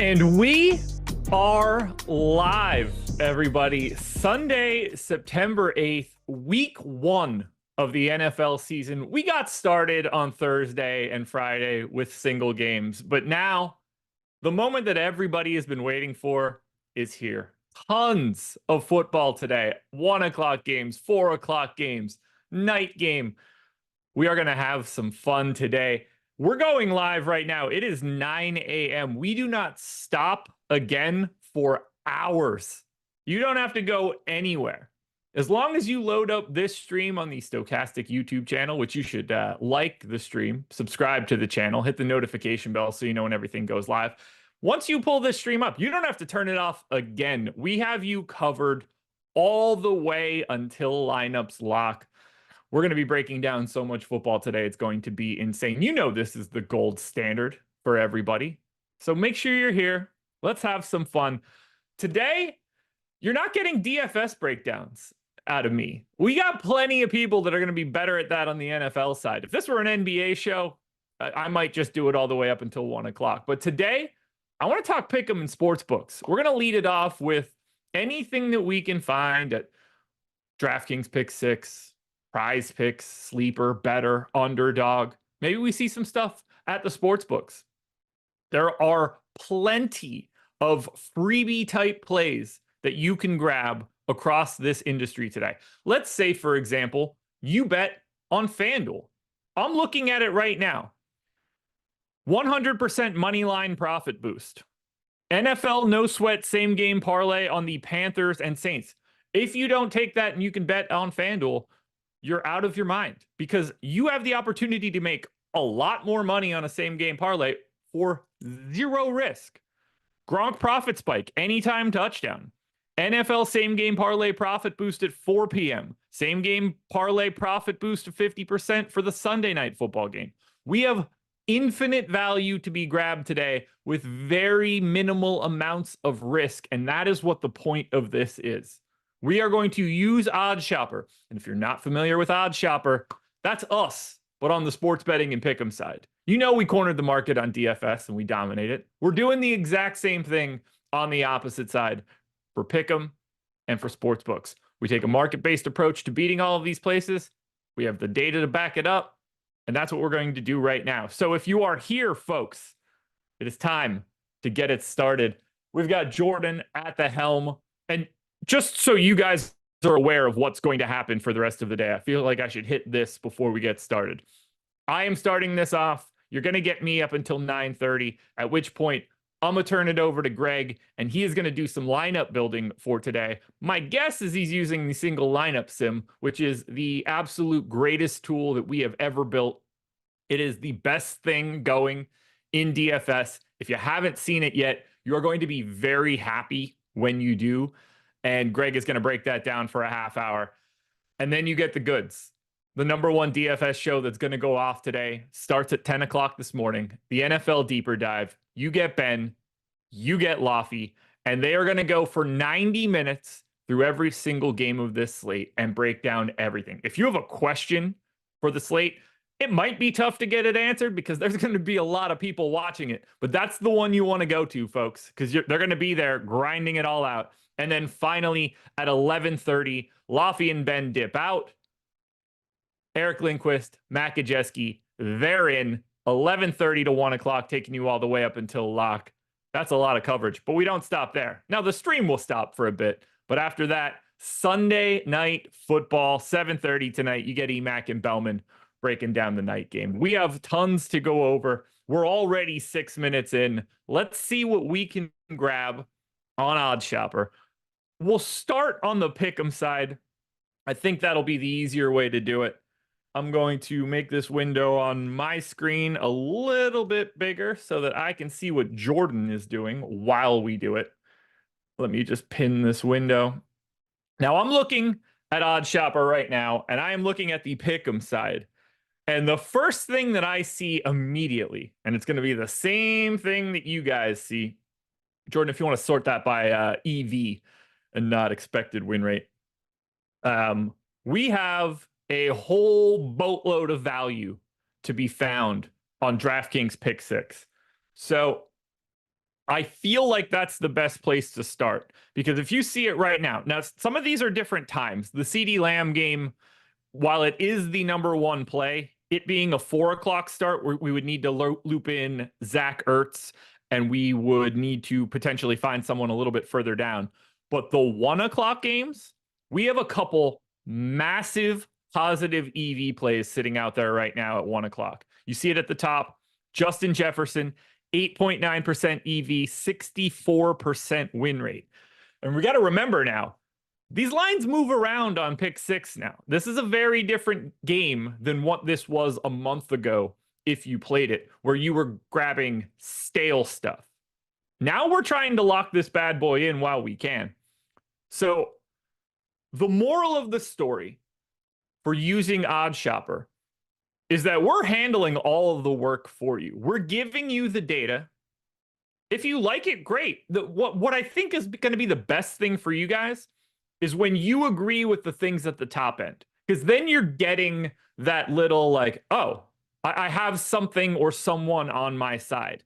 And we are live, everybody. Sunday, September 8th, week one of the NFL season. We got started on Thursday and Friday with single games, but now the moment that everybody has been waiting for is here. Tons of football today. 1 o'clock games, 4 o'clock games, night game. We are going to have some fun today. We're going live right now. It is 9 a.m. We do not stop again for hours. You don't have to go anywhere. As long as you load up this stream on the Stokastic YouTube channel, which you should like the stream, subscribe to the channel, hit the notification bell so you know when everything goes live. Once you pull this stream up, you don't have to turn it off again. We have you covered all the way until lineups lock. We're going to be breaking down so much football today. It's going to be insane. You know this is the gold standard for everybody. So make sure you're here. Let's have some fun. Today, you're not getting DFS breakdowns out of me. We got plenty of people that are going to be better at that on the NFL side. If this were an NBA show, I might just do it all the way up until 1 o'clock. But today, I want to talk pick'em and sports books. We're going to lead it off with anything that we can find at DraftKings Pick 6, Prize Picks, Sleeper, Better, Underdog. Maybe we see some stuff at the sports books. There are plenty of freebie type plays that you can grab across this industry today. Let's say, for example, you bet on FanDuel. I'm looking at it right now. 100% money line profit boost. NFL no sweat same game parlay on the Panthers and Saints. If you don't take that and you can bet on FanDuel, you're out of your mind because you have the opportunity to make a lot more money on a same game parlay for zero risk. Gronk profit spike, anytime touchdown. NFL same game parlay profit boost at 4 p.m. Same game parlay profit boost of 50% for the Sunday night football game. We have infinite value to be grabbed today with very minimal amounts of risk, and that is what the point of this is. We are going to use OddsShopper. And if you're not familiar with OddsShopper, that's us, but on the sports betting and pick'em side. You know we cornered the market on DFS and we dominated. We're doing the exact same thing on the opposite side for pick'em and for sports books. We take a market-based approach to beating all of these places. We have the data to back it up, and that's what we're going to do right now. So if you are here, folks, it is time to get it started. We've got Jordan at the helm, and just so you guys are aware of what's going to happen for the rest of the day, I feel like I should hit this before we get started. I am starting this off. You're going to get me up until 9:30, at which point I'm going to turn it over to Greg, and he is going to do some lineup building for today. My guess is he's using the single lineup sim, which is the absolute greatest tool that we have ever built. It is the best thing going in DFS. If you haven't seen it yet, you're going to be very happy when you do. And Greg is going to break that down for a half hour. And then you get the goods. The #1 DFS show that's going to go off today starts at 10 o'clock this morning. The NFL Deeper Dive. You get Ben, you get Laffy, and they are going to go for 90 minutes through every single game of this slate and break down everything. If you have a question for the slate, it might be tough to get it answered because there's going to be a lot of people watching it. But that's the one you want to go to, folks, because they're going to be there grinding it all out. And then finally at 11:30, Laffy and Ben dip out. Eric Lindquist, Matt Gajeski, they're in 11:30 to 1 o'clock, taking you all the way up until lock. That's a lot of coverage, but we don't stop there. Now the stream will stop for a bit, but after that, Sunday night football, 7:30 tonight, you get Emac and Bellman breaking down the night game. We have tons to go over. We're already 6 minutes in. Let's see what we can grab on OddsShopper. We'll start on the pick'em side. I think that'll be the easier way to do it. I'm going to make this window on my screen a little bit bigger so that I can see what Jordan is doing while we do it. Let me just pin this window. Now I'm looking at OddsShopper right now, and I am looking at the pick'em side. And the first thing that I see immediately, and it's going to be the same thing that you guys see. Jordan, if you want to sort that by EV and not expected win rate. We have a whole boatload of value to be found on DraftKings Pick 6. So I feel like that's the best place to start, because if you see it right now, some of these are different times. The CeeDee Lamb game, while it is the number one play, it being a 4 o'clock start, we would need to loop in Zach Ertz, and we would need to potentially find someone a little bit further down. But the 1 o'clock games, we have a couple massive positive EV plays sitting out there right now at 1 o'clock. You see it at the top. Justin Jefferson, 8.9% EV, 64% win rate. And we got to remember now, these lines move around on pick six now. This is a very different game than what this was a month ago if you played it, where you were grabbing stale stuff. Now we're trying to lock this bad boy in while we can. So the moral of the story for using OddsShopper is that we're handling all of the work for you. We're giving you the data. If you like it, great. What I think is going to be the best thing for you guys is when you agree with the things at the top end, because then you're getting that little like, oh, I have something or someone on my side.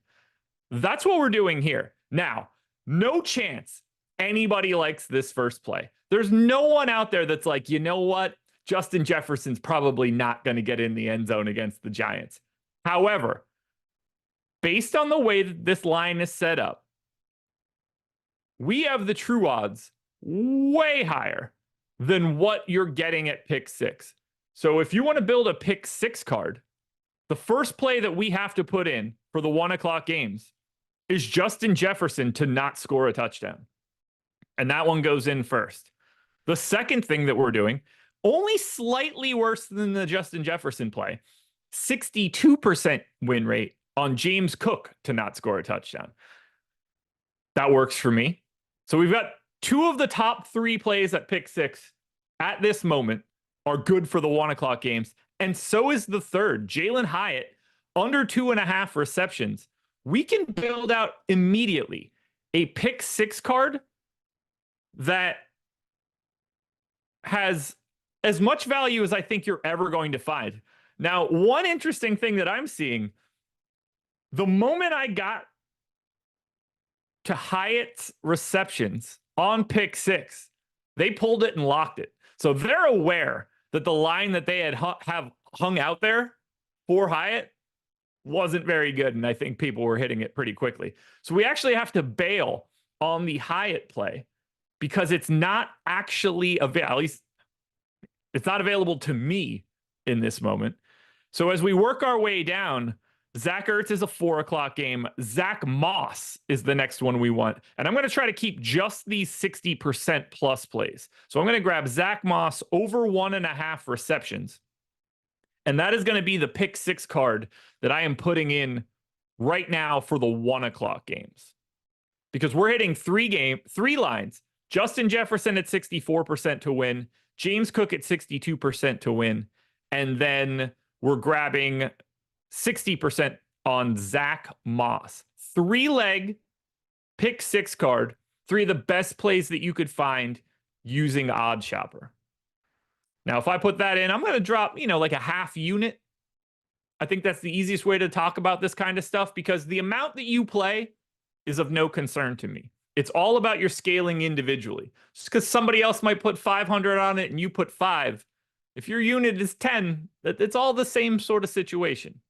That's what we're doing here. Now, no chance anybody likes this first play. There's no one out there that's like, you know what? Justin Jefferson's probably not going to get in the end zone against the Giants. However, based on the way that this line is set up, we have the true odds way higher than what you're getting at pick six. So if you want to build a pick six card, the first play that we have to put in for the 1 o'clock games is Justin Jefferson to not score a touchdown. And that one goes in first. The second thing that we're doing, only slightly worse than the Justin Jefferson play, 62% win rate on James Cook to not score a touchdown. That works for me. So we've got two of the top three plays at pick six at this moment are good for the 1 o'clock games. And so is the third, Jalen Hyatt, under 2.5 receptions. We can build out immediately a pick six card that has as much value as I think you're ever going to find. Now, one interesting thing that I'm seeing, the moment I got to Hyatt's receptions on pick six, they pulled it and locked it. So they're aware that the line that they had have hung out there for Hyatt wasn't very good, and I think people were hitting it pretty quickly. So we actually have to bail on the Hyatt play because it's not actually available. At least it's not available to me in this moment. So as we work our way down, Zach Ertz is a 4 o'clock game. Zach Moss is the next one we want. And I'm going to try to keep just these 60% plus plays. So I'm going to grab Zach Moss over 1.5 receptions. And that is going to be the pick six card that I am putting in right now for the 1 o'clock games. Because we're hitting three lines. Justin Jefferson at 64% to win. James Cook at 62% to win. And then we're grabbing 60% on Zach Moss. 3-leg pick six card. 3 of the best plays that you could find using OddsShopper. Now, if I put that in, I'm going to drop, like a half unit. I think that's the easiest way to talk about this kind of stuff because the amount that you play is of no concern to me. It's all about your scaling individually. Just because somebody else might put 500 on it and you put 5, if your unit is 10, it's all the same sort of situation.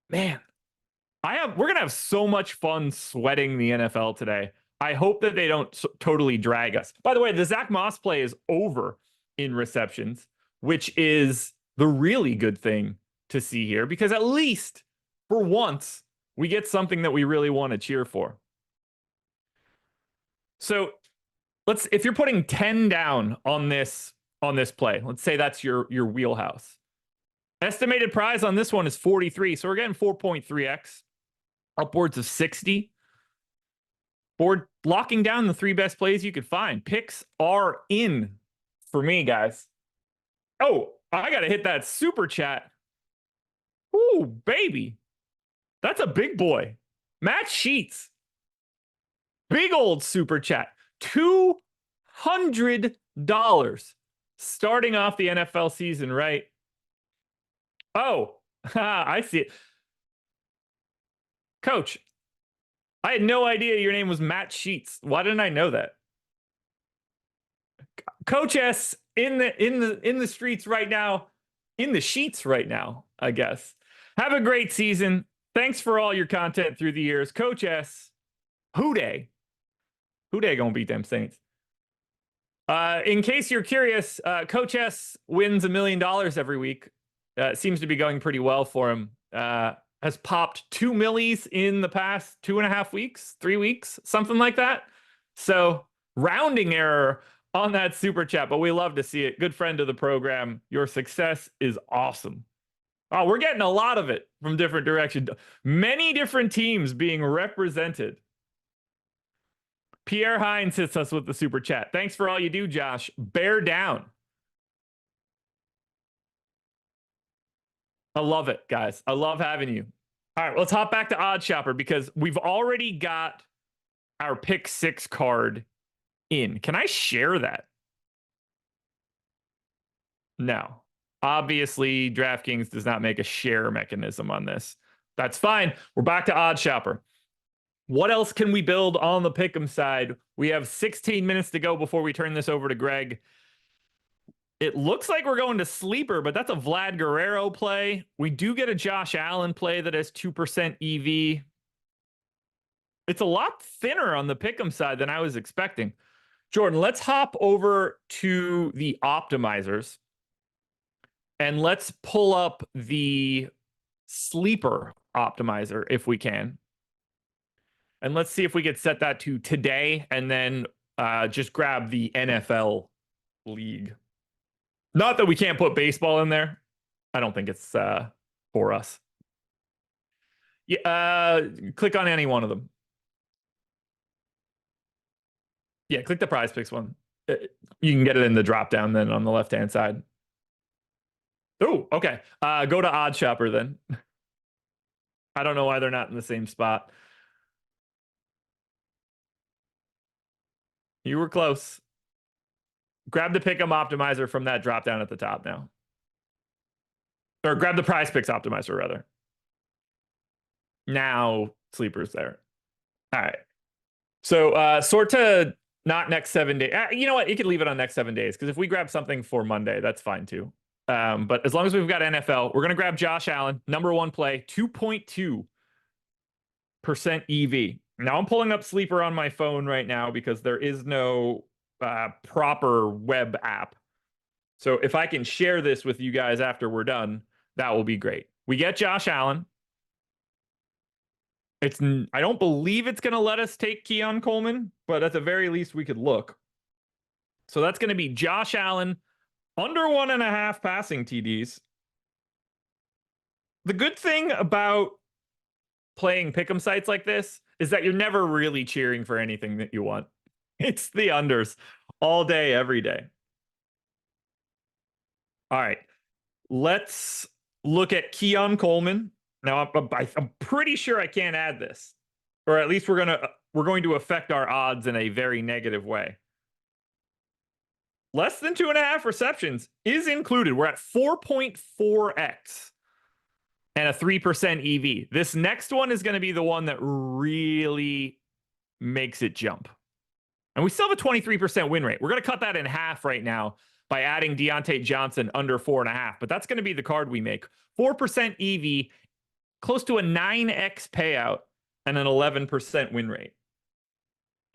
Man, we're going to have so much fun sweating the NFL today. I hope that they don't totally drag us. By the way, the Zach Moss play is over in receptions, which is the really good thing to see here, because at least for once, we get something that we really want to cheer for. So if you're putting 10 down on this play, let's say that's your wheelhouse. Estimated prize on this one is 43. So we're getting 4.3x, upwards of 60. Board locking down the 3 best plays you could find. Picks are in for me, guys. Oh, I got to hit that super chat. Ooh, baby. That's a big boy. Matt Sheets. Big old super chat. $200 starting off the NFL season, right? Oh, I see it. Coach, I had no idea your name was Matt Sheets. Why didn't I know that? Coach S in the streets right now, in the sheets right now, I guess. Have a great season. Thanks for all your content through the years. Coach S, who dey? Who dey gonna beat them Saints? In case you're curious, Coach S wins $1 million every week. It seems to be going pretty well for him. Has popped 2 millies in the past 2.5 weeks, 3 weeks, something like that. So rounding error on that super chat, but we love to see it. Good friend of the program. Your success is awesome. Oh, we're getting a lot of it from different directions. Many different teams being represented. Pierre Hines hits us with the super chat. Thanks for all you do, Josh. Bear down. I love it, guys. I love having you. All right, let's hop back to Odd Shopper because we've already got our pick 6 card in. Can I share that? No. Obviously, DraftKings does not make a share mechanism on this. That's fine. We're back to Odd Shopper. What else can we build on the pick'em side? We have 16 minutes to go before we turn this over to Greg. It looks like we're going to sleeper, but that's a Vlad Guerrero play. We do get a Josh Allen play that has 2% EV. It's a lot thinner on the pick'em side than I was expecting. Jordan, let's hop over to the optimizers and let's pull up the sleeper optimizer if we can. And let's see if we could set that to today and then just grab the NFL league. Not that we can't put baseball in there. I don't think it's for us. Yeah, click on any one of them. Yeah, click the Prize Picks one. You can get it in the drop down then on the left-hand side. Oh, okay. Go to Odd Shopper then. I don't know why they're not in the same spot. You were close. Grab the Pick'em optimizer from that drop down at the top now. Or grab the Prize Picks optimizer, rather. Now, sleeper's there. All right. So, sort to not next 7 days. You know what? You could leave it on next 7 days, because if we grab something for Monday, that's fine too. But as long as we've got NFL, we're going to grab Josh Allen, #1 play, 2.2% EV. Now I'm pulling up Sleeper on my phone right now because there is no proper web app. So if I can share this with you guys after we're done, that will be great. We get Josh Allen. I don't believe it's going to let us take Keon Coleman, but at the very least we could look. So that's going to be Josh Allen, under 1.5 passing TDs. The good thing about playing pick'em sites like this is that you're never really cheering for anything that you want. It's the unders all day, every day. All right. Let's look at Keon Coleman. Now, I'm pretty sure I can't add this, or at least we're going to affect our odds in a very negative way. Less than 2.5 receptions is included. We're at 4.4x and a 3% EV. This next one is going to be the one that really makes it jump. And we still have a 23% win rate. We're going to cut that in half right now by adding Deontay Johnson under 4.5. But that's going to be the card we make. 4% EV, close to a 9x payout, and an 11% win rate.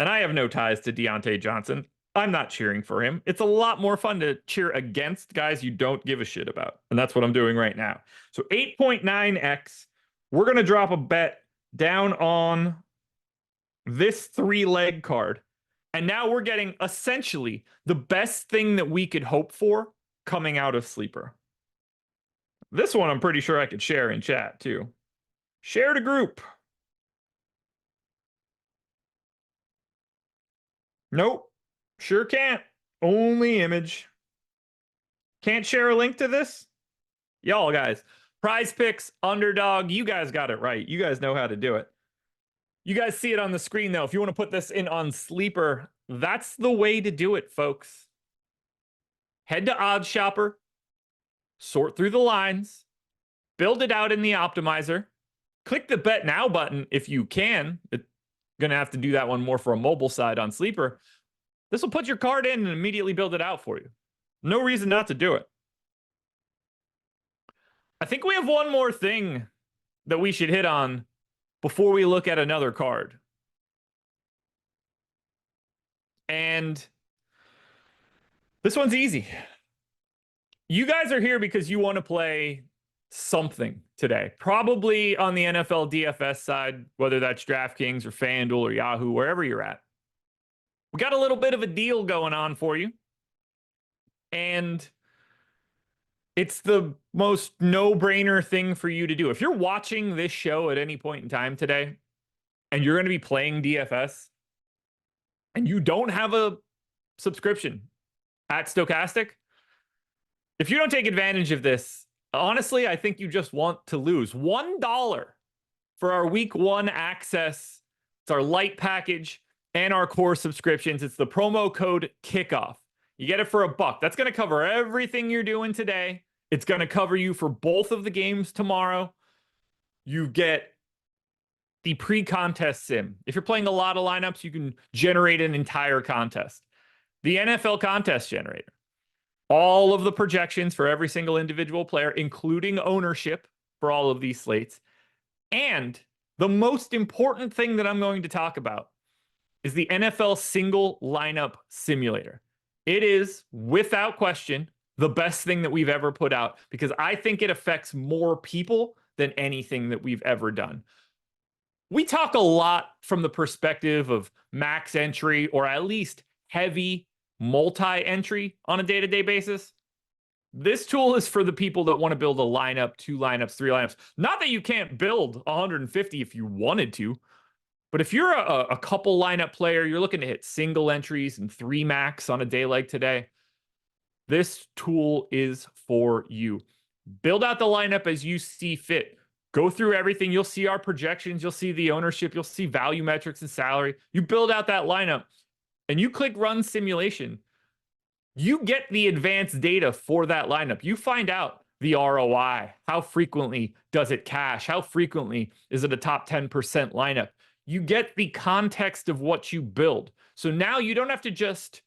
And I have no ties to Deontay Johnson. I'm not cheering for him. It's a lot more fun to cheer against guys you don't give a shit about. And that's what I'm doing right now. So 8.9x. We're going to drop a bet down on this 3-leg card. And now we're getting essentially the best thing that we could hope for coming out of Sleeper. This one I'm pretty sure I could share in chat too. Share to group. Nope. Sure can't. Only image. Can't share a link to this? Y'all guys. Prize Picks, Underdog. You guys got it right. You guys know how to do it. You guys see it on the screen, though. If you want to put this in on Sleeper, that's the way to do it, folks. Head to Odd Shopper. Sort through the lines. Build it out in the optimizer. Click the Bet Now button if you can. going to have to do that one more for a mobile side on Sleeper. This will put your card in and immediately build it out for you. No reason not to do it. I think we have one more thing that we should hit on before we look at another card. And this one's easy. You guys are here because you want to play something today. Probably on the NFL DFS side, whether that's DraftKings or FanDuel or Yahoo, wherever you're at. We got a little bit of a deal going on for you. And it's the most no-brainer thing for you to do. If you're watching this show at any point in time today, and you're going to be playing DFS, and you don't have a subscription at Stokastic, if you don't take advantage of this, honestly, I think you just want to lose. $1 for our week 1 access. It's our light package and our core subscriptions. It's the promo code KICKOFF. You get it for $1. That's going to cover everything you're doing today. It's going to cover you for both of the games tomorrow. You get the pre-contest sim. If you're playing a lot of lineups, you can generate an entire contest. The NFL contest generator. All of the projections for every single individual player, including ownership for all of these slates. And the most important thing that I'm going to talk about is the NFL single lineup simulator. It is, without question, the best thing that we've ever put out because I think it affects more people than anything that we've ever done. We talk a lot from the perspective of max entry or at least heavy multi-entry on a day-to-day basis. This tool is for the people that want to build a lineup, 2 lineups, 3 lineups. Not that you can't build 150 if you wanted to, but if you're a couple lineup player, you're looking to hit single entries and 3 max on a day like today, this tool is for you. Build out the lineup as you see fit. Go through everything. You'll see our projections. You'll see the ownership. You'll see value metrics and salary. You build out that lineup and you click run simulation. You get the advanced data for that lineup. You find out the ROI. How frequently does it cash? How frequently is it a top 10% lineup? You get the context of what you build. So now you don't have to just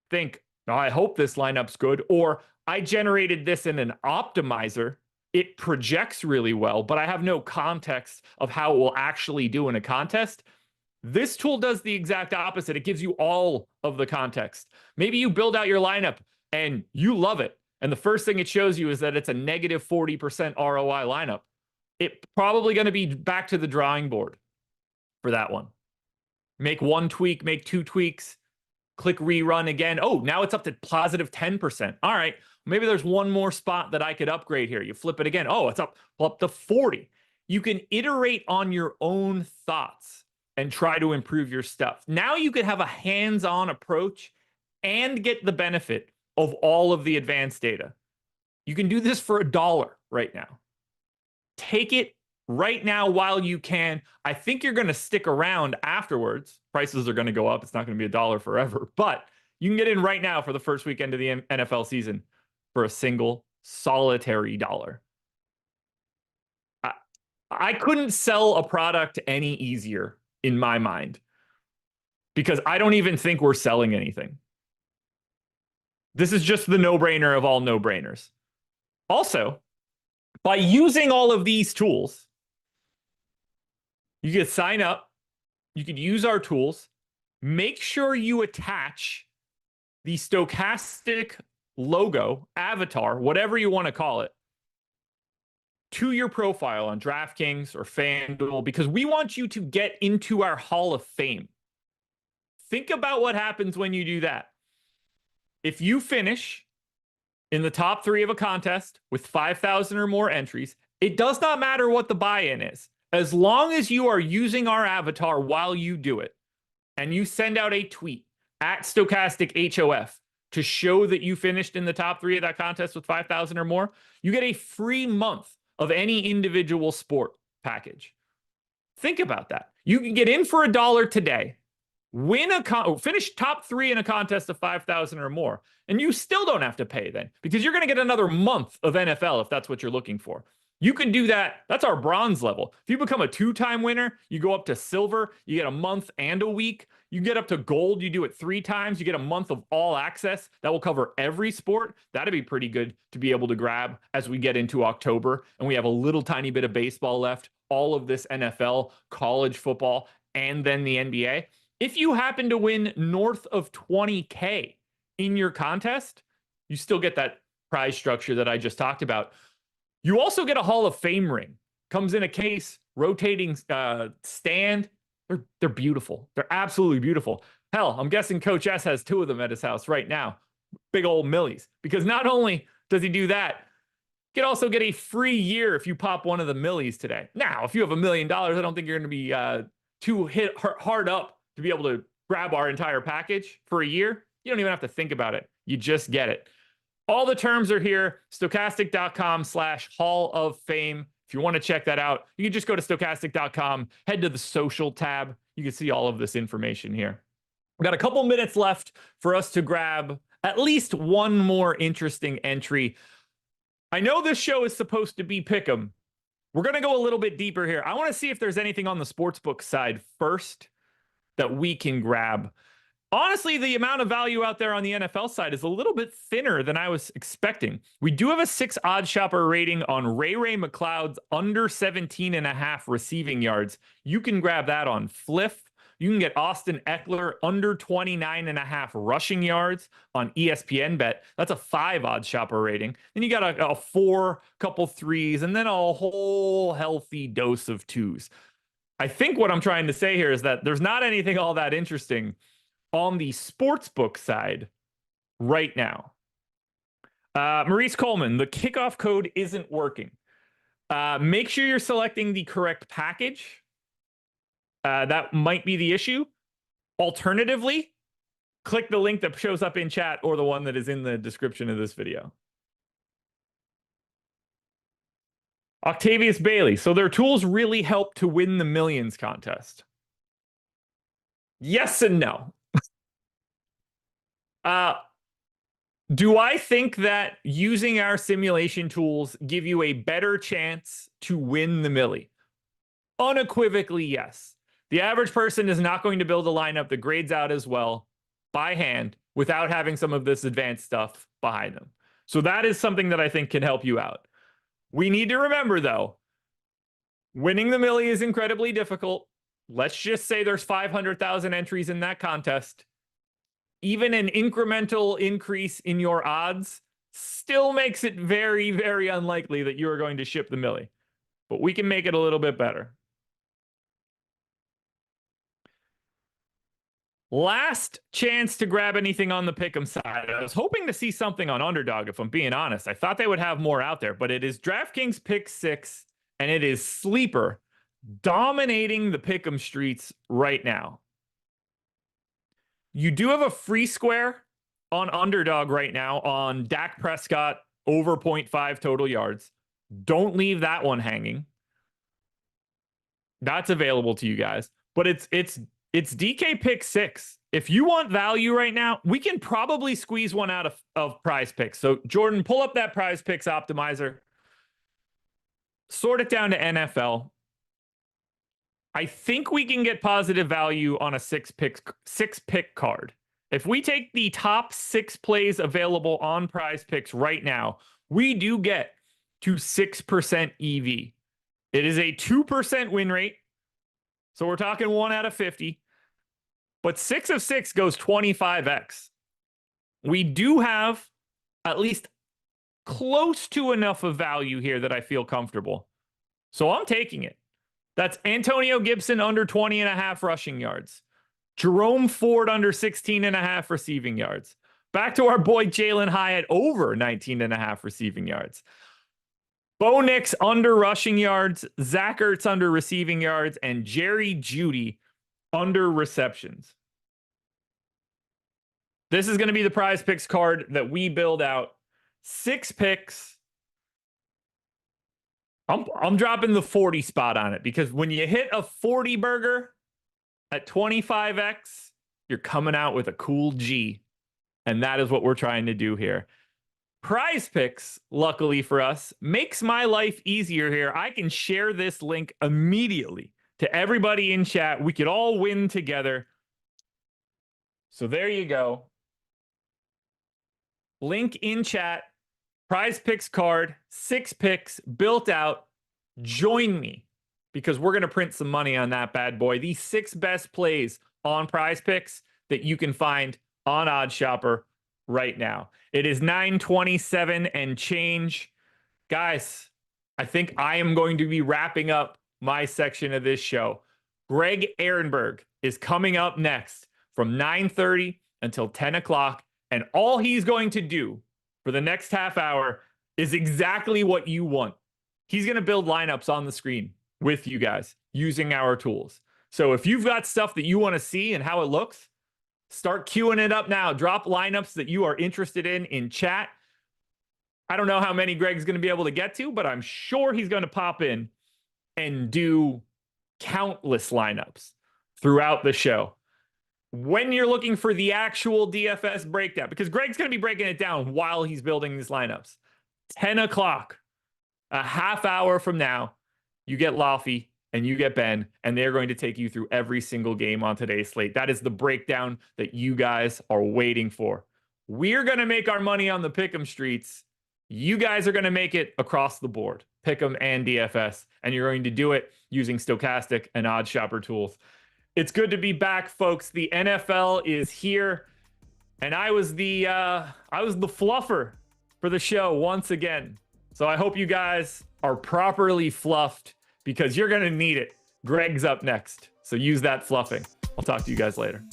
think, oh, I hope this lineup's good, or I generated this in an optimizer. It projects really well, but I have no context of how it will actually do in a contest. This tool does the exact opposite. It gives you all of the context. Maybe you build out your lineup and you love it. And the first thing it shows you is that it's a negative 40% ROI lineup. It's probably going to be back to the drawing board for that one. Make 1 tweak, make 2 tweaks, click rerun again. Oh, now it's up to positive 10%. All right, maybe there's one more spot that I could upgrade here. You flip it again. Oh, it's up to 40. You can iterate on your own thoughts and try to improve your stuff. Now you could have a hands-on approach and get the benefit of all of the advanced data. You can do this for $1 right now. Take it right now while you can. I think you're going to stick around afterwards. Prices are going to go up. It's not going to be $1 forever, but you can get in right now for the first weekend of the NFL season for a single solitary $1. I couldn't sell a product any easier in my mind because I don't even think we're selling anything. This is just the no-brainer of all no-brainers. Also, by using all of these tools, you can sign up, you can use our tools, make sure you attach the Stokastic logo, avatar, whatever you want to call it, to your profile on DraftKings or FanDuel, because we want you to get into our Hall of Fame. Think about what happens when you do that. If you finish in the top 3 of a contest with 5,000 or more entries, it does not matter what the buy-in is. As long as you are using our avatar while you do it, and you send out a tweet at Stokastic HOF to show that you finished in the top 3 of that contest with 5,000 or more, you get a free month of any individual sport package. Think about that. You can get in for $1 today, finish top 3 in a contest of 5,000 or more, and you still don't have to pay then because you're going to get another month of NFL if that's what you're looking for. You can do that. That's our bronze level. If you become a 2-time winner, you go up to silver, you get a month and a week. You get up to gold, you do it 3 times, you get a month of all access. That will cover every sport. That'd be pretty good to be able to grab as we get into October and we have a little tiny bit of baseball left, all of this NFL, college football, and then the NBA. If you happen to win north of 20K in your contest, you still get that prize structure that I just talked about. You also get a Hall of Fame ring. Comes in a case, rotating stand. They're beautiful. They're absolutely beautiful. Hell, I'm guessing Coach S has 2 of them at his house right now. Big old millies. Because not only does he do that, you can also get a free year if you pop one of the millies today. Now, if you have $1 million, I don't think you're going to be too hard up to be able to grab our entire package for a year. You don't even have to think about it. You just get it. All the terms are here. Stokastic.com/Hall of Fame. If you want to check that out, you can just go to stokastic.com, head to the social tab. You can see all of this information here. We've got a couple minutes left for us to grab at least one more interesting entry. I know this show is supposed to be pick'em. We're going to go a little bit deeper here. I want to see if there's anything on the sportsbook side first that we can grab. Honestly, the amount of value out there on the NFL side is a little bit thinner than I was expecting. We do have a 6 odd shopper rating on Ray McLeod's under 17.5 receiving yards. You can grab that on Fliff. You can get Austin Eckler under 29.5 rushing yards on ESPN Bet. That's a 5 odd shopper rating. Then you got a 4, couple 3s, and then a whole healthy dose of 2s. I think what I'm trying to say here is that there's not anything all that interesting on the sportsbook side right now. Maurice Coleman, the kickoff code isn't working. Make sure you're selecting the correct package. That might be the issue. Alternatively, click the link that shows up in chat or the one that is in the description of this video. Octavius Bailey. So their tools really help to win the millions contest. Yes and no. Do I think that using our simulation tools give you a better chance to win the millie? Unequivocally, yes. The average person is not going to build a lineup that grades out as well by hand without having some of this advanced stuff behind them. So that is something that I think can help you out. We need to remember, though, winning the millie is incredibly difficult. Let's just say there's 500,000 entries in that contest. Even an incremental increase in your odds still makes it very, very unlikely that you are going to ship the millie. But we can make it a little bit better. Last chance to grab anything on the pick'em side. I was hoping to see something on Underdog, if I'm being honest. I thought they would have more out there, but it is DraftKings Pick 6, and it is Sleeper dominating the pick'em streets right now. You do have a free square on Underdog right now on Dak Prescott over 0.5 total yards. Don't leave that one hanging. That's available to you guys. But it's DK Pick 6. If you want value right now, we can probably squeeze one out of Prize Picks. So Jordan, pull up that Prize Picks optimizer. Sort it down to NFL. I think we can get positive value on a 6-pick card. If we take the top 6 plays available on Prize Picks right now, we do get to 6% EV. It is a 2% win rate. So we're talking 1 out of 50. But 6 of 6 goes 25x. We do have at least close to enough of value here that I feel comfortable. So I'm taking it. That's Antonio Gibson under 20.5 rushing yards. Jerome Ford under 16.5 receiving yards. Back to our boy Jalen Hyatt over 19.5 receiving yards. Bo Nix under rushing yards. Zach Ertz under receiving yards. And Jerry Jeudy under receptions. This is going to be the Prize Picks card that we build out. 6 picks. I'm dropping the 40 spot on it because when you hit a 40 burger at 25x, you're coming out with a cool G. And that is what we're trying to do here. Prize Picks, luckily for us, makes my life easier here. I can share this link immediately to everybody in chat. We could all win together. So there you go. Link in chat. Prize Picks card, 6 picks built out. Join me because we're going to print some money on that bad boy. These 6 best plays on Prize Picks that you can find on OddsShopper right now. It is 9:27 and change. Guys, I think I am going to be wrapping up my section of this show. Greg Ehrenberg is coming up next from 9:30 until 10 o'clock. And all he's going to do for the next half hour is exactly what you want. He's going to build lineups on the screen with you guys using our tools. So if you've got stuff that you want to see and how it looks, start queuing it up now. Drop lineups that you are interested in chat. I don't know how many Greg's going to be able to get to, but I'm sure he's going to pop in and do countless lineups throughout the show. When you're looking for the actual DFS breakdown, because Greg's going to be breaking it down while he's building these lineups. 10 o'clock, a half hour from now, you get Laffy and you get Ben, and they're going to take you through every single game on today's slate. That is the breakdown that you guys are waiting for. We're going to make our money on the Pick'em streets. You guys are going to make it across the board, Pick'em and DFS, and you're going to do it using Stokastic and OddsShopper tools. It's good to be back, folks. The NFL is here, and I was the fluffer for the show once again. So I hope you guys are properly fluffed because you're going to need it. Greg's up next, so use that fluffing. I'll talk to you guys later.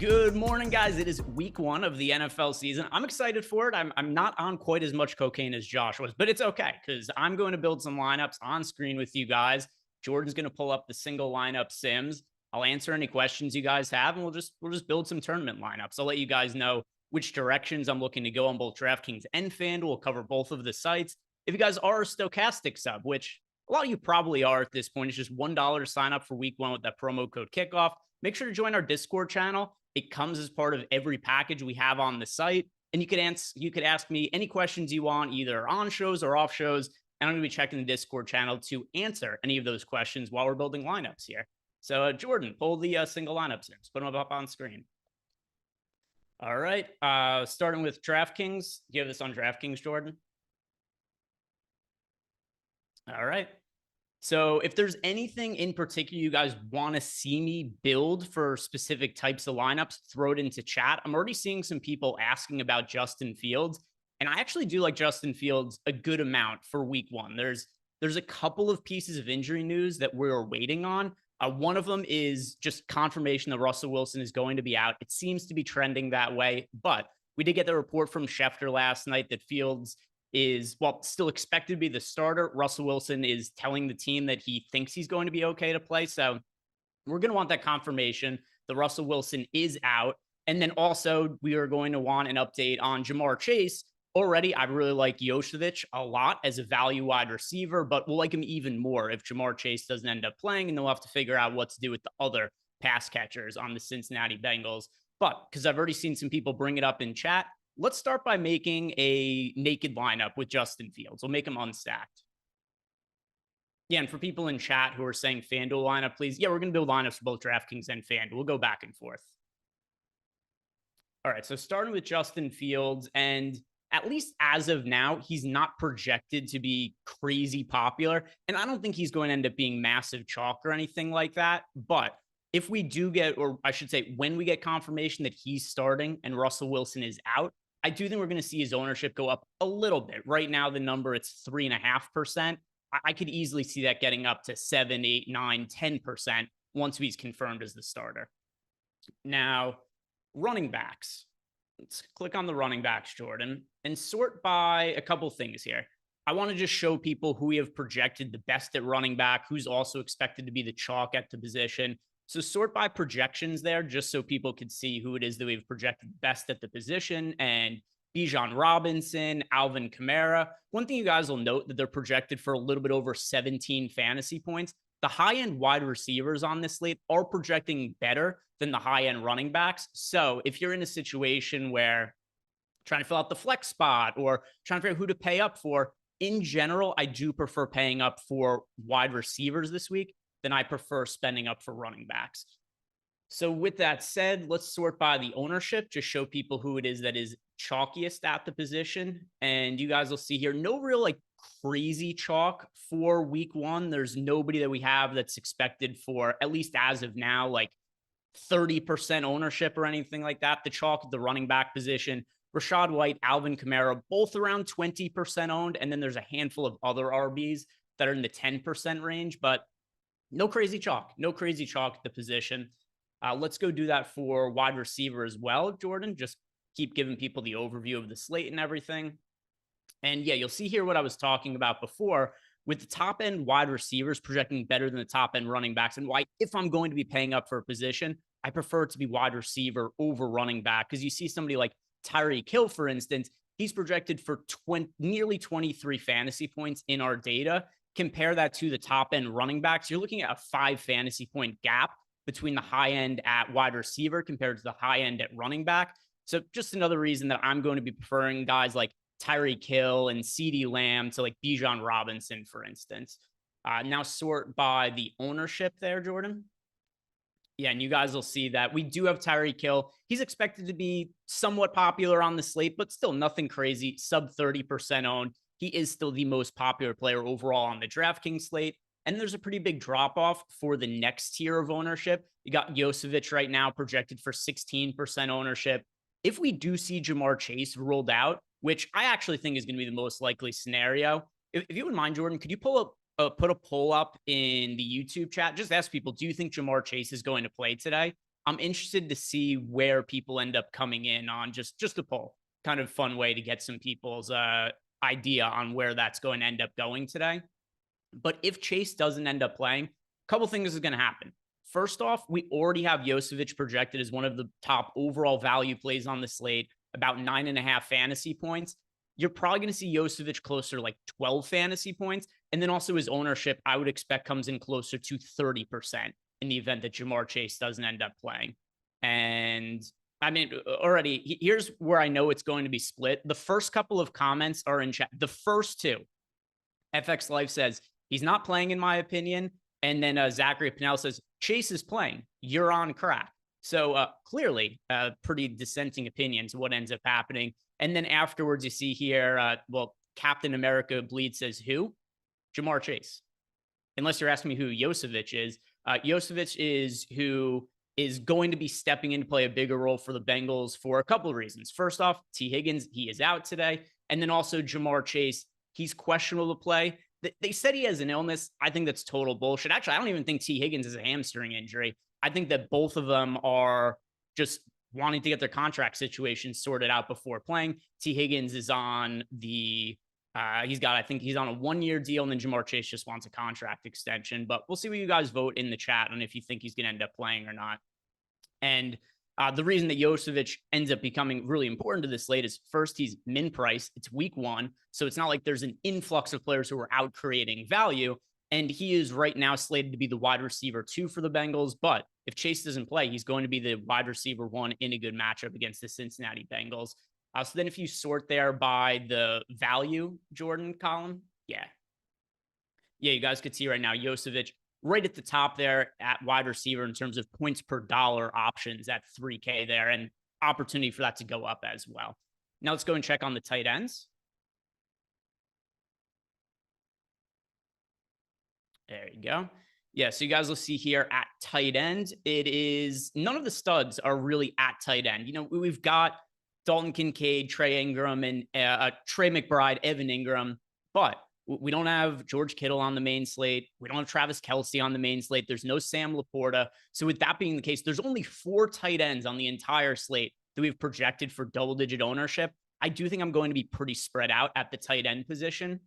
Good morning, guys. It is week 1 of the NFL season. I'm excited for it. I'm not on quite as much cocaine as Josh was, but it's okay because I'm going to build some lineups on screen with you guys. Jordan's going to pull up the single lineup sims. I'll answer any questions you guys have, and we'll just build some tournament lineups. I'll let you guys know which directions I'm looking to go on both DraftKings and FanDuel. We'll cover both of the sites. If you guys are a Stokastic sub, which a lot of you probably are at this point, it's just $1 sign up for week 1 with that promo code kickoff. Make sure to join our Discord channel. It comes as part of every package we have on the site. And you could ask me any questions you want, either on shows or off shows. And I'm going to be checking the Discord channel to answer any of those questions while we're building lineups here. So Jordan, pull the single lineups in. Just put them up on screen. All right. Starting with DraftKings. Do you have this on DraftKings, Jordan? All right. So if there's anything in particular you guys want to see me build for specific types of lineups, throw it into chat. I'm already seeing some people asking about Justin Fields, and I actually do like Justin Fields a good amount for week 1. There's a couple of pieces of injury news that we're waiting on. One of them is just confirmation that Russell Wilson is going to be out. It seems to be trending that way, but we did get the report from Schefter last night that Fields is, well, still expected to be the starter. Russell Wilson is telling the team that he thinks he's going to be okay to play. So we're going to want that confirmation that Russell Wilson is out. And then also we are going to want an update on Jamar Chase. Already, I really like Josevich a lot as a value wide receiver, but we'll like him even more if Jamar Chase doesn't end up playing, and they'll have to figure out what to do with the other pass catchers on the Cincinnati Bengals. But because I've already seen some people bring it up in chat, let's start by making a naked lineup with Justin Fields. We'll make him unstacked. Yeah, and for people in chat who are saying FanDuel lineup, please. Yeah, we're going to build lineups for both DraftKings and FanDuel. We'll go back and forth. All right, so starting with Justin Fields, and at least as of now, he's not projected to be crazy popular. And I don't think he's going to end up being massive chalk or anything like that. But if we do get, or I should say, when we get confirmation that he's starting and Russell Wilson is out, I do think we're going to see his ownership go up a little bit. Right now, the number, it's 3.5%. I could easily see that getting up to 7, 8, 9, 10% once he's confirmed as the starter. Now, running backs. Let's click on the running backs, Jordan, and sort by a couple things here. I want to just show people who we have projected the best at running back, who's also expected to be the chalk at the position. So sort by projections there, just so people could see who it is that we've projected best at the position. And Bijan Robinson, Alvin Kamara. One thing you guys will note that they're projected for a little bit over 17 fantasy points. The high-end wide receivers on this slate are projecting better than the high-end running backs. So if you're in a situation where trying to fill out the flex spot or trying to figure out who to pay up for, in general, I do prefer paying up for wide receivers this week than I prefer spending up for running backs. So with that said, let's sort by the ownership, just show people who it is that is chalkiest at the position. And you guys will see here, no real like crazy chalk for week one. There's nobody that we have that's expected for, at least as of now, like 30% ownership or anything like that. The chalk at the running back position, Rachaad White, Alvin Kamara, both around 20% owned. And then there's a handful of other RBs that are in the 10% range, but no crazy chalk at the position. Let's go do that for wide receiver as well, Jordan. Just keep giving people the overview of the slate and everything. And yeah, you'll see here what I was talking about before with the top end wide receivers projecting better than the top end running backs, and why, if I'm going to be paying up for a position, I prefer it to be wide receiver over running back. Because you see somebody like Tyreek Hill, for instance, he's projected for nearly 23 fantasy points in our data. Compare that to the top end running backs. You're looking at a 5 fantasy point gap between the high end at wide receiver compared to the high end at running back. So just another reason that I'm going to be preferring guys like Tyreek Hill and CeeDee Lamb to like Bijan Robinson, for instance. Now sort by the ownership there, Jordan. Yeah, and you guys will see that we do have Tyreek Hill. He's expected to be somewhat popular on the slate, but still nothing crazy, sub 30% owned. He is still the most popular player overall on the DraftKings slate. And there's a pretty big drop-off for the next tier of ownership. You got Josevich right now projected for 16% ownership. If we do see Jamar Chase ruled out, which I actually think is going to be the most likely scenario, if you wouldn't mind, Jordan, could you put a poll up in the YouTube chat? Just ask people, do you think Jamar Chase is going to play today? I'm interested to see where people end up coming in on just a poll. Kind of fun way to get some people's idea on where that's going to end up going today. But if Chase doesn't end up playing, a couple things is going to happen. First off, we already have Josevich projected as one of the top overall value plays on the slate, about 9.5 fantasy points. You're probably going to see Josevich closer to like 12 fantasy points. And then also his ownership, I would expect, comes in closer to 30% in the event that Jamar Chase doesn't end up playing. And I mean, already, here's where I know it's going to be split. The first couple of comments are in chat. The first two, FX Life says, he's not playing, in my opinion. And then Zachary Pinnell says, Chase is playing. You're on crack. So clearly, pretty dissenting opinions, what ends up happening. And then afterwards, you see here, well, Captain America Bleed says who? Jamar Chase. Unless you're asking me who Josevich is. Josevich is who is going to be stepping in to play a bigger role for the Bengals for a couple of reasons. First off, T. Higgins, he is out today. And then also Jamar Chase, he's questionable to play. They said he has an illness. I think that's total bullshit. Actually, I don't even think T. Higgins has a hamstring injury. I think that both of them are just wanting to get their contract situation sorted out before playing. T. Higgins is on the I think he's on a 1-year deal, and then Jamar Chase just wants a contract extension. But we'll see what you guys vote in the chat on if you think he's going to end up playing or not. And the reason that Jovic ends up becoming really important to this slate is first, he's min price. It's week 1. So it's not like there's an influx of players who are out creating value. And he is right now slated to be the wide receiver 2 for the Bengals. But if Chase doesn't play, he's going to be the wide receiver 1 in a good matchup against the Cincinnati Bengals. So then if you sort there by the value Jordan column, yeah, you guys could see right now, Jovic right at the top there at wide receiver in terms of points per dollar options at 3K there, and opportunity for that to go up as well. Now let's go and check on the tight ends. There you go. Yeah, so you guys will see here at tight end, it is none of the studs are really at tight end. You know, we've got Dalton Kincaid, Trey Ingram, and Trey McBride, Evan Ingram, but we don't have George Kittle on the main slate. We don't have Travis Kelce on the main slate. There's no Sam Laporta. So with that being the case, there's only 4 tight ends on the entire slate that we've projected for double-digit ownership. I do think I'm going to be pretty spread out at the tight end position.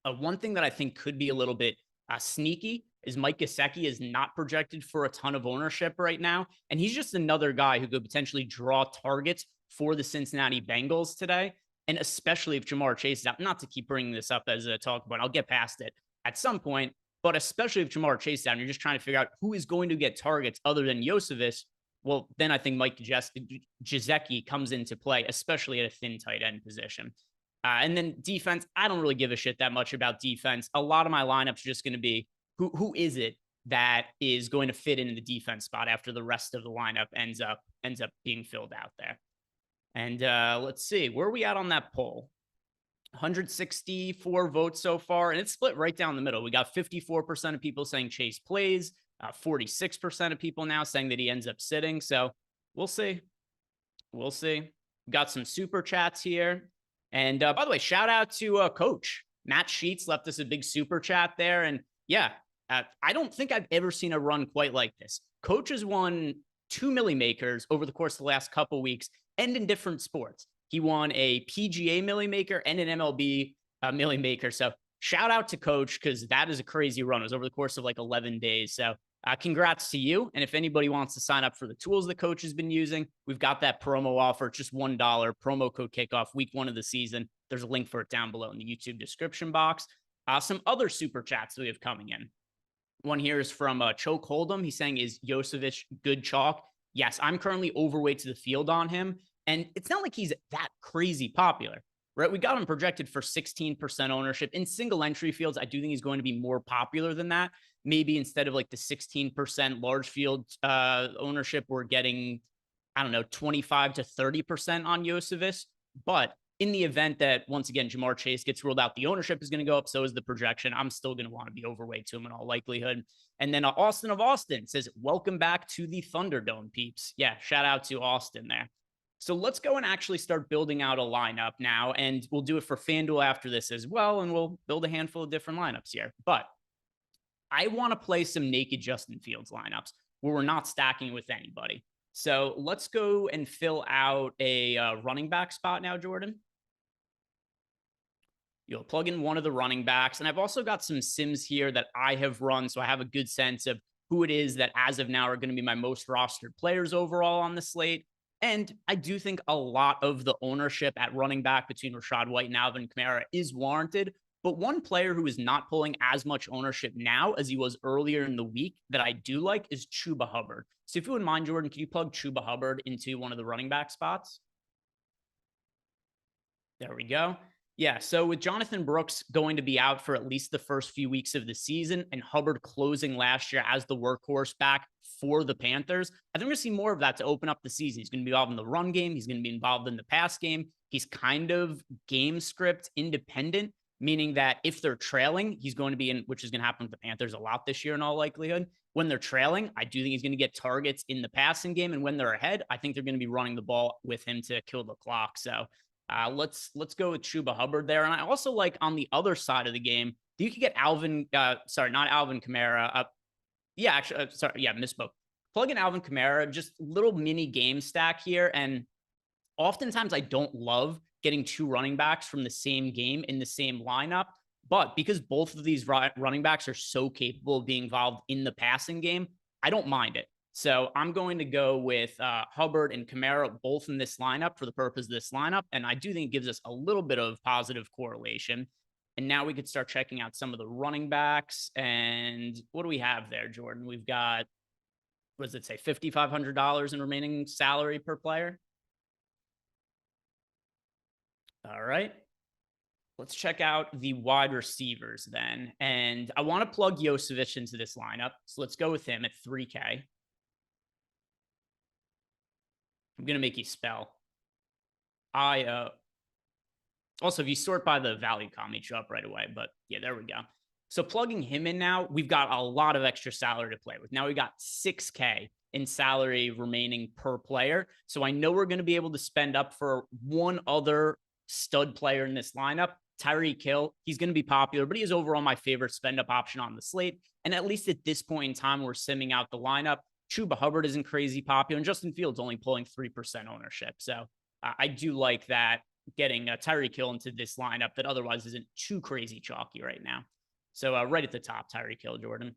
One thing that I think could be a little bit sneaky is Mike Gesicki is not projected for a ton of ownership right now. And he's just another guy who could potentially draw targets for the Cincinnati Bengals today. And especially if Jamar Chase is out, not to keep bringing this up as a talk point, I'll get past it at some point, but especially if Jamar Chase is out and you're just trying to figure out who is going to get targets other than Jovic, well, then I think Mike Gesicki comes into play, especially at a thin tight end position. And then defense, I don't really give a shit that much about defense. A lot of my lineups are just going to be who is it that is going to fit in the defense spot after the rest of the lineup ends up being filled out there. And let's see, where are we at on that poll? 164 votes so far, and it's split right down the middle. We got 54% of people saying Chase plays, 46% of people now saying that he ends up sitting. So we'll see. We'll see. We've got some super chats here. And by the way, shout out to Coach. Matt Sheets left us a big super chat there. And yeah, I don't think I've ever seen a run quite like this. Coach has won 2 Millie Makers over the course of the last couple weeks, and in different sports. He won a PGA Millie Maker and an MLB Millie Maker. So shout out to Coach, because that is a crazy run. It was over the course of like 11 days. So congrats to you. And if anybody wants to sign up for the tools the Coach has been using, we've got that promo offer, just $1, promo code kickoff, week 1 of the season. There's a link for it down below in the YouTube description box. Some other super chats that we have coming in. One here is from Choke Hold'em. He's saying, is Jovic good chalk? Yes, I'm currently overweight to the field on him. And it's not like he's that crazy popular, right? We got him projected for 16% ownership. In single entry fields, I do think he's going to be more popular than that. Maybe instead of like the 16% large field ownership, we're getting, I don't know, 25 to 30% on Jovic. But in the event that, once again, Jamar Chase gets ruled out, the ownership is going to go up. So is the projection. I'm still going to want to be overweight to him in all likelihood. And then Austin of Austin says, welcome back to the Thunderdome, peeps. Yeah, shout out to Austin there. So let's go and actually start building out a lineup now. And we'll do it for FanDuel after this as well. And we'll build a handful of different lineups here. But I want to play some naked Justin Fields lineups where we're not stacking with anybody. So let's go and fill out a running back spot now, Jordan. You'll plug in one of the running backs. And I've also got some sims here that I have run, so I have a good sense of who it is that as of now are going to be my most rostered players overall on the slate. And I do think a lot of the ownership at running back between Rachaad White and Alvin Kamara is warranted. But one player who is not pulling as much ownership now as he was earlier in the week that I do like is Chuba Hubbard. So if you wouldn't mind, Jordan, can you plug Chuba Hubbard into one of the running back spots? There we go. Yeah, so with Jonathan Brooks going to be out for at least the first few weeks of the season and Hubbard closing last year as the workhorse back for the Panthers, I think we're going to see more of that to open up the season. He's going to be involved in the run game. He's going to be involved in the pass game. He's kind of game script independent, meaning that if they're trailing, he's going to be in, which is going to happen with the Panthers a lot this year in all likelihood. When they're trailing, I do think he's going to get targets in the passing game. And when they're ahead, I think they're going to be running the ball with him to kill the clock. So let's go with Chuba Hubbard there. And I also like on the other side of the game, you could get Alvin, not Alvin Kamara. Misspoke. Plug in Alvin Kamara, just little mini game stack here. And oftentimes I don't love getting two running backs from the same game in the same lineup. But because both of these running backs are so capable of being involved in the passing game, I don't mind it. So I'm going to go with Hubbard and Kamara both in this lineup for the purpose of this lineup. And I do think it gives us a little bit of positive correlation. And now we could start checking out some of the running backs. And what do we have there, Jordan? We've got, what does it say, $5,500 in remaining salary per player? All right. Let's check out the wide receivers then. And I want to plug Yosevich into this lineup. So let's go with him at 3K. I'm going to make you spell. Also, if you sort by the value column, you show up right away. But yeah, there we go. So plugging him in now, we've got a lot of extra salary to play with. Now we got 6K in salary remaining per player. So I know we're going to be able to spend up for one other stud player in this lineup, Tyreek Hill. He's going to be popular, but he is overall my favorite spend up option on the slate. And at least at this point in time, we're simming out the lineup. Chuba Hubbard isn't crazy popular, and Justin Fields only pulling 3% ownership. So I do like that, getting Tyreek Hill into this lineup that otherwise isn't too crazy chalky right now. So right at the top, Tyreek Hill, Jordan.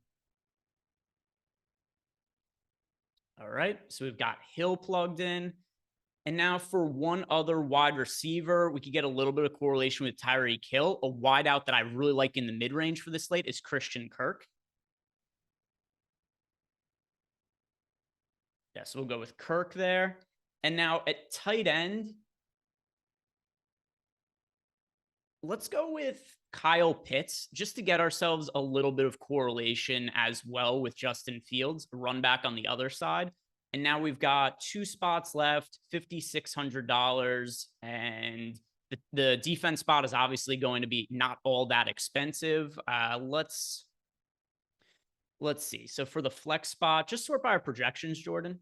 All right, so we've got Hill plugged in. And now for one other wide receiver, we could get a little bit of correlation with Tyreek Hill. A wideout that I really like in the mid-range for this slate is Christian Kirk. Yeah, so we'll go with Kirk there. And now at tight end, let's go with Kyle Pitts, just to get ourselves a little bit of correlation as well with Justin Fields, run back on the other side. And now we've got 2 spots left, $5,600. And the defense spot is obviously going to be not all that expensive. Let's see. So for the flex spot, just sort by our projections, Jordan.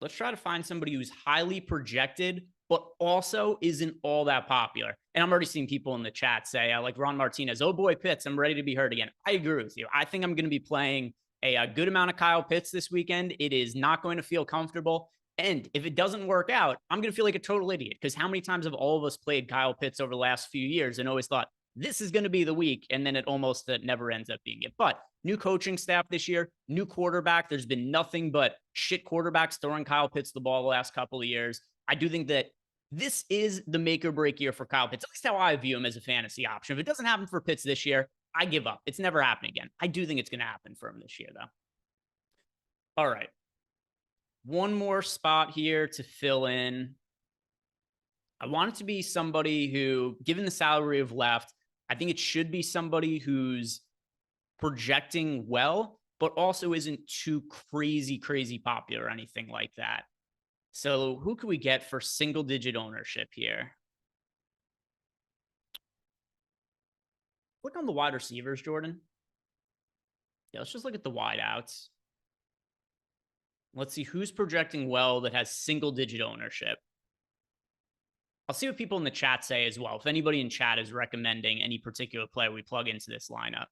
Let's try to find somebody who's highly projected, but also isn't all that popular. And I'm already seeing people in the chat say, like Ron Martinez, oh boy, Pitts, I'm ready to be hurt again. I agree with you. I think I'm going to be playing a good amount of Kyle Pitts this weekend. It is not going to feel comfortable. And if it doesn't work out, I'm going to feel like a total idiot, because how many times have all of us played Kyle Pitts over the last few years and always thought this is going to be the week, and then it almost never ends up being it. But new coaching staff this year, new quarterback. There's been nothing but shit quarterbacks throwing Kyle Pitts the ball the last couple of years. I do think that this is the make or break year for Kyle Pitts. At least how I view him as a fantasy option. If it doesn't happen for Pitts this year, I give up. It's never happening again. I do think it's going to happen for him this year, though. All right. One more spot here to fill in. I want it to be somebody who, given the salary of left, I think it should be somebody who's projecting well, but also isn't too crazy popular or anything like that. So who could we get for single digit ownership here? Click on the wide receivers, Jordan. Yeah, let's just look at the wideouts. Let's see who's projecting well that has single digit ownership. I'll see what people in the chat say as well. If anybody in chat is recommending any particular player we plug into this lineup.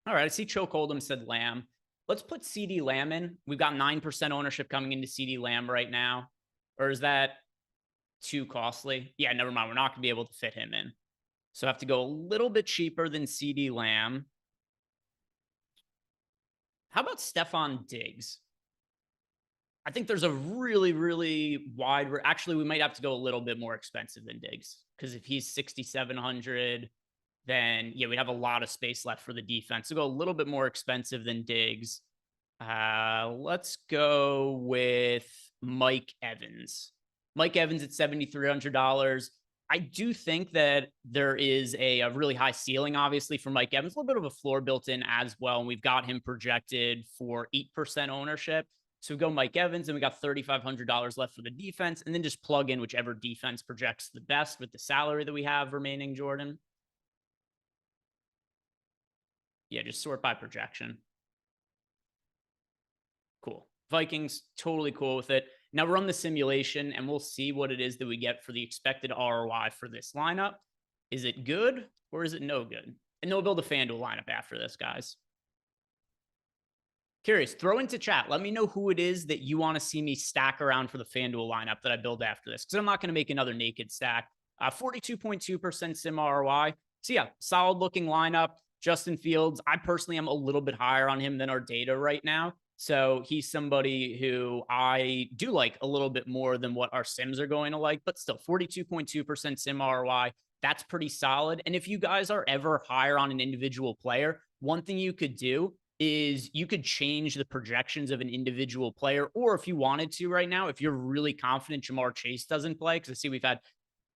All right, I see Choke Oldham said Lamb. Let's put CD Lamb in. We've got 9% ownership coming into CD Lamb right now. Or is that too costly? Yeah, never mind. We're not going to be able to fit him in. So I have to go a little bit cheaper than CD Lamb. How about Stephon Diggs? I think there's a really wide. Actually, we might have to go a little bit more expensive than Diggs, because if he's 6,700, then yeah, we'd have a lot of space left for the defense. So go a little bit more expensive than Diggs. Let's go with Mike Evans. Mike Evans at $7,300. I do think that there is a really high ceiling, obviously, for Mike Evans. A little bit of a floor built in as well. And we've got him projected for 8% ownership. So we go Mike Evans, and we got $3,500 left for the defense, and then just plug in whichever defense projects the best with the salary that we have remaining, Jordan. Yeah, just sort by projection. Cool. Vikings, totally cool with it. Now run the simulation, and we'll see what it is that we get for the expected ROI for this lineup. Is it good or is it no good? And we'll build a FanDuel lineup after this, guys. Curious, throw into chat. Let me know who it is that you want to see me stack around for the FanDuel lineup that I build after this, because I'm not going to make another naked stack. 42.2% sim ROI. So yeah, solid looking lineup. Justin Fields, I personally am a little bit higher on him than our data right now. So he's somebody who I do like a little bit more than what our sims are going to like, but still 42.2% sim ROI. That's pretty solid. And if you guys are ever higher on an individual player, one thing you could do is you could change the projections of an individual player, or if you wanted to right now, if you're really confident Jamar Chase doesn't play, because I see we've had,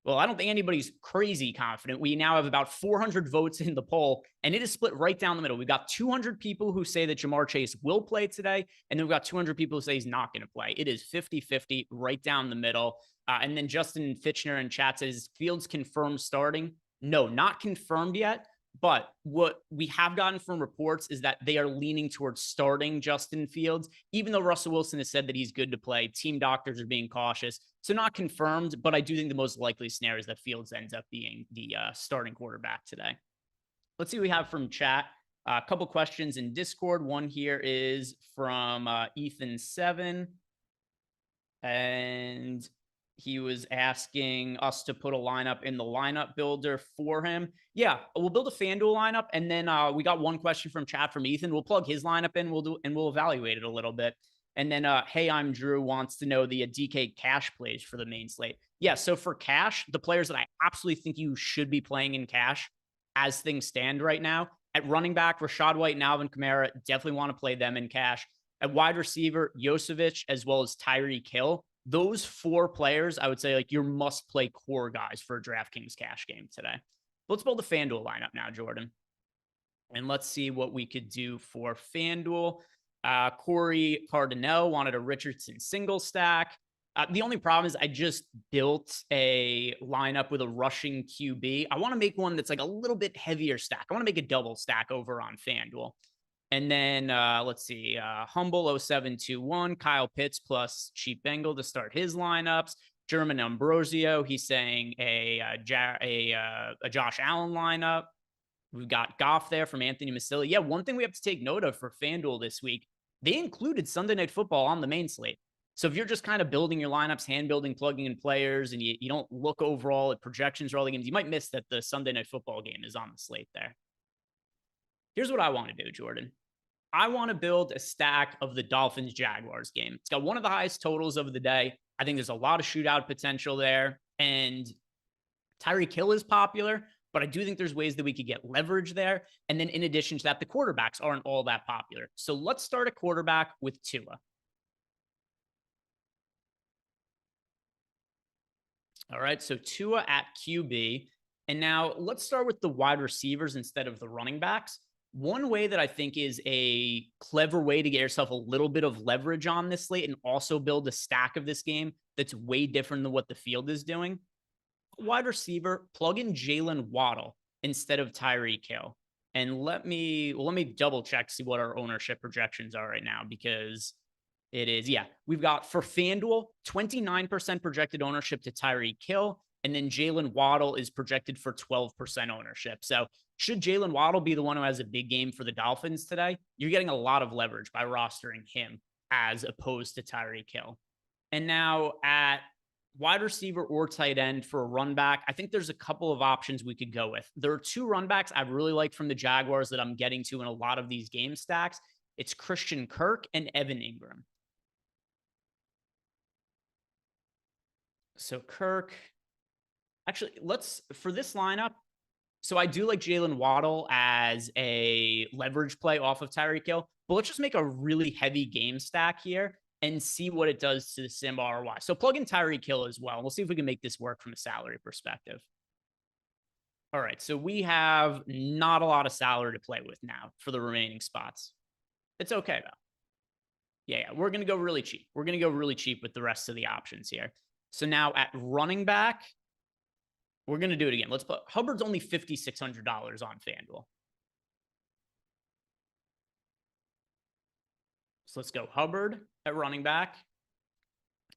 well, I don't think anybody's crazy confident. We now have about 400 votes in the poll, and it is split right down the middle. We've got 200 people who say that Jamar Chase will play today, and then we've got 200 people who say he's not going to play. It is 50-50 right down the middle. And then Justin Fitchner in chat says, Fields confirmed starting. No, not confirmed yet. But what we have gotten from reports is that they are leaning towards starting Justin Fields, even though Russell Wilson has said that he's good to play. Team doctors are being cautious. So not confirmed, but I do think the most likely scenario is that Fields ends up being the starting quarterback today. Let's see what we have from chat. A couple questions in Discord. One here is from Ethan7. And he was asking us to put a lineup in the lineup builder for him. Yeah, we'll build a FanDuel lineup, and then we got one question from chat from Ethan. We'll plug his lineup in. We'll evaluate it a little bit. And then, hey, I'm Drew wants to know the DK cash plays for the main slate. Yeah, so for cash, the players that I absolutely think you should be playing in cash as things stand right now. At running back, Rachaad White and Alvin Kamara, definitely want to play them in cash. At wide receiver, Yosevich, as well as Tyreek Hill. Those four players, I would say, like, your must-play core guys for a DraftKings cash game today. Let's build a FanDuel lineup now, Jordan. And let's see what we could do for FanDuel. Corey Cardinale wanted a Richardson single stack. The only problem is I just built a lineup with a rushing QB. I want to make one that's like a little bit heavier stack. I want to make a double stack over on FanDuel. And then let's see, Humble 0721, Kyle Pitts plus Cheap Bengal to start his lineups. German Ambrosio, he's saying a Josh Allen lineup. We've got Goff there from Anthony Masilli. Yeah, one thing we have to take note of for FanDuel this week, they included Sunday Night Football on the main slate. So if you're just kind of building your lineups, hand building, plugging in players, and you don't look overall at projections for all the games, you might miss that the Sunday Night Football game is on the slate there. Here's what I want to do, Jordan. I want to build a stack of the Dolphins-Jaguars game. It's got one of the highest totals of the day. I think there's a lot of shootout potential there. And Tyreek Hill is popular, but I do think there's ways that we could get leverage there. And then in addition to that, the quarterbacks aren't all that popular. So let's start a quarterback with Tua. All right, so Tua at QB. And now let's start with the wide receivers instead of the running backs. One way that I think is a clever way to get yourself a little bit of leverage on this slate and also build a stack of this game that's way different than what the field is doing. Wide receiver, plug in Jalen Waddle instead of Tyreek Hill. And let me double check to see what our ownership projections are right now, because it is, yeah, we've got for FanDuel 29% projected ownership to Tyreek Hill. And then Jalen Waddle is projected for 12% ownership. So should Jalen Waddle be the one who has a big game for the Dolphins today, you're getting a lot of leverage by rostering him as opposed to Tyreek Hill. And now at wide receiver or tight end for a run back, I think there's a couple of options we could go with. There are two run backs I really like from the Jaguars that I'm getting to in a lot of these game stacks. It's Christian Kirk and Evan Ingram. So Kirk, actually, for this lineup, so I do like Jalen Waddle as a leverage play off of Tyreek Hill, but let's just make a really heavy game stack here and see what it does to the sim ROI. So plug in Tyreek Hill as well. We'll see if we can make this work from a salary perspective. All right, so we have not a lot of salary to play with now for the remaining spots. It's okay, though. Yeah, we're going to go really cheap. We're going to go really cheap with the rest of the options here. So now at running back, we're going to do it again. Let's put Hubbard's only $5,600 on FanDuel. So let's go Hubbard at running back.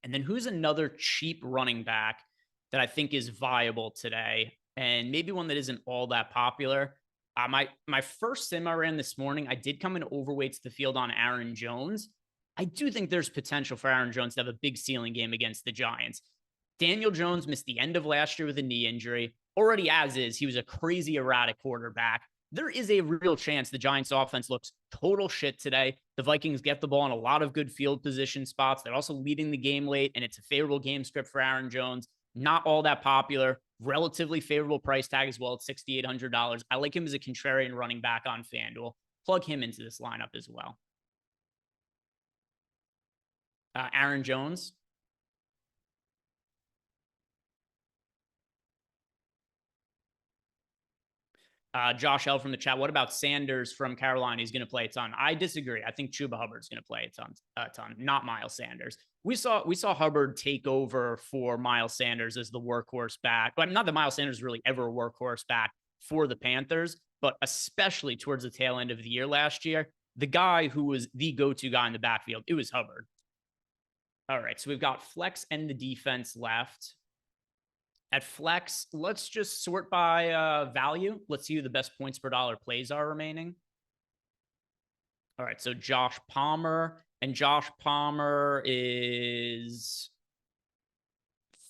And then who's another cheap running back that I think is viable today? And maybe one that isn't all that popular. My first sim I ran this morning, I did come in overweights the field on Aaron Jones. I do think there's potential for Aaron Jones to have a big ceiling game against the Giants. Daniel Jones missed the end of last year with a knee injury. Already as is, he was a crazy erratic quarterback. There is a real chance the Giants offense looks total shit today. The Vikings get the ball in a lot of good field position spots. They're also leading the game late, and it's a favorable game script for Aaron Jones. Not all that popular, relatively favorable price tag as well at $6,800. I like him as a contrarian running back on FanDuel. Plug him into this lineup as well. Aaron Jones. Josh L from the chat. What about Sanders from Carolina? He's going to play a ton. I disagree. I think Chuba Hubbard's going to play a ton, not Miles Sanders. We saw Hubbard take over for Miles Sanders as the workhorse back. But not that Miles Sanders is really ever a workhorse back for the Panthers, but especially towards the tail end of the year last year, the guy who was the go-to guy in the backfield, it was Hubbard. All right, so we've got flex and the defense left. At flex, let's just sort by value. Let's see who the best points per dollar plays are remaining. All right, so Josh Palmer. And Josh Palmer is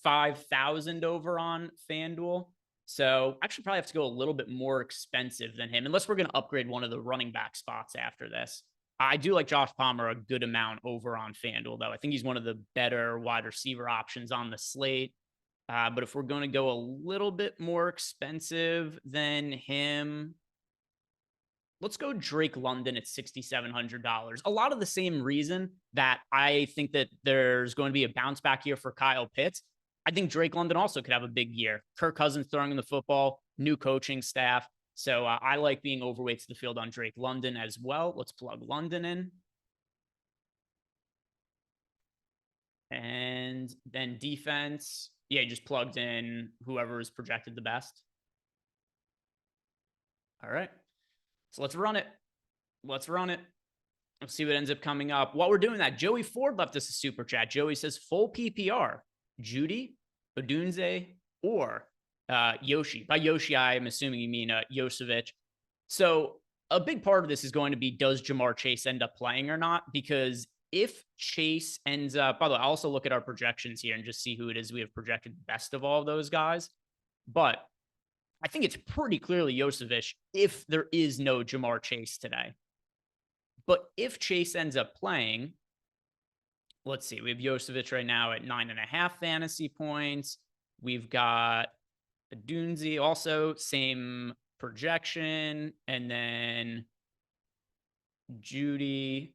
5,000 over on FanDuel. So actually probably have to go a little bit more expensive than him, unless we're going to upgrade one of the running back spots after this. I do like Josh Palmer a good amount over on FanDuel, though. I think he's one of the better wide receiver options on the slate. But if we're going to go a little bit more expensive than him, let's go Drake London at $6,700. A lot of the same reason that I think that there's going to be a bounce back year for Kyle Pitts. I think Drake London also could have a big year. Kirk Cousins throwing the football, new coaching staff. So I like being overweight to the field on Drake London as well. Let's plug London in. And then defense. Yeah, just plugged in whoever is projected the best. All right. So let's run it. Let's see what ends up coming up. While we're doing that, Joey Ford left us a super chat. Joey says full PPR, Judy, Odunze, or Yoshi. By Yoshi, I'm assuming you mean Yosevich. So a big part of this is going to be, does Jamar Chase end up playing or not? Because if Chase ends up, by the way, I'll also look at our projections here and just see who it is we have projected best of all of those guys. But I think it's pretty clearly Yosevich if there is no Jamar Chase today. But if Chase ends up playing, let's see, we have Yosevich right now at 9.5 fantasy points. We've got Dunze also, same projection. And then Judy.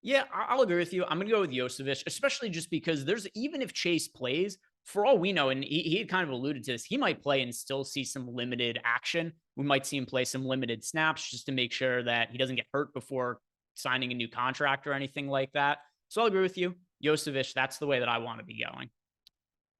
Yeah, I'll agree with you. I'm going to go with Yosevich, especially just because even if Chase plays, for all we know, and he had kind of alluded to this, he might play and still see some limited action. We might see him play some limited snaps just to make sure that he doesn't get hurt before signing a new contract or anything like that. So I'll agree with you. Yosevich, that's the way that I want to be going.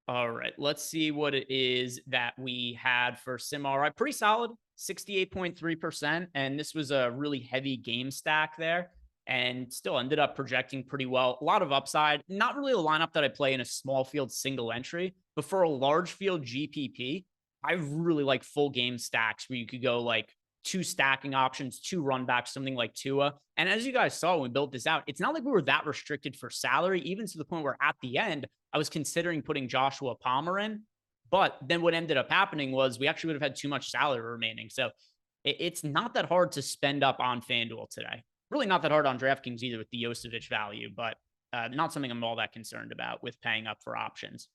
All right, let's see what it is that we had for Sim. All right, pretty solid, 68.3%. And this was a really heavy game stack there, and still ended up projecting pretty well. A lot of upside. Not really a lineup that I play in a small field single entry, but for a large field GPP, I really like full game stacks where you could go like 2 stacking options, 2 run backs, something like Tua. And as you guys saw when we built this out, it's not like we were that restricted for salary, even to the point where at the end, I was considering putting Joshua Palmer in. But then what ended up happening was we actually would have had too much salary remaining. So it's not that hard to spend up on FanDuel today. Really not that hard on DraftKings either with the Yosevich value, but not something I'm all that concerned about with paying up for options.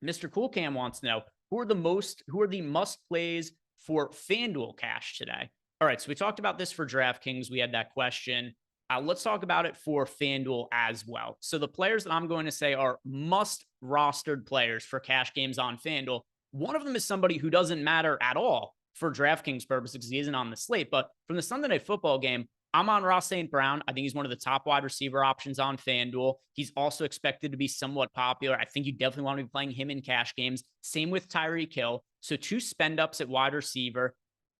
Mr. Cool Cam wants to know, who are the must plays for FanDuel cash today? All right, so we talked about this for DraftKings. We had that question. Let's talk about it for FanDuel as well. So the players that I'm going to say are must rostered players for cash games on FanDuel. One of them is somebody who doesn't matter at all for DraftKings purposes because he isn't on the slate. But from the Sunday Night Football game, I'm on Ross St. Brown. I think he's one of the top wide receiver options on FanDuel. He's also expected to be somewhat popular. I think you definitely want to be playing him in cash games. Same with Tyreek Hill. So 2 spend ups at wide receiver.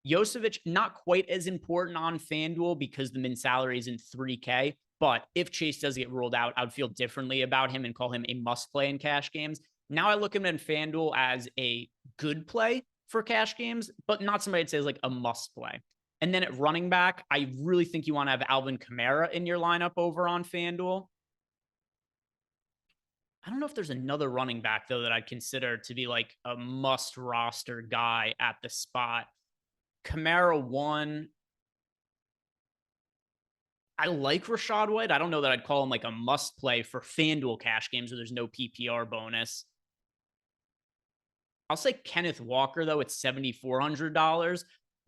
Yosevich, not quite as important on FanDuel because the min salary isn't $3K. But if Chase does get ruled out, I would feel differently about him and call him a must play in cash games. Now I look at him in FanDuel as a good play for cash games, but not somebody I'd say is like a must play. And then at running back, I really think you want to have Alvin Kamara in your lineup over on FanDuel. I don't know if there's another running back, though, that I'd consider to be like a must roster guy at the spot. Kamara 1. I like Rashad White. I don't know that I'd call him like a must play for FanDuel cash games where there's no PPR bonus. I'll say Kenneth Walker, though, at $7,400.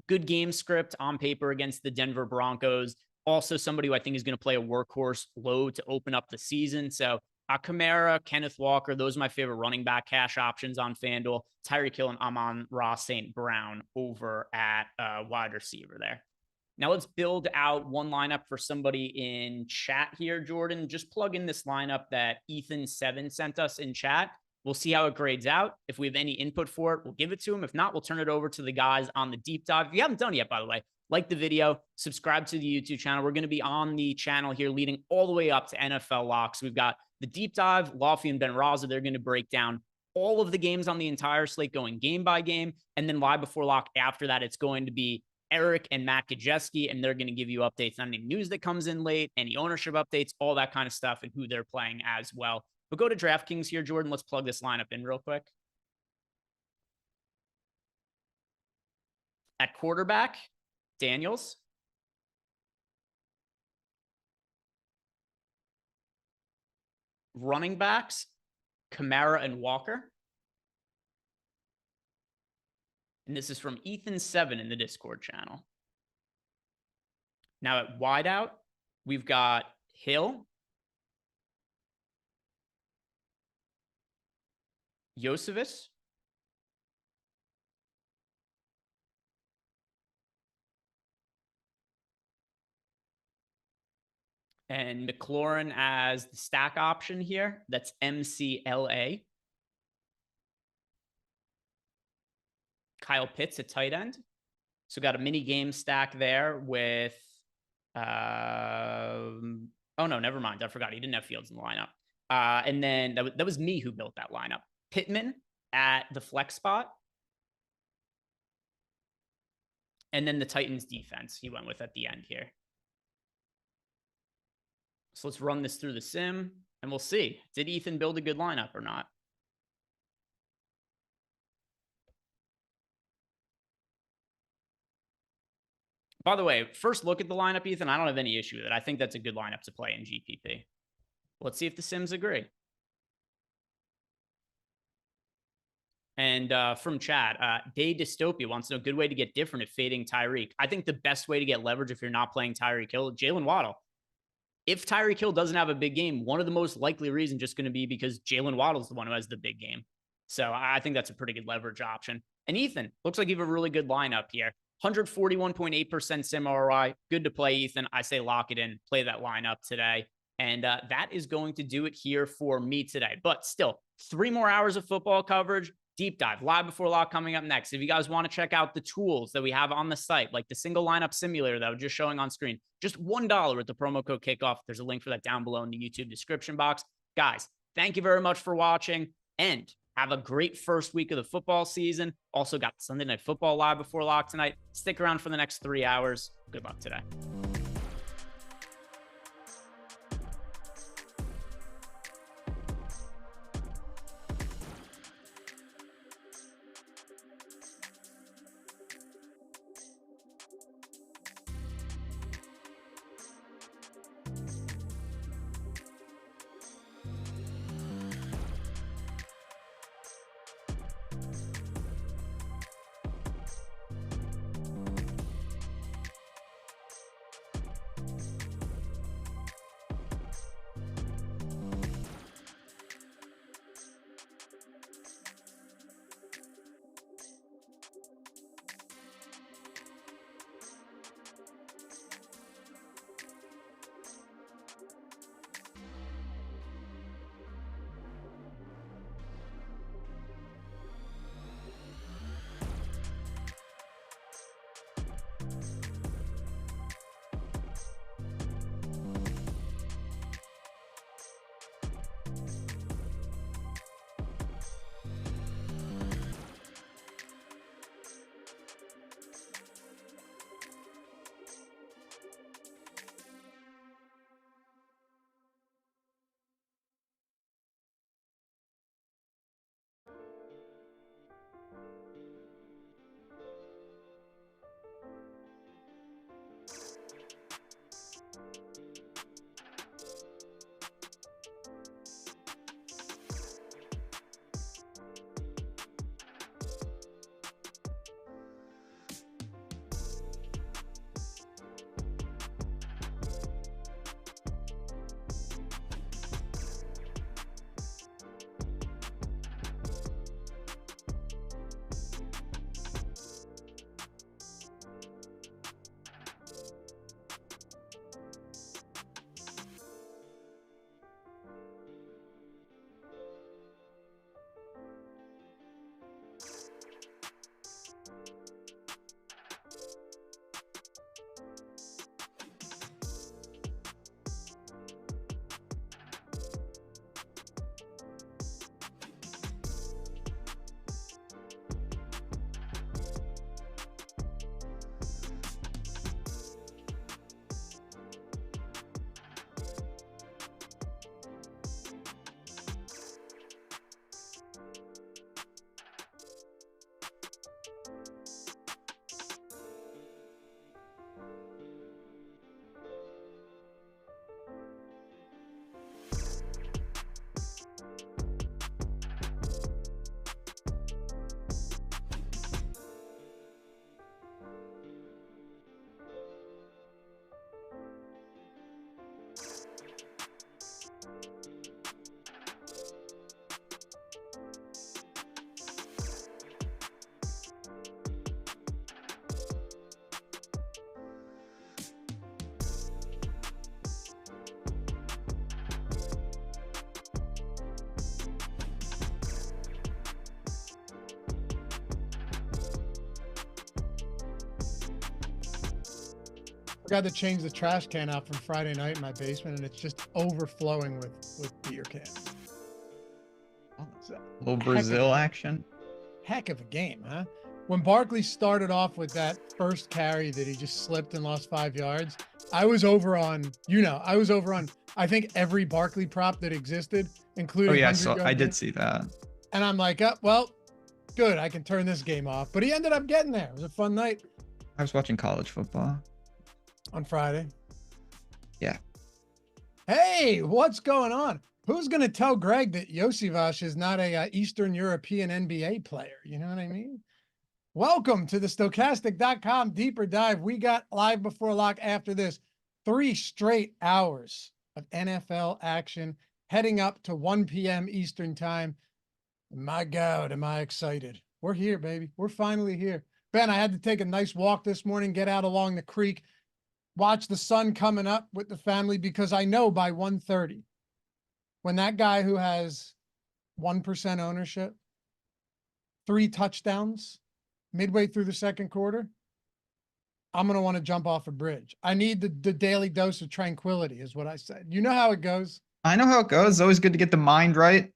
Good game script on paper against the Denver Broncos. Also somebody who I think is going to play a workhorse load to open up the season. So Kamara, Kenneth Walker, those are my favorite running back cash options on FanDuel. Tyreek Hill and Amon-Ra St. Brown over at wide receiver there. Now let's build out one lineup for somebody in chat here, Jordan. Just plug in this lineup that Ethan7 sent us in chat. We'll see how it grades out. If we have any input for it, we'll give it to him. If not, we'll turn it over to the guys on the deep dive. If you haven't done it yet, by the way, like the video, subscribe to the YouTube channel. We're going to be on the channel here leading all the way up to NFL locks. We've got the deep dive, Laffy and Ben Raza. They're going to break down all of the games on the entire slate going game by game. And then live before lock after that, it's going to be Eric and Matt Kajeski, and they're going to give you updates on any news that comes in late, any ownership updates, all that kind of stuff, and who they're playing as well. But go to DraftKings here, Jordan. Let's plug this lineup in real quick. At quarterback, Daniels. Running backs, Kamara and Walker. And this is from Ethan7 in the Discord channel. Now at wideout, we've got Hill, Josephus, and McLaurin as the stack option here. That's MCLA. Kyle Pitts at tight end. So got a mini game stack there with, oh no, never mind. I forgot. He didn't have Fields in the lineup. And then that was me who built that lineup. Pittman at the flex spot. And then the Titans defense he went with at the end here. So let's run this through the sim and we'll see. Did Ethan build a good lineup or not? By the way, first look at the lineup, Ethan. I don't have any issue with it. I think that's a good lineup to play in GPP. Let's see if the Sims agree. And from chat, Day Dystopia wants to know a good way to get different if fading Tyreek. I think the best way to get leverage if you're not playing Tyreek Hill, Jalen Waddle. If Tyreek Hill doesn't have a big game, one of the most likely reasons just going to be because Jalen Waddle is the one who has the big game. So I think that's a pretty good leverage option. And Ethan, looks like you have a really good lineup here. 141.8% sim ROI. Good to play, Ethan. I say lock it in. Play that lineup today. And that is going to do it here for me today. But still, 3 more hours of football coverage. Deep dive, live before lock coming up next. If you guys want to check out the tools that we have on the site, like the single lineup simulator that was just showing on screen, just $1 with the promo code kickoff. There's a link for that down below in the YouTube description box. Guys, thank you very much for watching and have a great first week of the football season. Also got Sunday Night Football live before lock tonight. Stick around for the next 3 hours. Good luck today. I got to change the trash can out from Friday night in my basement, and it's just overflowing with beer cans. A little Brazil action. Heck of a game, huh? When Barkley started off with that first carry that he just slipped and lost 5 yards, I was over on, I think every Barkley prop that existed, including. Oh yeah, I did see that. And I'm like, well, good, I can turn this game off. But he ended up getting there. It was a fun night. I was watching college football on Friday. Yeah. Hey, what's going on? Who's going to tell Greg that Josivas is not a Eastern European NBA player? You know what I mean? Welcome to the Stokastic.com deeper dive. We got live before lock after this 3 straight hours of NFL action heading up to 1 p.m. Eastern time. My God, am I excited. We're here, baby. We're finally here. Ben, I had to take a nice walk this morning, get out along the creek, watch the sun coming up with the family, because I know by 1:30, when that guy who has 1% ownership, 3 touchdowns midway through the second quarter, I'm going to want to jump off a bridge. I need the daily dose of tranquility is what I said. You know how it goes. I know how it goes. It's always good to get the mind right.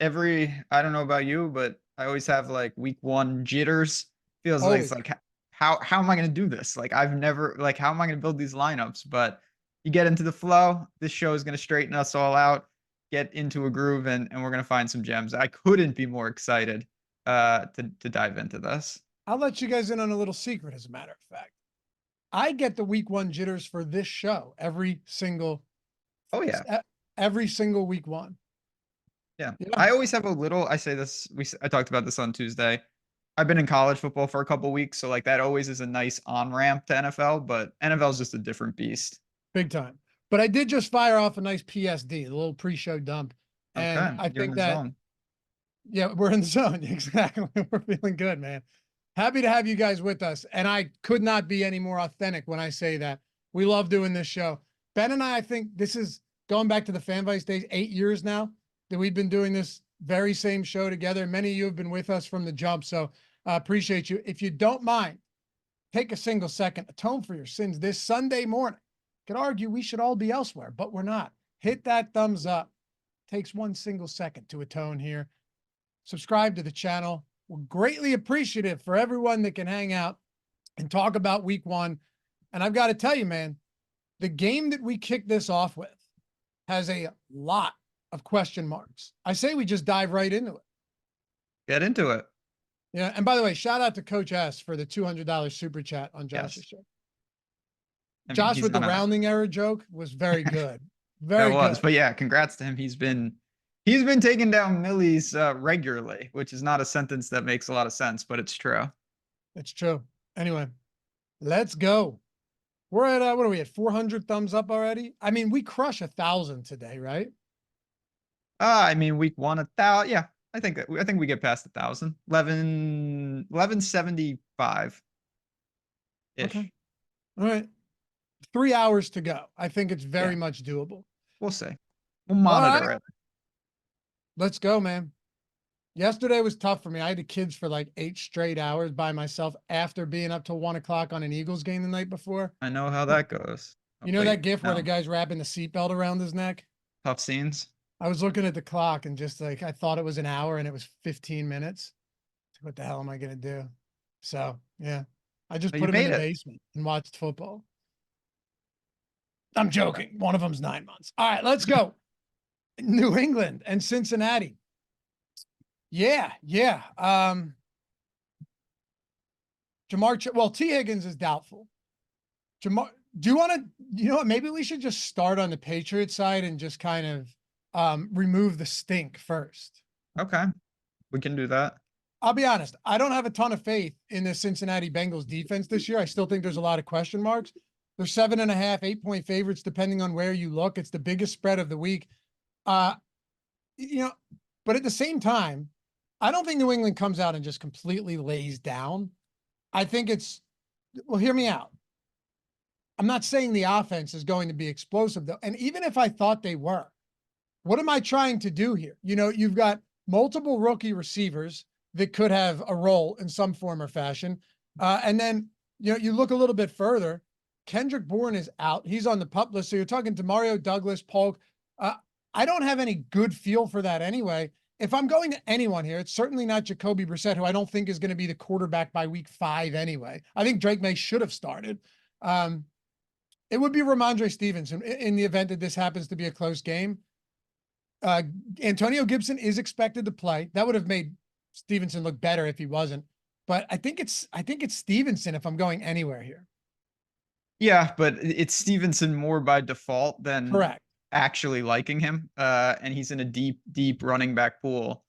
I don't know about you, but I always have like week 1 jitters. Feels like how am I going to do this? Like I've never, like, how am I going to build these lineups? But you get into the flow. This show is going to straighten us all out, get into a groove, and we're going to find some gems. I couldn't be more excited to dive into this. I'll let you guys in on a little secret, as a matter of fact. I get the week 1 jitters for this show every single. Oh yeah. Every single week 1. Yeah. I always have a little, I say this, I talked about this on Tuesday. I've been in college football for a couple weeks, so like that always is a nice on-ramp to NFL, but NFL is just a different beast. Big time. But I did just fire off a nice PSD, a little pre-show dump. And okay, I think that, zone. Yeah, we're in the zone. Exactly. We're feeling good, man. Happy to have you guys with us. And I could not be any more authentic when I say that. We love doing this show. Ben and I think this is going back to the FanVice days, 8 years now that we've been doing this very same show together. Many of you have been with us from the jump. So appreciate you. If you don't mind, take a single second, atone for your sins this Sunday morning. Could argue we should all be elsewhere, but we're not. Hit that thumbs up. Takes 1 single second to atone here. Subscribe to the channel. We're greatly appreciative for everyone that can hang out and talk about week 1. And I've got to tell you, man, the game that we kick this off with has a lot of question marks. I say we just dive right into it. Get into it. Yeah. And by the way, shout out to Coach S for the $200 super chat on Josh's show. I mean, Josh with the rounding error joke was very good. Very good. But yeah, congrats to him. He's been taking down millies regularly, which is not a sentence that makes a lot of sense, but it's true. It's true. Anyway, let's go. We're at what are we at? 400 thumbs up already? I mean, we crush 1,000 today, right? I mean, week 1, 1,000. Yeah, I think we get past 1,000. 1175 ish. Okay. All right. 3 hours to go. I think it's very much doable. We'll see. We'll monitor it. Let's go, man. Yesterday was tough for me. I had the kids for like 8 straight hours by myself after being up till 1 o'clock on an Eagles game the night before. I know how that goes. You know that gif where the guy's wrapping the seatbelt around his neck? Tough scenes. I was looking at the clock and just like, I thought it was an hour and it was 15 minutes. What the hell am I going to do? So, yeah. I just put him in the basement and watched football. I'm joking. One of them's 9 months. All right, let's go. New England and Cincinnati. Yeah. Jamar, T. Higgins is doubtful. Jamar, do you want to, you know what, maybe we should just start on the Patriots side and just kind of remove the stink first. Okay. We can do that. I'll be honest. I don't have a ton of faith in the Cincinnati Bengals defense this year. I still think there's a lot of question marks. They're 7.5, 8-point favorites, depending on where you look. It's the biggest spread of the week. But at the same time, I don't think New England comes out and just completely lays down. I think hear me out. I'm not saying the offense is going to be explosive though. And even if I thought they were, what am I trying to do here? You've got multiple rookie receivers that could have a role in some form or fashion. And then, you look a little bit further, Kendrick Bourne is out. He's on the PUP list. So you're talking to Mario Douglas, Polk. I don't have any good feel for that anyway. If I'm going to anyone here, it's certainly not Jacoby Brissett, who I don't think is going to be the quarterback by week 5 anyway. I think Drake May should have started. It would be Ramondre Stevenson in the event that this happens to be a close game. Antonio Gibson is expected to play. That would have made Stevenson look better if he wasn't. But I think it's Stevenson if I'm going anywhere here. Yeah, but it's Stevenson more by default than Correct. Actually liking him. And he's in a deep running back pool.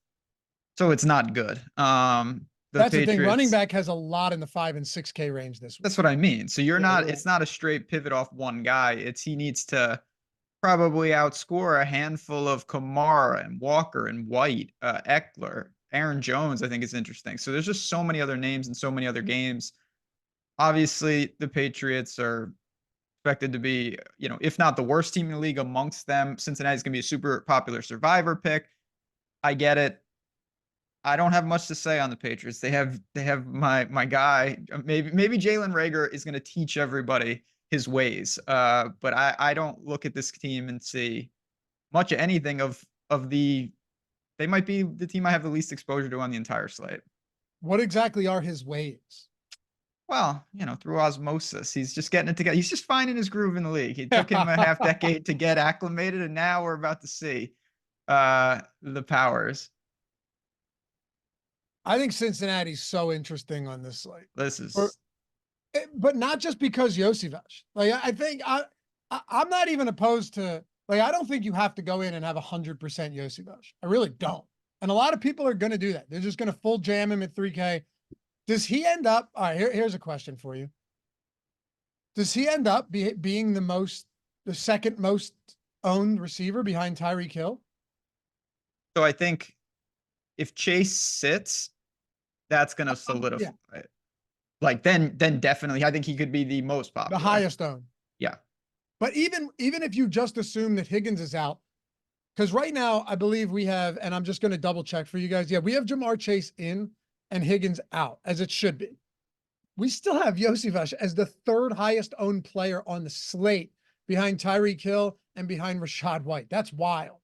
So it's not good. That's the thing. Running back has a lot in the 5 and 6K range this week. That's what I mean. So it's not a straight pivot off one guy. He needs to probably outscore a handful of Kamara and Walker and White, Eckler, Aaron Jones, I think is interesting. So there's just so many other names and so many other games. Obviously, the Patriots are expected to be, if not the worst team in the league amongst them. Cincinnati's going to be a super popular survivor pick. I get it. I don't have much to say on the Patriots. They have my guy. Maybe Jalen Reagor is going to teach everybody his ways. But I don't look at this team and see much of anything of the. They might be the team I have the least exposure to on the entire slate. What exactly are his ways? Well, through osmosis, he's just getting it together. He's just finding his groove in the league. It took him a half decade to get acclimated, and now we're about to see the powers. I think Cincinnati's so interesting on this slate. But not just because Josivas. Like, I think I'm not even opposed to, like, I don't think you have to go in and have 100% Josivas. I really don't. And a lot of people are going to do that. They're just going to full jam him at 3K. Does he end up, all right, here's a question for you. Does he end up being the second most owned receiver behind Tyreek Hill? So I think if Chase sits, that's going to solidify it. Like then definitely, I think he could be the most popular. The highest owned. Yeah. But even if you just assume that Higgins is out, because right now I believe we have, and I'm just going to double check for you guys. Yeah, we have Jamar Chase in and Higgins out, as it should be. We still have Josivas as the 3rd highest owned player on the slate behind Tyreek Hill and behind Rachaad White. That's wild.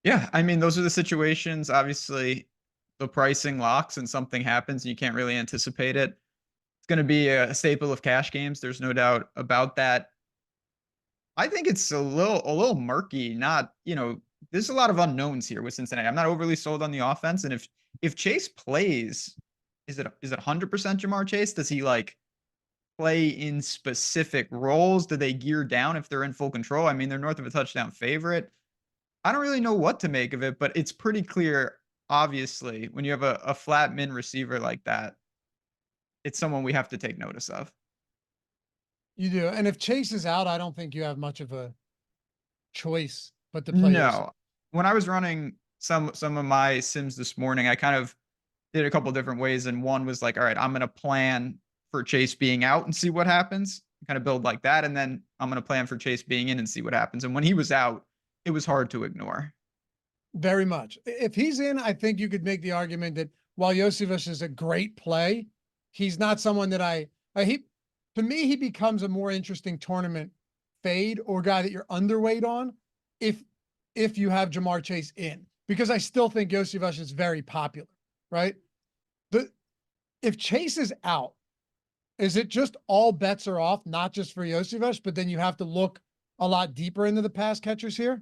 Yeah, I mean, those are the situations. Obviously, the pricing locks and something happens and you can't really anticipate it. It's going to be a staple of cash games. There's no doubt about that. I think it's a little murky. There's a lot of unknowns here with Cincinnati. I'm not overly sold on the offense. And if Chase plays, is it 100% Jamar Chase? Does he play in specific roles? Do they gear down if they're in full control? I mean, they're north of a touchdown favorite. I don't really know what to make of it, but it's pretty clear, obviously, when you have a flat min receiver like that, it's someone we have to take notice of. You do. And if Chase is out, I don't think you have much of a choice but to play. No. When I was running some of my sims this morning, I kind of did a couple different ways. And one was like, all right, I'm going to plan for Chase being out and see what happens. Kind of build like that. And then I'm going to plan for Chase being in and see what happens. And when he was out, it was hard to ignore. Very much. If he's in, I think you could make the argument that while Josivas is a great play, he's not someone that to me, he becomes a more interesting tournament fade or guy that you're underweight on if you have Jamar Chase in, because I still think Josivas is very popular, right? If Chase is out, is it just all bets are off, not just for Josivas, but then you have to look a lot deeper into the pass catchers here?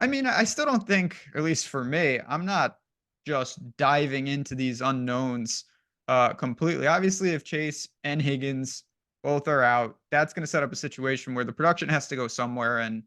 I mean, I still don't think, at least for me, I'm not just diving into these unknowns completely. Obviously, if Chase and Higgins both are out, that's going to set up a situation where the production has to go somewhere. And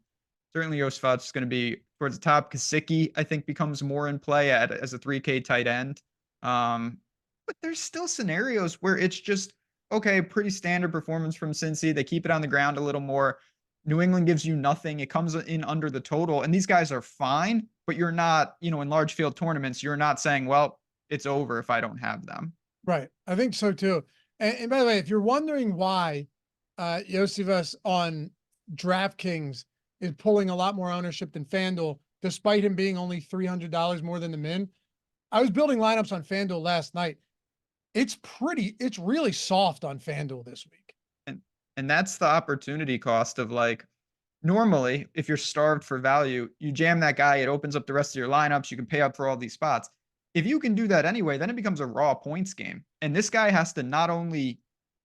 certainly Josivas is going to be towards the top. Gesicki, I think, becomes more in play as a 3K tight end. But there's still scenarios where it's just, okay, pretty standard performance from Cincy. They keep it on the ground a little more. New England gives you nothing. It comes in under the total. And these guys are fine, but you're not, in large field tournaments, you're not saying, well, it's over if I don't have them. Right. I think so too. And by the way, if you're wondering why Josivas on DraftKings is pulling a lot more ownership than FanDuel, despite him being only $300 more than the min, I was building lineups on FanDuel last night. It's really soft on FanDuel this week. And And that's the opportunity cost of like, normally, if you're starved for value, you jam that guy, it opens up the rest of your lineups, you can pay up for all these spots. If you can do that anyway, then it becomes a raw points game. And this guy has to not only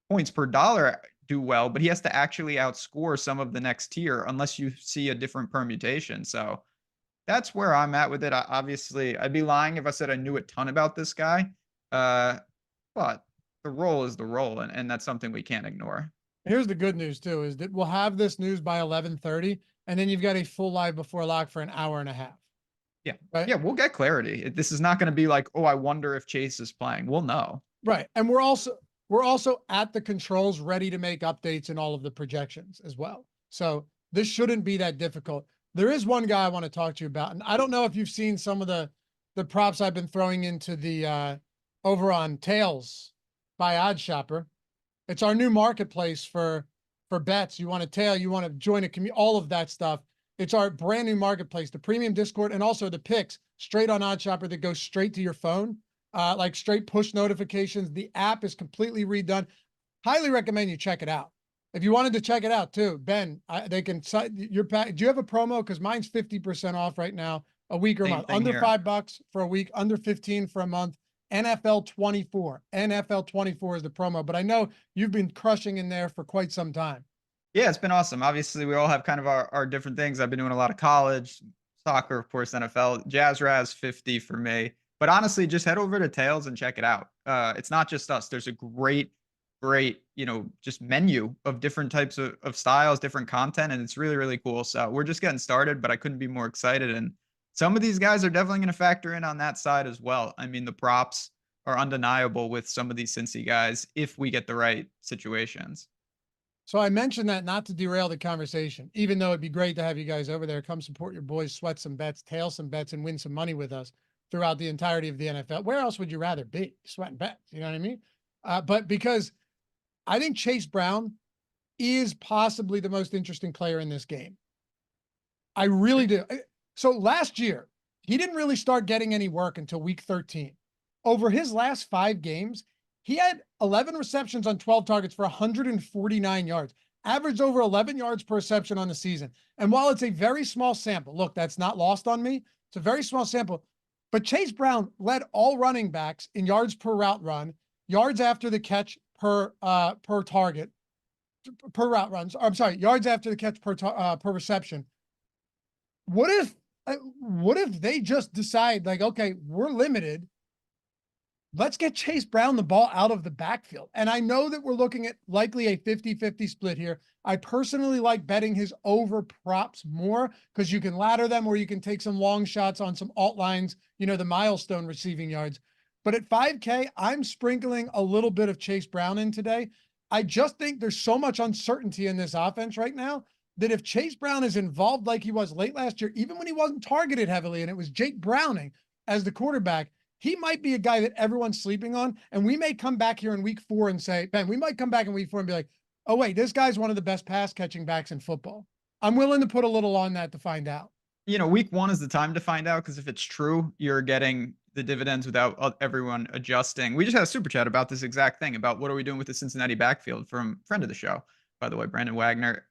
points per dollar do well, but he has to actually outscore some of the next tier unless you see a different permutation. So that's where I'm at with it. Obviously, I'd be lying if I said I knew a ton about this guy. But the role is the role, and that's something we can't ignore. Here's the good news too, is that we'll have this news by 11:30, and then you've got a full live before lock for an hour and a half. Yeah. Right? Yeah, we'll get clarity. This is not going to be like, oh, I wonder if Chase is playing. We'll know. Right. And we're also at the controls ready to make updates in all of the projections as well. So this shouldn't be that difficult. There is one guy I want to talk to you about, and I don't know if you've seen some of the props I've been throwing into the over on Tails by OddsShopper. It's our new marketplace for bets. You want to tail, you want to join a community, all of that stuff. It's our brand new marketplace, the premium Discord, and also the picks straight on OddsShopper that goes straight to your phone, like straight push notifications. The app is completely redone. Highly recommend you check it out. If you wanted to check it out too, Ben, they can your pack. Do you have a promo? Because mine's 50% off right now, a week or a month. Under here. $5 for a week, under 15 for a month. NFL 24. NFL 24 is the promo, but I know you've been crushing in there for quite some time. Yeah, it's been awesome. Obviously, we all have kind of our different things. I've been doing a lot of college, soccer, of course, NFL, Jazz Raz 50 for me. But honestly, just head over to Tails and check it out. It's not just us. There's a great, just menu of different types of styles, different content, and it's really, really cool. So we're just getting started, but I couldn't be more excited. And some of these guys are definitely going to factor in on that side as well. I mean, the props are undeniable with some of these Cincy guys if we get the right situations. So I mentioned that not to derail the conversation, even though it'd be great to have you guys over there. Come support your boys, sweat some bets, tail some bets, and win some money with us throughout the entirety of the NFL. Where else would you rather be? Sweating bets, you know what I mean? But because I think Chase Brown is possibly the most interesting player in this game. I really do. So last year, he didn't really start getting any work until week 13. Over his last 5 games, he had 11 receptions on 12 targets for 149 yards, averaged over 11 yards per reception on the season. And while it's a very small sample, look, that's not lost on me. It's a very small sample, but Chase Brown led all running backs in yards per route run, yards after the catch per target, per route runs. I'm sorry, yards after the catch per reception. What if they just decide like, okay, we're limited. Let's get Chase Brown the ball out of the backfield. And I know that we're looking at likely a 50-50 split here. I personally like betting his over props more because you can ladder them or you can take some long shots on some alt lines, the milestone receiving yards. But at 5K, I'm sprinkling a little bit of Chase Brown in today. I just think there's so much uncertainty in this offense right now that if Chase Brown is involved like he was late last year, even when he wasn't targeted heavily and it was Jake Browning as the quarterback, he might be a guy that everyone's sleeping on. And we may come back here in week 4 and say, Ben, we might come back in week 4 and be like, oh, wait, this guy's one of the best pass catching backs in football. I'm willing to put a little on that to find out. Week 1 is the time to find out because if it's true, you're getting the dividends without everyone adjusting. We just had a super chat about this exact thing, about what are we doing with the Cincinnati backfield from friend of the show, by the way, Brandon Wagner.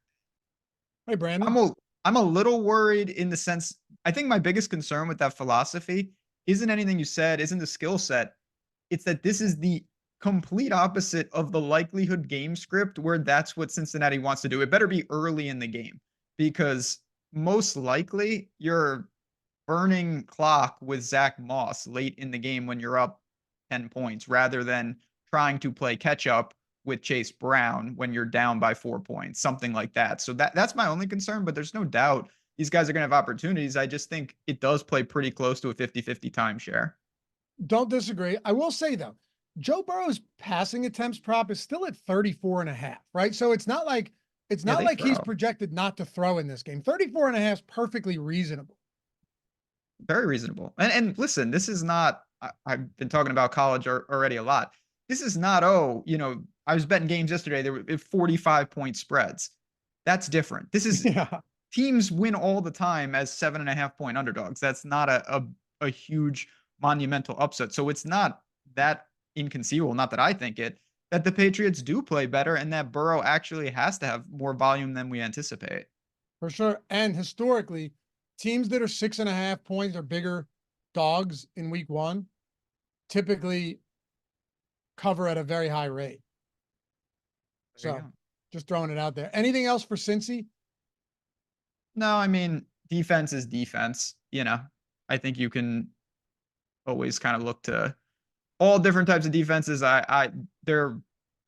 Hey, Brandon. I'm a little worried in the sense, I think my biggest concern with that philosophy isn't anything you said, isn't the skill set. It's that this is the complete opposite of the likelihood game script where that's what Cincinnati wants to do. It better be early in the game because most likely you're burning clock with Zach Moss late in the game when you're up 10 points rather than trying to play catch up with Chase Brown when you're down by 4 points, something like that. So that's my only concern, but there's no doubt these guys are going to have opportunities. I just think it does play pretty close to a 50-50 timeshare. Don't disagree. I will say though, Joe Burrow's passing attempts prop is still at 34.5, right? So it's not like he's projected not to throw in this game. 34.5 is perfectly reasonable. Very reasonable. And listen, this is not, I've been talking about college already a lot. This is not, I was betting games yesterday. There were 45-point spreads. That's different. This is teams win all the time as 7.5-point underdogs. That's not a huge monumental upset. So it's not that inconceivable. Not that I think it. that the Patriots do play better and that Burrow actually has to have more volume than we anticipate. For sure. And historically, teams that are 6.5 points or bigger dogs in week one typically cover at a very high rate. So just throwing it out there. Anything else for Cincy? No, I mean, defense is defense. You know, I think you can always kind of look to all different types of defenses. They're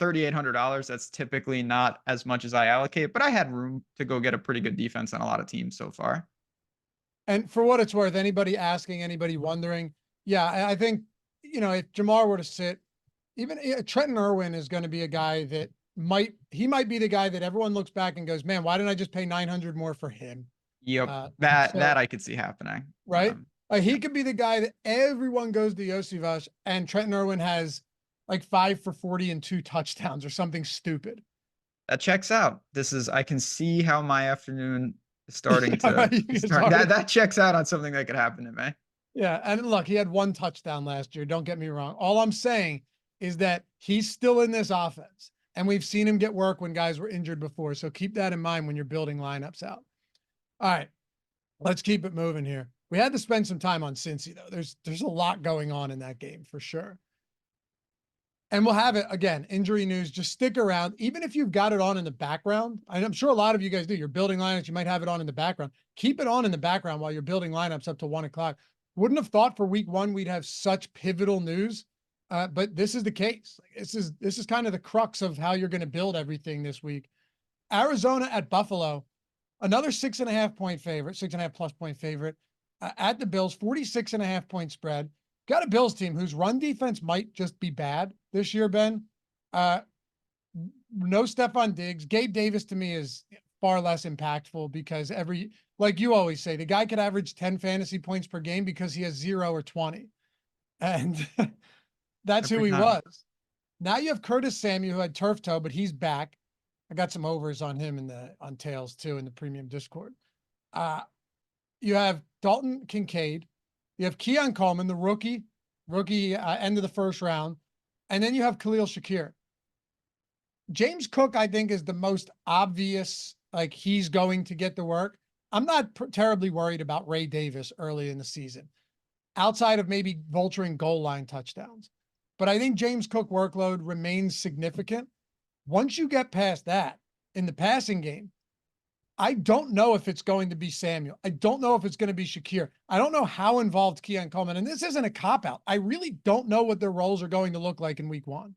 $3,800. That's typically not as much as I allocate, but I had room to go get a pretty good defense on a lot of teams so far. And for what it's worth, anybody asking, anybody wondering, yeah, I think, you know, if Jamar were to sit, even Trenton Irwin is going to be a guy that might be the guy that everyone looks back and goes, man, why didn't I just pay 900 more for him? Yep. That I could see happening. Right. He could be the guy that everyone goes to Yosivas, and Trenton Irwin has like 5 for 40 and 2 touchdowns or something stupid. That checks out. I can see how my afternoon is starting to start. That checks out on something that could happen to me. Yeah. And look, he had 1 touchdown last year. Don't get me wrong. All I'm saying is that he's still in this offense, and we've seen him get work when guys were injured before. So keep that in mind when you're building lineups out. All right, let's keep it moving here. We had to spend some time on Cincy though. There's a lot going on in that game for sure. And we'll have it again, injury news, just stick around. Even if you've got it on in the background, I'm sure a lot of you guys do, you're building lineups, you might have it on in the background. Keep it on in the background while you're building lineups up to 1 o'clock. Wouldn't have thought for week one, we'd have such pivotal news. But this is the case. This is kind of the crux of how you're going to build everything this week. Arizona at Buffalo, another 6.5 point favorite, 6.5 plus point favorite at the Bills, 46.5 point spread. Got a Bills team whose run defense might just be bad this year, Ben. No Stephon Diggs. Gabe Davis to me is far less impactful because like you always say, the guy could average 10 fantasy points per game because he has 0 or 20. And that's who he was. Now you have Curtis Samuel, who had turf toe, but he's back. I got some overs on him on Tails too in the premium Discord. You have Dalton Kincaid. You have Keon Coleman, the rookie end of the first round. And then you have Khalil Shakir. James Cook, I think, is the most obvious, like he's going to get the work. I'm not terribly worried about Ray Davis early in the season, outside of maybe vulturing goal line touchdowns. But I think James Cook workload remains significant. Once you get past that in the passing game, I don't know if it's going to be Samuel. I don't know if it's going to be Shakir. I don't know how involved Keon Coleman, and this isn't a cop-out. I really don't know what their roles are going to look like in week one.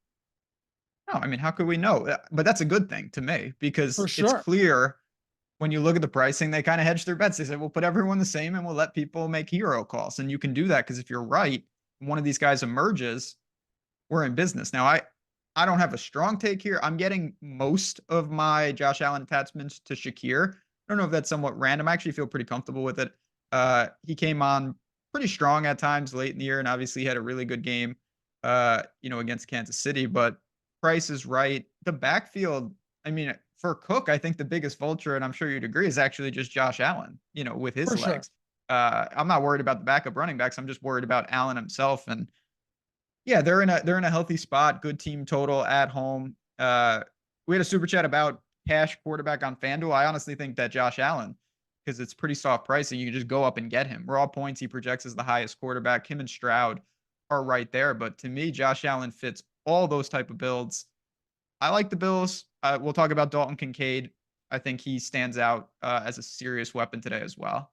No, I mean, how could we know? But that's a good thing to me because sure. It's clear when you look at the pricing, they kind of hedge their bets. They said, we'll put everyone the same and we'll let people make hero calls. And you can do that because if you're right, one of these guys emerges, we're in business. Now, I don't have a strong take here. I'm getting most of my Josh Allen attachments to Shakir. I don't know if that's somewhat random. I actually feel pretty comfortable with it. He came on pretty strong at times late in the year, and obviously had a really good game, against Kansas City. But price is right. The backfield, I mean, for Cook, I think the biggest vulture, and I'm sure you'd agree, is actually just Josh Allen, with his legs. Sure. I'm not worried about the backup running backs. I'm just worried about Allen himself. And yeah, they're in a healthy spot. Good team total at home. We had a super chat about cash quarterback on FanDuel. I honestly think that Josh Allen, because it's pretty soft pricing, you can just go up and get him. Raw points, he projects as the highest quarterback. Him and Stroud are right there. But to me, Josh Allen fits all those type of builds. I like the Bills. We'll talk about Dalton Kincaid. I think he stands out as a serious weapon today as well.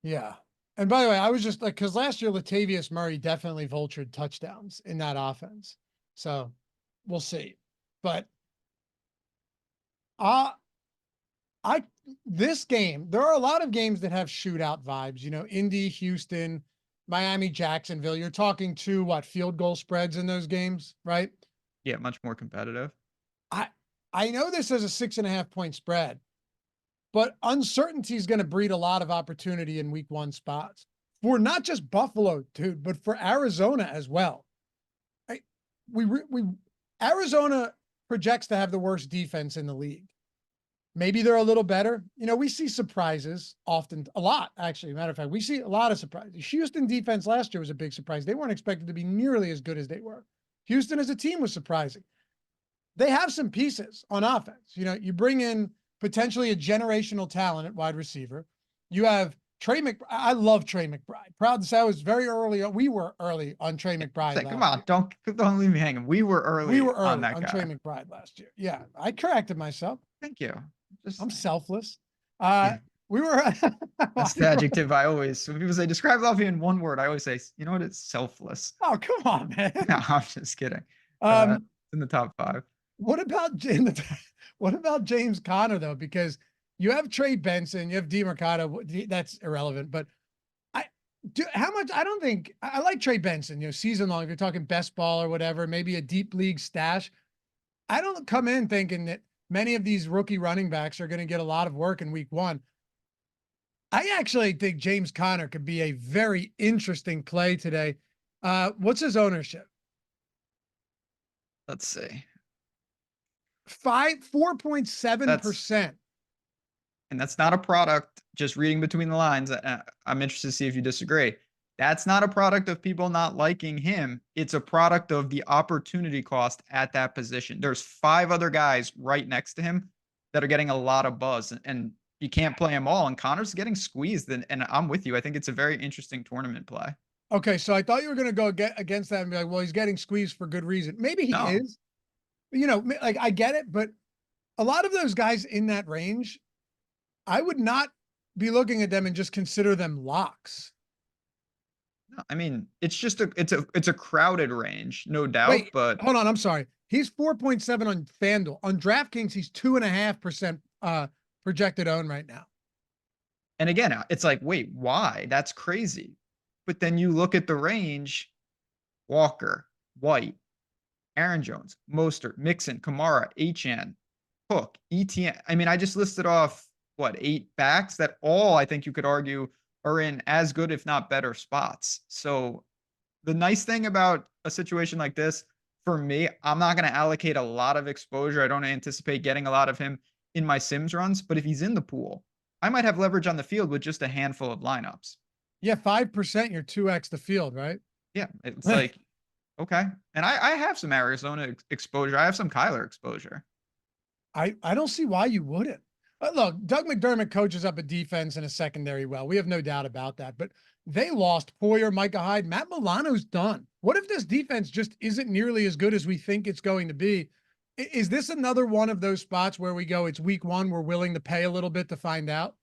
Yeah. And by the way, I was just like, because last year Latavius Murray definitely vultured touchdowns in that offense. So we'll see. But this game, there are a lot of games that have shootout vibes, Indy, Houston, Miami, Jacksonville. You're talking field goal spreads in those games, right? Yeah, much more competitive. I know this is a 6.5 point spread, but uncertainty is going to breed a lot of opportunity in week one spots for not just Buffalo, dude, but for Arizona as well. Arizona projects to have the worst defense in the league. Maybe they're a little better. We see surprises often, a lot, actually. Matter of fact, we see a lot of surprises. Houston defense last year was a big surprise. They weren't expected to be nearly as good as they were. Houston as a team was surprising. they have some pieces on offense. You know, you bring in potentially a generational talent at wide receiver. You have Trey McBride. I love Trey McBride. Proud to say I was very early. We were early on Trey McBride. Say, come on, don't leave me hanging. We were early on that guy. Trey McBride last year. Yeah, I corrected myself. Thank you. I'm selfless. Yeah. We were. That's the adjective I always. When people say describe Lavi in one word, I always say, you know what? It's selfless. Oh, come on, man. No, I'm just kidding. In the top 5. What about James Conner though? Because you have Trey Benson, you have DeMarcado. That's irrelevant. But I don't think I like Trey Benson. You know, season long. If you're talking best ball or whatever, maybe a deep league stash. I don't come in thinking that many of these rookie running backs are going to get a lot of work in week 1. I actually think James Conner could be a very interesting play today. What's his ownership? Let's see. 4.7%. And that's not a product, just reading between the lines. I'm interested to see if you disagree. That's not a product of people not liking him. It's a product of the opportunity cost at that position. There's 5 other guys right next to him that are getting a lot of buzz, and you can't play them all. And Connor's getting squeezed, and I'm with you. I think it's a very interesting tournament play. Okay, so I thought you were going to go against that and be like, well, he's getting squeezed for good reason. Maybe he is. You know, like I get it, but a lot of those guys in that range, I would not be looking at them and just consider them locks. No, I mean, it's just it's a crowded range, no doubt. Wait, but hold on, I'm sorry. He's 4.7 on FanDuel. On DraftKings, he's 2.5% projected own right now. And again, it's like, wait, why? That's crazy. But then you look at the range: Walker, White, Aaron Jones, Mostert, Mixon, Kamara, Achane, Cook, ETN. I mean, I just listed off, 8 backs that all, I think you could argue, are in as good, if not better, spots. So the nice thing about a situation like this, for me, I'm not going to allocate a lot of exposure. I don't anticipate getting a lot of him in my Sims runs, but if he's in the pool, I might have leverage on the field with just a handful of lineups. Yeah, 5%, you're 2x the field, right? Yeah, it's like, okay. And I have some Arizona exposure. I have some Kyler exposure. I don't see why you wouldn't. Look, Doug McDermott coaches up a defense and a secondary well. We have no doubt about that. But they lost Poyer, Micah Hyde. Matt Milano's done. What if this defense just isn't nearly as good as we think it's going to be? Is this another one of those spots where we go, it's week 1, we're willing to pay a little bit to find out?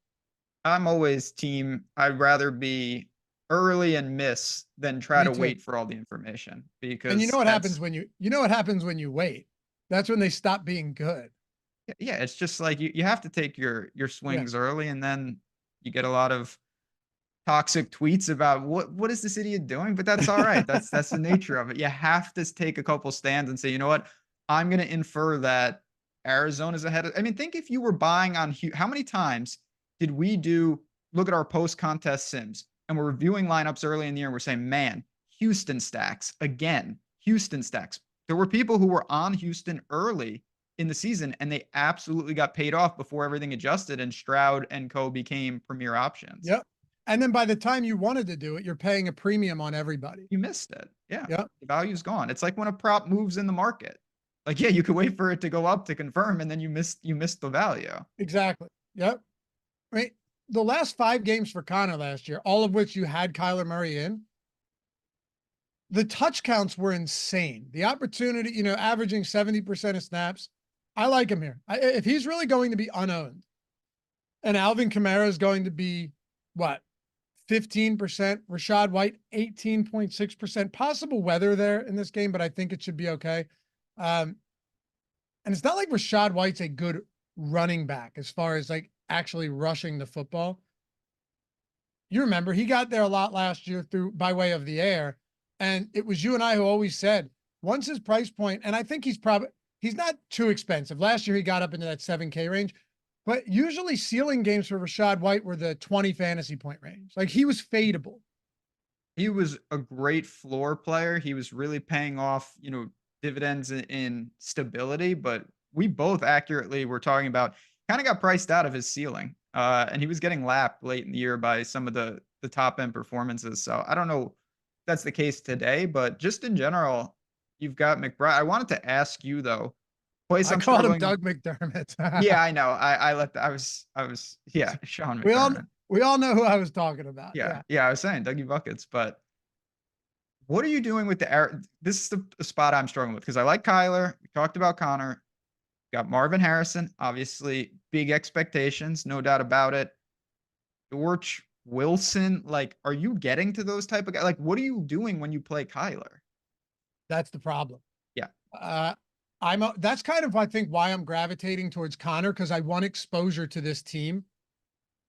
I'm always team. I'd rather be early and miss than try to wait for all the information, because and you know what happens when you wait. That's when they stop being good. Yeah, it's just like you have to take your swings early, and then you get a lot of toxic tweets about what is this idiot doing, but that's all right. That's the nature of it. You have to take a couple stands and say, you know what, I'm going to infer that Arizona's ahead of. I mean, think if you were buying on how many times did we look at our post contest Sims and we're reviewing lineups early in the year and we're saying, man, Houston stacks again, Houston stacks. There were people who were on Houston early in the season, and they absolutely got paid off before everything adjusted and Stroud and co became premier options. Yep. And then by the time you wanted to do it, you're paying a premium on everybody. You missed it. Yeah. Yep. The value's gone. It's like when a prop moves in the market. Like, yeah, you could wait for it to go up to confirm, and then you missed the value. Exactly. Yep. I mean, the last 5 games for Connor last year, all of which you had Kyler Murray in, the touch counts were insane. The opportunity, you know, averaging 70% of snaps. I like him here. If he's really going to be unowned, and Alvin Kamara is going to be, 15%, Rachaad White, 18.6%, possible weather there in this game, but I think it should be okay. And it's not like Rachaad White's a good running back as far as like actually rushing the football. You remember he got there a lot last year by way of the air. And it was you and I who always said, once his price point, and I think he's not too expensive. Last year he got up into that 7K range, but usually ceiling games for Rachaad White were the 20 fantasy point range. Like, he was fadeable. He was a great floor player. He was really paying off, dividends in stability, but we both accurately were talking about kind of got priced out of his ceiling. And he was getting lapped late in the year by some of the top end performances. So I don't know if that's the case today, but just in general, you've got McBride. I wanted to ask you though, Place I I'm called him struggling. Doug McDermott. Yeah, I know. I was yeah, Sean McDermott. We all know who I was talking about. Yeah, I was saying Dougie Buckets, but what are you doing with the this is the spot I'm struggling with because I like Kyler. We talked about Connor. Got Marvin Harrison, obviously big expectations, no doubt about it. George Wilson, like, are you getting to those type of guys? Like, what are you doing when you play Kyler? That's the problem. Yeah. That's kind of, I think, why I'm gravitating towards Connor, because I want exposure to this team.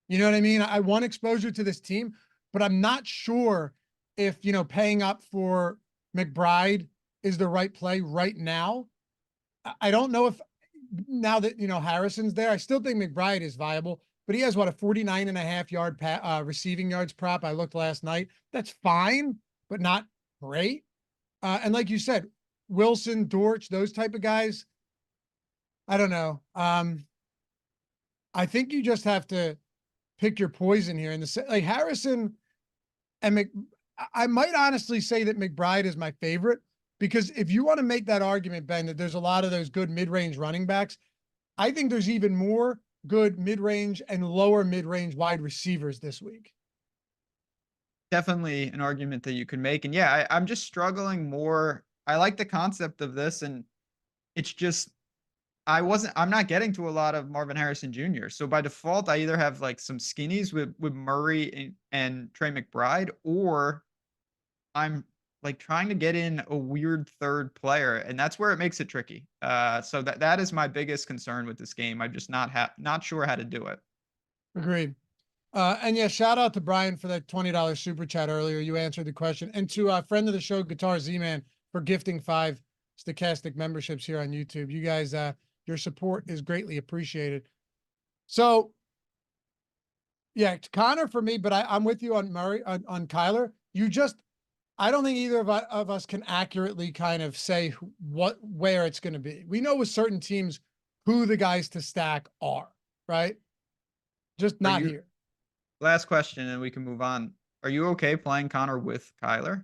You know what I mean? I want exposure to this team, but I'm not sure if, paying up for McBride is the right play right now. I don't know if now that, Harrison's there, I still think McBride is viable, but he has a 49.5 yard receiving yards prop. I looked last night. That's fine, but not great. And like you said, Wilson, Dortch, those type of guys, I don't know. I think you just have to pick your poison here. And like Harrison and I might honestly say that McBride is my favorite, because if you want to make that argument, Ben, that there's a lot of those good mid-range running backs, I think there's even more good mid-range and lower mid-range wide receivers this week. Definitely an argument that you could make. And yeah, I'm just struggling more. I like the concept of this, and it's just I'm not getting to a lot of Marvin Harrison Jr. So by default, I either have like some skinnies with Murray and Trey McBride, or I'm like trying to get in a weird third player, and that's where it makes it tricky. So that is my biggest concern with this game. I'm just not sure how to do it. Agreed. And yeah, shout out to Brian for that $20 super chat earlier. You answered the question. And to a friend of the show, Guitar Z-Man, for gifting 5 Stokastic memberships here on YouTube. You guys, your support is greatly appreciated. So yeah, Connor for me, but I'm with you on Murray, on Kyler. I don't think either of us can accurately kind of say where it's going to be. We know with certain teams who the guys to stack are, right? Just not here. Last question, and we can move on. Are you okay playing Connor with Kyler?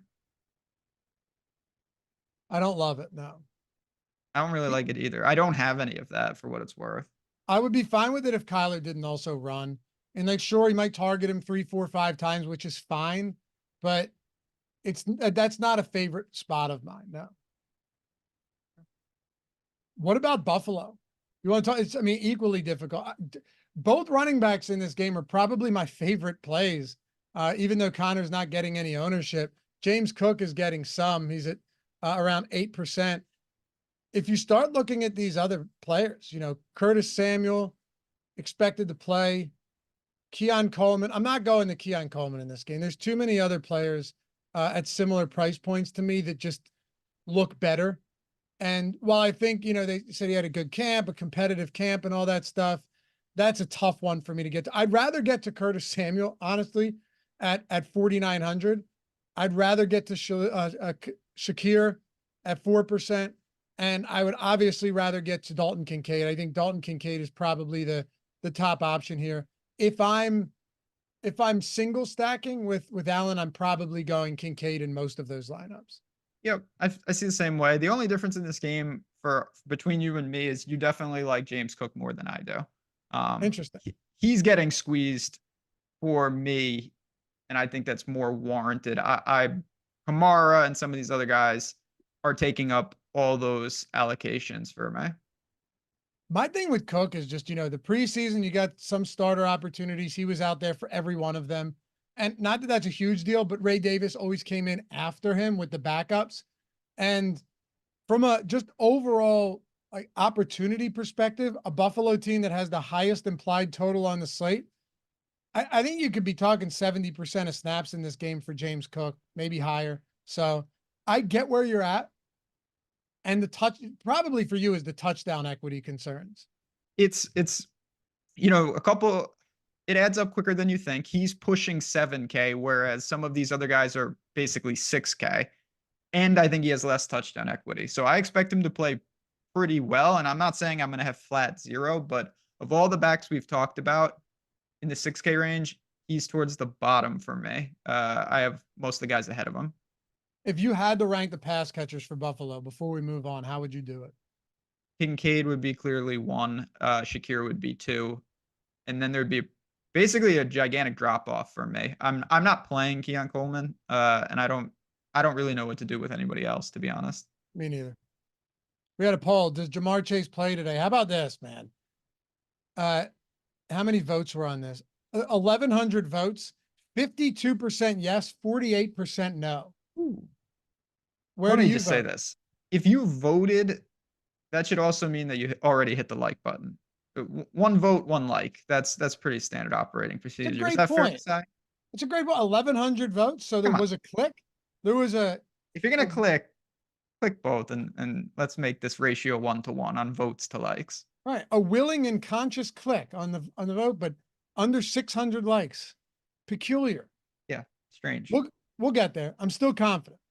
I don't love it, no. I don't really like it either. I don't have any of that for what it's worth. I would be fine with it if Kyler didn't also run. And like, sure, he might target him 3, 4, 5 times, which is fine, but that's not a favorite spot of mine, no. What about Buffalo? You want to talk? It's, equally difficult. Both running backs in this game are probably my favorite plays, even though Connor's not getting any ownership. James Cook is getting some. He's at around 8%. If you start looking at these other players, Curtis Samuel expected to play, Keon Coleman. I'm not going to Keon Coleman in this game. There's too many other players at similar price points to me that just look better. And while I think, they said he had a good camp, a competitive camp and all that stuff, that's a tough one for me to get to. I'd rather get to Curtis Samuel, honestly, at 4,900. I'd rather get to Shakir at 4%. And I would obviously rather get to Dalton Kincaid. I think Dalton Kincaid is probably the top option here. If I'm single stacking with Allen, I'm probably going Kincaid in most of those lineups. Yep, I see the same way. The only difference in this game between you and me is you definitely like James Cook more than I do. Interesting. He's getting squeezed for me, and I think that's more warranted. Kamara and some of these other guys are taking up all those allocations for me. My thing with Cook is just, the preseason, you got some starter opportunities. He was out there for every one of them. And not that that's a huge deal, but Ray Davis always came in after him with the backups. And from a just overall opportunity perspective, a Buffalo team that has the highest implied total on the slate, I think you could be talking 70% of snaps in this game for James Cook, maybe higher. So I get where you're at. And probably for you is the touchdown equity concerns. It's a couple. It adds up quicker than you think. He's pushing 7K, whereas some of these other guys are basically 6K. And I think he has less touchdown equity. So I expect him to play pretty well. And I'm not saying I'm going to have flat 0, but of all the backs we've talked about in the 6K range, he's towards the bottom for me. I have most of the guys ahead of him. If you had to rank the pass catchers for Buffalo before we move on, how would you do it? Kincaid would be clearly 1. Shakir would be 2. And then there'd be basically a gigantic drop off for me. I'm not playing Keon Coleman, and I don't really know what to do with anybody else, to be honest. Me neither. We had a poll. Does Jamar Chase play today? How about this, man? How many votes were on this? 1,100 votes. 52% yes, 48% no. Ooh. Where Let do me you just say vote? this. If you voted, that should also mean that you already hit the like button. 1 vote, 1 like. That's pretty standard operating It's a procedure. Is great that fair to point. say? It's a great point. 1,100 votes. So there Come on. was a click. There was a. If you're gonna click both, and let's make this ratio 1-to-1 on votes to likes. Right, a willing and conscious click on the vote, but under 600 likes. Peculiar. Yeah, strange. We'll get there. I'm still confident.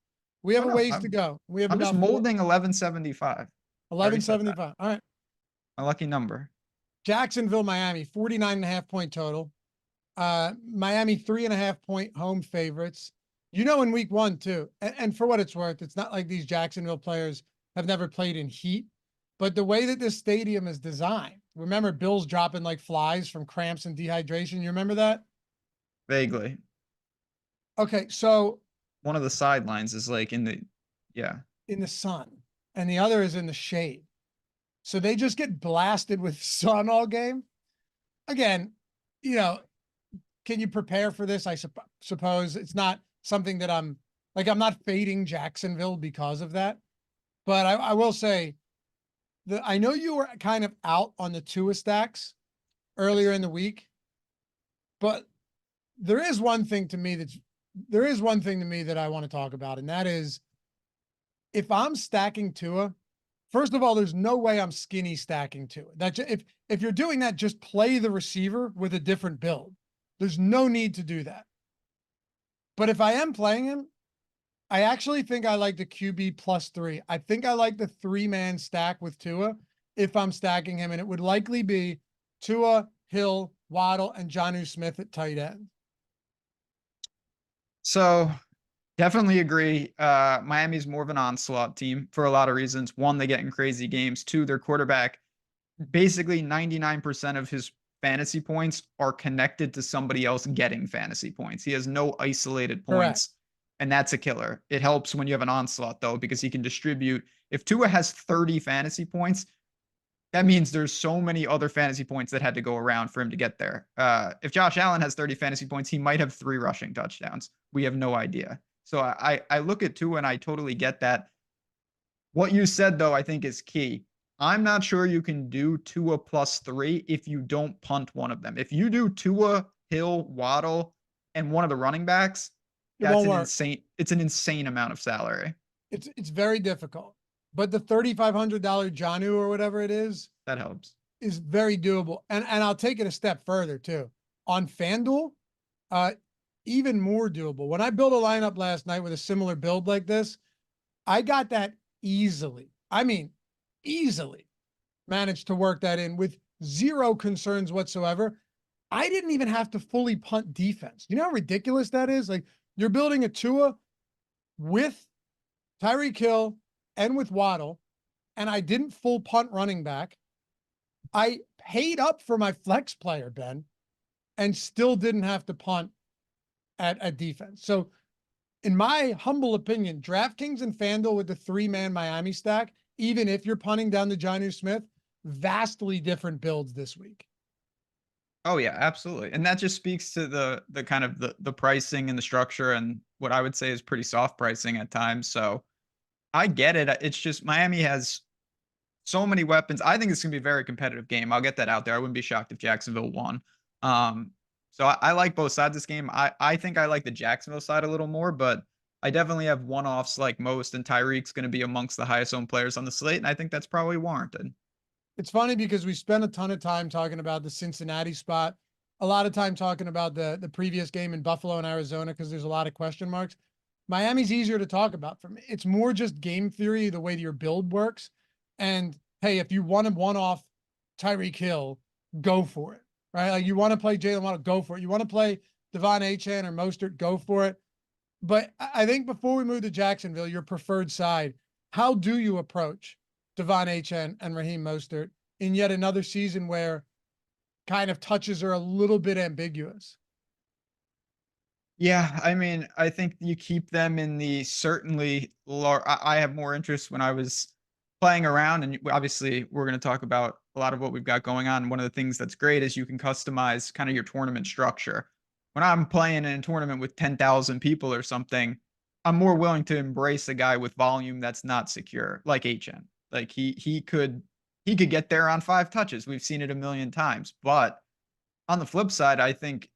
We have a ways to go. We have I'm just molding 1175. 1175. All right. My lucky number. Jacksonville, Miami, 49.5 point total. Miami, 3.5 point home favorites. You know, in week 1 too. And for what it's worth, it's not like these Jacksonville players have never played in heat, but the way that this stadium is designed, remember Bill's dropping like flies from cramps and dehydration. You remember that? Vaguely. Okay. So one of the sidelines is like in the sun and the other is in the shade. So they just get blasted with sun all game. Again, you know, can you prepare for this? I suppose it's not something that I'm not fading Jacksonville because of that. But I will say that I know you were kind of out on the Tua stacks earlier in the week, but there is one thing to me that I want to talk about, and that is if I'm stacking Tua, first of all, there's no way I'm skinny stacking Tua. If you're doing that, just play the receiver with a different build. There's no need to do that. But if I am playing him, I actually think I like the QB +3. I think I like the 3-man stack with Tua if I'm stacking him, and it would likely be Tua, Hill, Waddle, and Jonnu Smith at tight end. So definitely agree. Miami's more of an onslaught team for a lot of reasons. 1, they get in crazy games. 2, their quarterback, basically 99% of his fantasy points are connected to somebody else getting fantasy points. He has no isolated points. Correct. And that's a killer. It helps when you have an onslaught, though, because he can distribute. If Tua has 30 fantasy points, that means there's so many other fantasy points that had to go around for him to get there. If Josh Allen has 30 fantasy points, he might have 3 rushing touchdowns. We have no idea. So I look at Tua and I totally get that. What you said, though, I think is key. I'm not sure you can do Tua +3 if you don't punt one of them. If you do Tua, Hill, Waddle, and one of the running backs, it's an insane amount of salary. It's very difficult. But the $3,500 Jonnu or whatever it is, that helps. Is very doable. And I'll take it a step further too. On FanDuel, even more doable. When I built a lineup last night with a similar build like this, I got that easily. I mean, easily managed to work that in with zero concerns whatsoever. I didn't even have to fully punt defense. You know how ridiculous that is? Like, you're building a Tua with Tyreek Hill and with Waddle, and I didn't full punt running back. I paid up for my flex player, Ben, and still didn't have to punt at defense. So in my humble opinion, DraftKings and FanDuel with the 3-man Miami stack, even if you're punting down to Jonnu Smith, vastly different builds this week. Oh yeah, absolutely. And that just speaks to the kind of the pricing and the structure and what I would say is pretty soft pricing at times. So I get it. It's just Miami has so many weapons. I think it's going to be a very competitive game. I'll get that out there. I wouldn't be shocked if Jacksonville won. So I like both sides of this game. I think I like the Jacksonville side a little more, but I definitely have one-offs like most, and Tyreek's going to be amongst the highest owned players on the slate, and I think that's probably warranted. It's funny because we spent a ton of time talking about the Cincinnati spot, a lot of time talking about the previous game in Buffalo and Arizona because there's a lot of question marks. Miami's easier to talk about for me. It's more just game theory, the way that your build works. And hey, if you want to one-off Tyreek Hill, go for it, right? Like, you want to play Jalen Waddle, go for it. You want to play Devon Achane or Mostert, go for it. But I think before we move to Jacksonville, your preferred side, how do you approach Devon Achane and Raheem Mostert in yet another season where kind of touches are a little bit ambiguous. Yeah, I mean, I think you keep them in the certainly I have more interest when I was playing around, and obviously we're going to talk about a lot of what we've got going on. One of the things that's great is you can customize kind of your tournament structure. When I'm playing in a tournament with 10,000 people or something, I'm more willing to embrace a guy with volume that's not secure, like HN. Like he could get there on 5 touches. We've seen it a million times. But on the flip side, I think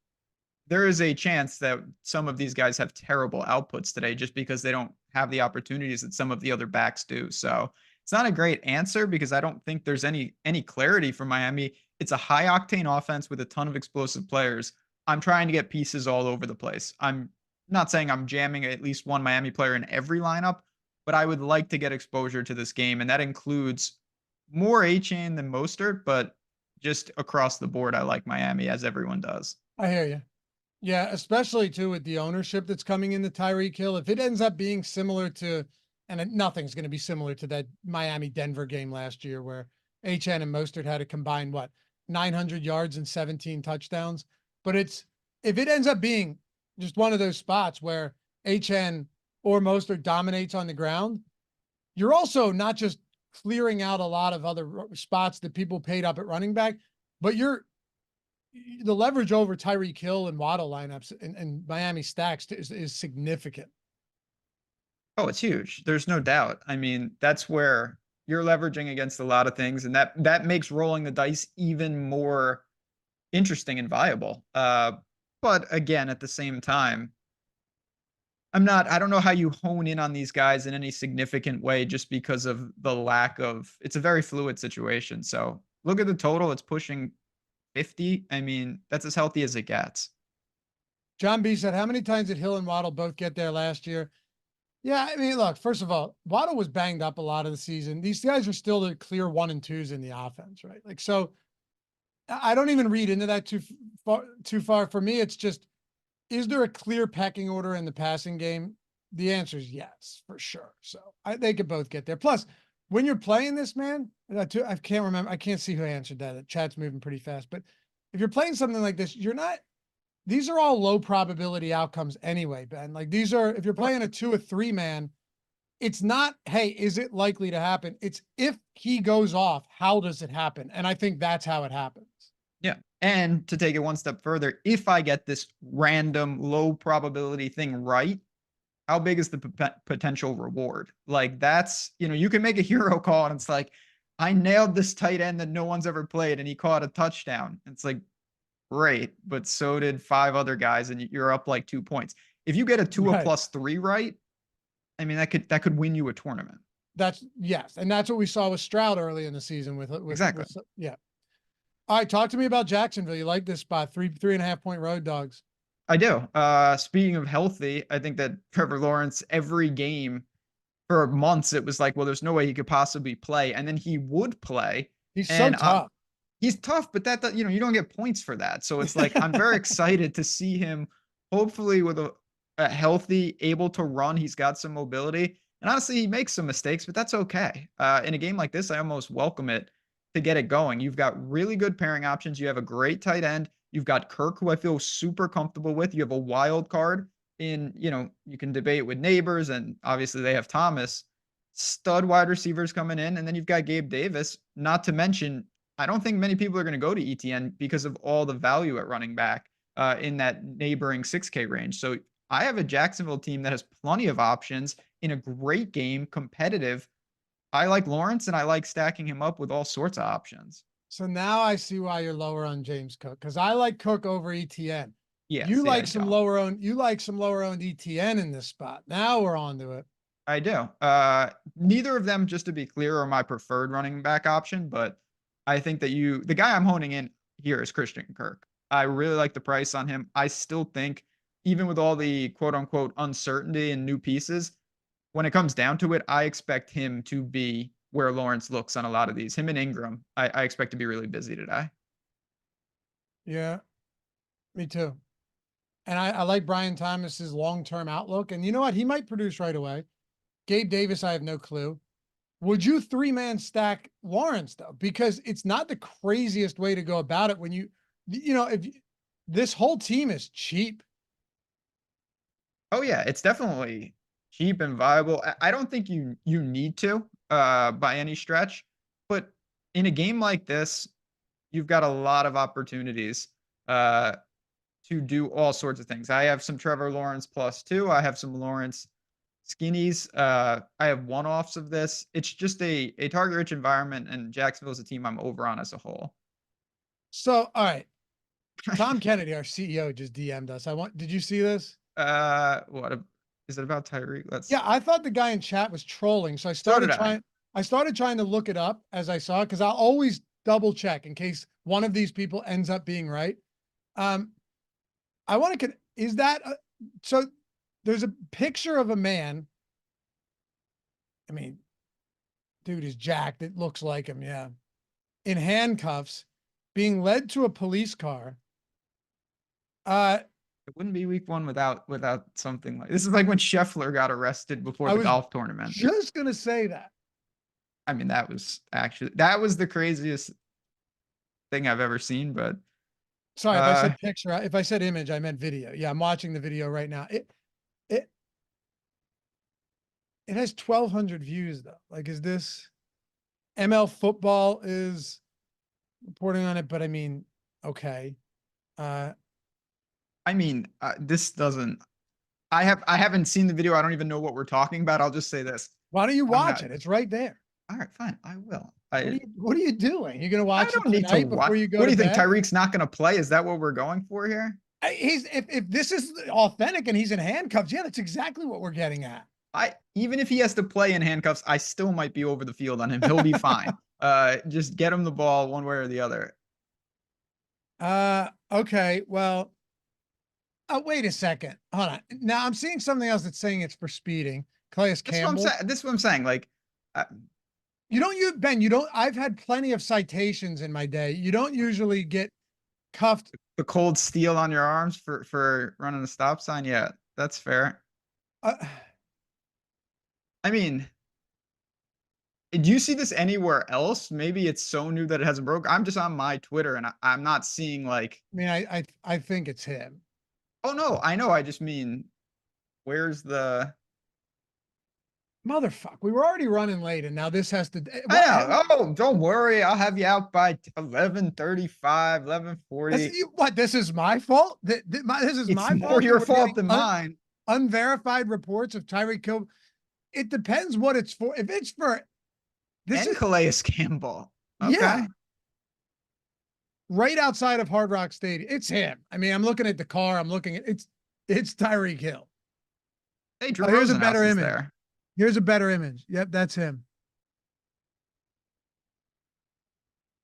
there is a chance that some of these guys have terrible outputs today just because they don't have the opportunities that some of the other backs do. So it's not a great answer because I don't think there's any clarity for Miami. It's a high octane offense with a ton of explosive players. I'm trying to get pieces all over the place. I'm not saying I'm jamming at least one Miami player in every lineup, but I would like to get exposure to this game, and that includes more A-Chain than Mostert, but just across the board, I like Miami, as everyone does. I hear you. Yeah, especially too with the ownership that's coming in the Tyreek Hill. If it ends up being similar to, and nothing's going to be similar to that Miami-Denver game last year where HN and Mostert had a combined, 900 yards and 17 touchdowns. But if it ends up being just one of those spots where HN or Mostert dominates on the ground, you're also not just clearing out a lot of other spots that people paid up at running back, but the leverage over Tyreek Hill and Waddle lineups and Miami stacks is significant. Oh, it's huge. There's no doubt. I mean, that's where you're leveraging against a lot of things, and that makes rolling the dice even more interesting and viable. But again, at the same time, I don't know how you hone in on these guys in any significant way just because of the lack of, it's a very fluid situation. So look at the total. It's pushing 50. I mean, that's as healthy as it gets. John B said, how many times did Hill and Waddle both get there last year? Yeah, I mean, look, first of all, Waddle was banged up a lot of the season. These guys are still the clear 1 and 2s in the offense, right? Like, so I don't even read into that too far. For me, it's just, is there a clear pecking order in the passing game? The answer is yes, for sure. So they could both get there. Plus, when you're playing this, man, I can't remember. I can't see who answered that. The chat's moving pretty fast. But if you're playing something like this, these are all low probability outcomes anyway, Ben. Like if you're playing a 2 or 3 man, it's not, hey, is it likely to happen? It's if he goes off, how does it happen? And I think that's how it happens. Yeah. And to take it one step further, if I get this random low probability thing right, how big is the potential reward? Like that's, you can make a hero call and it's like, I nailed this tight end that no one's ever played and he caught a touchdown. It's like, great, but so did 5 other guys and you're up like 2 points. If you get a 2 right. plus 3 right, I mean, that could win you a tournament. Yes. And that's what we saw with Stroud early in the season with exactly. Yeah. All right. Talk to me about Jacksonville. You like this spot, 3.5 point road dogs. I do. Speaking of healthy, I think that Trevor Lawrence, every game for months, it was like, well, there's no way he could possibly play. And then he would play. He's so tough. He's tough, but that, you don't get points for that. So it's like, I'm very excited to see him hopefully with a healthy, able to run. He's got some mobility and honestly, he makes some mistakes, but that's okay. In a game like this, I almost welcome it to get it going. You've got really good pairing options. You have a great tight end. You've got Kirk, who I feel super comfortable with. You have a wild card in, you can debate with Neighbors and obviously they have Thomas, stud wide receivers coming in. And then you've got Gabe Davis, not to mention, I don't think many people are going to go to ETN because of all the value at running back in that neighboring 6K range. So I have a Jacksonville team that has plenty of options in a great game, competitive. I like Lawrence and I like stacking him up with all sorts of options. So now I see why you're lower on James Cook, because I like Cook over ETN. Yeah, you like some lower owned ETN in this spot. Now we're on to it. I do. Neither of them, just to be clear, are my preferred running back option, but I think that the guy I'm honing in here is Christian Kirk. I really like the price on him. I still think, even with all the quote unquote uncertainty and new pieces, when it comes down to it, I expect him to be where Lawrence looks on a lot of these. Him and Ingram, I expect to be really busy today. Yeah, me too. And I like Brian Thomas's long-term outlook. And you know what? He might produce right away. Gabe Davis, I have no clue. Would you 3-man stack Lawrence though? Because it's not the craziest way to go about it when if this whole team is cheap. Oh yeah, it's definitely cheap and viable. I don't think you need to by any stretch, but in a game like this, you've got a lot of opportunities to do all sorts of things. I have some Trevor Lawrence +2. I have some Lawrence skinnies. I have one-offs of this. It's just a target-rich environment, and Jacksonville's a team I'm over on as a whole. So, all right. Tom Kennedy, our CEO, just DM'd us. Did you see this? Is it about Tyreek? Yeah, I thought the guy in chat was trolling, so I started trying to look it up as I saw it, because I'll always double check in case one of these people ends up being right. I want to, is that, so there's a picture of a man. I mean, dude is jacked. It looks like him. Yeah. In handcuffs being led to a police car. It wouldn't be week 1 without something like this. Is like when Scheffler got arrested before the golf tournament. Just going to say that. I mean, that was the craziest thing I've ever seen, but sorry, if I said picture, if I said image, I meant video. Yeah, I'm watching the video right now. It has 1,200 views though. Like, is this ML Football is reporting on it? But I mean, okay. I mean, this doesn't. I haven't seen the video. I don't even know what we're talking about. I'll just say this. Why don't you watch it? It's right there. All right, fine. I will. What are you doing? You're gonna watch it tonight before you go. What do you think? Tyreek's not gonna play? Is that what we're going for here? If this is authentic and he's in handcuffs, yeah, that's exactly what we're getting at. Even if he has to play in handcuffs, I still might be over the field on him. He'll be fine. Just get him the ball one way or the other. Okay. Well, wait a second. Hold on. Now I'm seeing something else that's saying it's for speeding. Calais Campbell. This is what I'm saying. Like, I've had plenty of citations in my day. You don't usually get cuffed. The cold steel on your arms for running a stop sign. Yeah, that's fair. I mean, do you see this anywhere else? Maybe it's so new that it hasn't broke. I'm just on my Twitter and I'm not seeing like. I mean, I think it's him. Oh no, I know. I just mean, where's the motherfucker? We were already running late, and now this has to. I know. Oh, don't worry. I'll have you out by 11:35, 11:40. What? This is my fault. This is my fault. It's more your fault than mine. Unverified reports of Tyreek Hill. It depends what it's for. If it's for this is Calais Campbell. Okay. Yeah. Right outside of Hard Rock Stadium. It's him. I mean, I'm looking at the car. I'm looking at it's Tyreek Hill. Hey, Drew, here's a better image. Here's a better image. Yep, that's him.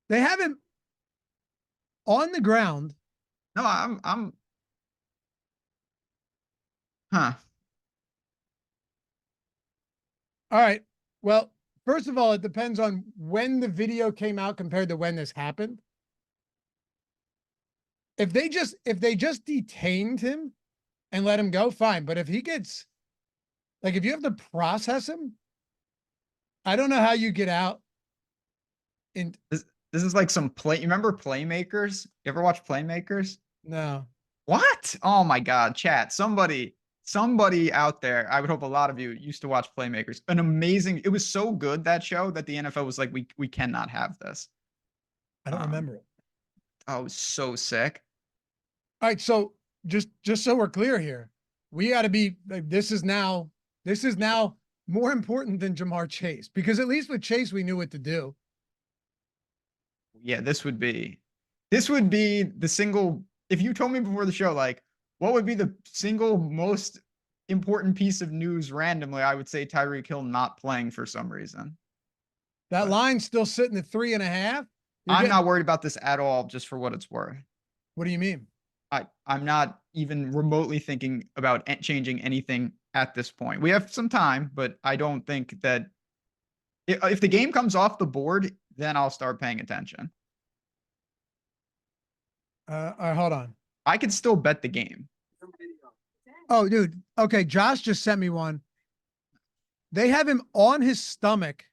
They have him on the ground. No, I'm huh. All right. Well, first of all, it depends on when the video came out compared to when this happened. If they just detained him and let him go, fine. But if he gets, like, if you have to process him, I don't know how you get out. This is like some play. You remember Playmakers? You ever watch Playmakers? No. What? Oh my God, chat. Somebody out there, I would hope a lot of you used to watch Playmakers. An amazing, it was so good, that show, that the NFL was like, we cannot have this. I don't remember it. Oh, it was so sick. All right, so just so we're clear here, we got to be like, this is now more important than Jamar Chase, because at least with Chase we knew what to do. Yeah, this would be the single. If you told me before the show, like, what would be the single most important piece of news randomly, I would say Tyreek Hill not playing for some reason. That line's still sitting at 3.5. I'm not worried about this at all, just for what it's worth. What do you mean? I'm not even remotely thinking about changing anything at this point. We have some time, but I don't think that if the game comes off the board, then I'll start paying attention. All right, hold on. I could still bet the game. Oh, dude. Okay, Josh just sent me one. They have him on his stomach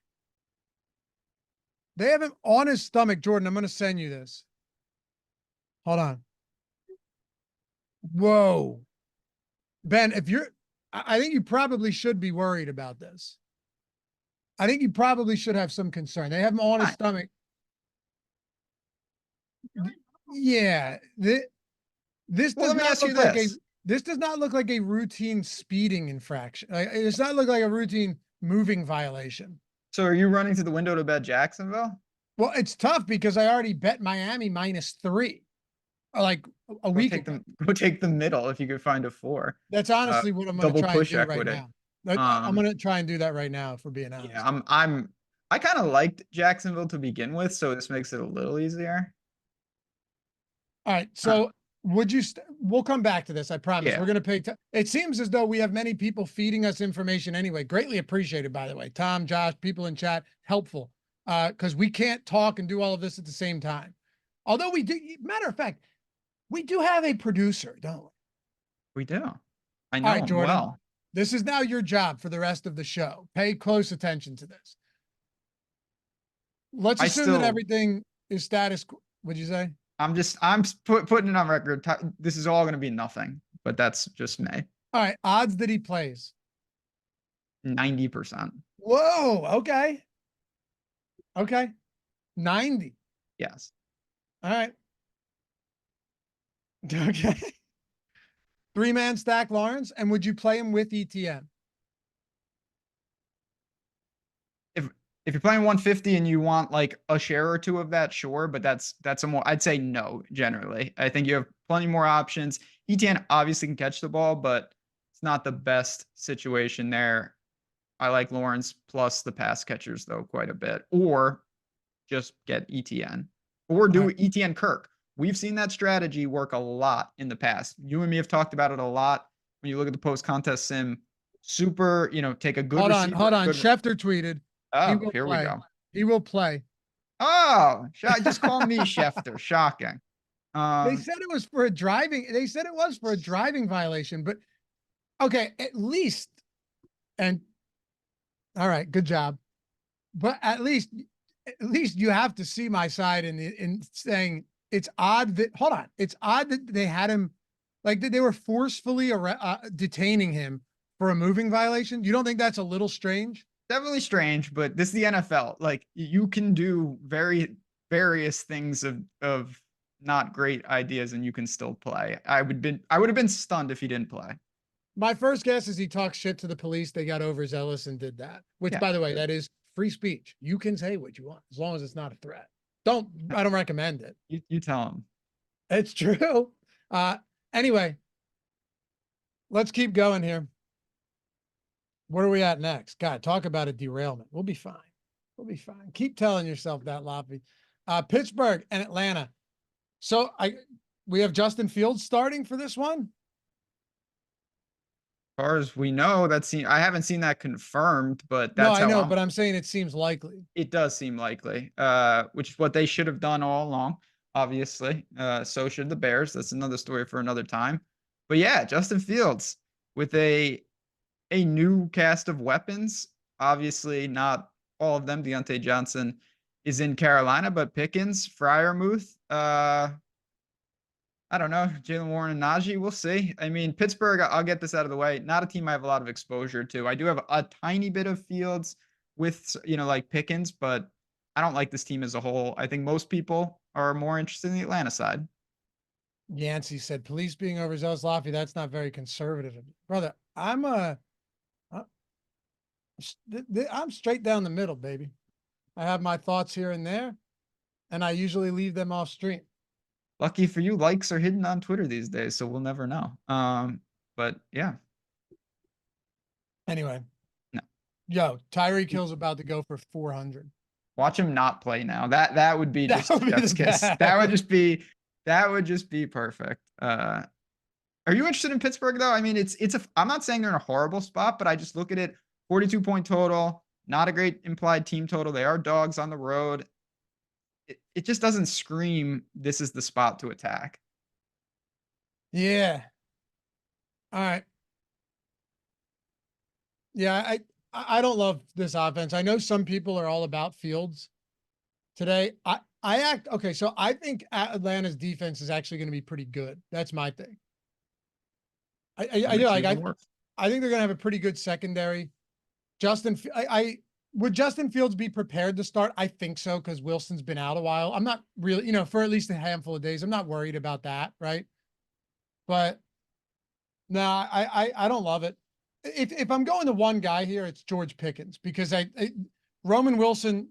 They have him on his stomach. Jordan, I'm going to send you this. Hold on. Whoa. Ben, I think you probably should be worried about this. I think you probably should have some concern. They have him on his stomach. Yeah. This does not look like this does not look like a routine speeding infraction. It does not look like a routine moving violation. So are you running to the window to bet Jacksonville? Well, it's tough because I already bet Miami -3. Like a week ago. Go take the middle if you could find a 4. That's honestly what I'm going to try and do right now. I'm going to try and do that right now, if we're being honest. Yeah, I kind of liked Jacksonville to begin with, so this makes it a little easier. All right, so we'll come back to this. I promise. Yeah. We're going to pay. It seems as though we have many people feeding us information anyway. Greatly appreciated, by the way. Tom, Josh, people in chat, helpful. Because we can't talk and do all of this at the same time. Although we do, matter of fact, we do have a producer, don't we? We do. I know him Jordan, well. This is now your job for the rest of the show. Pay close attention to this. Let's assume that everything is status quo. What'd you say? I'm putting it on record. This is all going to be nothing, but that's just me. All right. Odds that he plays. 90%. Whoa. Okay. Okay. 90. Yes. All right. Okay. 3-man stack Lawrence. And would you play him with ETN? If you're playing 150 and you want like a share or two of that, sure. But that's a more, I'd say no, generally. I think you have plenty more options. ETN obviously can catch the ball, but it's not the best situation there. I like Lawrence plus the pass catchers though quite a bit, or just get ETN or do ETN Kirk. We've seen that strategy work a lot in the past. You and me have talked about it a lot. When you look at the post contest sim, super, take a good Hold on. Schefter tweeted. Oh, here we go. He will play. Oh, just call me Schefter. Shocking. They said it was for a driving. They said it was for a driving violation, but okay, at least. And all right, good job. But at least you have to see my side in saying it's odd that. Hold on, it's odd that they had him, like that they were forcefully detaining him for a moving violation. You don't think that's a little strange? Definitely strange, but this is the NFL. Like you can do various things of not great ideas and you can still play. I would have been stunned if he didn't play. My first guess is he talked shit to the police. They got overzealous and did that, which by the way, that is free speech. You can say what you want as long as it's not a threat. I don't recommend it. You tell him. It's true. Anyway, let's keep going here. Where are we at next? God, talk about a derailment. We'll be fine. We'll be fine. Keep telling yourself that, Loppy. Pittsburgh and Atlanta. So we have Justin Fields starting for this one. As far as we know, I haven't seen that confirmed, but that's no, I know, but I'm saying it seems likely. It does seem likely, which is what they should have done all along, obviously. So should the Bears. That's another story for another time. But yeah, Justin Fields with a new cast of weapons. Obviously, not all of them. Deontay Johnson is in Carolina, but Pickens, Freiermuth, I don't know, Jalen Warren and Najee, we'll see. I mean, Pittsburgh, I'll get this out of the way. Not a team I have a lot of exposure to. I do have a tiny bit of Fields with, like Pickens, but I don't like this team as a whole. I think most people are more interested in the Atlanta side. Yancey said, police being overzealous, Laffy, that's not very conservative. Brother, I'm straight down the middle, baby. I have my thoughts here and there, and I usually leave them off stream. Lucky for you, likes are hidden on Twitter these days, so we'll never know. But yeah. Anyway. No. Yo, Tyreek Hill's about to go for 400. Watch him not play now. That would be just chef's kiss. That would just be perfect. Are you interested in Pittsburgh though? I mean, I'm not saying they're in a horrible spot, but I just look at it, 42-point total, not a great implied team total. They are dogs on the road. It just doesn't scream this is the spot to attack. Yeah. All right. Yeah, I don't love this offense. I know some people are all about Fields. today. Okay. So I think Atlanta's defense is actually going to be pretty good. That's my thing. I do like, I think they're going to have a pretty good secondary. Would Justin Fields be prepared to start? I think so, because Wilson's been out a while. I'm not really, for at least a handful of days. I'm not worried about that, right? But no, I don't love it. If I'm going to one guy here, it's George Pickens, because Roman Wilson,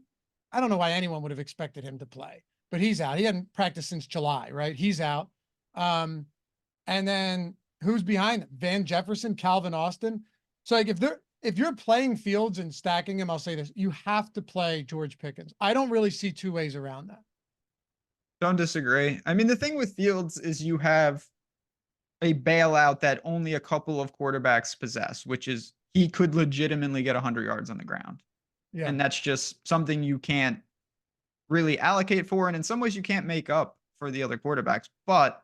I don't know why anyone would have expected him to play, but he's out. He hadn't practiced since July, right? He's out. And then who's behind him? Van Jefferson, Calvin Austin. So like if you're playing Fields and stacking him, I'll say this, you have to play George Pickens. I don't really see two ways around that. Don't disagree. I mean, the thing with Fields is you have a bailout that only a couple of quarterbacks possess, which is he could legitimately get 100 yards on the ground. Yeah. And that's just something you can't really allocate for. And in some ways you can't make up for the other quarterbacks, but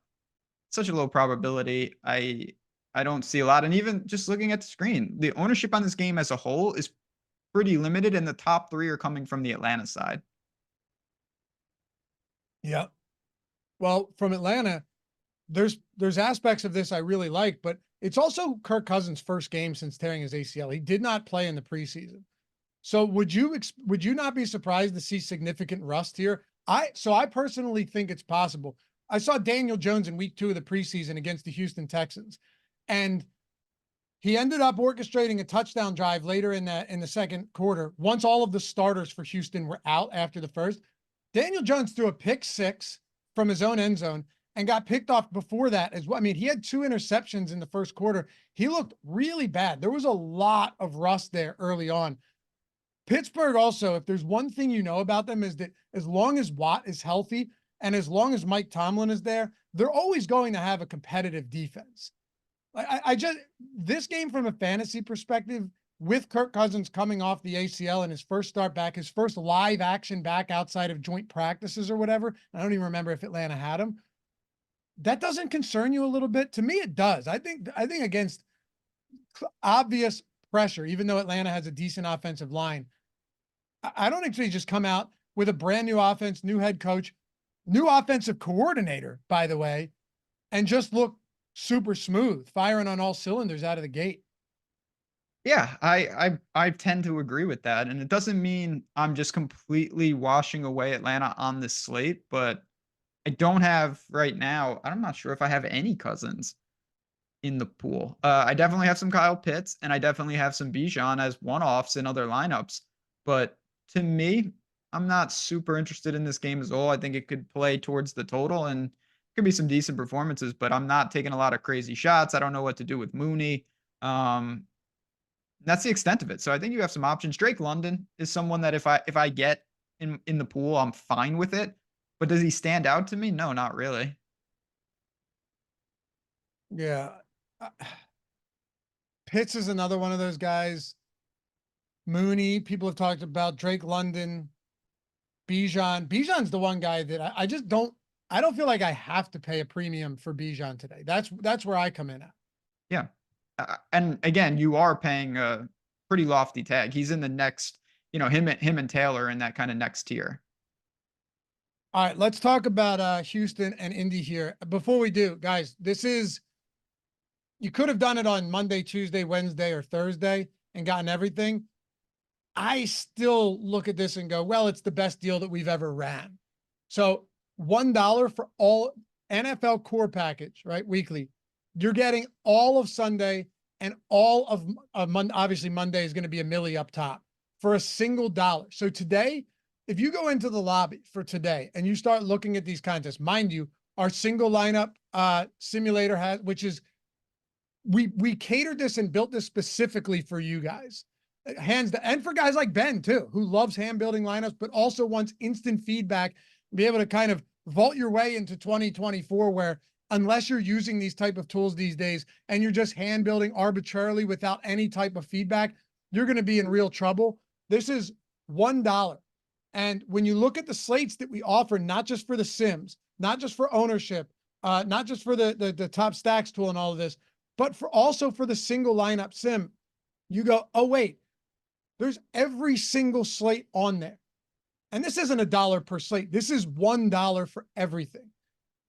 such a low probability. I don't see a lot. And even just looking at the screen, the ownership on this game as a whole is pretty limited, and the top 3 are coming from the Atlanta side. Yeah. Well, from Atlanta, there's aspects of this I really like, but it's also Kirk Cousins' first game since tearing his ACL. He did not play in the preseason. So would you not be surprised to see significant rust here? I personally think it's possible. I saw Daniel Jones in week 2 of the preseason against the Houston Texans, and he ended up orchestrating a touchdown drive later in the second quarter. Once all of the starters for Houston were out after the first, Daniel Jones threw a pick 6 from his own end zone and got picked off before that as well. I mean, he had 2 interceptions in the first quarter. He looked really bad. There was a lot of rust there early on. Pittsburgh also, if there's one thing you know about them, is that as long as Watt is healthy and as long as Mike Tomlin is there, they're always going to have a competitive defense. This game from a fantasy perspective, with Kirk Cousins coming off the ACL and his first start back, his first live action back outside of joint practices or whatever, I don't even remember if Atlanta had him, that doesn't concern you a little bit? To me, it does. I think against obvious pressure, even though Atlanta has a decent offensive line, I don't actually just come out with a brand new offense, new head coach, new offensive coordinator, by the way, and just look super smooth, firing on all cylinders out of the gate. Yeah, I tend to agree with that. And it doesn't mean I'm just completely washing away Atlanta on this slate, but I don't have right now, I'm not sure if I have any Cousins in the pool. I definitely have some Kyle Pitts, and I definitely have some Bijan as one-offs in other lineups. But to me, I'm not super interested in this game as well. I think it could play towards the total, and could be some decent performances, but I'm not taking a lot of crazy shots. I don't know what to do with Mooney. That's the extent of it. So I think you have some options. Drake London is someone that if I get in the pool, I'm fine with it. But does he stand out to me? No, not really. Yeah. Pitts is another one of those guys. Mooney, people have talked about. Drake London, Bijan. Bijan's the one guy that I don't feel like I have to pay a premium for Bijan today. That's where I come in at. Yeah. And again, you are paying a pretty lofty tag. He's in the next, him and Taylor in that kind of next tier. All right, let's talk about Houston and Indy here. Before we do, guys, you could have done it on Monday, Tuesday, Wednesday, or Thursday and gotten everything. I still look at this and go, well, it's the best deal that we've ever ran. So $1 for all NFL core package, right? Weekly. You're getting all of Sunday and all of Monday. Obviously, Monday is going to be a milli up top for a single $1. So today, if you go into the lobby for today and you start looking at these contests, mind you, our single lineup simulator has, which is, we catered this and built this specifically for you guys. And for guys like Ben too, who loves hand building lineups, but also wants instant feedback, be able to kind of vault your way into 2024, where unless you're using these type of tools these days and you're just hand building arbitrarily without any type of feedback, you're going to be in real trouble. This is $1. And when you look at the slates that we offer, not just for the sims, not just for ownership, not just for the top stacks tool and all of this, but also for the single lineup sim, you go, oh wait, there's every single slate on there. and this isn't $1 per slate. This is $1 for everything.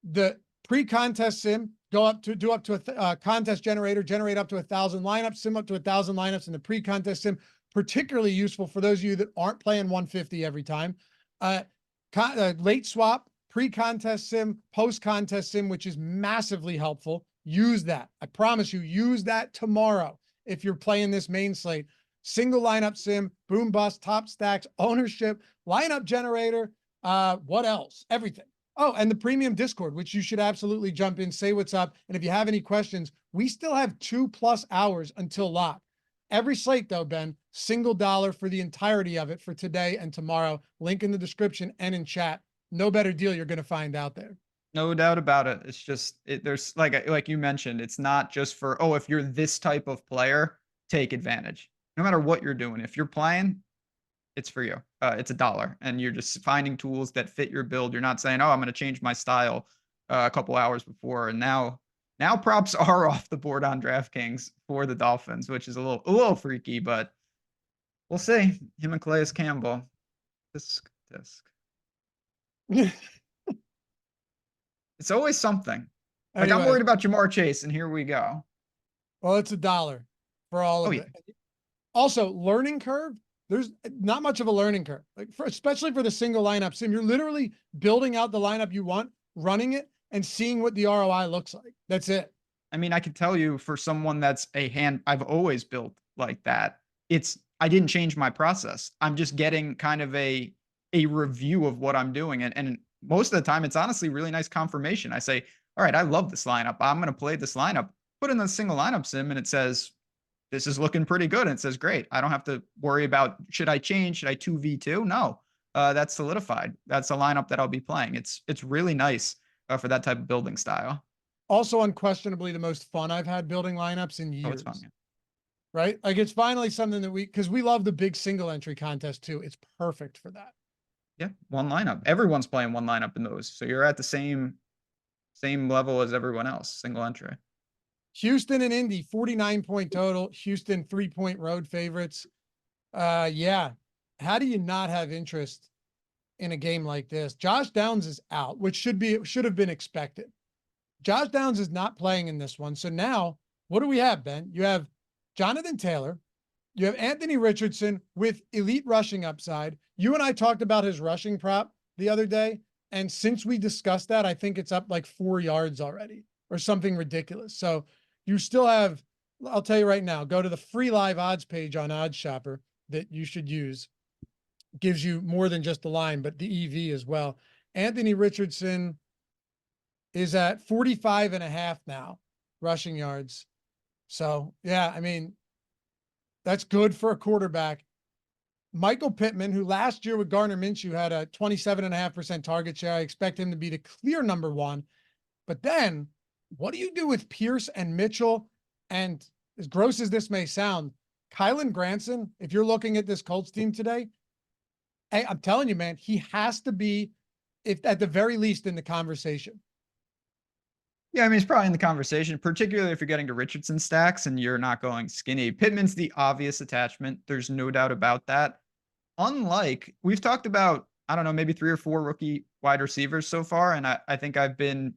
The pre-contest sim, do up to a contest generator, generate up to 1,000 lineups, sim up to 1,000 lineups in the pre-contest sim, particularly useful for those of you that aren't playing 150 every time. Late swap, pre-contest sim, post-contest sim, which is massively helpful. Use that. I promise you, use that tomorrow if you're playing this main slate. Single lineup sim, boom bust, top stacks, ownership, lineup generator, what else? Everything. Oh, and the premium Discord, which you should absolutely jump in, say what's up. And if you have any questions, we still have 2+ hours until lock. Every slate though, Ben, $1 for the entirety of it for today and tomorrow. Link in the description and in chat. No better deal you're going to find out there. No doubt about it. It's just, there's like you mentioned, it's not just for, oh, if you're this type of player, take advantage. No matter what you're doing, if you're playing, it's for you. It's $1, and you're just finding tools that fit your build. You're not saying, oh, I'm going to change my style a couple hours before, and now props are off the board on DraftKings for the Dolphins, which is a little freaky, but we'll see. Him and Calais Campbell. Disc. It's always something. Like, Anyway, I'm worried about Jamar Chase, and here we go. well, it's $1 for all of it. Also, learning curve. There's not much of a learning curve, like especially for the single lineup sim. You're literally building out the lineup you want, running it, and seeing what the ROI looks like. That's it. I mean, I can tell you for someone that's I've always built like that. I didn't change my process. I'm just getting kind of a review of what I'm doing. And most of the time, it's honestly really nice confirmation. I say, all right, I love this lineup. I'm going to play this lineup, put in the single lineup sim, and it says, this is looking pretty good. And it says, great. I don't have to worry about, should I change? Should I 2v2? No, that's solidified. That's a lineup that I'll be playing. It's really nice for that type of building style. Also, unquestionably, the most fun I've had building lineups in years. Oh, it's fun. Yeah. Right? Like, it's finally something that because we love the big single entry contest too. It's perfect for that. Yeah, one lineup. Everyone's playing one lineup in those. So you're at the same level as everyone else, single entry. Houston and Indy, 49-point total. Houston 3-point road favorites. Yeah. How do you not have interest in a game like this? Josh Downs is out, which should have been expected. Josh Downs is not playing in this one. So now what do we have, Ben? You have Jonathan Taylor. You have Anthony Richardson with elite rushing upside. You and I talked about his rushing prop the other day. And since we discussed that, I think it's up like 4 yards already or something ridiculous. So you still have, I'll tell you right now, go to the free live odds page on Odds Shopper that you should use. Gives you more than just the line, but the EV as well. Anthony Richardson is at 45.5 now, rushing yards. So yeah, I mean, that's good for a quarterback. Michael Pittman, who last year with Gardner Minshew had a 27.5% target share. I expect him to be the clear number one. But then what do you do with Pierce and Mitchell? And as gross as this may sound, Kylen Granson, if you're looking at this Colts team today, hey, I'm telling you, man, he has to be, if at the very least, in the conversation. Yeah, I mean, he's probably in the conversation, particularly if you're getting to Richardson stacks and you're not going skinny. Pittman's the obvious attachment. There's no doubt about that. Unlike, we've talked about, I don't know, maybe 3 or 4 rookie wide receivers so far, and I think I've been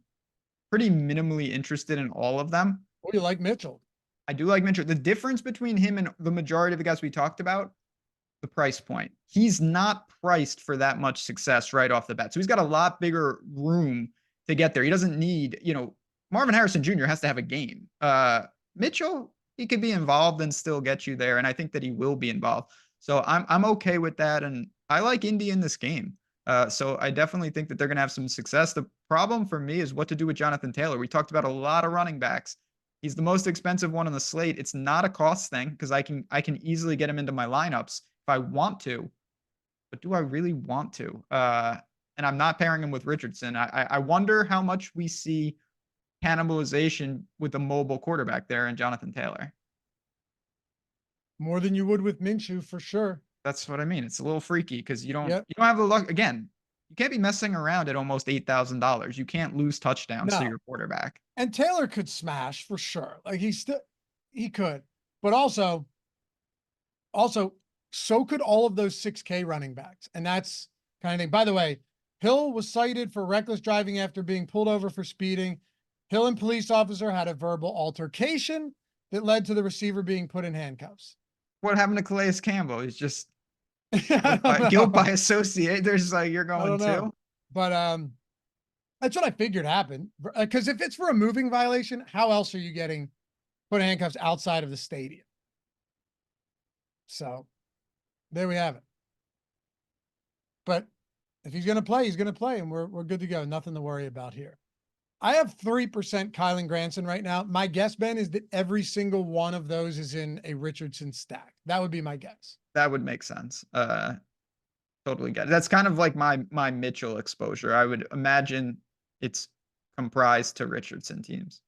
pretty minimally interested in all of them. Oh, you like Mitchell? I do like Mitchell. The difference between him and the majority of the guys we talked about, the price point. He's not priced for that much success right off the bat. So he's got a lot bigger room to get there. He doesn't need, Marvin Harrison Jr. has to have a game. Mitchell, he could be involved and still get you there. And I think that he will be involved. So I'm okay with that. And I like Indy in this game. So I definitely think that they're going to have some success. The problem for me is what to do with Jonathan Taylor. We talked about a lot of running backs. He's the most expensive one on the slate. It's not a cost thing because I can easily get him into my lineups if I want to. But do I really want to? And I'm not pairing him with Richardson. I wonder how much we see cannibalization with a mobile quarterback there and Jonathan Taylor. More than you would with Minshew, for sure. That's what I mean. It's a little freaky because you don't have the luck. Again, you can't be messing around at almost $8,000. You can't lose touchdowns to your quarterback. And Taylor could smash for sure. Like he could, but also so could all of those 6K running backs. And that's kind of thing. By the way, Hill was cited for reckless driving after being pulled over for speeding. Hill and police officer had a verbal altercation that led to the receiver being put in handcuffs. What happened to Calais Campbell? He's just Guilt guilt by associate. There's like, you're going to. But that's what I figured happened. Because if it's for a moving violation, how else are you getting put in handcuffs outside of the stadium? So there we have it. But if he's going to play, he's going to play, and we're good to go. Nothing to worry about here. I have 3% Kylan Granson right now. My guess, Ben, is that every single one of those is in a Richardson stack. That would be my guess. That would make sense. Totally get it. That's kind of like my Mitchell exposure. I would imagine it's comprised to Richardson teams.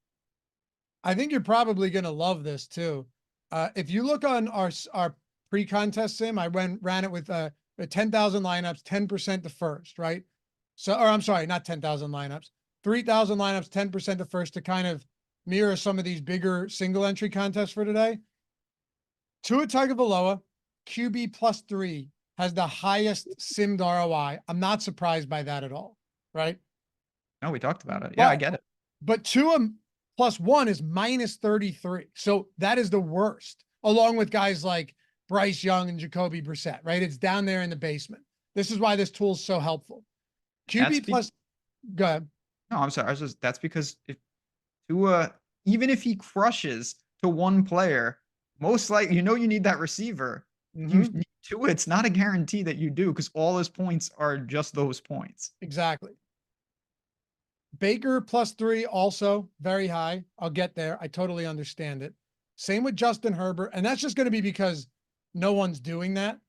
I think you're probably going to love this too. If you look on our pre-contest sim, I ran it with 10,000 lineups, 10% the first, right? So, or I'm sorry, not 10,000 lineups, 3,000 lineups, 10% the first, to kind of mirror some of these bigger single entry contests for today. Tua Tagovailoa, QB +3, has the highest simmed ROI. I'm not surprised by that at all, right? No, we talked about it. Yeah, I get it. But Tua +1 is -33. So that is the worst, along with guys like Bryce Young and Jacoby Brissett, right? It's down there in the basement. This is why this tool is so helpful. QB plus, go ahead. No, I'm sorry. That's because if Tua, even if he crushes to one player, most likely, you need that receiver. You need Tua. It's not a guarantee that you do, because all his points are just those points. Exactly. Baker +3, also very high. I'll get there. I totally understand it. Same with Justin Herbert. And that's just going to be because no one's doing that.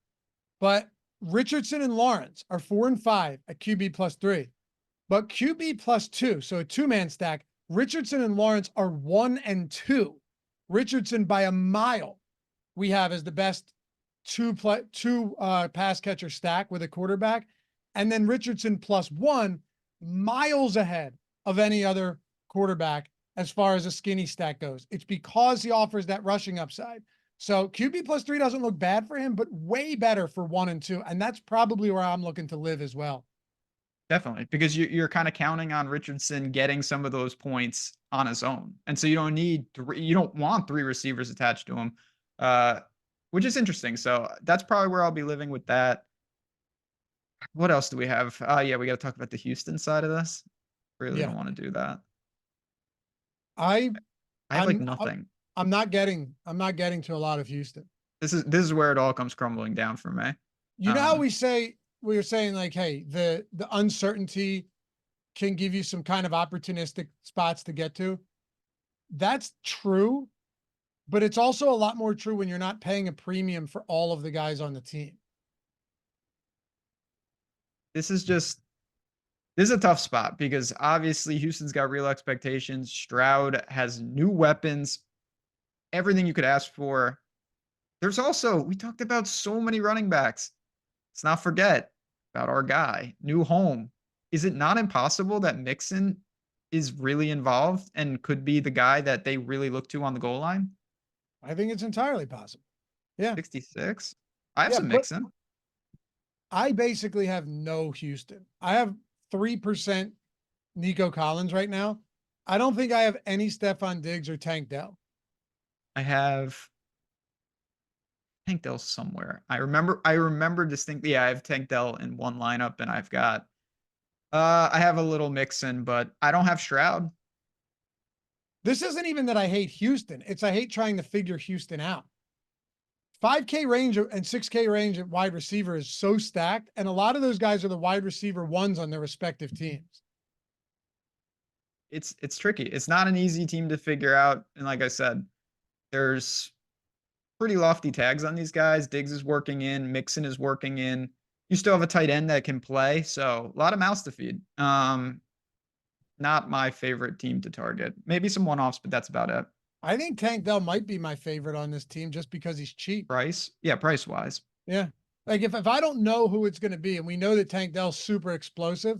But Richardson and Lawrence are 4 and 5 at QB +3. But QB +2, so a two-man stack, Richardson and Lawrence are 1 and 2. Richardson by a mile we have as the best two pass catcher stack with a quarterback. And then Richardson +1, miles ahead of any other quarterback as far as a skinny stack goes. It's because he offers that rushing upside. So QB +3 doesn't look bad for him, but way better for 1 and 2. And that's probably where I'm looking to live as well. Definitely, because you're kind of counting on Richardson getting some of those points on his own. And so you don't want 3 receivers attached to him, which is interesting. So that's probably where I'll be living with that. What else do we have? Yeah, we got to talk about the Houston side of this. Really don't want to do that. I have like nothing. I'm not getting to a lot of Houston. This is where it all comes crumbling down for me. You know how we were saying like, hey, the uncertainty can give you some kind of opportunistic spots to get to. That's true, but it's also a lot more true when you're not paying a premium for all of the guys on the team. This is a tough spot because obviously Houston's got real expectations. Stroud has new weapons, everything you could ask for. There's also, we talked about so many running backs. Let's not forget about our guy, new home. Is it not impossible that Mixon is really involved and could be the guy that they really look to on the goal line? I think it's entirely possible. Yeah. 66. I have some Mixon. I basically have no Houston. I have 3% Nico Collins right now. I don't think I have any Stephon Diggs or Tank Dell. I have Tank Dell somewhere. I remember distinctly. Yeah, I have Tank Dell in one lineup, and I've got I have a little Mixon, but I don't have Stroud. This isn't even that I hate Houston. It's I hate trying to figure Houston out. 5K range and 6K range at wide receiver is so stacked, and a lot of those guys are the wide receiver ones on their respective teams. It's tricky. It's not an easy team to figure out, and like I said, there's pretty lofty tags on these guys. Diggs is working in, Mixon is working in. You still have a tight end that can play, so a lot of mouths to feed. Not my favorite team to target. Maybe some one-offs, but that's about it. I think Tank Dell might be my favorite on this team just because he's cheap. Price? Yeah, price-wise. Yeah. Like if I don't know who it's going to be, and we know that Tank Dell's super explosive,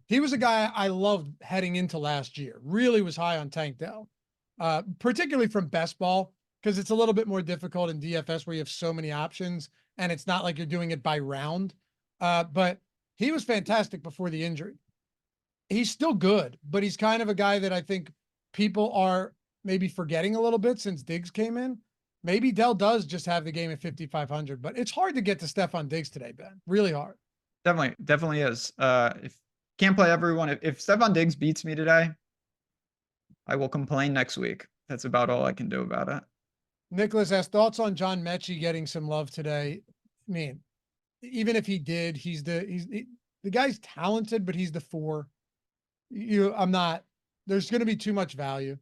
he was a guy I loved heading into last year. Really was high on Tank Dell, particularly from best ball, because it's a little bit more difficult in DFS where you have so many options, and it's not like you're doing it by round. But he was fantastic before the injury. He's still good, but he's kind of a guy that I think people are maybe forgetting a little bit since Diggs came in. Maybe Dell does just have the game at 5,500, but it's hard to get to Stephon Diggs today, Ben. Really hard. Definitely is. If can't play everyone, if Stephon Diggs beats me today, I will complain next week. That's about all I can do about it. Nicholas has thoughts on John Mechie getting some love today. I mean, even if he did, the guy's talented, but he's the 4. There's going to be too much value.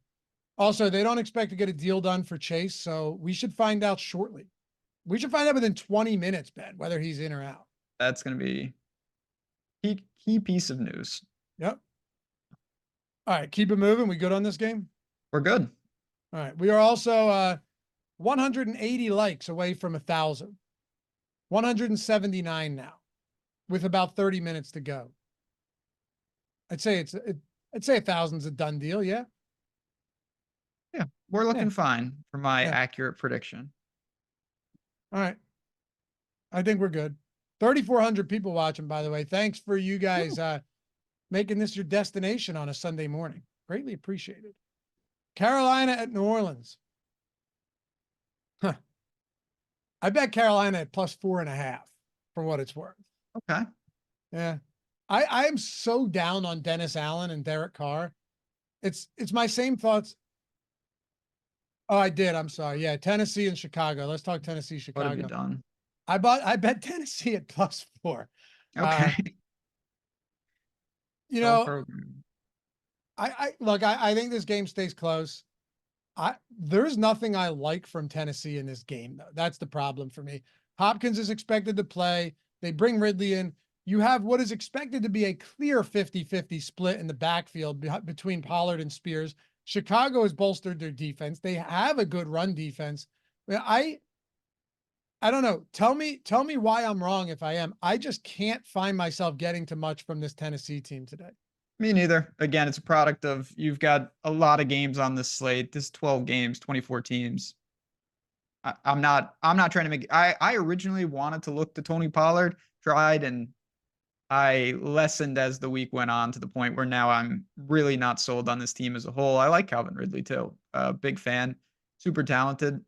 Also, they don't expect to get a deal done for Chase, so we should find out shortly. We should find out within 20 minutes, Ben, whether he's in or out. That's going to be key piece of news. Yep. All right, keep it moving. We good on this game? We're good. All right. We are also 180 likes away from 1,000. 179 now, with about 30 minutes to go. I'd say 1,000's a done deal. Yeah. Yeah, we're looking fine for my accurate prediction. All right. I think we're good. 3,400 people watching, by the way. Thanks for you guys making this your destination on a Sunday morning. Greatly appreciated. Carolina at New Orleans. Huh. I bet Carolina at +4.5 for what it's worth. Okay. Yeah. I am so down on Dennis Allen and Derek Carr. It's my same thoughts. Oh, I did. I'm sorry. Yeah, Tennessee and Chicago. Let's talk Tennessee, Chicago. What have you done? I bet Tennessee at +4. Okay. You know, I think this game stays close. There's nothing I like from Tennessee in this game, though. That's the problem for me. Hopkins is expected to play. They bring Ridley in. You have what is expected to be a clear 50-50 split in the backfield between Pollard and Spears. Chicago has bolstered their defense. They have a good run defense. I don't know. Tell me why I'm wrong if I am. I just can't find myself getting to much from this Tennessee team today. Me neither. Again, it's a product of you've got a lot of games on this slate. This 12 games, 24 teams. I'm not trying to make I originally wanted to look to Tony Pollard, tried, and I lessened as the week went on to the point where now I'm really not sold on this team as a whole. I like Calvin Ridley too. Big fan, super talented.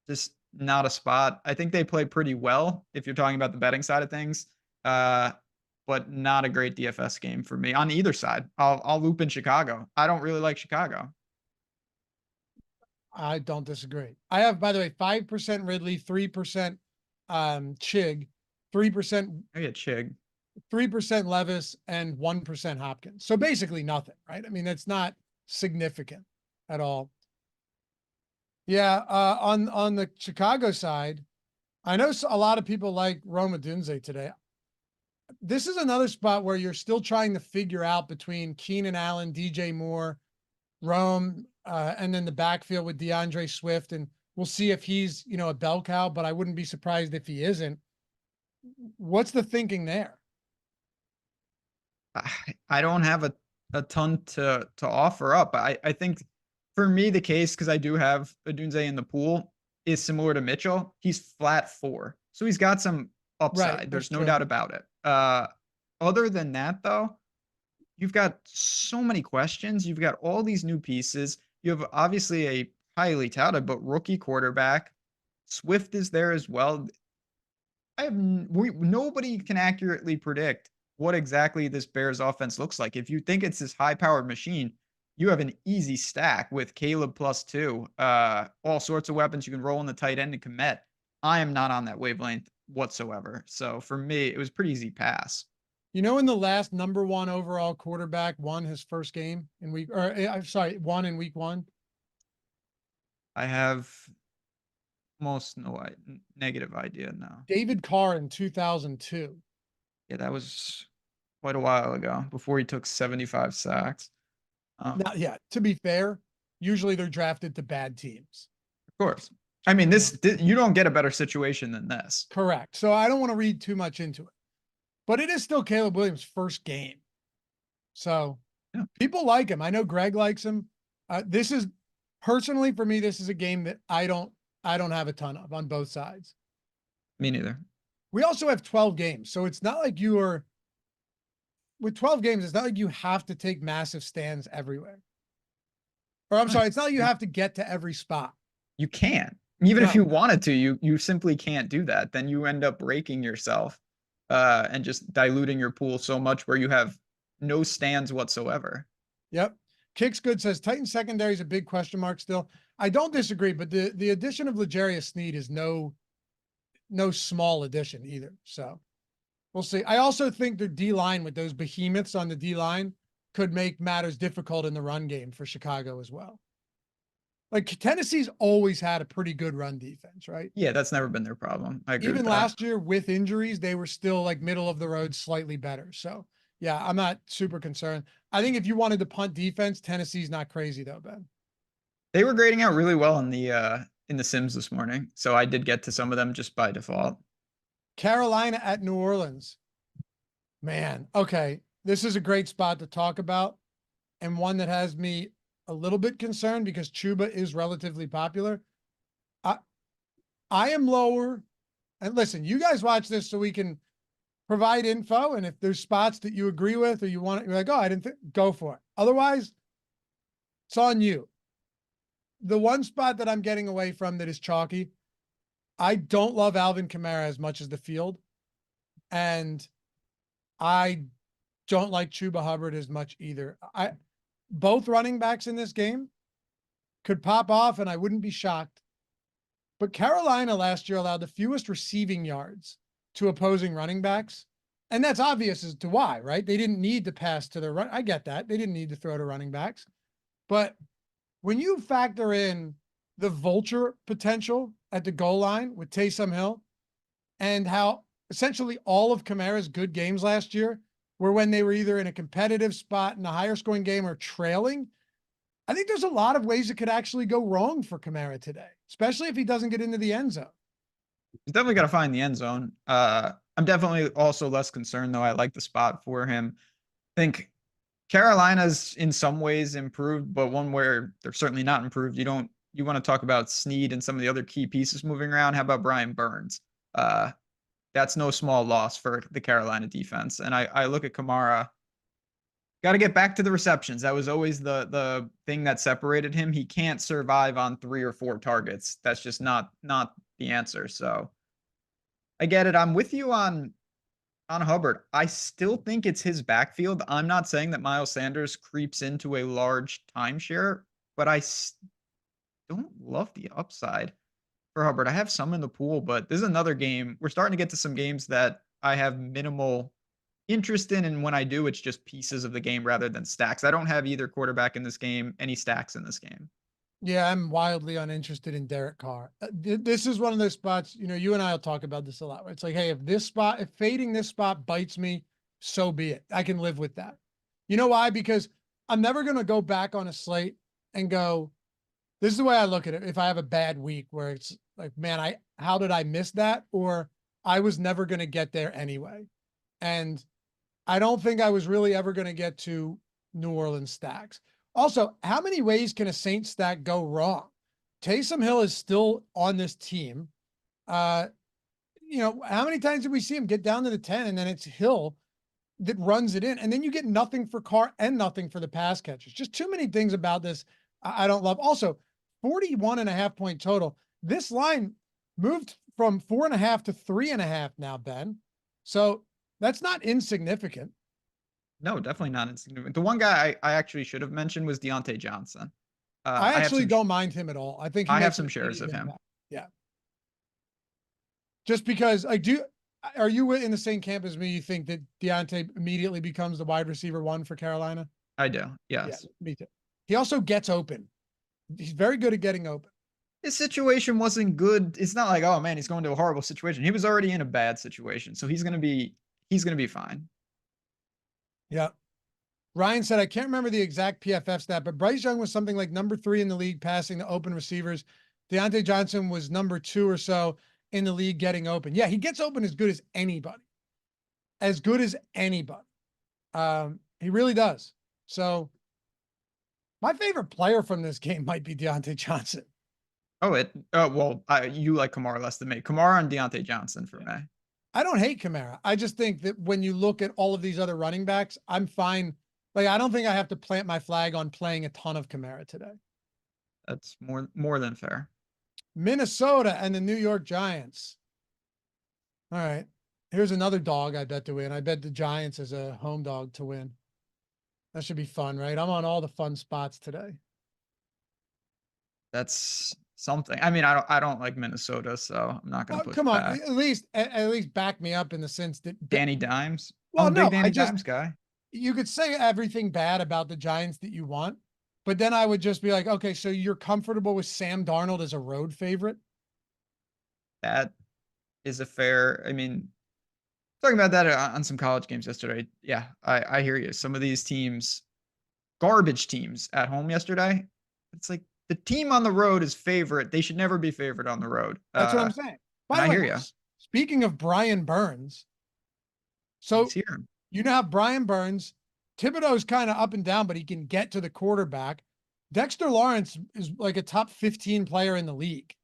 Just not a spot. I think they play pretty well if you're talking about the betting side of things. But not a great DFS game for me on either side. I'll loop in Chicago. I don't really like Chicago. I don't disagree. I have, by the way, 5% Ridley, 3% Chig, 3%. I get Chig. 3% Levis and 1% Hopkins. So basically nothing, right? I mean, that's not significant at all. Yeah. On the Chicago side, I know a lot of people like Rome Odunze today. This is another spot where you're still trying to figure out between Keenan Allen, DJ Moore, Rome, and then the backfield with DeAndre Swift. And we'll see if he's, a bell cow, but I wouldn't be surprised if he isn't. What's the thinking there? I don't have a ton to offer up. I think for me, the case, because I do have Odunze in the pool, is similar to Mitchell. He's flat 4. So he's got some upside. Right, There's no doubt about it. Other than that, though, you've got so many questions. You've got all these new pieces. You have obviously a highly touted but rookie quarterback. Swift is there as well. Nobody can accurately predict what exactly this Bears offense looks like. If you think it's this high-powered machine, you have an easy stack with Caleb +2, all sorts of weapons. You can roll in the tight end and Kmet. I am not on that wavelength whatsoever. So for me, it was pretty easy pass. In the last number 1 overall quarterback won his first game in won in week 1. I have almost no negative idea now. David Carr in 2002. Yeah, that was quite a while ago before he took 75 sacks. Now, yeah, to be fair, usually they're drafted to bad teams. Of course. I mean, this you don't get a better situation than this. Correct. So I don't want to read too much into it. But it is still Caleb Williams' first game. So people like him. I know Greg likes him. This is personally for me, this is a game that I don't have a ton of on both sides. Me neither. We also have 12 games. So it's not like you are with 12 games, it's not like you have to take massive stands everywhere. Or I'm sorry, it's not like you have to get to every spot. You can't. Even if No. you wanted to, you simply can't do that. Then you end up breaking yourself and just diluting your pool so much where you have no stands whatsoever. Yep. Kicks Good says Titan secondary is a big question mark still. I don't disagree, but the addition of L'Jarius Sneed is no small addition either. So we'll see. I also think their D-line with those behemoths on the D-line could make matters difficult in the run game for Chicago as well. Like Tennessee's always had a pretty good run defense, right? Yeah, that's never been their problem. I agree. Even last year with injuries, they were still like middle of the road, slightly better. So yeah, I'm not super concerned. I think if you wanted to punt defense, Tennessee's not crazy though, Ben. They were grading out really well in the Sims this morning, so I did get to some of them just by default. Carolina at New Orleans. Man, okay. This is a great spot to talk about, and one that has me a little bit concerned because Chuba is relatively popular. I am lower, and listen, you guys watch this so we can provide info, and if there's spots that you agree with or you want, you're like, oh, I didn't go for it. Otherwise, it's on you. The one spot that I'm getting away from that is chalky, I don't love Alvin Kamara as much as the field, and I don't like Chuba Hubbard as much either. Both running backs in this game could pop off, and I wouldn't be shocked. But Carolina last year allowed the fewest receiving yards to opposing running backs. And that's obvious as to why, right? They didn't need to pass to their run. I get that. They didn't need to throw to running backs. But when you factor in the vulture potential at the goal line with Taysom Hill and how essentially all of Kamara's good games last year were when they were either in a competitive spot in a higher scoring game or trailing, I think there's a lot of ways it could actually go wrong for Kamara today, especially if he doesn't get into the end zone. He's definitely got to find the end zone. I'm definitely also less concerned, though. I like the spot for him. I think Carolina's in some ways improved, but one where they're certainly not improved. You want to talk about Sneed and some of the other key pieces moving around. How about Brian Burns? That's no small loss for the Carolina defense. And I look at Kamara, got to get back to the receptions. That was always the thing that separated him. He can't survive on 3 or 4 targets. That's just not the answer. So I get it. I'm with you on Hubbard. I still think it's his backfield. I'm not saying that Miles Sanders creeps into a large timeshare, but I don't love the upside for Hubbard. I have some in the pool, but this is another game. We're starting to get to some games that I have minimal interest in, and when I do, it's just pieces of the game rather than stacks. I don't have either quarterback in this game, any stacks in this game. Yeah, I'm wildly uninterested in Derek Carr. This is one of those spots, you and I will talk about this a lot. It's like, hey, if fading this spot bites me, so be it. I can live with that. You know why? Because I'm never going to go back on a slate and go, this is the way I look at it. If I have a bad week where it's like, man, how did I miss that? Or I was never going to get there anyway. And I don't think I was really ever going to get to New Orleans stacks. Also, how many ways can a Saints stack go wrong? Taysom Hill is still on this team. How many times did we see him get down to the 10 and then it's Hill that runs it in, and then you get nothing for Carr and nothing for the pass catchers? Just too many things about this I don't love. Also, 41.5 point total. This line moved from 4.5 to 3.5 now, Ben. So that's not insignificant. No, definitely not insignificant. The one guy I actually should have mentioned was Deontay Johnson. I actually don't mind him at all. I think I have some shares of him. Impact. Yeah. Just because are you in the same camp as me? You think that Deontay immediately becomes the wide receiver 1 for Carolina? I do. Yes. Yeah, me too. He also gets open. He's very good at getting open. His situation wasn't good. It's not like, oh man, he's going to a horrible situation. He was already in a bad situation. So he's going to be fine. Yeah. Ryan said, I can't remember the exact PFF stat, but Bryce Young was something like number 3 in the league passing to open receivers. Deontay Johnson was number 2 or so in the league getting open. Yeah, he gets open as good as anybody. As good as anybody. He really does. So my favorite player from this game might be Deontay Johnson. You like Kamara less than me. Kamara and Deontay Johnson for me. I don't hate Kamara. I just think that when you look at all of these other running backs, I'm fine. Like, I don't think I have to plant my flag on playing a ton of Kamara today. That's more than fair. Minnesota and the New York Giants. All right. Here's another dog I bet to win. I bet the Giants as a home dog to win. That should be fun, right? I'm on all the fun spots today. That's something. I mean, I don't like Minnesota, so I'm not going to push Come on, back. at least back me up in the sense that Danny Dimes. Well, I'm a no, big Danny Dimes guy. You could say everything bad about the Giants that you want, but then I would just be like, okay, so you're comfortable with Sam Darnold as a road favorite? That is a fair. I mean, talking about that on some college games yesterday. Yeah, I hear you. Some of these teams, garbage teams at home yesterday. It's like the team on the road is favorite. They should never be favored on the road. That's what I'm saying. By the I way, hear you. Speaking of Brian Burns, so He's here. you now have Brian Burns. Thibodeau's kind of up and down, but he can get to the quarterback. Dexter Lawrence is like a top 15 player in the league.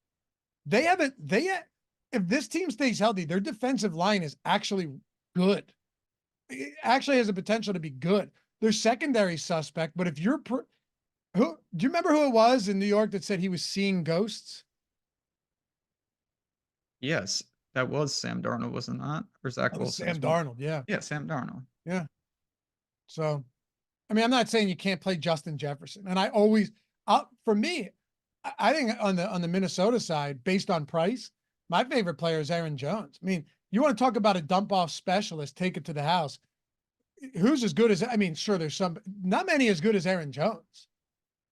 If this team stays healthy, their defensive line is actually good. It actually has the potential to be good. Their secondary suspect, but if you're do you remember who it was in New York that said he was seeing ghosts? Yes, that was Sam Darnold, wasn't that? Or Zach Wilson? Sam Darnold, yeah. Yeah, Sam Darnold. Yeah. So, I mean, I'm not saying you can't play Justin Jefferson. And for me, I think on the Minnesota side, based on price, my favorite player is Aaron Jones. I mean, you want to talk about a dump off specialist, take it to the house. Who's as good as, I mean, sure, there's not many as good as Aaron Jones.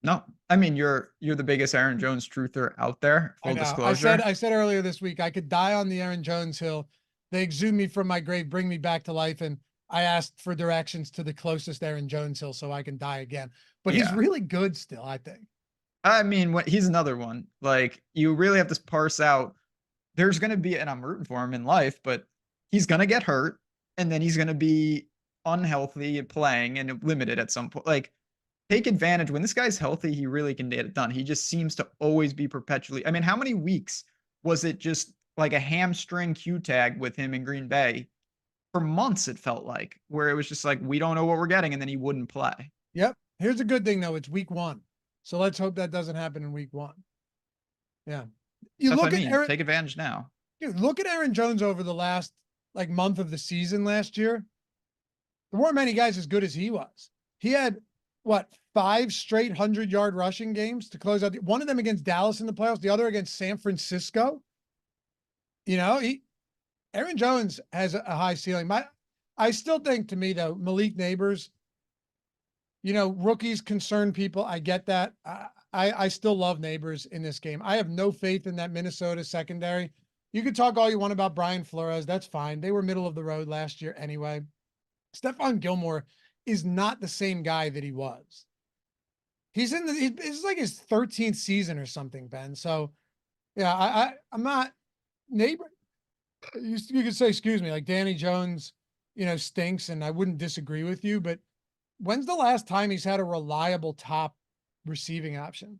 No, I mean, you're the biggest Aaron Jones truther out there. Full disclosure. I said earlier this week, I could die on the Aaron Jones hill. They exhume me from my grave, bring me back to life. And I asked for directions to the closest Aaron Jones hill so I can die again. But he's really good still, I think. I mean, he's another one. Like, you really have to parse out. There's going to be, and I'm rooting for him in life, but he's going to get hurt, and then he's going to be unhealthy playing and limited at some point. Like, take advantage. When this guy's healthy, he really can get it done. He just seems to always be perpetually. I mean, how many weeks was it just like a hamstring Q tag with him in Green Bay? For months, it felt like, where it was just like, we don't know what we're getting, and then he wouldn't play. Yep. Here's a good thing, though. It's week 1. So let's hope that doesn't happen in week 1. Yeah. Take advantage now. Dude, look at Aaron Jones over the last month of the season last year. There weren't many guys as good as he was. He had 5 straight 100-yard rushing games to close out. One of them against Dallas in the playoffs, the other against San Francisco. You know, Aaron Jones has a high ceiling. I still think, to me, though, Malik Neighbors, rookies concern people. I get that. I still love Neighbors in this game. I have no faith in that Minnesota secondary. You could talk all you want about Brian Flores. That's fine. They were middle of the road last year anyway. Stephon Gilmore is not the same guy that he was. It's like his 13th season or something, Ben. So, yeah, I'm not Neighbor. You could say, excuse me, like Danny Jones, stinks, and I wouldn't disagree with you, but when's the last time he's had a reliable top receiving option?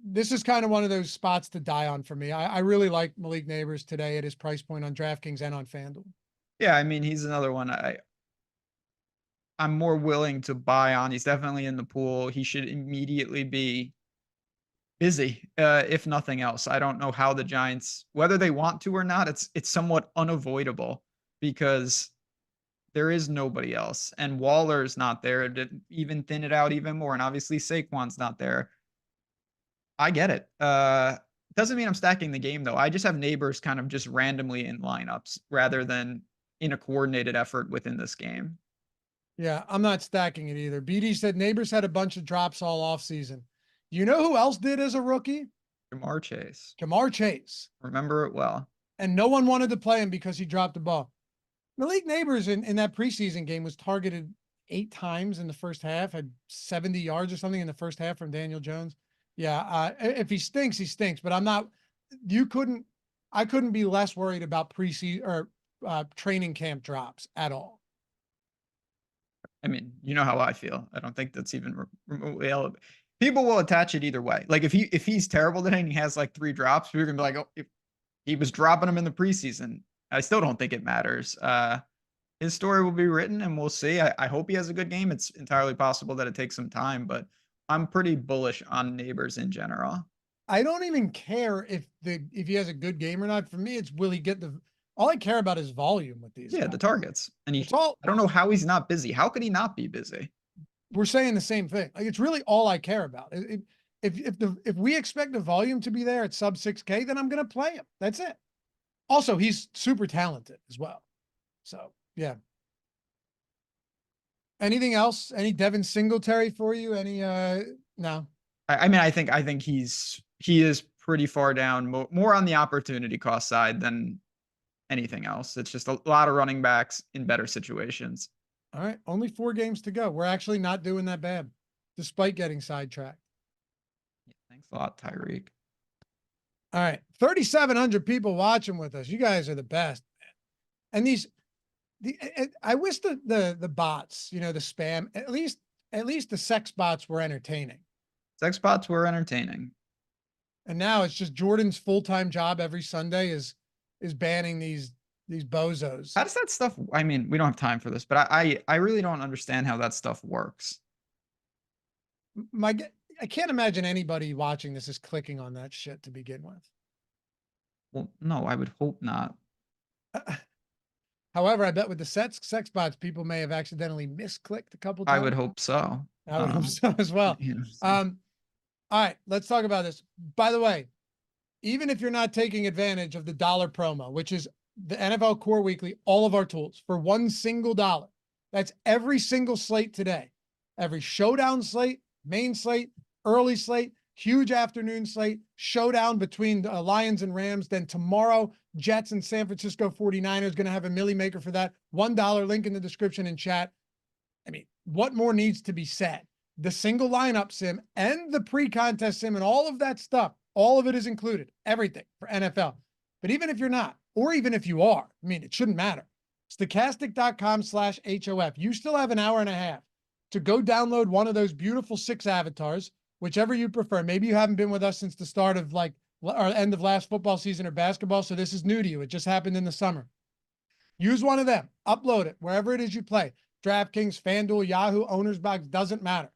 This is kind of one of those spots to die on for me. I really like Malik Neighbors today at his price point on DraftKings and on FanDuel. Yeah, I mean, he's another one I'm more willing to buy on. He's definitely in the pool. He should immediately be busy, if nothing else. I don't know how the Giants, whether they want to or not, it's somewhat unavoidable because there is nobody else. And Waller's not there to even thin it out even more. And obviously Saquon's not there. I get it. Doesn't mean I'm stacking the game, though. I just have Neighbors kind of just randomly in lineups rather than in a coordinated effort within this game. Yeah, I'm not stacking it either. BD said Neighbors had a bunch of drops all offseason. You know who else did as a rookie? Jamar Chase. Jamar Chase. Remember it well. And no one wanted to play him because he dropped the ball. Malik Neighbors in that preseason game was targeted 8 times in the first half, had 70 yards or something in the first half from Daniel Jones. Yeah, if he stinks, he stinks. But I couldn't be less worried about preseason or training camp drops at all. I mean, you know how I feel. I don't think that's even remotely relevant. People will attach it either way. Like if he's terrible today and he has like 3 drops, you're gonna be like, oh, if he was dropping them in the preseason. I still don't think it matters. His story will be written, and we'll see. I hope he has a good game. It's entirely possible that it takes some time, but I'm pretty bullish on Neighbors in general. I don't even care if he has a good game or not. For me, it's will he get all I care about is volume with these. Yeah, guys. the targets. And it's all, I don't know how he's not busy. How could he not be busy? We're saying the same thing. Like, it's really all I care about. If we expect the volume to be there at sub 6K, then I'm going to play him. That's it. Also, he's super talented as well. So, yeah. Anything else? Any Devin Singletary for you? Any, no. I mean, I think he is pretty far down, more on the opportunity cost side than anything else. It's just a lot of running backs in better situations. All right. Only 4 games to go. We're actually not doing that bad, despite getting sidetracked. Yeah, thanks a lot, Tyreek. All right. 3,700 people watching with us. You guys are the best. And I wish the bots, the spam, at least the sex bots were entertaining. Sex bots were entertaining. And now it's just Jordan's full-time job every Sunday is banning these bozos. How does that stuff, I mean, we don't have time for this, but I really don't understand how that stuff works. I can't imagine anybody watching this is clicking on that shit to begin with. Well, no, I would hope not. However, I bet with the sex bots, people may have accidentally misclicked a couple times. I would hope so. I would hope so as well. All right, let's talk about this. By the way, even if you're not taking advantage of the $1 promo, which is the NFL Core Weekly, all of our tools for $1 single. That's every single slate today. Every showdown slate, main slate, early slate, huge afternoon slate, showdown between the Lions and Rams. Then tomorrow, Jets and San Francisco 49ers going to have a milli maker for that. $1 link in the description and chat. I mean, what more needs to be said? The single lineup sim and the pre-contest sim and all of that stuff, all of it is included, everything for NFL. But even if you're not, or even if you are, I mean, it shouldn't matter. Stokastic.com/HOF. You still have an hour and a half to go download one of those beautiful 6 avatars, whichever you prefer. Maybe you haven't been with us since the start of or end of last football season or basketball, so this is new to you. It just happened in the summer. Use one of them, upload it, wherever it is you play. DraftKings, FanDuel, Yahoo, Owner's Box, doesn't matter.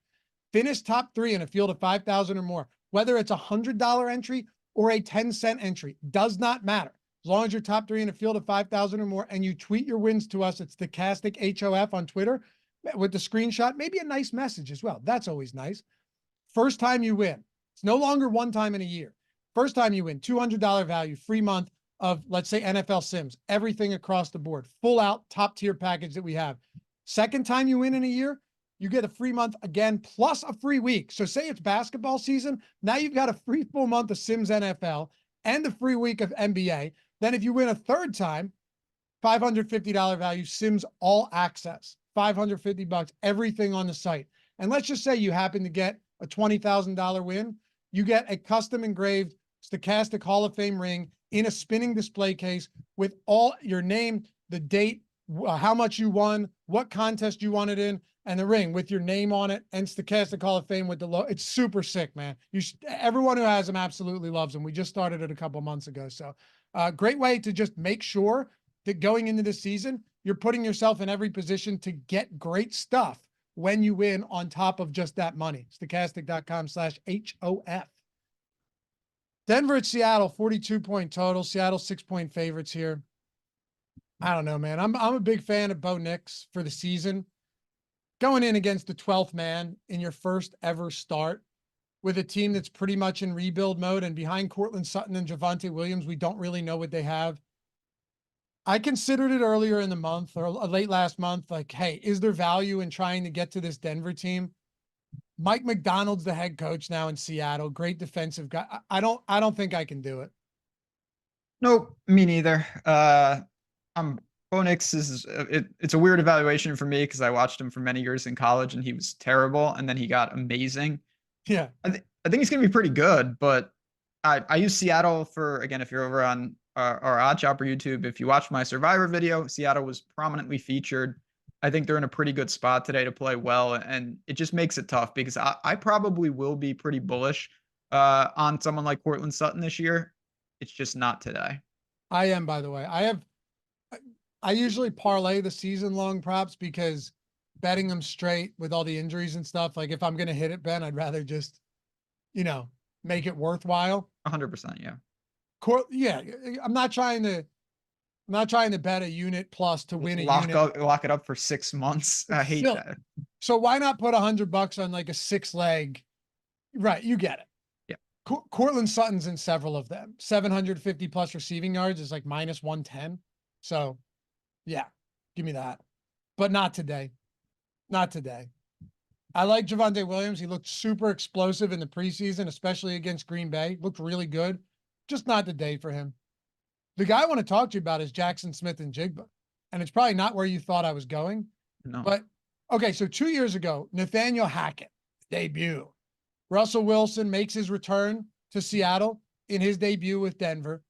Finish top 3 in a field of 5,000 or more. Whether it's a $100 entry or a 10-cent entry, does not matter. As long as you're top 3 in a field of 5,000 or more and you tweet your wins to us, it's Stokastic HOF on Twitter with the screenshot, maybe a nice message as well. That's always nice. First time you win. It's no longer one time in a year. First time you win, $200 value, free month of, let's say, NFL Sims, everything across the board, full out top tier package that we have. Second time you win in a year, you get a free month again, plus a free week. So say it's basketball season. Now you've got a free full month of Sims NFL and a free week of NBA. Then if you win a third time, $550 value, Sims All Access, $550, everything on the site. And let's just say you happen to get a $20,000 win. You get a custom engraved Stokastic Hall of Fame ring in a spinning display case with all your name, the date, how much you won, what contest you won it in, and the ring with your name on it, and Stokastic Hall of Fame with the logo. It's super sick, man. Everyone who has them absolutely loves them. We just started it a couple months ago. So great way to just make sure that going into the season, you're putting yourself in every position to get great stuff when you win on top of just that money. Stokastic.com/HOF. Denver at Seattle, 42-point total. Seattle 6-point favorites here. I don't know, man. I'm a big fan of Bo Nix for the season. Going in against the 12th man in your first ever start with a team that's pretty much in rebuild mode, and behind Courtland Sutton and Javonte Williams, we don't really know what they have. I considered it earlier in the month or late last month, like, hey, is there value in trying to get to this Denver team? Mike McDonald's the head coach now in Seattle. Great defensive guy. I don't think I can do it. Nope, me neither. Bo Nix it's a weird evaluation for me because I watched him for many years in college and he was terrible, and then he got amazing. Yeah, I think he's gonna be pretty good, but I use Seattle for, again, if you're over on our OddsShopper YouTube, if you watched my Survivor video, Seattle was prominently featured. I think they're in a pretty good spot today to play well, and it just makes it tough because I probably will be pretty bullish on someone like Courtland Sutton this year. It's just not today. I am, by the way. I have I usually parlay the season long props because betting them straight with all the injuries and stuff. Like if I'm going to hit it, Ben, I'd rather just, make it worthwhile. 100%. Yeah. Yeah. I'm not trying to bet a unit plus to win a unit. Lock it up for 6 months. I hate that. So why not put $100 on like a 6-leg? Right. You get it. Yeah. Cortland Sutton's in several of them. 750 plus receiving yards is like minus 110. So yeah, give me that. But not today. Not today. I like Javonte Williams. He looked super explosive in the preseason, especially against Green Bay. Looked really good. Just not the day for him. The guy I want to talk to you about is Jackson Smith and Jigba. And it's probably not where you thought I was going. No. But okay, so 2 years ago, Nathaniel Hackett, debut. Russell Wilson makes his return to Seattle in his debut with Denver.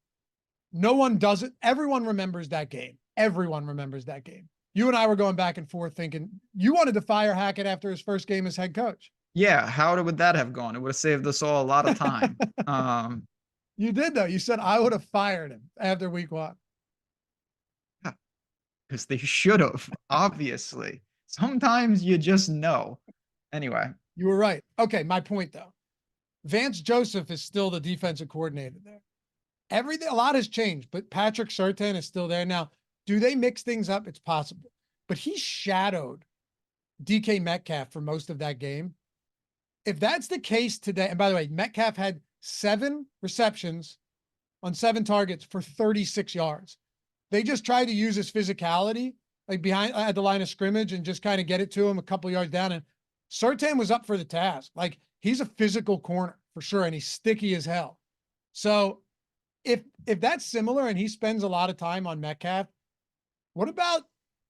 No one does it. Everyone remembers that game. Everyone remembers that game. You and I were going back and forth thinking you wanted to fire Hackett after his first game as head coach. Yeah. How would that have gone? It would have saved us all a lot of time. You did though. You said I would have fired him after week 1. Because they should have, obviously. Sometimes you just know. Anyway. You were right. Okay, my point though. Vance Joseph is still the defensive coordinator there. A lot has changed, but Patrick Surtain is still there. Now, do they mix things up? It's possible. But he shadowed DK Metcalf for most of that game. If that's the case today, and by the way, Metcalf had 7 receptions on 7 targets for 36 yards. They just tried to use his physicality, like behind at the line of scrimmage, and just kind of get it to him a couple yards down. And Surtain was up for the task. Like he's a physical corner for sure, and he's sticky as hell. So if that's similar and he spends a lot of time on Metcalf, what about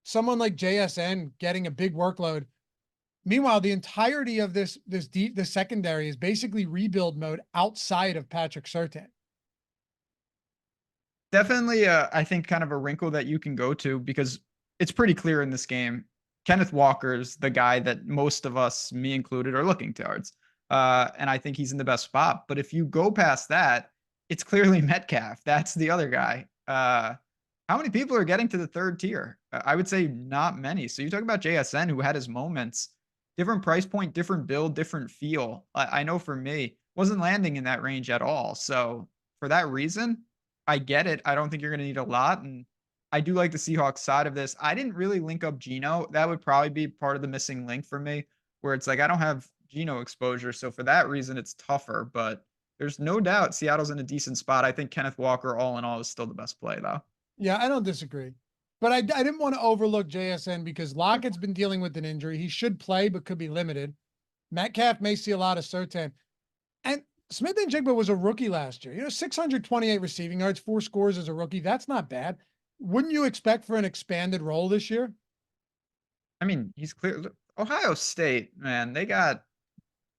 someone like JSN getting a big workload? Meanwhile, the entirety of this secondary is basically rebuild mode outside of Patrick Surtain. Definitely, I think kind of a wrinkle that you can go to because it's pretty clear in this game. Kenneth Walker's the guy that most of us, me included, are looking towards. And I think he's in the best spot. But if you go past that, it's clearly Metcalf. That's the other guy. How many people are getting to the 3rd tier? I would say not many. So you talk about JSN, who had his moments, different price point, different build, different feel. I know for me, wasn't landing in that range at all. So for that reason, I get it. I don't think you're going to need a lot. And I do like the Seahawks side of this. I didn't really link up Geno. That would probably be part of the missing link for me, where it's like I don't have Geno exposure. So for that reason, it's tougher. But there's no doubt Seattle's in a decent spot. I think Kenneth Walker, all in all, is still the best play, though. Yeah, I don't disagree. But I didn't want to overlook JSN because Lockett's been dealing with an injury. He should play, but could be limited. Metcalf may see a lot of Surtain. And Smith and Jigba was a rookie last year. 628 receiving yards, 4 scores as a rookie. That's not bad. Wouldn't you expect for an expanded role this year? I mean, he's clear. Ohio State, man, they got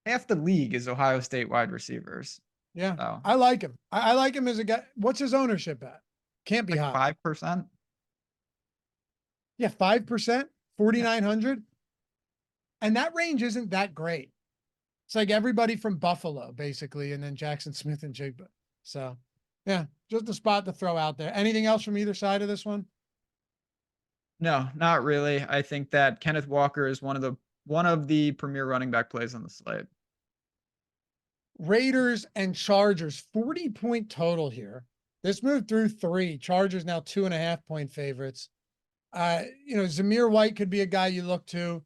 half the league is Ohio State wide receivers. Yeah, so. I like him. I like him as a guy. What's his ownership at? Can't be like high. 5%. Yeah, 5%, 4,900. And that range isn't that great. It's like everybody from Buffalo, basically, and then Jackson Smith and Jigba. So, yeah, just a spot to throw out there. Anything else from either side of this one? No, not really. I think that Kenneth Walker is one of the premier running back plays on the slate. Raiders and Chargers, 40-point total here. This moved through 3. Chargers now 2.5-point favorites. Zamir White could be a guy you look to.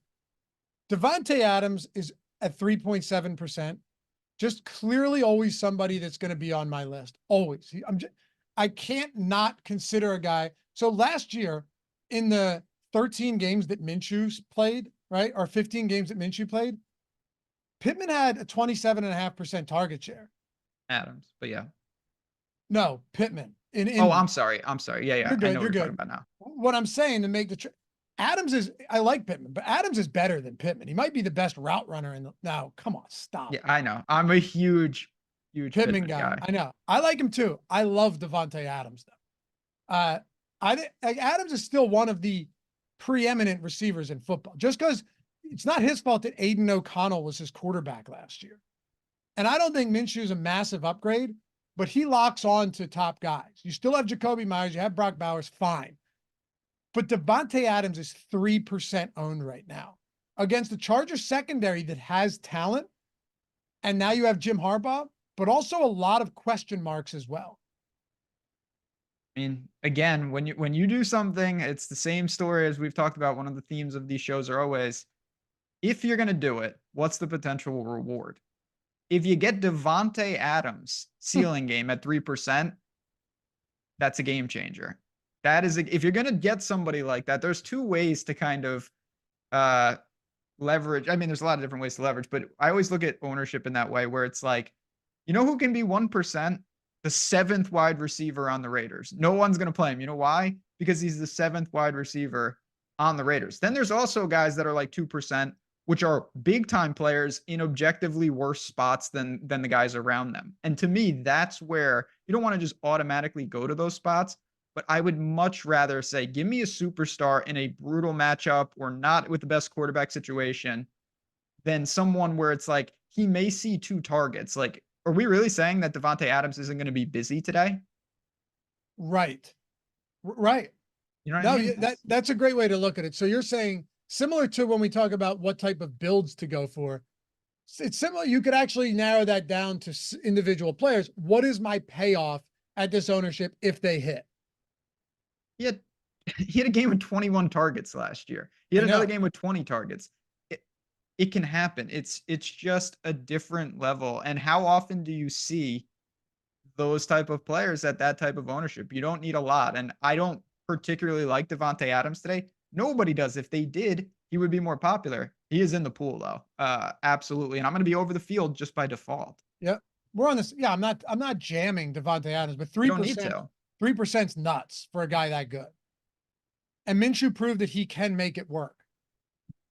Devontae Adams is at 3.7%. Just clearly always somebody that's going to be on my list. Always. I can't not consider a guy. So last year in the 13 games that Minshew played, right? Or 15 games that Minshew played, Pittman had a 27.5% target share. Adams, but yeah. No, Pittman. I'm sorry. Yeah. You're good. I know you're what good. Talking about now. What I'm saying to make I like Pittman, but Adams is better than Pittman. He might be the best route runner no, come on, stop. Yeah, I know. I'm a huge Pittman guy. I know. I like him too. I love Devontae Adams though. Adams is still one of the preeminent receivers in football. Just because it's not his fault that Aiden O'Connell was his quarterback last year. And I don't think Minshew is a massive upgrade, but he locks on to top guys. You still have Jacoby Myers, you have Brock Bowers, fine. But Devontae Adams is 3% owned right now against the Chargers secondary that has talent. And now you have Jim Harbaugh, but also a lot of question marks as well. I mean, again, when you do something, it's the same story as we've talked about. One of the themes of these shows are always, if you're going to do it, what's the potential reward? If you get Devontae Adams ceiling game at 3%, that's a game changer. That is, if you're going to get somebody like that, there's two ways to kind of leverage. I mean, there's a lot of different ways to leverage, but I always look at ownership in that way where it's like, you know who can be 1%? The 7th wide receiver on the Raiders. No one's going to play him. You know why? Because he's the 7th wide receiver on the Raiders. Then there's also guys that are like 2%, which are big time players in objectively worse spots than the guys around them. And to me, that's where you don't want to just automatically go to those spots. But I would much rather say, give me a superstar in a brutal matchup or not with the best quarterback situation than someone where it's like, he may see 2 targets. Like, are we really saying that Devontae Adams isn't going to be busy today? Right. Right. You know what I mean? That's a great way to look at it. So you're saying, similar to when we talk about what type of builds to go for, it's similar. You could actually narrow that down to individual players. What is my payoff at this ownership if they hit? He had a game with 21 targets last year. He had another game with 20 targets. It can happen. It's just a different level. And how often do you see those type of players at that type of ownership? You don't need a lot. And I don't particularly like Devontae Adams today. Nobody does. If they did, he would be more popular. He is in the pool though. Absolutely. And I'm going to be over the field just by default. Yep. We're on this. Yeah. I'm not jamming Devontae Adams, but 3%, 3%'s nuts for a guy that good. And Minshew proved that he can make it work.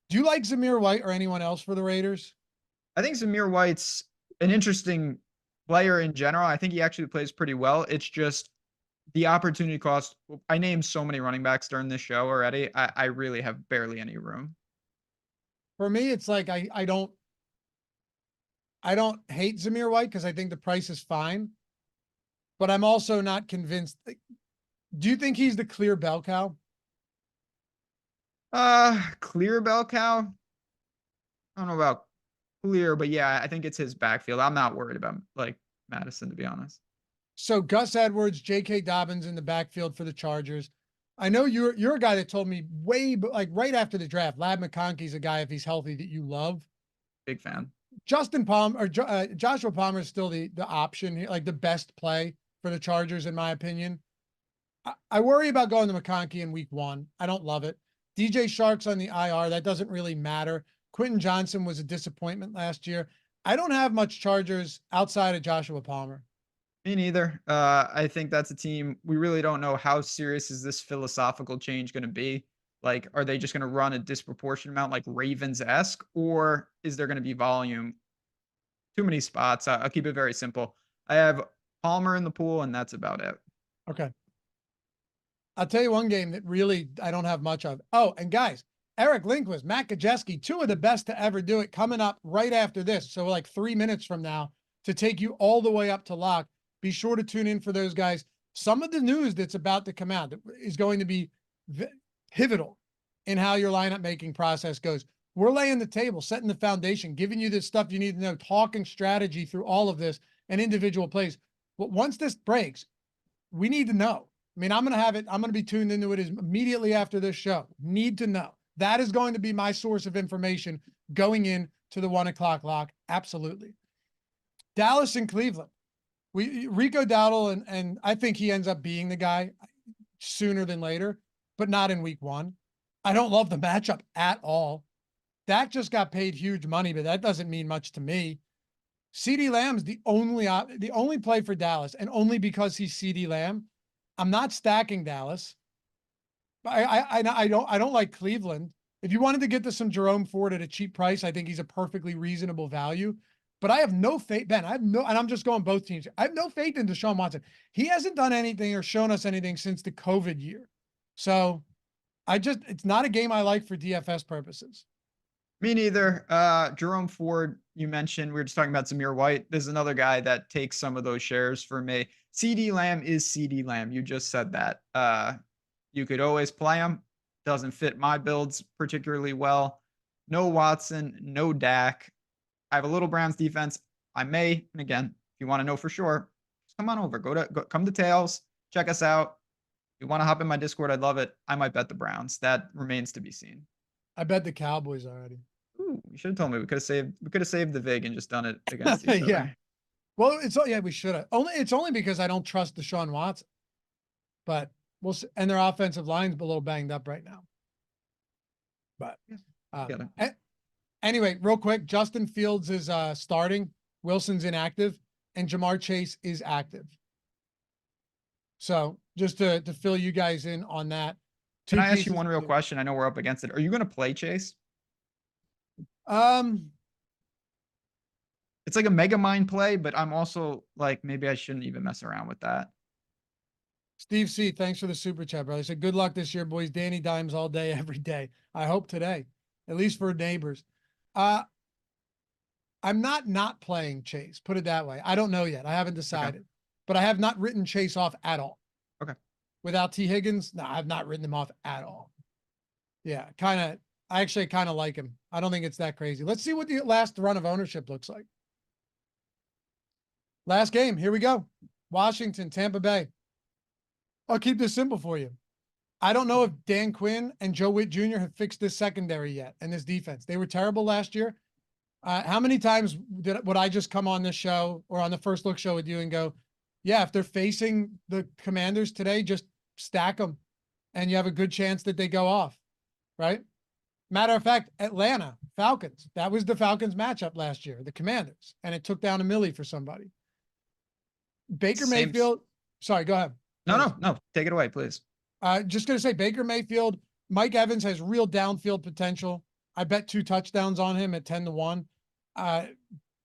Do you like Zamir White or anyone else for the Raiders? I think Zamir White's an interesting player in general. I think he actually plays pretty well. It's just the opportunity cost. I named so many running backs during this show already. I really have barely any room. For me, it's like I don't hate Zamir White because I think the price is fine, but I'm also not convinced. Do you think he's the clear bell cow? Clear bell cow? I don't know about clear, but yeah, I think it's his backfield. I'm not worried about like Madison, to be honest. So Gus Edwards, J.K. Dobbins in the backfield for the Chargers. I know you're a guy that told me right after the draft, Lab McConkey's a guy, if he's healthy, that you love. Big fan. Justin Palmer or Joshua Palmer is still the option, like the best play for the Chargers, in my opinion. I worry about going to McConkey in week 1. I don't love it. DJ Shark's on the IR. That doesn't really matter. Quentin Johnson was a disappointment last year. I don't have much Chargers outside of Joshua Palmer. Me neither. I think that's a team. We really don't know how serious is this philosophical change going to be. Like, are they just going to run a disproportionate amount like Ravens-esque, or is there going to be volume? Too many spots. I'll keep it very simple. I have Palmer in the pool, and that's about it. Okay. I'll tell you one game that really I don't have much of. Oh, and guys, Eric Lindquist, Matt Gajewski, 2 of the best to ever do it, coming up right after this. So like 3 minutes from now to take you all the way up to lock. Be sure to tune in for those guys. Some of the news that's about to come out is going to be pivotal in how your lineup making process goes. We're laying the table, setting the foundation, giving you the stuff you need to know, talking strategy through all of this and individual plays. But once this breaks, we need to know. I mean, I'm going to be tuned into it immediately after this show. Need to know. That is going to be my source of information going into the 1 o'clock lock. Absolutely. Dallas and Cleveland. Rico Dowdle, and I think he ends up being the guy sooner than later, but not in week 1. I don't love the matchup at all. Dak just got paid huge money, but that doesn't mean much to me. CeeDee Lamb's the only play for Dallas, and only because he's CeeDee Lamb. I'm not stacking Dallas. I don't like Cleveland. If you wanted to get to some Jerome Ford at a cheap price, I think he's a perfectly reasonable value. But I have no faith, Ben. And I'm just going both teams. I have no faith in Deshaun Watson. He hasn't done anything or shown us anything since the COVID year. So it's not a game I like for DFS purposes. Me neither. Jerome Ford, you mentioned, we were just talking about Zamir White. There's another guy that takes some of those shares for me. CeeDee Lamb is CeeDee Lamb. You just said that. You could always play him. doesn't fit my builds particularly well. No Watson, no Dak. I have a little Browns defense. I may, and again, if you want to know for sure, just come on over. Come to Tails. Check us out. If you want to hop in my Discord, I'd love it. I might bet the Browns. That remains to be seen. I bet the Cowboys already. Ooh, you should have told me. We could have saved the vig and just done it against each other. Yeah. Well, we should have. It's only because I don't trust Deshaun Watson. But we'll see. And their offensive line's a little banged up right now. But anyway, real quick, Justin Fields is starting. Wilson's inactive, and Jamar Chase is active. So just to fill you guys in on that. Can I ask you one real question? I know we're up against it. Are you going to play Chase? It's like a mega mind play, but I'm also like, maybe I shouldn't even mess around with that. Steve C, thanks for the super chat, brother. He said, good luck this year, boys. Danny Dimes all day, every day. I hope today, at least for neighbors. I'm not playing Chase, put it that way. I don't know yet. I haven't decided. Okay. But I have not written Chase off at all. Okay. Without T. Higgins, no, I've not written him off at all. Yeah, I actually kind of like him. I don't think it's that crazy. Let's see what the last run of ownership looks like. Last game, here we go. Washington, Tampa Bay. I'll keep this simple for you. I don't know if Dan Quinn and Joe Witt Jr. have fixed this secondary yet and this defense. They were terrible last year. How many times would I just come on this show or on the First Look show with you and go, yeah, if they're facing the Commanders today, just stack them and you have a good chance that they go off, right? Matter of fact, Atlanta, Falcons. That was the Falcons matchup last year, the Commanders, and it took down a milli for somebody. Baker Mayfield. Sorry, go ahead. No. Take it away, please. Just going to say Baker Mayfield, Mike Evans has real downfield potential. I bet 2 touchdowns on him at 10-1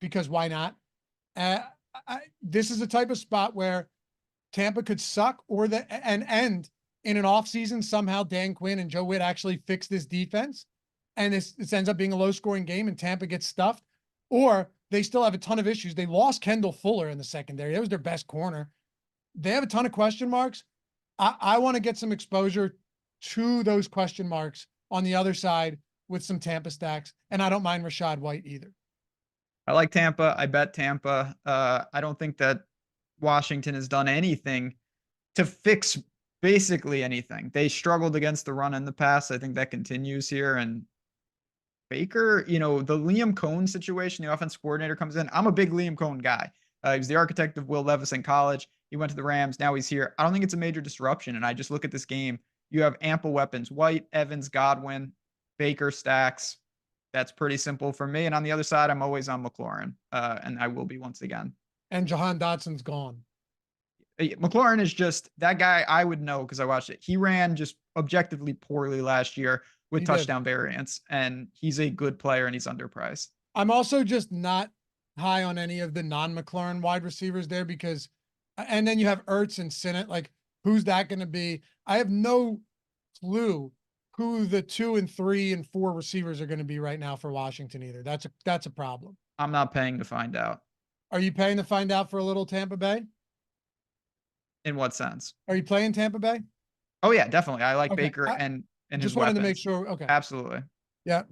because why not? This is a type of spot where Tampa could suck and end in an offseason. Somehow Dan Quinn and Joe Witt actually fix this defense and this ends up being a low scoring game and Tampa gets stuffed, or they still have a ton of issues. They lost Kendall Fuller in the secondary. That was their best corner. They have a ton of question marks. I want to get some exposure to those question marks on the other side with some Tampa stacks, and I don't mind Rachaad White either. I like Tampa. I bet Tampa. I don't think that Washington has done anything to fix basically anything. They struggled against the run in the past. I think that continues here. And Baker, the Liam Cohen situation, the offense coordinator comes in. I'm a big Liam Cohen guy. He was the architect of Will Levis in college. He went to the Rams. Now he's here. I don't think it's a major disruption. And I just look at this game. You have ample weapons. White, Evans, Godwin, Baker, stacks. That's pretty simple for me. And on the other side, I'm always on McLaurin. And I will be once again. And Jahan Dotson's gone. McLaurin is just that guy I would know because I watched it. He ran just objectively poorly last year with touchdown variance. And he's a good player and he's underpriced. I'm also just not high on any of the non-McLaurin wide receivers there because, and then you have Ertz and Sinnott. Like, who's that going to be? I have no clue who the 2 and 3 and 4 receivers are going to be right now for Washington either. That's a problem. I'm not paying to find out. Are you paying to find out for a little Tampa Bay? In what sense? Are you playing Tampa Bay? Oh yeah, definitely. I like Baker and just wanted to make sure. Okay. Absolutely. Yeah.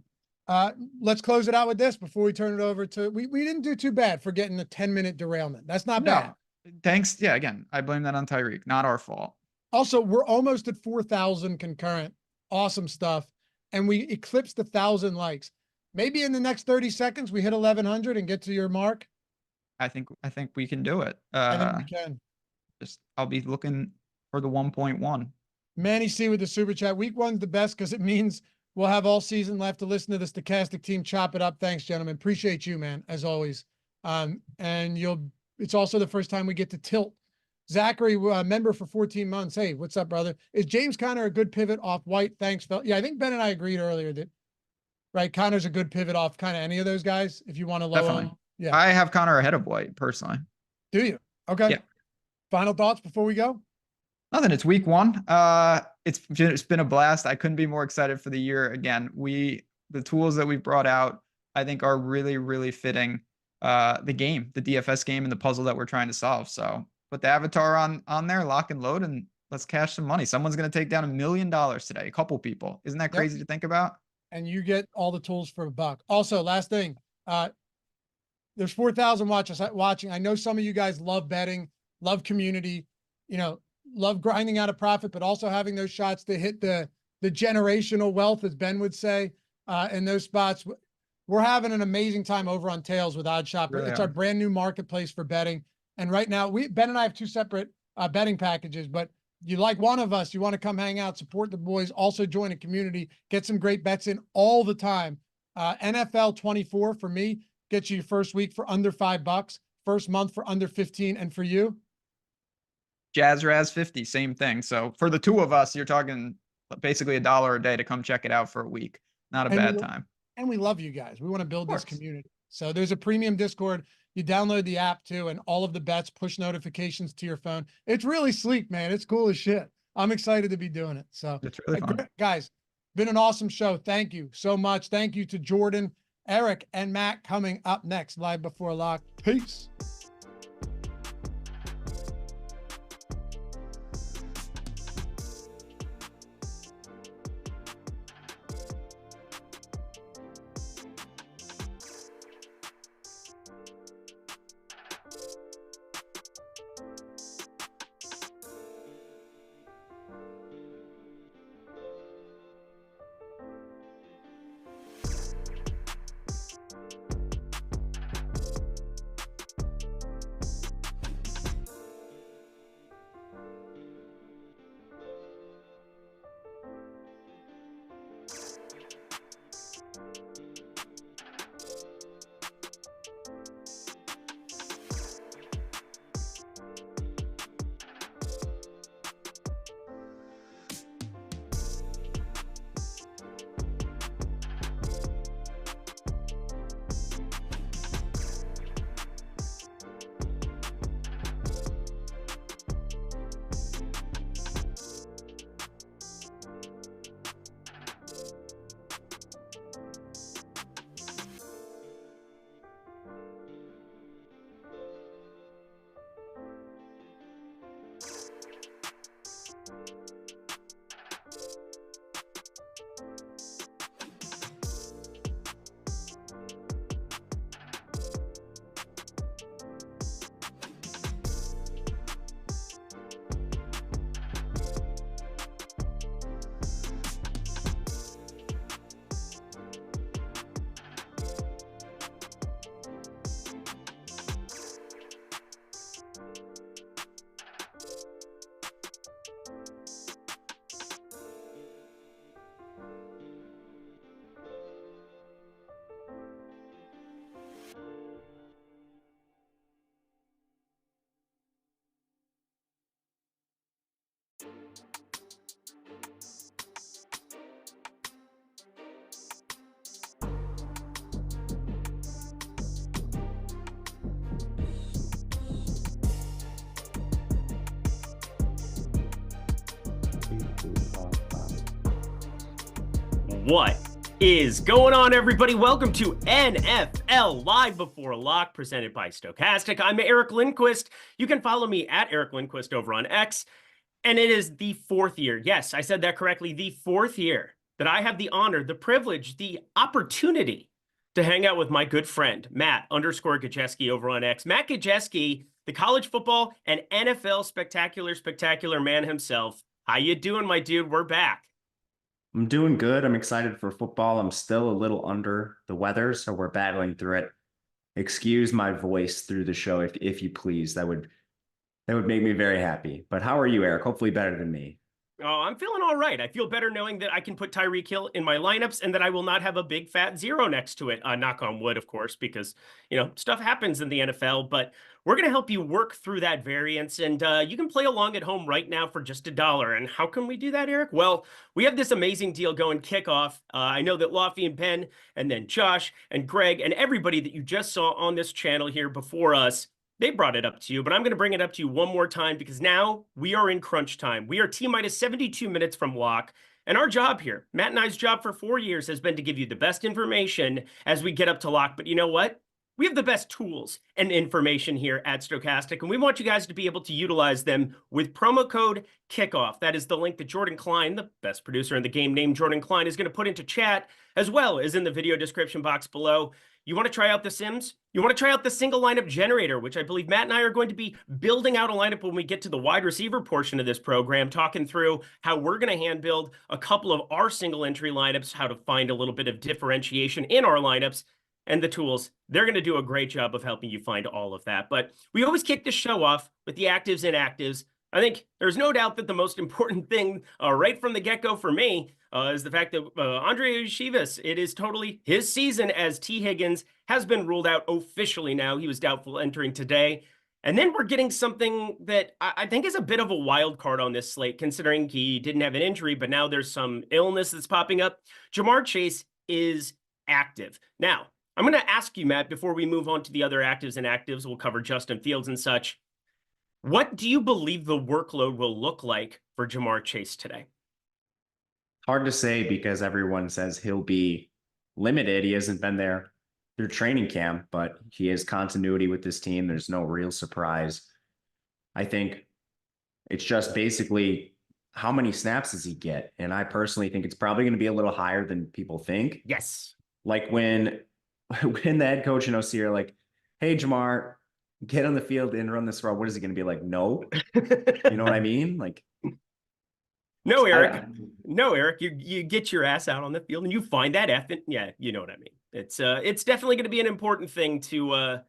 Let's close it out with this before we turn it over to, we didn't do too bad for getting a 10-minute derailment. That's not bad. Thanks. Yeah. Again, I blame that on Tyreek, not our fault. Also, we're almost at 4,000 concurrent. Awesome stuff. And we eclipsed 1,000 likes. Maybe in the next 30 seconds, we hit 1,100 and get to your mark. I think we can do it. I think we can. I'll be looking for the 1.1. Manny C with the super chat. Week 1's the best because it means we'll have all season left to listen to the Stokastic team chop it up. Thanks, gentlemen. Appreciate you, man, as always. And it's also the first time we get to tilt. Zachary, member for 14 months. Hey, what's up, brother? Is James Conner a good pivot off White? Thanks, Phil. Yeah, I think Ben and I agreed earlier that, right, Conner's a good pivot off kind of any of those guys if you want to lower him. Yeah. I have Conner ahead of White, personally. Do you? Okay. Yeah. Final thoughts before we go? Nothing. It's week 1. It's been a blast. I couldn't be more excited for the year. Again, the tools that we've brought out, I think are really, really fitting the game, the DFS game and the puzzle that we're trying to solve. So put the avatar on there, lock and load, and let's cash some money. Someone's going to take down $1 million today. A couple people. Isn't that crazy to think about? And you get all the tools for $1. Also, last thing, there's 4,000 watching. I know some of you guys love betting, love community, love grinding out a profit, but also having those shots to hit the generational wealth, as Ben would say, in those spots. We're having an amazing time over on Tails with Odd Shopper. It's our brand new marketplace for betting. And right now, Ben and I have 2 separate betting packages, but you like one of us, you want to come hang out, support the boys, also join a community, get some great bets in all the time. NFL 24 for me gets you your first week for under $5, first month for under 15, and for you? Jazz Raz 50, same thing. So for the 2 of us, you're talking basically $1 a day to come check it out for a week. Not a bad time. And we love you guys. We want to build this community. So there's a premium Discord. You download the app too, and all of the bets push notifications to your phone. It's really sleek, man. It's cool as shit. I'm excited to be doing it. So it's really fun. Guys, been an awesome show. Thank you so much. Thank you to Jordan, Eric, and Matt coming up next, live before lock. Peace. What is going on, everybody? Welcome to NFL Live Before Lock, presented by Stokastic. I'm Eric Lindquist. You can follow me at Eric Lindquist over on X. And it is the 4th year. Yes, I said that correctly. The 4th year that I have the honor, the privilege, the opportunity to hang out with my good friend, Matt_Gajeski over on X. Matt Gajeski, the college football and NFL spectacular man himself. How you doing, my dude? We're back. I'm doing good. I'm excited for football. I'm still a little under the weather, so we're battling through it. Excuse my voice through the show, if you please. That would make me very happy. But how are you, Eric? Hopefully better than me. Oh, I'm feeling all right. I feel better knowing that I can put Tyreek Hill in my lineups and that I will not have a big fat 0 next to it. Knock on wood, of course, because, stuff happens in the NFL. But we're going to help you work through that variance. And you can play along at home right now for just $1. And how can we do that, Eric? Well, we have this amazing deal going kickoff. I know that Lofty and Ben, and then Josh and Greg and everybody that you just saw on this channel here before us, they brought it up to you, but I'm going to bring it up to you one more time because now we are in crunch time. We are T-minus 72 minutes from lock, and our job here, Matt and I's job for 4 years, has been to give you the best information as we get up to lock. But you know what? we have the best tools and information here at Stokastic, and we want you guys to be able to utilize them with promo code KICKOFF. That is the link that Jordan Klein, the best producer in the game named Jordan Klein, is going to put into chat, as well as in the video description box below. You want to try out the Sims? You want to try out the single lineup generator, which I believe Matt and I are going to be building out a lineup when we get to the wide receiver portion of this program, talking through how we're going to hand build a couple of our single entry lineups, how to find a little bit of differentiation in our lineups, and the tools. They're going to do a great job of helping you find all of that. But we always kick this show off with the actives and actives. I think there's no doubt that the most important thing right from the get-go for me is the fact that Andre Chivas, it is totally his season, as T. Higgins has been ruled out officially now. He was doubtful entering today. And then we're getting something that I think is a bit of a wild card on this slate, considering he didn't have an injury, but now there's some illness that's popping up. Ja'Marr Chase is active. Now, I'm going to ask you, Matt, before we move on to the other actives and actives, we'll cover Justin Fields and such. What do you believe the workload will look like for Ja'Marr Chase today? Hard to say because everyone says he'll be limited. He hasn't been there through training camp, but he has continuity with this team. There's no real surprise. I think it's just basically how many snaps does he get? And I personally think it's probably going to be a little higher than people think. Yes. Like when the head coach and OC are like, hey, Ja'Marr, get on the field and run this route. What is he going to be like? No. You know what I mean? Like, no, Eric. No, Eric, you get your ass out on the field and you find that effing. Yeah, you know what I mean. It's definitely going to be an important thing to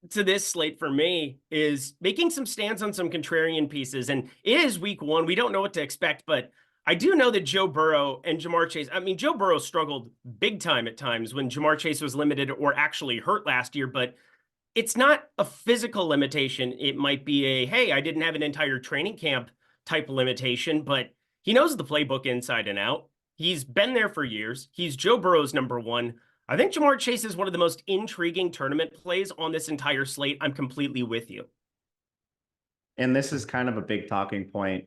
this slate for me, is making some stands on some contrarian pieces. And it is week one. We don't know what to expect, but I do know that Joe Burrow and Ja'Marr Chase, I mean, Joe Burrow struggled big time at times when Ja'Marr Chase was limited or actually hurt last year, but it's not a physical limitation. It might be a, hey, I didn't have an entire training camp type limitation, but he knows the playbook inside and out. He's been there for years. He's Joe Burrow's number one. I think Ja'Marr Chase is one of the most intriguing tournament plays on this entire slate. I'm completely with you. And this is kind of a big talking point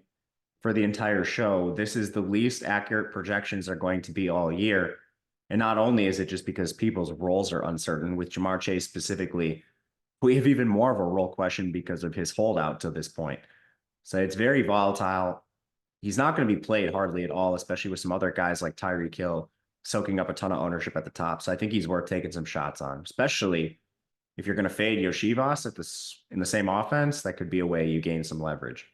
for the entire show. This is the least accurate projections are going to be all year. And not only is it just because people's roles are uncertain, with Ja'Marr Chase specifically, we have even more of a role question because of his holdout to this point. So it's very volatile. He's not going to be played hardly at all, especially with some other guys like Tyreek Hill soaking up a ton of ownership at the top. So I think he's worth taking some shots on, especially if you're going to fade Yoshivas in the same offense. That could be a way you gain some leverage.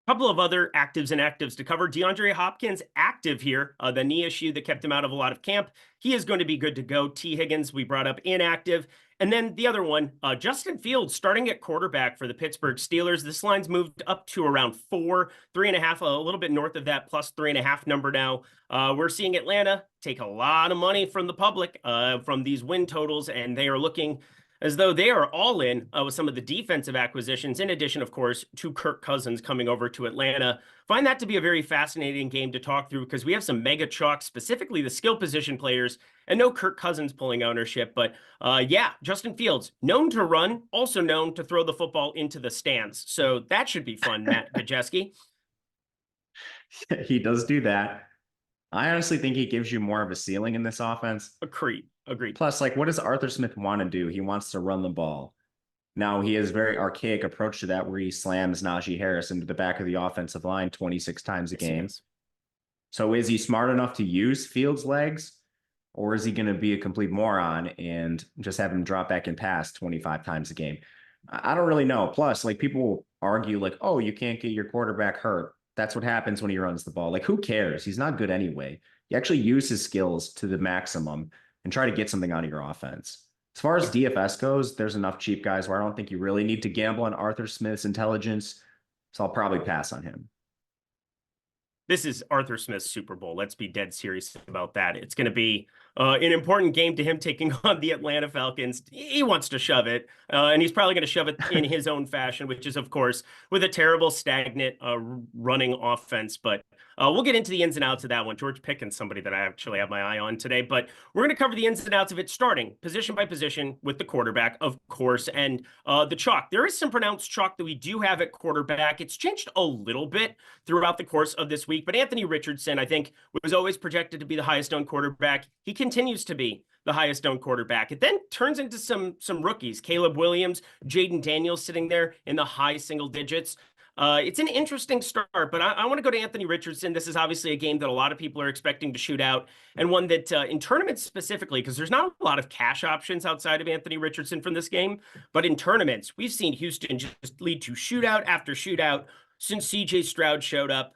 Couple of other actives and actives to cover. DeAndre Hopkins active here, the knee issue that kept him out of a lot of camp. He is going to be good to go. T. Higgins, we brought up inactive. And then the other one, Justin Fields starting at quarterback for the Pittsburgh Steelers. This line's moved up to around 3.5, a little bit north of that plus 3.5 number now. We're seeing Atlanta take a lot of money from the public from these win totals, and they are looking as though they are all in with some of the defensive acquisitions, in addition, of course, to Kirk Cousins coming over to Atlanta. Find that to be a very fascinating game to talk through because we have some mega chalk, specifically the skill position players, and no Kirk Cousins pulling ownership. But yeah, Justin Fields, known to run, also known to throw the football into the stands. So that should be fun, Matt Gajeski. He does do that. I honestly think he gives you more of a ceiling in this offense. Agreed. Plus, like, what does Arthur Smith want to do? He wants to run the ball. Now, he has a very archaic approach to that where he slams Najee Harris into the back of the offensive line 26 times a game. So is he smart enough to use Fields' legs, or is he going to be a complete moron and just have him drop back and pass 25 times a game? I don't really know. Plus, like, people will argue like, oh, you can't get your quarterback hurt. That's what happens when he runs the ball. Like, who cares? He's not good anyway. You actually use his skills to the maximum and try to get something out of your offense. As far as DFS goes, there's enough cheap guys where I don't think you really need to gamble on Arthur Smith's intelligence. So I'll probably pass on him. This is Arthur Smith's Super Bowl. Let's be dead serious about that. It's going to be an important game to him taking on the Atlanta Falcons. He wants to shove it, and he's probably going to shove it in his own fashion, which is, of course, with a terrible, stagnant running offense. But we'll get into the ins and outs of that one. George Pickens, somebody that I actually have my eye on today. But we're going to cover the ins and outs of it, starting position by position with the quarterback, of course, and the chalk. There is some pronounced chalk that we do have at quarterback. It's changed a little bit throughout the course of this week, but Anthony Richardson, I think, was always projected to be the highest owned quarterback. He continues to be the highest owned quarterback. It then turns into some rookies. Caleb Williams, Jaden Daniels sitting there in the high single digits. It's an interesting start, but I want to go to Anthony Richardson. This is obviously a game that a lot of people are expecting to shoot out, and one that in tournaments specifically, because there's not a lot of cash options outside of Anthony Richardson from this game, but in tournaments, we've seen Houston just lead to shootout after shootout since CJ Stroud showed up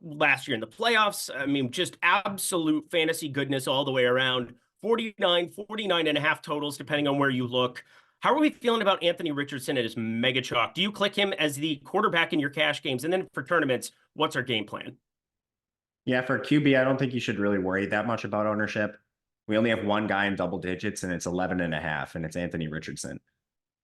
last year in the playoffs. I mean, just absolute fantasy goodness all the way around. 49 and a half totals, depending on where you look. How are we feeling about Anthony Richardson at his mega chalk? Do you click him as the quarterback in your cash games? And then for tournaments, what's our game plan? Yeah, for QB, I don't think you should really worry that much about ownership. We only have one guy in double digits, and it's 11 and a half, and it's Anthony Richardson.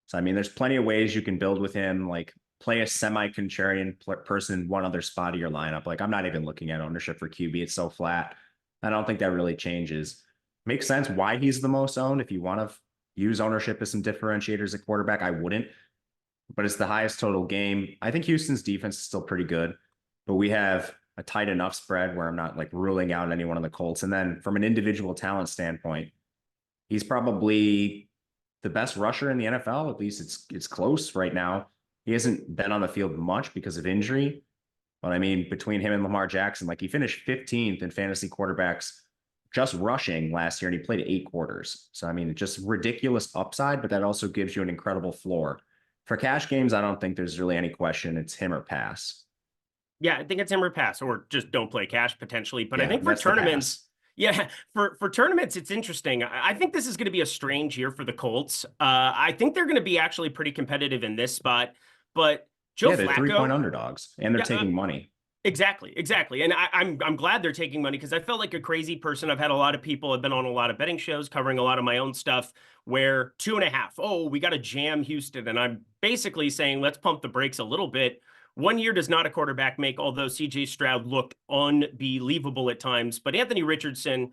So, I mean, there's plenty of ways you can build with him, like play a semi-contrarian person in one other spot of your lineup. Like, I'm not even looking at ownership for QB. It's so flat. I don't think that really changes. Makes sense why he's the most owned. If you want to use ownership as some differentiators at quarterback, I wouldn't, but it's the highest total game. I think Houston's defense is still pretty good, but we have a tight enough spread where I'm not like ruling out anyone on the Colts. And then from an individual talent standpoint, he's probably the best rusher in the NFL. At least it's close right now. He hasn't been on the field much because of injury, but I mean, between him and Lamar Jackson, like he finished 15th in fantasy quarterbacks just rushing last year, and he played 8 quarters. So, I mean, just ridiculous upside, but that also gives you an incredible floor. For cash games, I don't think there's really any question. It's him or pass. Yeah, I think it's him or pass, or just don't play cash potentially. But yeah, I think for tournaments, for tournaments, it's interesting. I think this is going to be a strange year for the Colts. I think they're going to be actually pretty competitive in this spot. But Joe they're Flacco, 3-point underdogs, and they're taking money. Exactly. And I'm glad they're taking money, because I felt like a crazy person. I've had a lot of people, I've been on a lot of betting shows covering a lot of my own stuff where 2.5, oh, we got to jam Houston. And I'm basically saying, let's pump the brakes a little bit. 1 year does not a quarterback make, although CJ Stroud looked unbelievable at times. But Anthony Richardson,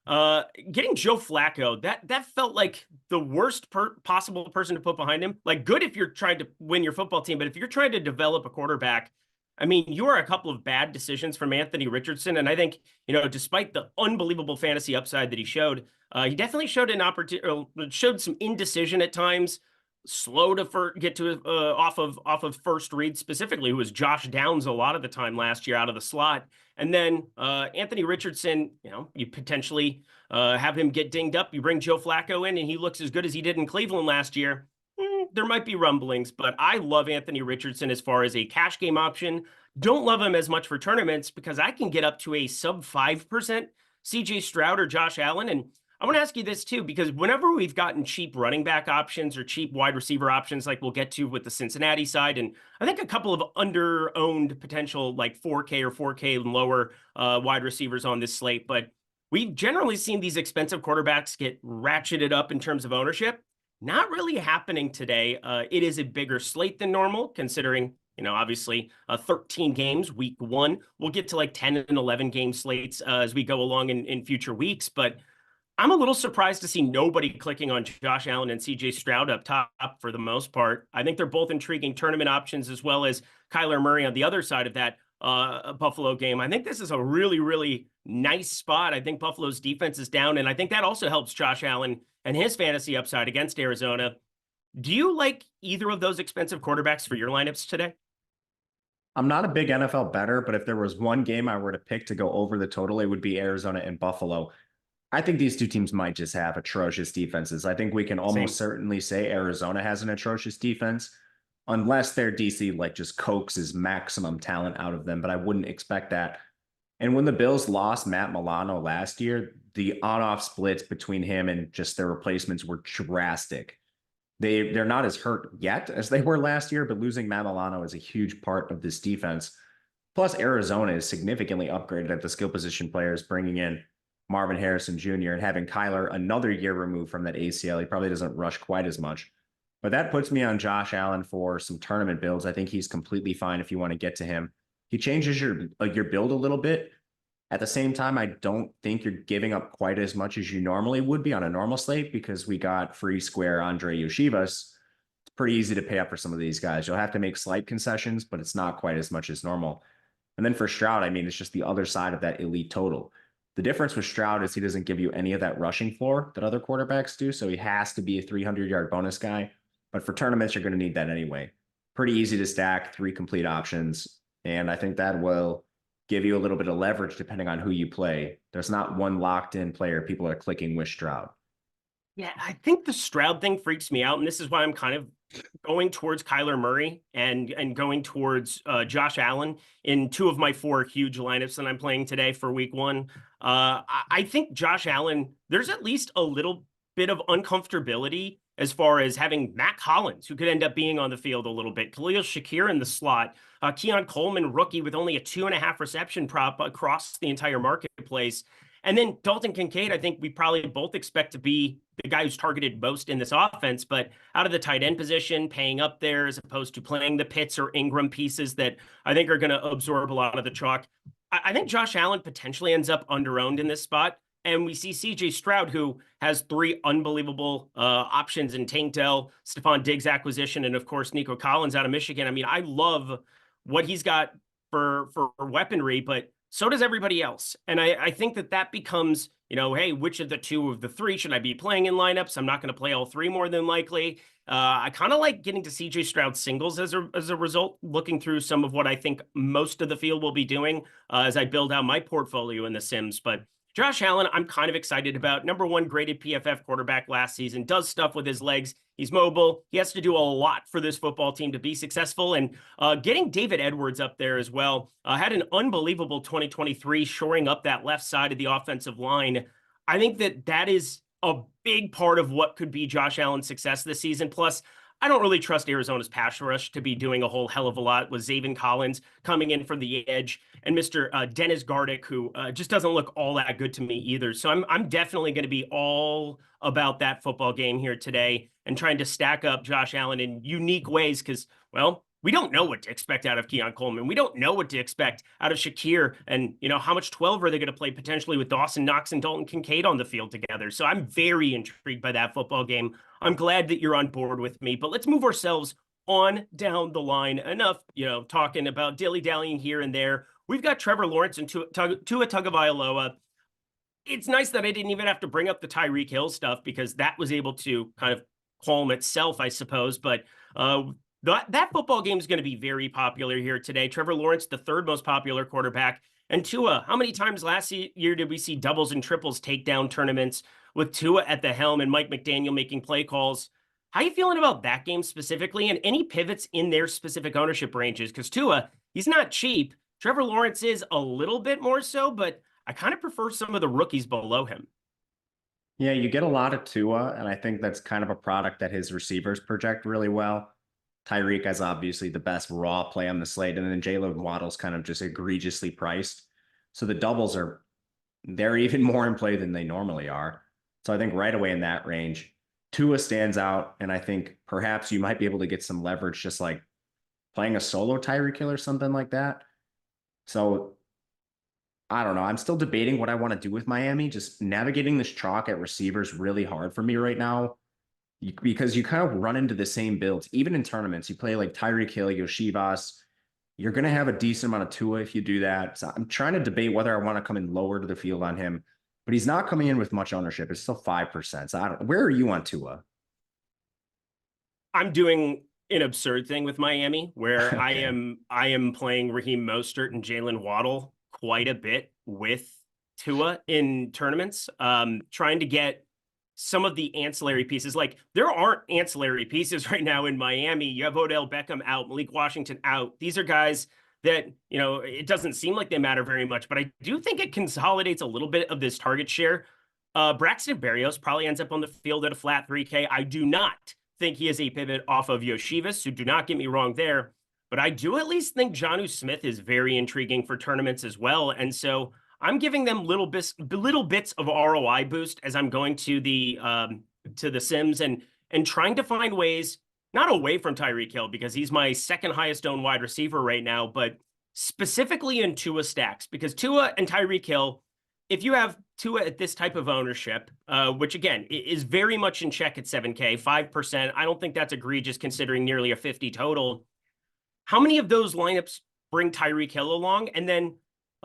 getting Joe Flacco, that felt like the worst possible person to put behind him. Like, good if you're trying to win your football team, but if you're trying to develop a quarterback, I mean, you are a couple of bad decisions from Anthony Richardson. And I think, despite the unbelievable fantasy upside that he showed, he definitely showed showed some indecision at times, slow to get to off of first read, specifically, who was Josh Downs a lot of the time last year out of the slot. And then Anthony Richardson, you potentially have him get dinged up. You bring Joe Flacco in and he looks as good as he did in Cleveland last year. There might be rumblings, but I love Anthony Richardson as far as a cash game option. Don't love him as much for tournaments because I can get up to a sub 5% CJ Stroud or Josh Allen. And I want to ask you this too, because whenever we've gotten cheap running back options or cheap wide receiver options, like we'll get to with the Cincinnati side, and I think a couple of under-owned potential like 4K or 4K and lower wide receivers on this slate, but we've generally seen these expensive quarterbacks get ratcheted up in terms of ownership. Not really happening today. It is a bigger slate than normal, considering, obviously 13 games, week 1. We'll get to like 10 and 11 game slates as we go along in future weeks. But I'm a little surprised to see nobody clicking on Josh Allen and CJ Stroud up top for the most part. I think they're both intriguing tournament options, as well as Kyler Murray on the other side of that Buffalo game. I think this is a really, really nice spot. I think Buffalo's defense is down, and I think that also helps Josh Allen and his fantasy upside against Arizona. Do you like either of those expensive quarterbacks for your lineups today? I'm not a big NFL bettor, but if there was one game I were to pick to go over the total, it would be Arizona and Buffalo. I think these two teams might just have atrocious defenses. I think we can almost certainly say Arizona has an atrocious defense, unless their DC like just coaxes maximum talent out of them, but I wouldn't expect that. And when the Bills lost Matt Milano last year, the on-off splits between him and just their replacements were drastic. They're not as hurt yet as they were last year, but losing Matt Milano is a huge part of this defense. Plus, Arizona is significantly upgraded at the skill position players, bringing in Marvin Harrison Jr. and having Kyler another year removed from that ACL. He probably doesn't rush quite as much. But that puts me on Josh Allen for some tournament builds. I think he's completely fine if you want to get to him. He changes your build a little bit. At the same time, I don't think you're giving up quite as much as you normally would be on a normal slate, because we got free square Andre Yoshivas. It's pretty easy to pay up for some of these guys. You'll have to make slight concessions, but it's not quite as much as normal. And then for Stroud, I mean, it's just the other side of that elite total. The difference with Stroud is he doesn't give you any of that rushing floor that other quarterbacks do. So he has to be a 300-yard bonus guy. But for tournaments, you're going to need that anyway. Pretty easy to stack, 3 complete options. And I think that will give you a little bit of leverage depending on who you play. There's not one locked in player people are clicking with Stroud. Yeah, I think the Stroud thing freaks me out. And this is why I'm kind of going towards Kyler Murray and going towards Josh Allen in 2 of my 4 huge lineups that I'm playing today for week 1. I think Josh Allen, there's at least a little bit of uncomfortability as far as having Matt Collins, who could end up being on the field a little bit, Khalil Shakir in the slot, Keon Coleman, rookie with only a 2.5 reception prop across the entire marketplace. And then Dalton Kincaid, I think we probably both expect to be the guy who's targeted most in this offense, but out of the tight end position, paying up there as opposed to playing the Pitts or Ingram pieces that I think are going to absorb a lot of the chalk. I think Josh Allen potentially ends up under-owned in this spot. And we see CJ Stroud, who has 3 unbelievable options in Tank Dell, Stephon Diggs acquisition, and of course, Nico Collins out of Michigan. I mean, I love what he's got for weaponry, but so does everybody else. And I think that becomes, you know, hey, which of the 2 of the 3 should I be playing in lineups? I'm not going to play all 3 more than likely. I kind of like getting to CJ Stroud singles as a result, looking through some of what I think most of the field will be doing as I build out my portfolio in the Sims. But Josh Allen, I'm kind of excited about. Number 1 graded PFF quarterback last season, does stuff with his legs. He's mobile. He has to do a lot for this football team to be successful. And getting David Edwards up there as well, had an unbelievable 2023, shoring up that left side of the offensive line. I think that is a big part of what could be Josh Allen's success this season. Plus, I don't really trust Arizona's pass rush to be doing a whole hell of a lot with Zaven Collins coming in from the edge and Mr. Dennis Gardick, who just doesn't look all that good to me either. So I'm definitely going to be all about that football game here today and trying to stack up Josh Allen in unique ways because, well, we don't know what to expect out of Keon Coleman. We don't know what to expect out of Shakir. And, you know, how much 12 are they going to play potentially with Dawson Knox and Dalton Kincaid on the field together? So I'm very intrigued by that football game. I'm glad that you're on board with me, but let's move ourselves on down the line. Enough, you know, talking about dilly-dallying here and there. We've got Trevor Lawrence and Tua Tagovailoa. It's nice that I didn't even have to bring up the Tyreek Hill stuff because that was able to kind of calm itself, I suppose. But that football game is going to be very popular here today. Trevor Lawrence, the 3rd most popular quarterback. And Tua, how many times last year did we see doubles and triples takedown tournaments with Tua at the helm and Mike McDaniel making play calls? How are you feeling about that game specifically and any pivots in their specific ownership ranges? Because Tua, he's not cheap. Trevor Lawrence is a little bit more so, but I kind of prefer some of the rookies below him. Yeah, you get a lot of Tua, and I think that's kind of a product that his receivers project really well. Tyreek has obviously the best raw play on the slate, and then Jalen Waddle's kind of just egregiously priced. So the doubles they're even more in play than they normally are. So I think right away in that range, Tua stands out, and I think perhaps you might be able to get some leverage just like playing a solo Tyreek Hill or something like that. So I don't know. I'm still debating what I want to do with Miami. Just navigating this chalk at receiver is really hard for me right now because you kind of run into the same builds. Even in tournaments, you play like Tyreek Hill, Yoshivas. You're going to have a decent amount of Tua if you do that. So I'm trying to debate whether I want to come in lower to the field on him, but he's not coming in with much ownership. It's still 5%. So where are you on Tua? I'm doing an absurd thing with Miami where Okay. I am playing Raheem Mostert and Jalen Waddle quite a bit with Tua in tournaments, trying to get some of the ancillary pieces. Like there aren't ancillary pieces right now in Miami. You have Odell Beckham out, Malik Washington out. These are guys that, you know, it doesn't seem like they matter very much, but I do think it consolidates a little bit of this target share. Braxton Berrios probably ends up on the field at a flat 3K. I do not think he is a pivot off of Yoshivas, so do not get me wrong there. But I do at least think Jonnu Smith is very intriguing for tournaments as well. And so I'm giving them little bits of ROI boost as I'm going to the Sims and trying to find ways, not away from Tyreek Hill because he's my 2nd highest owned wide receiver right now, but specifically in Tua stacks because Tua and Tyreek Hill, if you have Tua at this type of ownership, which again is very much in check at 7K, 5%, I don't think that's egregious considering nearly a 50 total. How many of those lineups bring Tyreek Hill along? And then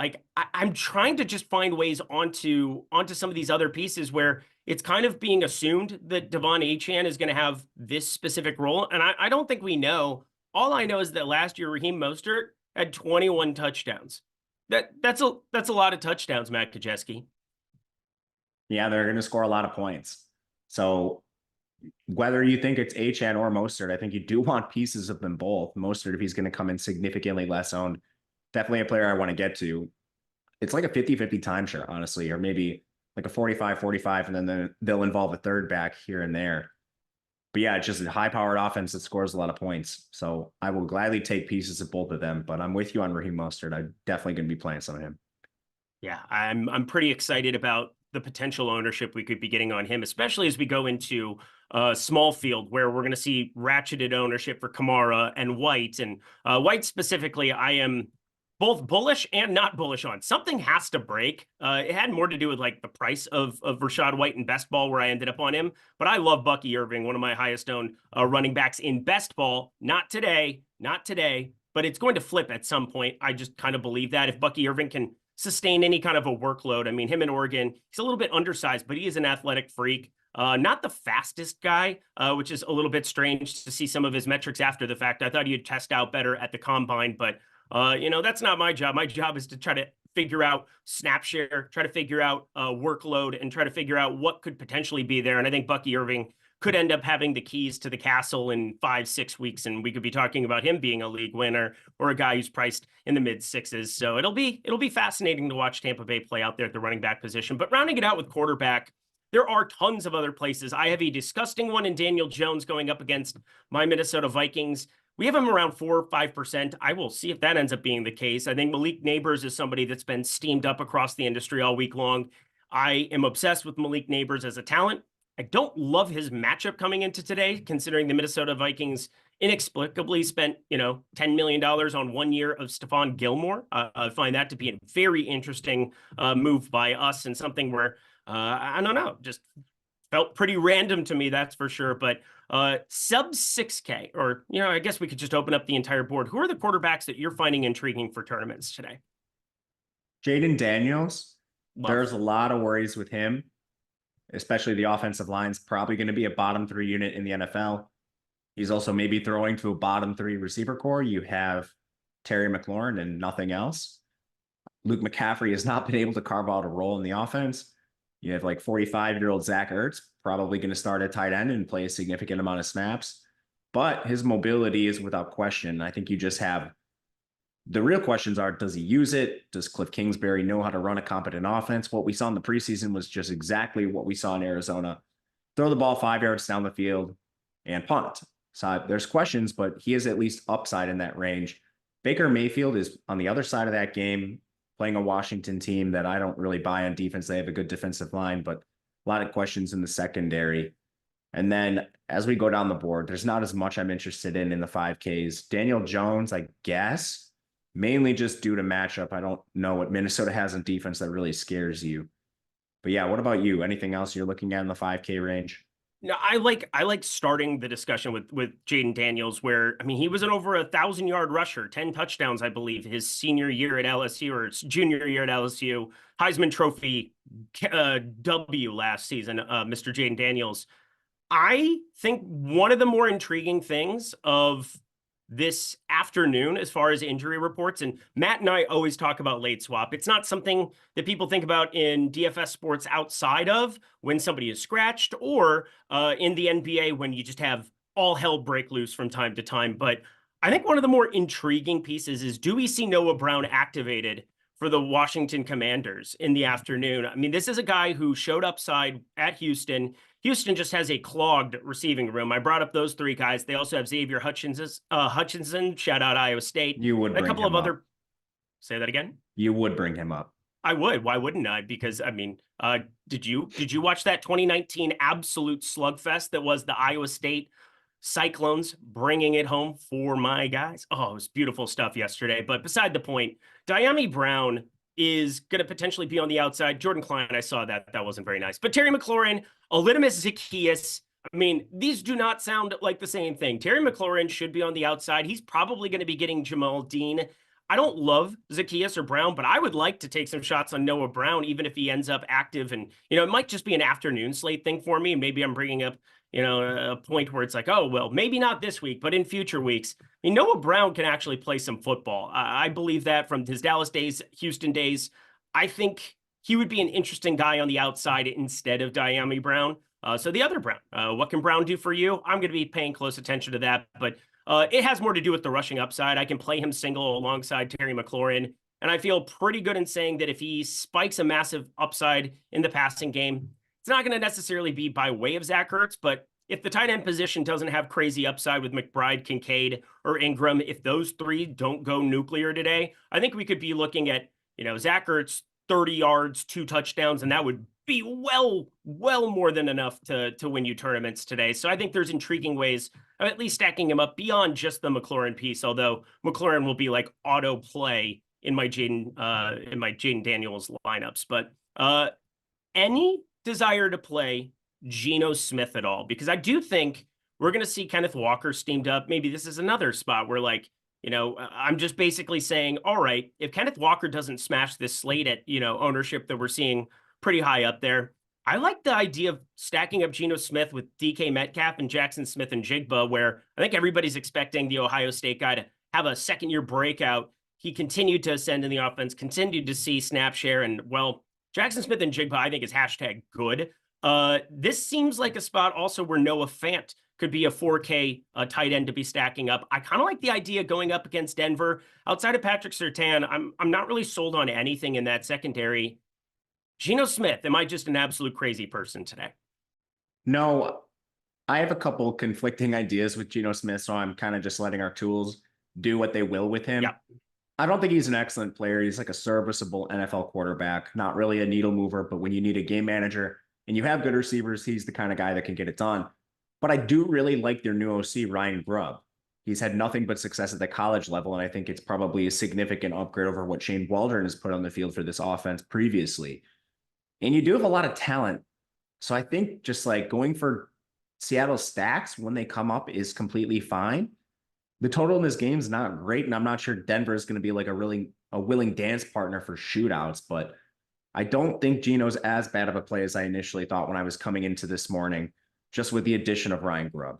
Like I'm trying to just find ways onto some of these other pieces where it's kind of being assumed that Devon Achane is going to have this specific role. And I don't think we know. All I know is that last year, Raheem Mostert had 21 touchdowns. That's a lot of touchdowns, Matt Kajeski. Yeah, they're going to score a lot of points. So whether you think it's Achane or Mostert, I think you do want pieces of them both. Mostert, if he's going to come in significantly less owned, definitely a player I want to get to. It's like a 50-50 timeshare, honestly, or maybe like a 45-45, and then they'll involve a third back here and there. But yeah, it's just a high-powered offense that scores a lot of points. So I will gladly take pieces of both of them, but I'm with you on Raheem Mostert. I'm definitely going to be playing some of him. Yeah, I'm pretty excited about the potential ownership we could be getting on him, especially as we go into small field, where we're going to see ratcheted ownership for Kamara and White. And White specifically, I am both bullish and not bullish on. Something has to break. It had more to do with like the price of Rachaad White in best ball, where I ended up on him. But I love Bucky Irving, one of my highest owned running backs in best ball. Not today, but it's going to flip at some point. I just kind of believe that if Bucky Irving can sustain any kind of a workload. I mean, him in Oregon, he's a little bit undersized, but he is an athletic freak. Not the fastest guy, which is a little bit strange to see some of his metrics after the fact. I thought he'd test out better at the combine, but that's not my job. My job is to try to figure out snap share, try to figure out workload, and try to figure out what could potentially be there. And I think Bucky Irving could end up having the keys to the castle in 5-6 weeks, and we could be talking about him being a league winner or a guy who's priced in the mid sixes. So it'll be fascinating to watch Tampa Bay play out there at the running back position. But rounding it out with quarterback, there are tons of other places. I have a disgusting one in Daniel Jones going up against my Minnesota Vikings. We have him around 4 or 5%. I will see if that ends up being the case. I think Malik Neighbors is somebody that's been steamed up across the industry all week long. I am obsessed with Malik Neighbors as a talent. I don't love his matchup coming into today, considering the Minnesota Vikings inexplicably spent, $10 million on 1 year of Stephon Gilmore. I find that to be a very interesting move by us, and something where, I don't know, just felt pretty random to me, that's for sure. But sub 6K, or, I guess we could just open up the entire board. Who are the quarterbacks that you're finding intriguing for tournaments today? Jaden Daniels. There's a lot of worries with him, especially the offensive line's probably going to be a bottom 3 unit in the NFL. He's also maybe throwing to a bottom 3 receiver core. You have Terry McLaurin and nothing else. Luke McCaffrey has not been able to carve out a role in the offense. You have like 45-year-old Zach Ertz, probably going to start at tight end and play a significant amount of snaps. But his mobility is without question. I think you just have the real questions are, does he use it? Does Cliff Kingsbury know how to run a competent offense? What we saw in the preseason was just exactly what we saw in Arizona. Throw the ball 5 yards down the field and punt. So there's questions, but he is at least upside in that range. Baker Mayfield is on the other side of that game, playing a Washington team that I don't really buy on defense. They have a good defensive line, but a lot of questions in the secondary. And then as we go down the board, there's not as much I'm interested in the 5Ks. Daniel Jones, I guess, mainly just due to matchup. I don't know what Minnesota has in defense that really scares you. But yeah, what about you? Anything else you're looking at in the 5K range? No, I like starting the discussion with Jaden Daniels, where, I mean, he was an over 1,000-yard rusher, 10 touchdowns, I believe, his senior year at LSU, or his junior year at LSU, Heisman Trophy W last season, Mr. Jaden Daniels. I think one of the more intriguing things of this afternoon, as far as injury reports, and Matt and I always talk about late swap. It's not something that people think about in DFS sports outside of when somebody is scratched, or in the NBA when you just have all hell break loose from time to time. But I think one of the more intriguing pieces is, do we see Noah Brown activated for the Washington Commanders in the afternoon? I mean, this is a guy who showed upside at Houston. Houston just has a clogged receiving room. I brought up those 3 guys. They also have Xavier Hutchinson, shout out Iowa State. You would bring a couple him of other. up. Say that again? You would bring him up. I would. Why wouldn't I? Because, I mean, did you watch that 2019 absolute slugfest that was the Iowa State Cyclones bringing it home for my guys? Oh, it was beautiful stuff yesterday. But beside the point, Dyami Brown is going to potentially be on the outside. Jordan Klein, I saw that. That wasn't very nice. But Terry McLaurin, Olympus Zaccheaus, I mean, these do not sound like the same thing. Terry McLaurin should be on the outside. He's probably going to be getting Jamal Dean. I don't love Zacchaeus or Brown, but I would like to take some shots on Noah Brown, even if he ends up active. And, it might just be an afternoon slate thing for me. Maybe I'm bringing up, a point where it's like, oh, well, maybe not this week, but in future weeks. I mean, Noah Brown can actually play some football. I believe that from his Dallas days, Houston days. I think he would be an interesting guy on the outside instead of Dyami Brown. So the other Brown, what can Brown do for you? I'm going to be paying close attention to that, but it has more to do with the rushing upside. I can play him single alongside Terry McLaurin, and I feel pretty good in saying that if he spikes a massive upside in the passing game, it's not going to necessarily be by way of Zach Ertz, but if the tight end position doesn't have crazy upside with McBride, Kincaid, or Ingram, if those three don't go nuclear today, I think we could be looking at, Zach Ertz, 30 yards, 2 touchdowns, and that would be well more than enough to win you tournaments today. So I think there's intriguing ways of at least stacking him up beyond just the McLaurin piece, although McLaurin will be like auto play in my Jaden Daniels lineups. But any desire to play Geno Smith at all? Because I do think we're going to see Kenneth Walker steamed up. Maybe this is another spot where I'm just basically saying, all right, if Kenneth Walker doesn't smash this slate at, ownership that we're seeing pretty high up there, I like the idea of stacking up Geno Smith with DK Metcalf and Jackson Smith and Jigba, where I think everybody's expecting the Ohio State guy to have a second-year breakout. He continued to ascend in the offense, continued to see snap share, and, well, Jackson Smith and Jigba, I think, is hashtag good. This seems like a spot also where Noah Fant could be a 4K tight end to be stacking up. I kind of like the idea going up against Denver. Outside of Patrick Surtain, I'm not really sold on anything in that secondary. Geno Smith, am I just an absolute crazy person today? No, I have a couple conflicting ideas with Geno Smith, so I'm kind of just letting our tools do what they will with him. Yeah. I don't think he's an excellent player. He's like a serviceable NFL quarterback, not really a needle mover, but when you need a game manager and you have good receivers, he's the kind of guy that can get it done. But I do really like their new OC, Ryan Grubb. He's had nothing but success at the college level, and I think it's probably a significant upgrade over what Shane Waldron has put on the field for this offense previously. And you do have a lot of talent. So I think just like going for Seattle stacks when they come up is completely fine. The total in this game is not great, and I'm not sure Denver is going to be like a willing dance partner for shootouts, but I don't think Geno's as bad of a play as I initially thought when I was coming into this morning, just with the addition of Ryan Grubb.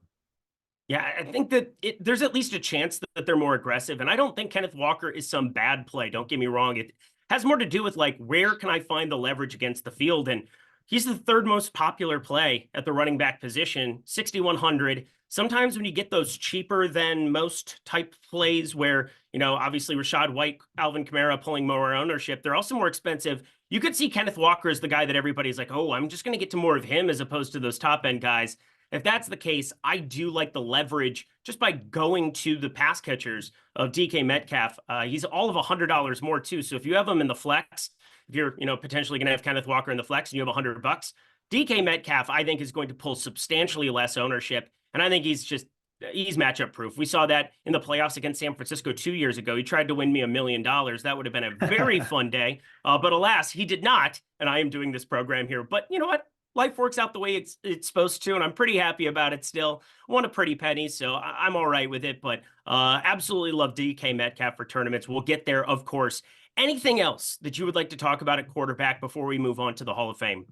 Yeah, I think that there's at least a chance that they're more aggressive, and I don't think Kenneth Walker is some bad play. Don't get me wrong. It has more to do with where can I find the leverage against the field? And he's the third most popular play at the running back position, 6,100. Sometimes when you get those cheaper than most type plays where, obviously Rachaad White, Alvin Kamara pulling more ownership, they're also more expensive. You could see Kenneth Walker as the guy that everybody's like, oh, I'm just going to get to more of him as opposed to those top end guys. If that's the case, I do like the leverage just by going to the pass catchers of DK Metcalf. He's all of $100 more too. So if you have him in the flex, if you're, potentially going to have Kenneth Walker in the flex and you have $100, DK Metcalf, I think, is going to pull substantially less ownership. And I think he's matchup proof. We saw that in the playoffs against San Francisco 2 years ago. He tried to win me $1 million. That would have been a very fun day. But alas, he did not. And I am doing this program here. But you know what? Life works out the way it's supposed to, and I'm pretty happy about it still. Won a pretty penny, so I'm all right with it. But absolutely love DK Metcalf for tournaments. We'll get there, of course. Anything else that you would like to talk about at quarterback before we move on to the Hall of Fame?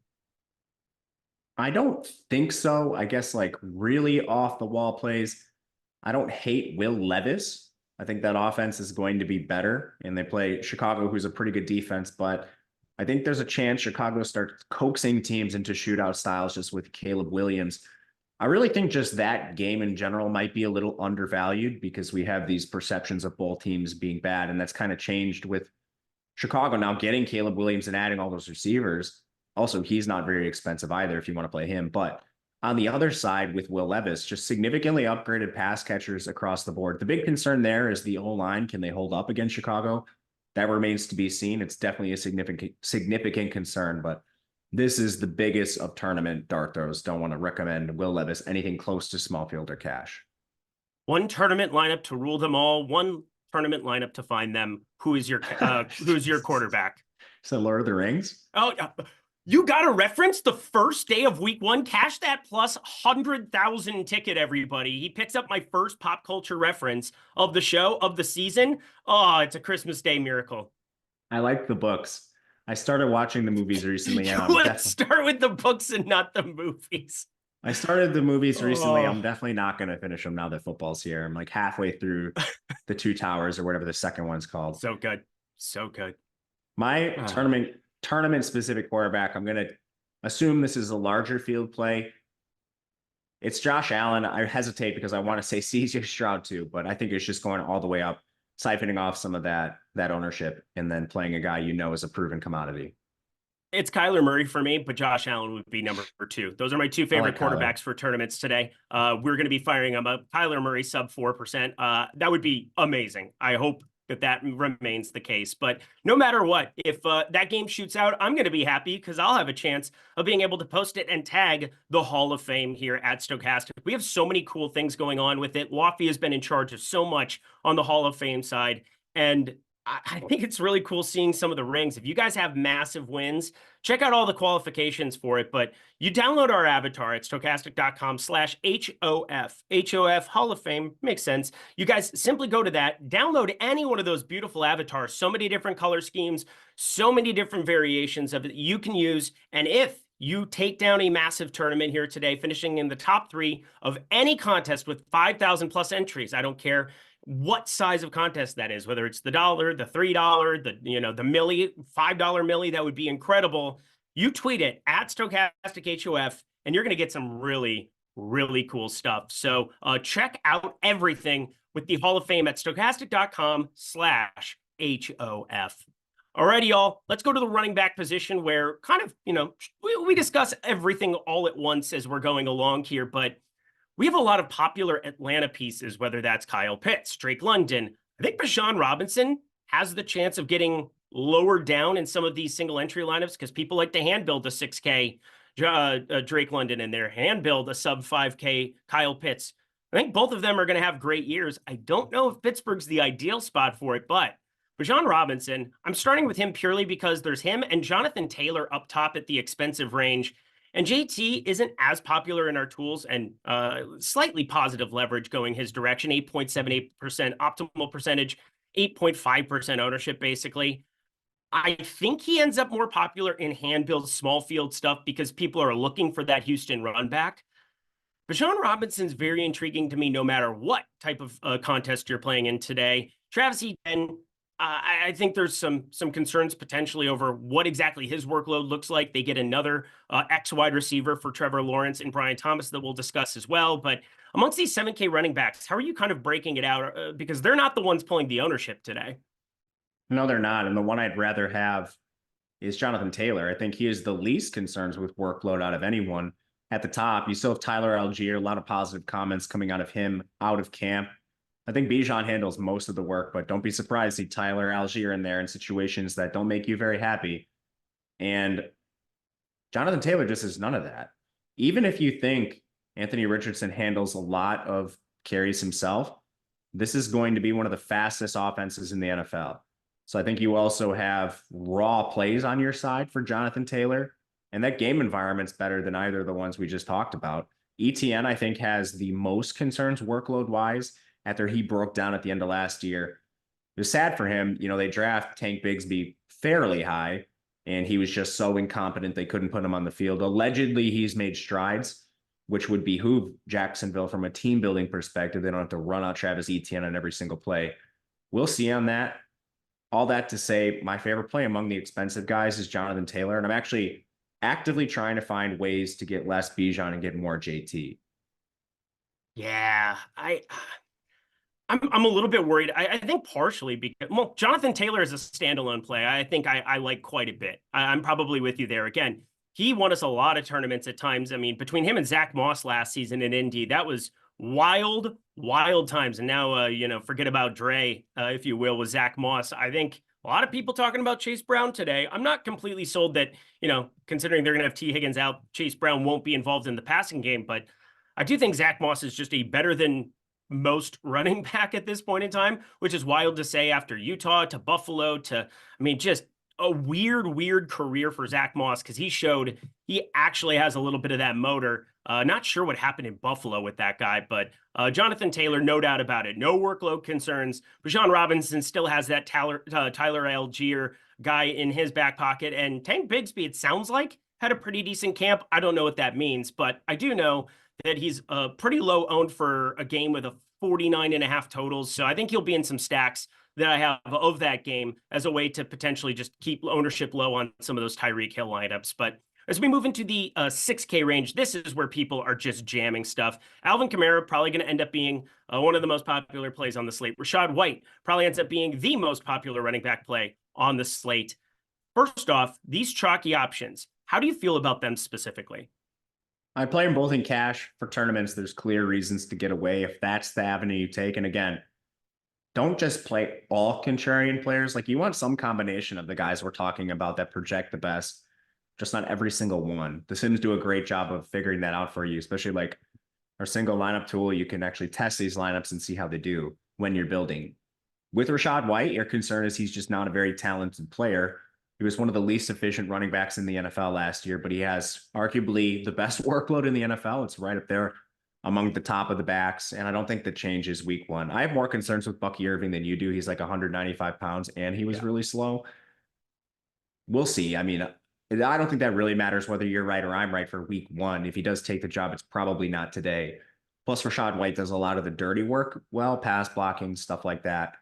I don't think so. I guess really off the wall plays. I don't hate Will Levis. I think that offense is going to be better, and they play Chicago, who's a pretty good defense, but I think there's a chance Chicago starts coaxing teams into shootout styles just with Caleb Williams. I really think just that game in general might be a little undervalued because we have these perceptions of both teams being bad, and that's kind of changed with Chicago now getting Caleb Williams and adding all those receivers. Also, he's not very expensive either if you want to play him. But on the other side with Will Levis, just significantly upgraded pass catchers across the board. The big concern there is the O-line. Can they hold up against Chicago? That remains to be seen. It's definitely a significant concern, but this is the biggest of tournament dart throws. Don't want to recommend Will Levis anything close to small field or cash. One tournament lineup to rule them all. One tournament lineup to find them. Who's your quarterback? So Lord of the Rings? Oh, You got to reference the first day of week 1. Cash that plus 100,000 ticket, everybody. He picks up my first pop culture reference of the show, of the season. Oh, it's a Christmas Day miracle. I like the books. I started watching the movies recently. Let's start with the books and not the movies. I started the movies recently. I'm definitely not going to finish them now that football's here. I'm like halfway through the Two Towers or whatever the second one's called. So good. So good. My tournament specific quarterback, I'm going to assume this is a larger field play. It's Josh Allen. I hesitate because I want to say CJ Stroud too, but I think it's just going all the way up, siphoning off some of that ownership and then playing a guy is a proven commodity. It's Kyler Murray for me, but Josh Allen would be number 2. Those are my 2 favorite quarterbacks for tournaments today. We're going to be firing them up. Kyler Murray sub 4%. That would be amazing. I hope that remains the case. But no matter what, if that game shoots out, I'm going to be happy because I'll have a chance of being able to post it and tag the Hall of Fame here at Stokastic. We have so many cool things going on with it. Lofty has been in charge of so much on the Hall of Fame side. And I think it's really cool seeing some of the rings. If you guys have massive wins, check out all the qualifications for it. But you download our avatar at stokastic.com/HOF. HOF, Hall of Fame, makes sense. You guys simply go to that, download any one of those beautiful avatars. So many different color schemes, so many different variations of it you can use. And if you take down a massive tournament here today, finishing in the top 3 of any contest with 5,000 plus entries, I don't care what size of contest that is, whether it's the $1, the $3, the milli, $5 milli, that would be incredible. You tweet it at Stokastic HOF, and you're going to get some really, really cool stuff. So check out everything with the Hall of Fame at stokastic.com/HOF. Alrighty, y'all, let's go to the running back position where kind of, we discuss everything all at once as we're going along here, but we have a lot of popular Atlanta pieces, whether that's Kyle Pitts, Drake London. I think Bijan Robinson has the chance of getting lower down in some of these single entry lineups because people like to hand build a 6K Drake London in there, hand build a sub 5K Kyle Pitts. I think both of them are going to have great years. I don't know if Pittsburgh's the ideal spot for it, but Bijan Robinson, I'm starting with him purely because there's him and Jonathan Taylor up top at the expensive range. And JT isn't as popular in our tools and slightly positive leverage going his direction, 8.78% optimal percentage, 8.5% ownership, basically. I think he ends up more popular in hand build small field stuff because people are looking for that Houston run back. Bijan Robinson's very intriguing to me no matter what type of contest you're playing in today. Travis Etienne, I think there's some concerns potentially over what exactly his workload looks like. They get another X wide receiver for Trevor Lawrence and Brian Thomas that we'll discuss as well. But amongst these 7K running backs, how are you kind of breaking it out? Because they're not the ones pulling the ownership today. No, they're not. And the one I'd rather have is Jonathan Taylor. I think he is the least concerns with workload out of anyone at the top. You still have Tyler Algier, a lot of positive comments coming out of him out of camp. I think Bijan handles most of the work, but don't be surprised to see Tyler Algier in there in situations that don't make you very happy. And Jonathan Taylor just is none of that. Even if you think Anthony Richardson handles a lot of carries himself, this is going to be one of the fastest offenses in the NFL. So I think you also have raw plays on your side for Jonathan Taylor, and that game environment's better than either of the ones we just talked about. ETN, I think, has the most concerns workload-wise after he broke down at the end of last year. It was sad for him. They draft Tank Bigsby fairly high, and he was just so incompetent they couldn't put him on the field. Allegedly, he's made strides, which would behoove Jacksonville from a team-building perspective. They don't have to run out Travis Etienne on every single play. We'll see on that. All that to say, my favorite play among the expensive guys is Jonathan Taylor, and I'm actually actively trying to find ways to get less Bijan and get more JT. Yeah, I'm a little bit worried. I think partially because, well, Jonathan Taylor is a standalone play. I think I like quite a bit. I'm probably with you there. Again, he won us a lot of tournaments at times. I mean, between him and Zach Moss last season in Indy, that was wild times. And now, forget about Dre, if you will, with Zach Moss. I think a lot of people talking about Chase Brown today. I'm not completely sold that, considering they're going to have T. Higgins out, Chase Brown won't be involved in the passing game. But I do think Zach Moss is just a better than most running back at this point in time, which is wild to say after Utah to Buffalo to, just a weird career for Zach Moss, because he showed he actually has a little bit of that motor. Not sure what happened in Buffalo with that guy, but Jonathan Taylor, no doubt about it. No workload concerns. Bijan Robinson still has that Tyler Algier guy in his back pocket. And Tank Bigsby, it sounds like, had a pretty decent camp. I don't know what that means, but I do know that he's pretty low owned for a game with a 49.5 totals. So I think he'll be in some stacks that I have of that game as a way to potentially just keep ownership low on some of those Tyreek Hill lineups. But as we move into the 6K range, this is where people are just jamming stuff. Alvin Kamara probably going to end up being one of the most popular plays on the slate. Rachaad White probably ends up being the most popular running back play on the slate. First off, these chalky options, how do you feel about them specifically? I play them both in cash. For tournaments, there's clear reasons to get away if that's the avenue you take. And again, don't just play all contrarian players. Like, you want some combination of the guys we're talking about that project the best, just not every single one. The Sims do a great job of figuring that out for you, especially like our single lineup tool. You can actually test these lineups and see how they do when you're building. With Rachaad White, your concern is he's just not a very talented player. He was one of the least efficient running backs in the NFL last year, but he has arguably the best workload in the NFL. It's right up there among the top of the backs, and I don't think that changes week one. I have more concerns with Bucky Irving than you do. He's like 195 pounds, and he was really slow. We'll see. I mean, I don't think that really matters whether you're right or I'm right for week one. If he does take the job, it's probably not today. Plus, Rachaad White does a lot of the dirty work, well, pass blocking, stuff like that.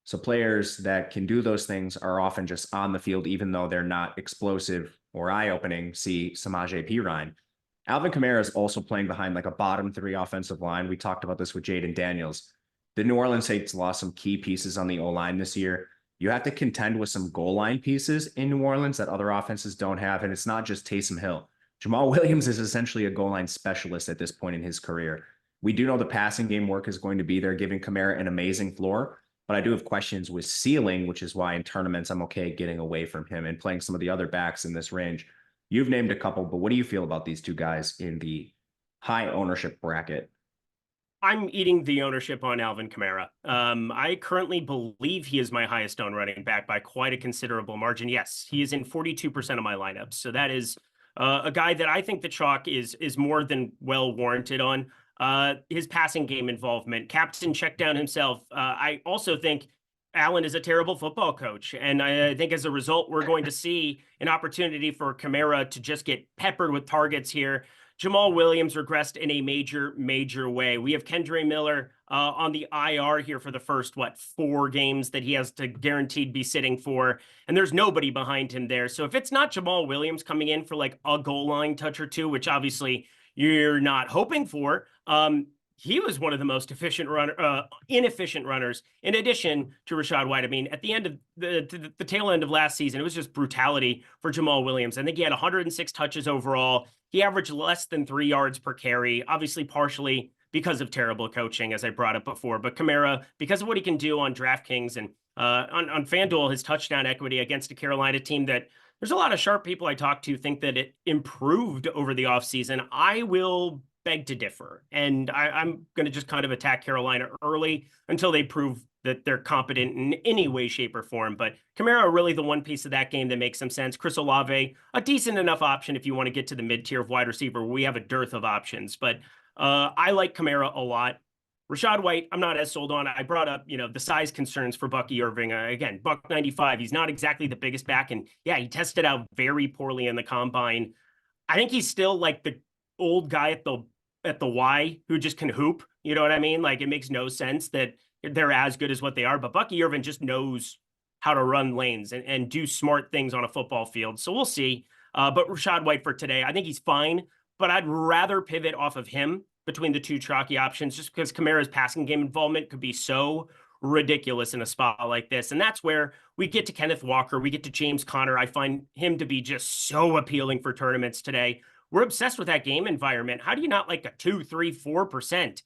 So players that can do those things are often just on the field, even though they're not explosive or eye-opening. See Samaje Perine. Alvin Kamara is also playing behind like a bottom three offensive line. We talked about this with Jaden Daniels. The New Orleans Saints lost some key pieces on the O-line this year. You have to contend with some goal line pieces in New Orleans that other offenses don't have. And it's not just Taysom Hill. Jamal Williams is essentially a goal line specialist at this point in his career. We do know the passing game work is going to be there, giving Kamara an amazing floor. But I do have questions with ceiling, which is why in tournaments I'm okay getting away from him and playing some of the other backs in this range. You've named a couple, but what do you feel about these two guys in the high ownership bracket? I'm eating the ownership on Alvin Kamara. I currently believe he is my highest owned running back by quite a considerable margin. Yes, he is in 42% of my lineups. So that is a guy that I think the chalk is more than well warranted on. His passing game involvement, captain check down himself. I also think Allen is a terrible football coach. And I think as a result, we're going to see an opportunity for Kamara to just get peppered with targets here. Jamal Williams regressed in a major way. We have Kendre Miller on the IR here for the first, 4 games that he has to guaranteed be sitting for. And there's nobody behind him there. So if it's not Jamal Williams coming in for like a goal line touch or two, which obviously you're not hoping for, he was one of the most inefficient runners, in addition to Rachaad White. I mean, at the end of the tail end of last season, it was just brutality for Jamal Williams. I think he had 106 touches overall. He averaged less than 3 yards per carry, obviously partially because of terrible coaching, as I brought up before. But Kamara, because of what he can do on DraftKings and on FanDuel, his touchdown equity against a Carolina team that there's a lot of sharp people I talk to think that it improved over the offseason. I will beg to differ. And I'm going to just kind of attack Carolina early until they prove that they're competent in any way, shape, or form. But Kamara, really the one piece of that game that makes some sense. Chris Olave, a decent enough option if you want to get to the mid-tier of wide receiver where we have a dearth of options. But I like Kamara a lot. Rachaad White, I'm not as sold on. I brought up, the size concerns for Bucky Irving. Again, buck 95. He's not exactly the biggest back. And yeah, he tested out very poorly in the combine. I think he's still like the old guy at the Y who just can hoop. You know what I mean? Like, it makes no sense that they're as good as what they are. But Bucky Irving just knows how to run lanes and do smart things on a football field. So we'll see. But Rachaad White for today, I think he's fine. But I'd rather pivot off of him between the two chalky options, just because Kamara's passing game involvement could be so ridiculous in a spot like this. And that's where we get to Kenneth Walker, we get to James Conner. I find him to be just so appealing for tournaments today. We're obsessed with that game environment. How do you not like a 2, 3, 4%?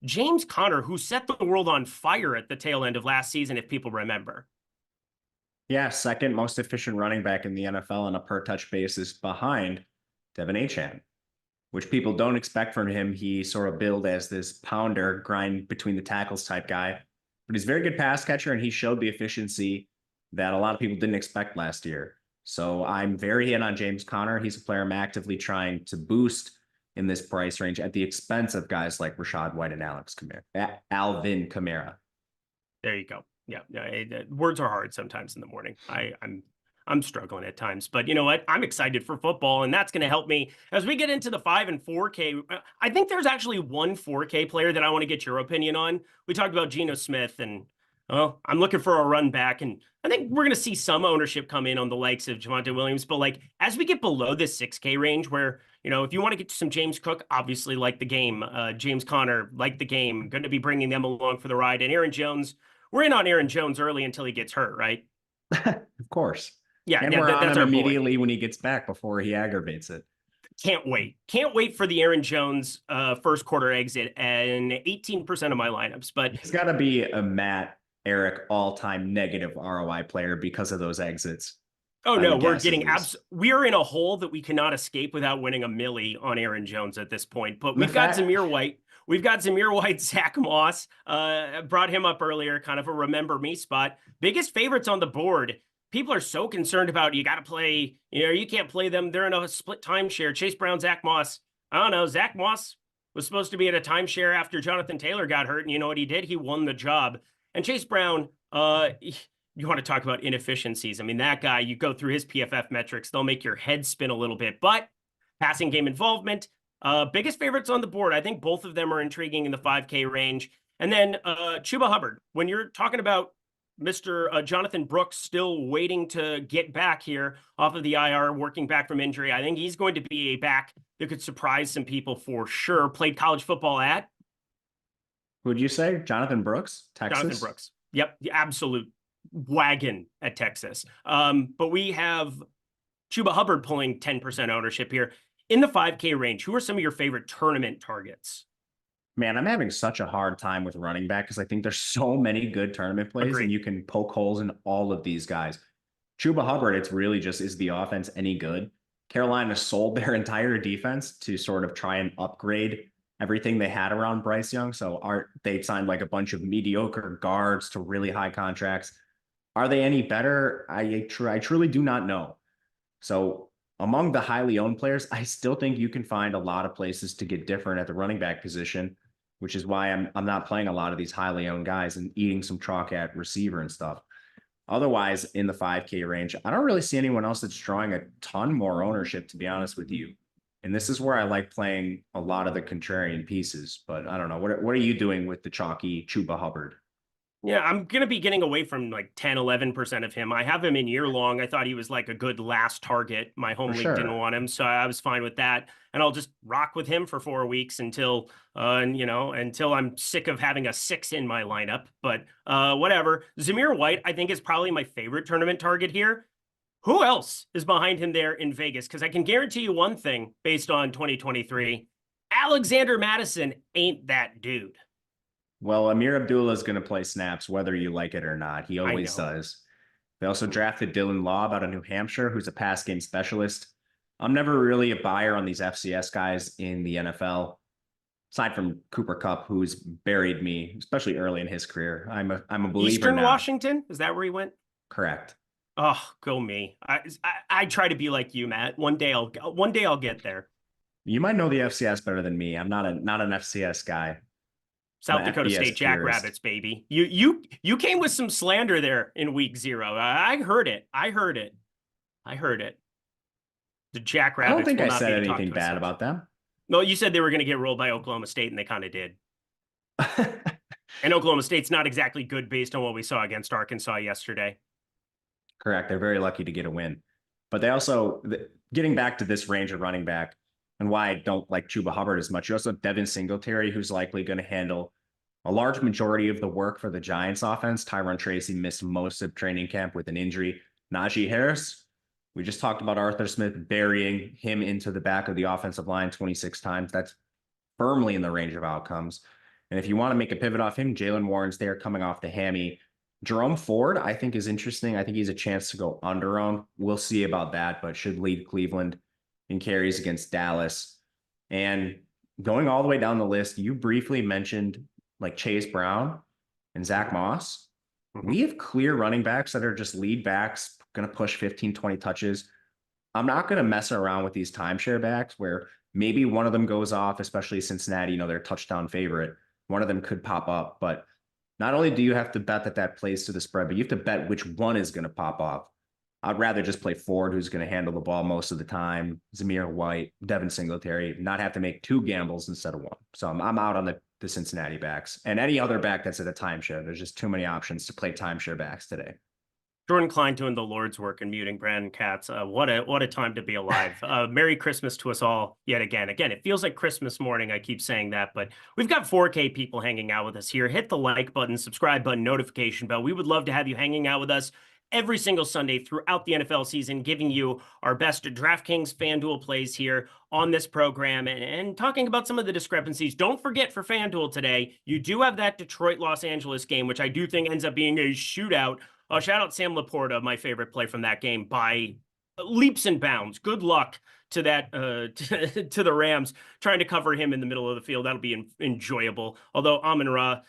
James Conner, who set the world on fire at the tail end of last season, if people remember. Yeah, second most efficient running back in the NFL on a per touch basis behind Devin Achane, which people don't expect from him. He sort of billed as this pounder, grind between the tackles type guy, but he's a very good pass catcher, and he showed the efficiency that a lot of people didn't expect last year. So I'm very in on James Conner. He's a player I'm actively trying to boost in this price range at the expense of guys like Rashad White and Alvin Kamara. There you go. Yeah, words are hard sometimes in the morning. I'm struggling at times, but you know what? I'm excited for football, and that's going to help me as we get into the 5 and 4K. I think there's actually one 4K player that I want to get your opinion on. We talked about Geno Smith, and I'm looking for a run back, and I think we're going to see some ownership come in on the likes of Javonte Williams. But like as we get below this 6K range, where if you want to get to some James Cook, obviously like the game, James Conner, like the game, going to be bringing them along for the ride, and Aaron Jones. We're in on Aaron Jones early until he gets hurt, right? Of course. Yeah, and we're on him immediately when he gets back before he aggravates it. Can't wait for the Aaron Jones first quarter exit and 18% of my lineups. But he's got to be a Matt Eric all-time negative ROI player because of those exits. Oh no, we are in a hole that we cannot escape without winning a milli on Aaron Jones at this point. But we've got Zamir White. We've got Zamir White, Zach Moss. Brought him up earlier, kind of a remember me spot. Biggest favorites on the board. People are so concerned about you got to play, you can't play them. They're in a split timeshare. Chase Brown, Zach Moss. I don't know. Zach Moss was supposed to be at a timeshare after Jonathan Taylor got hurt. And you know what he did? He won the job. And Chase Brown, you want to talk about inefficiencies. I mean, that guy, you go through his PFF metrics, they'll make your head spin a little bit. But passing game involvement, biggest favorites on the board. I think both of them are intriguing in the 5K range. And then Chuba Hubbard, when you're talking about Mr. Jonathan Brooks still waiting to get back here off of the IR, working back from injury. I think he's going to be a back that could surprise some people for sure. Played college football at? Who'd you say? Jonathan Brooks? Texas? Jonathan Brooks. Yep, the absolute wagon at Texas. But we have Chuba Hubbard pulling 10% ownership here. In the 5K range, who are some of your favorite tournament targets? Man, I'm having such a hard time with running back because I think there's so many good tournament plays. Agreed. And you can poke holes in all of these guys. Chuba Hubbard, it's really just, is the offense any good? Carolina sold their entire defense to sort of try and upgrade everything they had around Bryce Young. So they signed like a bunch of mediocre guards to really high contracts. Are they any better? I truly do not know. So among the highly owned players, I still think you can find a lot of places to get different at the running back position, which is why I'm not playing a lot of these highly owned guys and eating some chalk at receiver and stuff. Otherwise, in the 5K range, I don't really see anyone else that's drawing a ton more ownership, to be honest with you. And this is where I like playing a lot of the contrarian pieces. But I don't know. What are you doing with the chalky Chuba Hubbard? Yeah, I'm going to be getting away from like 10, 11% of him. I have him in year long. I thought he was like a good last target. My home league didn't want him, so I was fine with that. And I'll just rock with him for 4 weeks until I'm sick of having a 6 in my lineup. But whatever. Zamir White, I think, is probably my favorite tournament target here. Who else is behind him there in Vegas? Because I can guarantee you one thing based on 2023. Alexander Mattison ain't that dude. Well, Amir Abdullah is going to play snaps, whether you like it or not. He always does. They also drafted Dylan Laub out of New Hampshire, who's a pass game specialist. I'm never really a buyer on these FCS guys in the NFL, aside from Cooper Kupp, who's buried me, especially early in his career. I'm a believer Eastern now. Washington? Is that where he went? Correct. Oh, go me. I try to be like you, Matt. One day I'll get there. You might know the FCS better than me. I'm not an FCS guy. South Dakota State Jackrabbits, baby. You came with some slander there in week 0. I heard it. The Jackrabbits. I don't think I said anything bad about them. No, you said they were going to get rolled by Oklahoma State, and they kind of did. And Oklahoma State's not exactly good based on what we saw against Arkansas yesterday. Correct. They're very lucky to get a win. But they also, getting back to this range of running back, and why I don't like Chuba Hubbard as much. You also have Devin Singletary, who's likely going to handle a large majority of the work for the Giants offense. Tyron Tracy missed most of training camp with an injury. Najee Harris, we just talked about Arthur Smith burying him into the back of the offensive line 26 times. That's firmly in the range of outcomes. And if you want to make a pivot off him, Jalen Warren's there coming off the hammy. Jerome Ford, I think, is interesting. I think he's a chance to go under-owned. We'll see about that, but should lead Cleveland in carries against Dallas. And going all the way down the list, you briefly mentioned like Chase Brown and Zach Moss, We have clear running backs that are just lead backs, going to push 15, 20 touches. I'm not going to mess around with these timeshare backs where maybe one of them goes off, especially Cincinnati, you know, their touchdown favorite. One of them could pop up, but not only do you have to bet that plays to the spread, but you have to bet which one is going to pop off. I'd rather just play Ford, who's going to handle the ball most of the time, Zamir White, Devin Singletary, not have to make 2 gambles instead of 1. So I'm out on the Cincinnati backs and any other back that's at a timeshare. There's just too many options to play timeshare backs today. Jordan Klein doing the Lord's work and muting Brandon Katz. What a time to be alive. Merry Christmas to us all yet again. Again, it feels like Christmas morning. I keep saying that, but we've got 4K people hanging out with us here. Hit the like button, subscribe button, notification bell. We would love to have you hanging out with us every single Sunday throughout the NFL season, giving you our best DraftKings FanDuel plays here on this program and talking about some of the discrepancies. Don't forget for FanDuel today, you do have that Detroit-Los Angeles game, which I do think ends up being a shootout. Shout out Sam Laporta, my favorite play from that game by leaps and bounds. Good luck to that to the Rams trying to cover him in the middle of the field. That'll be enjoyable. Although Amon-Ra,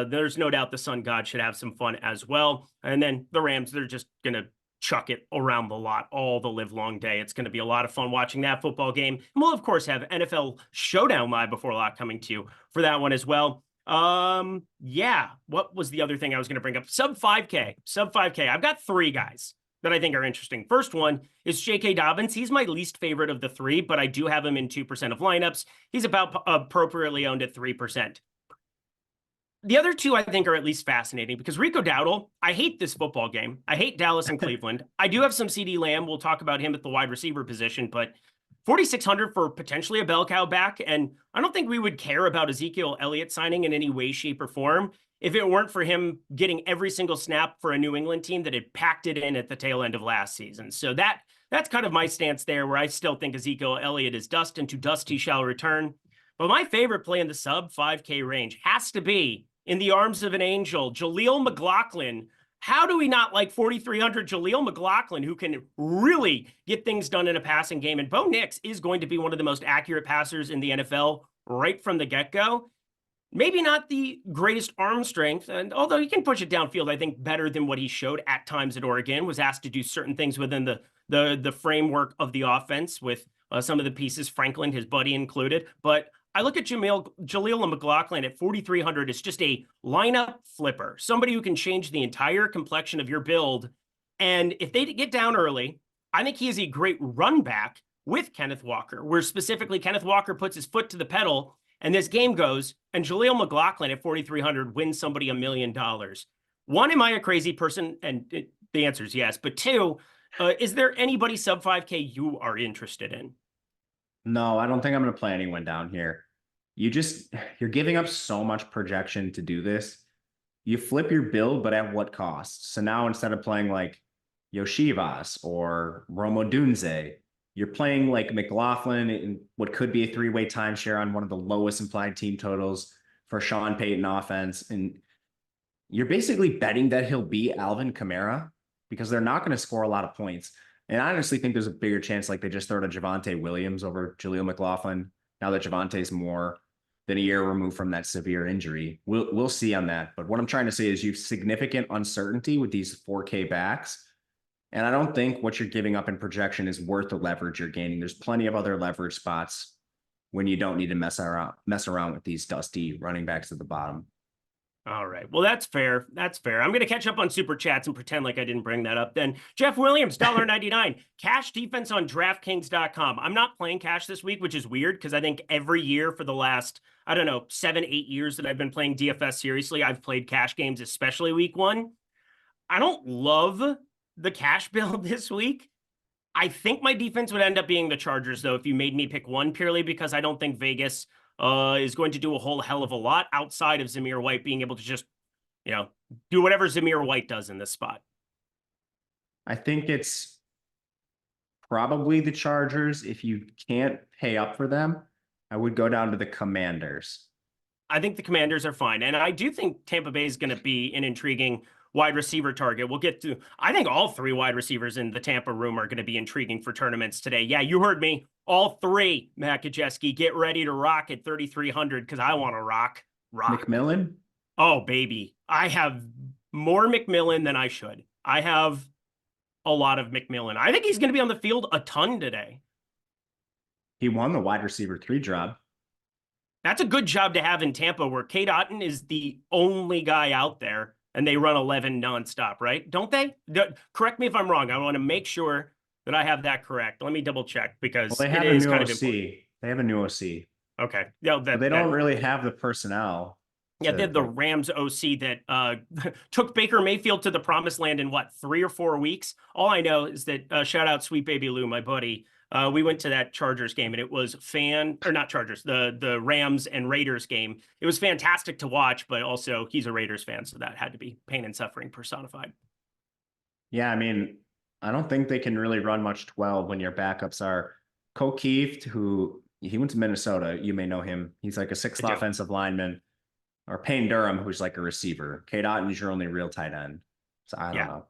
there's no doubt the sun god should have some fun as well. And then the Rams, they're just gonna chuck it around the lot all the live long day. It's going to be a lot of fun watching that football game. And we'll of course have NFL Showdown live before lock coming to you for that one as well. Yeah. What was the other thing I was going to bring up? Sub 5K. I've got 3 guys that I think are interesting. First one is J.K. Dobbins. He's my least favorite of the 3, but I do have him in 2% of lineups. He's about appropriately owned at 3%. The other 2 I think are at least fascinating because Rico Dowdle, I hate this football game. I hate Dallas and Cleveland. I do have some CD Lamb. We'll talk about him at the wide receiver position, but 4,600 for potentially a bell cow back. And I don't think we would care about Ezekiel Elliott signing in any way, shape, or form if it weren't for him getting every single snap for a New England team that had packed it in at the tail end of last season. So that's kind of my stance there, where I still think Ezekiel Elliott is dust, and to dust he shall return. But my favorite play in the sub 5K range has to be in the arms of an angel, Jaleel McLaughlin. How do we not like 4,300 Jaleel McLaughlin, who can really get things done in a passing game? And Bo Nix is going to be one of the most accurate passers in the NFL right from the get-go. Maybe not the greatest arm strength, and although he can push it downfield, I think better than what he showed at times at Oregon, was asked to do certain things within the framework of the offense with some of the pieces, Franklin, his buddy, included. But I look at Jaleel McLaughlin at 4,300 as just a lineup flipper, somebody who can change the entire complexion of your build. And if they get down early, I think he is a great run back with Kenneth Walker, where specifically Kenneth Walker puts his foot to the pedal and this game goes, and Jaleel McLaughlin at 4,300 wins somebody $1 million. 1, am I a crazy person? And the answer is yes. But 2, is there anybody sub 5K you are interested in? No, I don't think I'm going to play anyone down here. You're giving up so much projection to do this. You flip your build, but at what cost? So now instead of playing like Yoshivas or Romo Dunze, you're playing like McLaughlin in what could be a 3-way timeshare on one of the lowest implied team totals for Sean Payton offense. And you're basically betting that he'll be Alvin Kamara because they're not going to score a lot of points. And I honestly think there's a bigger chance like they just throw to Javonte Williams over Jaleel McLaughlin now that Javonte's more than a year removed from that severe injury. We'll see on that. But what I'm trying to say is you have significant uncertainty with these 4K backs. And I don't think what you're giving up in projection is worth the leverage you're gaining. There's plenty of other leverage spots when you don't need to mess around with these dusty running backs at the bottom. All right. Well, that's fair. That's fair. I'm going to catch up on super chats and pretend like I didn't bring that up. Then Jeff Williams, $1.99. Cash defense on DraftKings.com. I'm not playing cash this week, which is weird because I think every year for the last, 7-8 years that I've been playing DFS seriously, I've played cash games, especially week 1. I don't love the cash build this week. I think my defense would end up being the Chargers, though, if you made me pick one, purely because I don't think Vegas is going to do a whole hell of a lot outside of Zamir White being able to just, do whatever Zamir White does in this spot. I think it's probably the Chargers. If you can't pay up for them, I would go down to the Commanders. I think the Commanders are fine. And I do think Tampa Bay is going to be an intriguing wide receiver target. We'll get to, I think all 3 wide receivers in the Tampa room are going to be intriguing for tournaments today. Yeah, you heard me. All 3, Matt Kajeski, get ready to rock at 3,300 because I want to rock. McMillan? Oh, baby. I have more McMillan than I should. I have a lot of McMillan. I think he's going to be on the field a ton today. He won the wide receiver 3 job. That's a good job to have in Tampa, where Cade Otton is the only guy out there, and they run 11 nonstop, right? Don't they? Correct me if I'm wrong. I want to make sure that I have that correct. Let me double check, because they have it a is new kind OC. of important. They have a new OC. Okay. Yeah, But they don't really have the personnel. Yeah, they have the Rams OC that took Baker Mayfield to the promised land in what, 3 or 4 weeks? All I know is that shout out Sweet Baby Lou, my buddy. We went to that Chargers game, and it was not Chargers, the Rams and Raiders game. It was fantastic to watch, but also he's a Raiders fan, so that had to be pain and suffering personified. Yeah, I mean, I don't think they can really run much 12 when your backups are O'Keefe, who he went to Minnesota. You may know him. He's like a 6th offensive lineman. Or Payne Durham, who's like a receiver. Cade Otton is your only real tight end. So I don't know.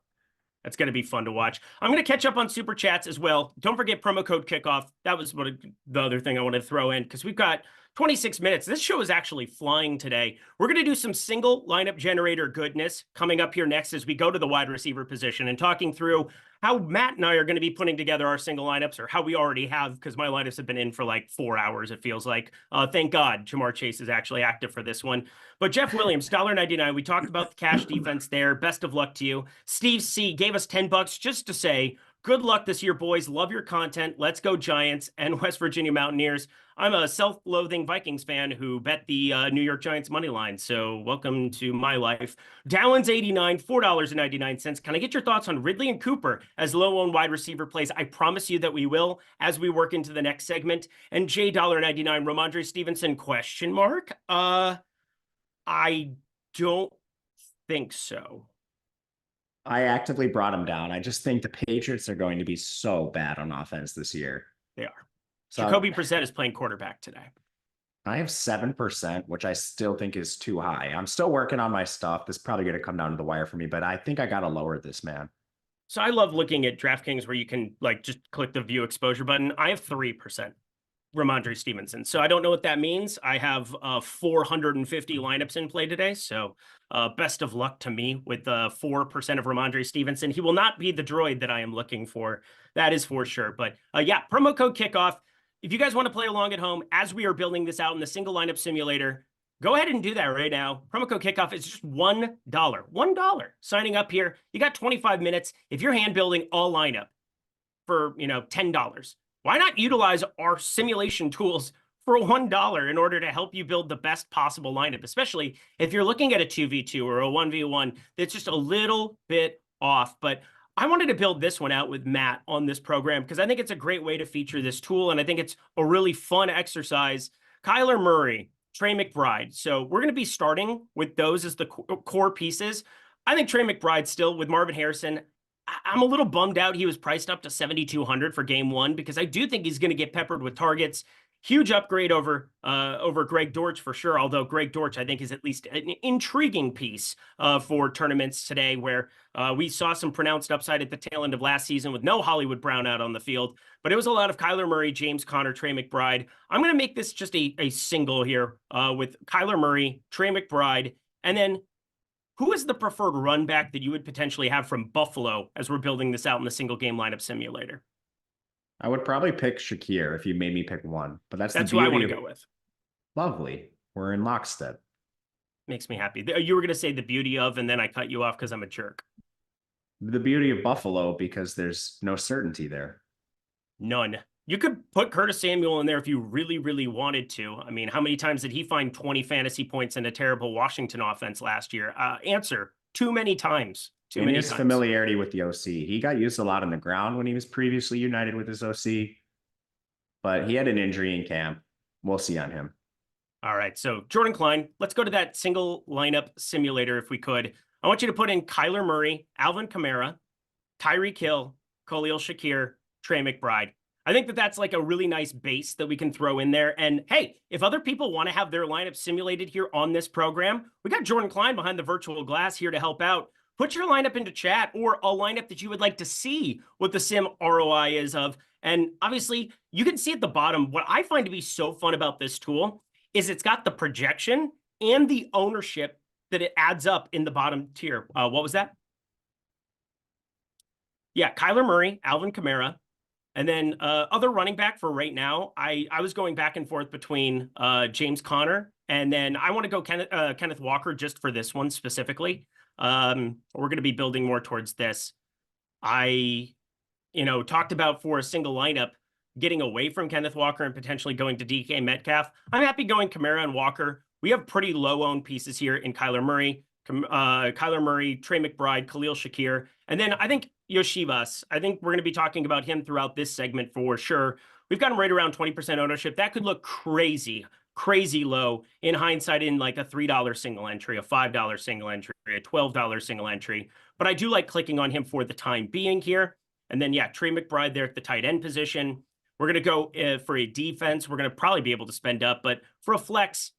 That's going to be fun to watch. I'm going to catch up on Super Chats as well. Don't forget promo code kickoff. That was the other thing I wanted to throw in, because we've got 26 minutes. This show is actually flying today. We're going to do some single lineup generator goodness coming up here next as we go to the wide receiver position and talking through how Matt and I are going to be putting together our single lineups, or how we already have, because my lineups have been in for like 4 hours, it feels like. Thank God Jamar Chase is actually active for this one. But Jeff Williams, $1.99. We talked about the cash defense there. Best of luck to you. Steve C gave us $10 just to say, good luck this year, boys. Love your content. Let's go Giants and West Virginia Mountaineers. I'm a self-loathing Vikings fan who bet the New York Giants money line, so welcome to my life. Dallins89, $4.99. Can I get your thoughts on Ridley and Cooper as low-owned wide receiver plays? I promise you that we will as we work into the next segment. And J$99, Ramondre Stevenson, question mark? I don't think so. I actively brought him down. I just think the Patriots are going to be so bad on offense this year. They are. So Jacoby Brissett is playing quarterback today. I have 7%, which I still think is too high. I'm still working on my stuff. This is probably going to come down to the wire for me, but I think I got to lower this, man. So I love looking at DraftKings where you can like just click the view exposure button. I have 3%. Ramondre Stevenson. So I don't know what that means. I have 450 lineups in play today. So best of luck to me with 4% of Ramondre Stevenson. He will not be the droid that I am looking for. That is for sure. But yeah, promo code kickoff. If you guys want to play along at home as we are building this out in the single lineup simulator, go ahead and do that right now. Promo code kickoff is just $1. $1 signing up here. You got 25 minutes. If you're hand building a lineup for, $10, why not utilize our simulation tools for $1 in order to help you build the best possible lineup, especially if you're looking at a 2v2 or a 1v1 that's just a little bit off. But I wanted to build this one out with Matt on this program because I think it's a great way to feature this tool, and I think it's a really fun exercise. Kyler Murray, Trey McBride. So we're going to be starting with those as the core pieces. I think Trey McBride still with Marvin Harrison. I'm a little bummed out he was priced up to $7,200 for game one because I do think he's going to get peppered with targets. Huge upgrade over Greg Dortch for sure, although Greg Dortch I think is at least an intriguing piece for tournaments today where we saw some pronounced upside at the tail end of last season with no Hollywood Brown out on the field. But it was a lot of Kyler Murray, James Conner, Trey McBride. I'm going to make this just a single here with Kyler Murray, Trey McBride, and then who is the preferred run back that you would potentially have from Buffalo as we're building this out in the single game lineup simulator? I would probably pick Shakir if you made me pick one, but that's who I want to go with. Lovely. We're in lockstep. Makes me happy. You were going to say the beauty of, and then I cut you off because I'm a jerk. The beauty of Buffalo, because there's no certainty there. None. You could put Curtis Samuel in there if you really, really wanted to. I mean, how many times did he find 20 fantasy points in a terrible Washington offense last year? Answer, too many times. Too many times. Familiarity with the OC. He got used a lot on the ground when he was previously united with his OC, but he had an injury in camp. We'll see on him. All right. So Jordan Klein, let's go to that single lineup simulator if we could. I want you to put in Kyler Murray, Alvin Kamara, Tyreek Hill, Khalil Shakir, Trey McBride. I think that that's like a really nice base that we can throw in there. And hey, if other people want to have their lineup simulated here on this program, we got Jordan Klein behind the virtual glass here to help out. Put your lineup into chat or a lineup that you would like to see what the sim ROI is of. And obviously, you can see at the bottom, what I find to be so fun about this tool is it's got the projection and the ownership that it adds up in the bottom tier. What was that? Yeah, Kyler Murray, Alvin Kamara, and then other running back for right now. I was going back and forth between James Conner, and then I want to go Kenneth Walker just for this one specifically. We're going to be building more towards this. I talked about for a single lineup, getting away from Kenneth Walker and potentially going to DK Metcalf. I'm happy going Kamara and Walker. We have pretty low owned pieces here in Kyler Murray, Trey McBride, Khalil Shakir. And then I think Yoshivas, I think we're going to be talking about him throughout this segment for sure. We've got him right around 20% ownership. That could look crazy low in hindsight in like a $3 single entry, a $5 single entry, a $12 single entry. But I do like clicking on him for the time being here. And then, yeah, Trey McBride there at the tight end position. We're going to go for a defense. We're going to probably be able to spend up. But for a flex,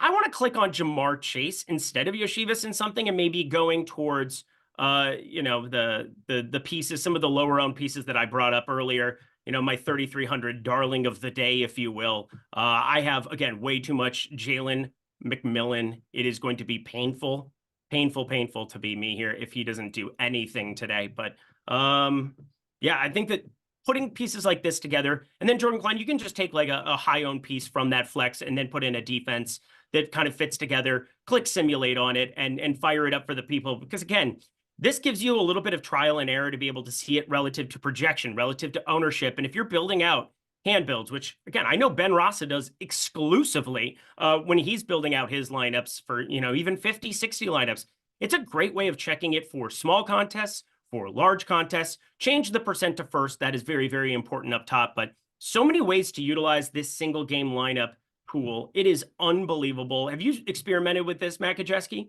I want to click on Jamar Chase instead of Yoshivas in something and maybe going towards, the pieces, some of the lower owned pieces that I brought up earlier. My 3,300 darling of the day, if you will. I have, again, way too much Jalen McMillan. It is going to be painful to be me here if he doesn't do anything today. But yeah, I think that putting pieces like this together, and then Jordan Klein, you can just take like a high-owned piece from that flex and then put in a defense that kind of fits together, click simulate on it, and fire it up for the people. Because again, this gives you a little bit of trial and error to be able to see it relative to projection, relative to ownership. And if you're building out hand builds, which again, I know Ben Rasa does exclusively when he's building out his lineups for, even 50, 60 lineups, it's a great way of checking it for small contests, for large contests. Change the percent to first. That is very, very important up top. But so many ways to utilize this single game lineup pool. It is unbelievable. Have you experimented with this, Matt Kajeski?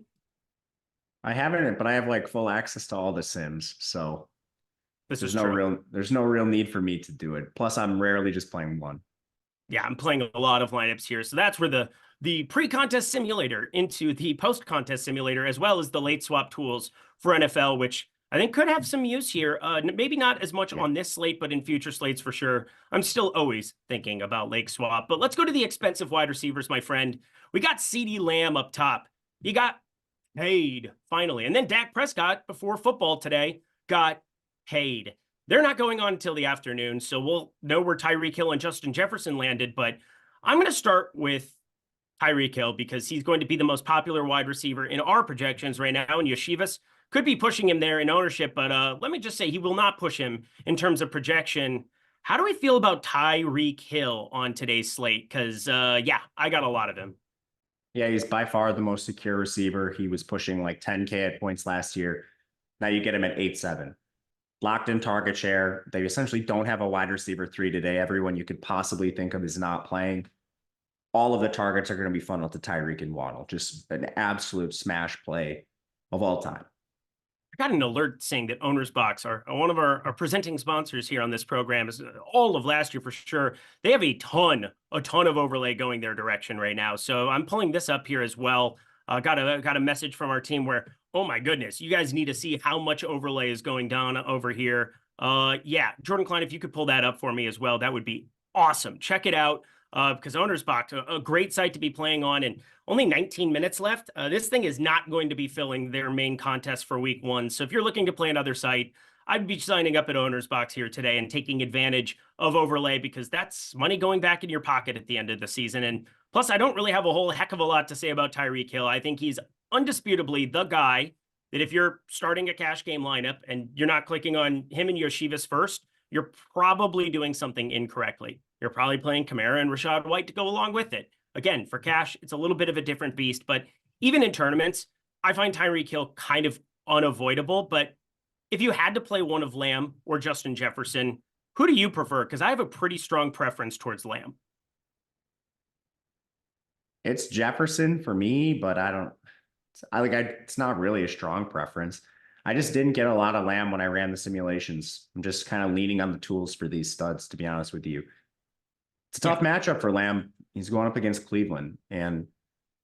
I haven't, but I have like full access to all the sims. So there's no real need for me to do it. Plus, I'm rarely just playing one. Yeah, I'm playing a lot of lineups here. So that's where the pre-contest simulator into the post-contest simulator, as well as the late swap tools for NFL, which I think could have some use here. Maybe not as much on this slate, but in future slates for sure. I'm still always thinking about late swap. But let's go to the expensive wide receivers, my friend. We got CeeDee Lamb up top. He got paid finally. And then Dak Prescott before football today got paid. They're not going on until the afternoon, so we'll know where Tyreek Hill and Justin Jefferson landed. But I'm going to start with Tyreek Hill because he's going to be the most popular wide receiver in our projections right now. And Yoshivas could be pushing him there in ownership, but let me just say he will not push him in terms of projection. How do we feel about Tyreek Hill on today's slate? Because, yeah, I got a lot of him. Yeah, he's by far the most secure receiver. He was pushing like 10K at points last year. Now you get him at 8.7. Locked in target share. They essentially don't have a wide receiver 3 today. Everyone you could possibly think of is not playing. All of the targets are going to be funneled to Tyreek and Waddle. Just an absolute smash play of all time. I got an alert saying that Owner's Box are one of our presenting sponsors here on this program, is all of last year for sure. They have a ton of overlay going their direction right now. So I'm pulling this up here as well. Got a message from our team where, oh my goodness, you guys need to see how much overlay is going down over here. Yeah, Jordan Klein, if you could pull that up for me as well, that would be awesome. Check it out. Because Owner's Box, a great site to be playing on, and only 19 minutes left. This thing is not going to be filling their main contest for week 1. So if you're looking to play another site, I'd be signing up at Owner's Box here today and taking advantage of overlay, because that's money going back in your pocket at the end of the season. And plus, I don't really have a whole heck of a lot to say about Tyreek Hill. I think he's undisputably the guy that if you're starting a cash game lineup and you're not clicking on him and Yoshivas first, you're probably doing something incorrectly. You're probably playing Kamara and Rachaad White to go along with it. Again, for cash, it's a little bit of a different beast, but even in tournaments, I find Tyreek Hill kind of unavoidable. But if you had to play one of Lamb or Justin Jefferson, who do you prefer? Because I have a pretty strong preference towards Lamb. It's Jefferson for me, but it's not really a strong preference. I just didn't get a lot of Lamb when I ran the simulations. I'm just kind of leaning on the tools for these studs, to be honest with you. It's a tough matchup for Lamb. He's going up against Cleveland, and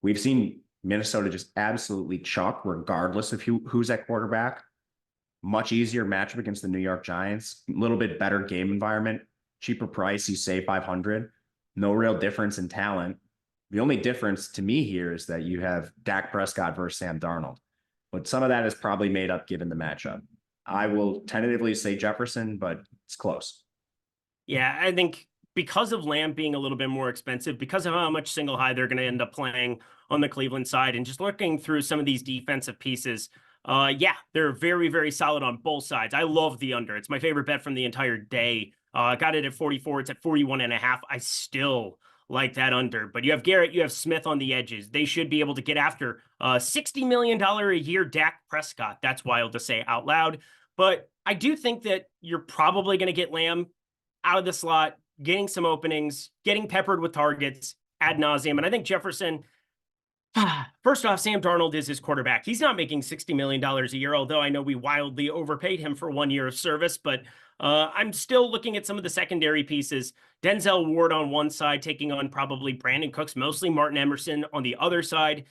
we've seen Minnesota just absolutely chuck regardless of who's at quarterback. Much easier matchup against the New York Giants. A little bit better game environment. Cheaper price, you save $500. No real difference in talent. The only difference to me here is that you have Dak Prescott versus Sam Darnold. But some of that is probably made up given the matchup. I will tentatively say Jefferson, but it's close. Yeah, I think because of Lamb being a little bit more expensive, because of how much single high they're going to end up playing on the Cleveland side, and just looking through some of these defensive pieces, yeah, they're very, very solid on both sides. I love the under. It's my favorite bet from the entire day. Got it at 44. It's at 41.5. I still like that under. But you have Garrett, you have Smith on the edges. They should be able to get after $60 million a year Dak Prescott. That's wild to say out loud. But I do think that you're probably going to get Lamb out of the slot, getting some openings, getting peppered with targets ad nauseum. And I think Jefferson, first off, Sam Darnold is his quarterback. He's not making $60 million a year, although I know we wildly overpaid him for 1 year of service, but I'm still looking at some of the secondary pieces. Denzel Ward on one side, taking on probably Brandon Cooks, mostly Martin Emerson on the other side.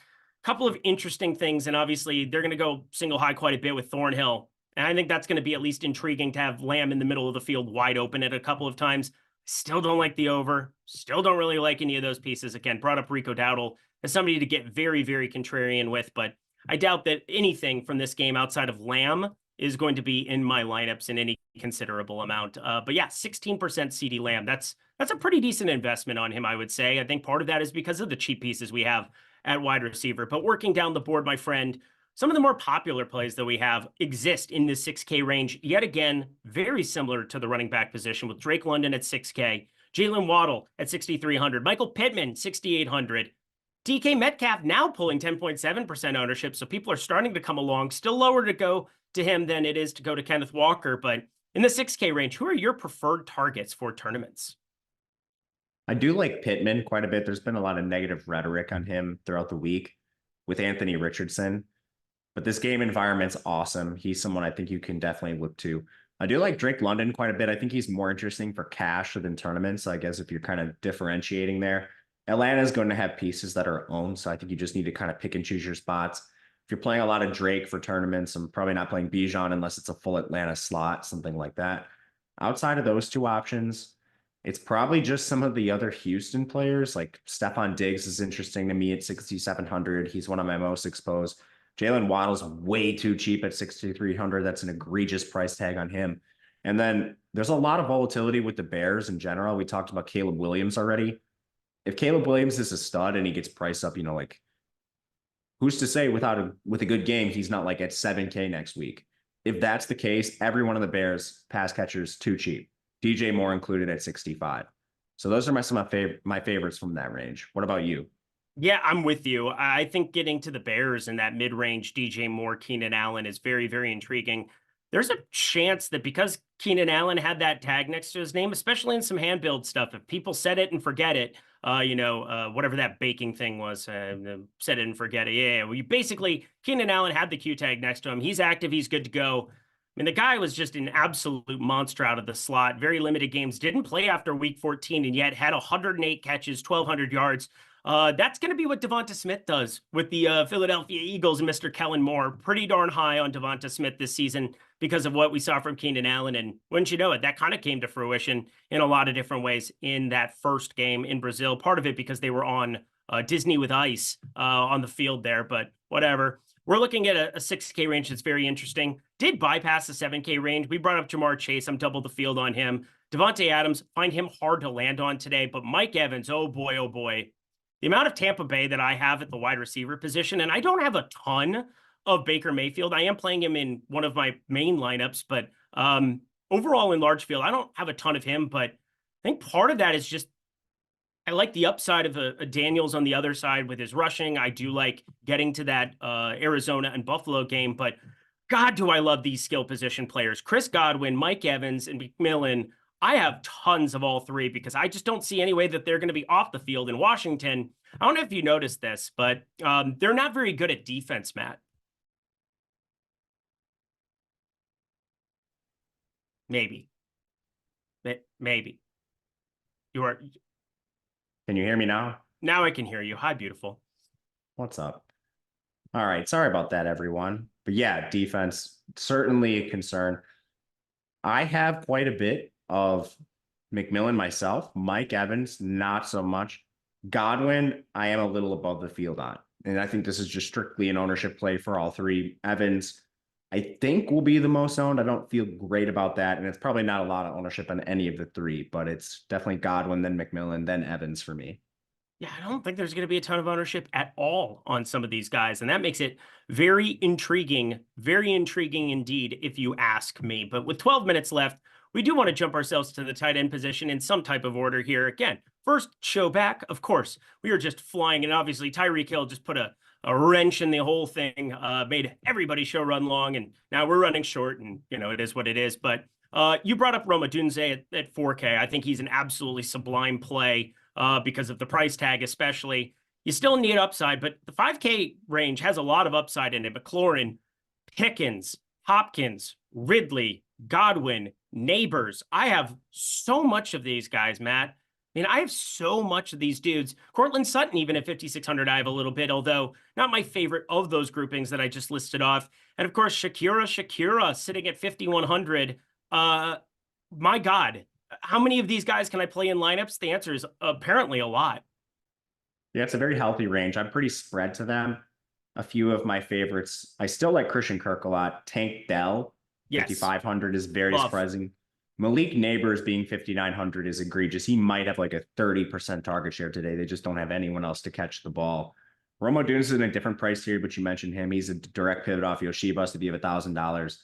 Couple of interesting things, and obviously they're going to go single high quite a bit with Thornhill. And I think that's going to be at least intriguing to have Lamb in the middle of the field wide open at a couple of times. Still don't like the over. Still don't really like any of those pieces. Again, brought up Rico Dowdle as somebody to get very, very contrarian with, but I doubt that anything from this game outside of Lamb is going to be in my lineups in any considerable amount. But yeah, 16% CeeDee Lamb. That's a pretty decent investment on him, I would say. I think part of that is because of the cheap pieces we have at wide receiver. But working down the board, my friend, some of the more popular plays that we have exist in this 6K range. Yet again, very similar to the running back position with Drake London at 6K, Jalen Waddle at 6,300, Michael Pittman, 6,800, DK Metcalf now pulling 10.7% ownership. So people are starting to come along. Still lower to go to him than it is to go to Kenneth Walker. But in the 6K range, who are your preferred targets for tournaments? I do like Pittman quite a bit. There's been a lot of negative rhetoric on him throughout the week with Anthony Richardson. But this game environment's awesome. He's someone I think you can definitely look to. I do like Drake London quite a bit. I think he's more interesting for cash than tournaments. So I guess if you're kind of differentiating there, Atlanta's going to have pieces that are owned. So I think you just need to kind of pick and choose your spots. If you're playing a lot of Drake for tournaments, I'm probably not playing Bijan unless it's a full Atlanta slot, something like that. Outside of those two options, it's probably just some of the other Houston players. Like Stephon Diggs is interesting to me at 6,700. He's one of my most exposed. Jalen Waddle's way too cheap at 6,300. That's an egregious price tag on him. And then there's a lot of volatility with the Bears in general. We talked about Caleb Williams already. If Caleb Williams is a stud and he gets priced up, like who's to say with a good game, he's not like at 7K next week. If that's the case, every one of the Bears pass catchers too cheap. DJ Moore included at 65. So those are some of my favorites from that range. What about you? Yeah, I'm with you. I think getting to the Bears in that mid-range DJ Moore, Keenan Allen is very, very intriguing. There's a chance that because Keenan Allen had that tag next to his name, especially in some hand build stuff, if people said it and forget it, whatever that baking thing was, set it and forget it. Yeah, well, basically, Keenan Allen had the Q tag next to him. He's active. He's good to go. I mean, the guy was just an absolute monster out of the slot. Very limited games. Didn't play after week 14 and yet had 108 catches, 1,200 yards. That's going to be what Devonta Smith does with the Philadelphia Eagles and Mr. Kellen Moore. Pretty darn high on Devonta Smith this season because of what we saw from Keenan Allen. And wouldn't you know it, that kind of came to fruition in a lot of different ways in that first game in Brazil. Part of it because they were on Disney with ice on the field there, but whatever. We're looking at a 6K range that's very interesting. Did bypass the 7K range. We brought up Jamar Chase. I'm double the field on him. Devontae Adams, find him hard to land on today. But Mike Evans, oh boy. The amount of Tampa Bay that I have at the wide receiver position, and I don't have a ton of Baker Mayfield. I am playing him in one of my main lineups, but overall in large field, I don't have a ton of him. But I think part of that is just I like the upside of a Daniels on the other side with his rushing. I do like getting to that Arizona and Buffalo game, but God, do I love these skill position players. Chris Godwin, Mike Evans, and McMillan. I have tons of all three because I just don't see any way that they're going to be off the field in Washington. I don't know if you noticed this, but they're not very good at defense, Matt. Maybe. You are. Can you hear me now? Now I can hear you. Hi, beautiful. What's up? All right. Sorry about that, everyone. But yeah, defense, certainly a concern. I have quite a bit of McMillan myself. Mike Evans, not so much. Godwin, I am a little above the field on. And I think this is just strictly an ownership play for all three. Evans, I think, will be the most owned. I don't feel great about that. And it's probably not a lot of ownership on any of the three, but it's definitely Godwin, then McMillan, then Evans for me. Yeah, I don't think there's going to be a ton of ownership at all on some of these guys. And that makes it very intriguing indeed, if you ask me. But with 12 minutes left, we do want to jump ourselves to the tight end position in some type of order here. Again, first show back, of course, we are just flying. And obviously, Tyreek Hill just put a wrench in the whole thing, made everybody's show run long. And now we're running short, and, it is what it is. But you brought up Roma Dunze at 4K. I think he's an absolutely sublime play. Because of the price tag, especially. You still need upside, but the 5K range has a lot of upside in it. McLaurin, Pickens, Hopkins, Ridley, Godwin, Neighbors. I have so much of these guys, Matt. I mean, I have so much of these dudes. Cortland Sutton, even at 5,600, I have a little bit, although not my favorite of those groupings that I just listed off. And of course, Shakira sitting at 5,100. My God. How many of these guys can I play in lineups? The answer is apparently a lot. Yeah, it's a very healthy range. I'm pretty spread to them. A few of my favorites. I still like Christian Kirk a lot. Tank Dell, 5,500 is very surprising. Malik Neighbors being 5,900 is egregious. He might have like a 30% target share today. They just don't have anyone else to catch the ball. Roma Dunze is in a different price tier, but you mentioned him. He's a direct pivot off Yoshibas to be of $1,000.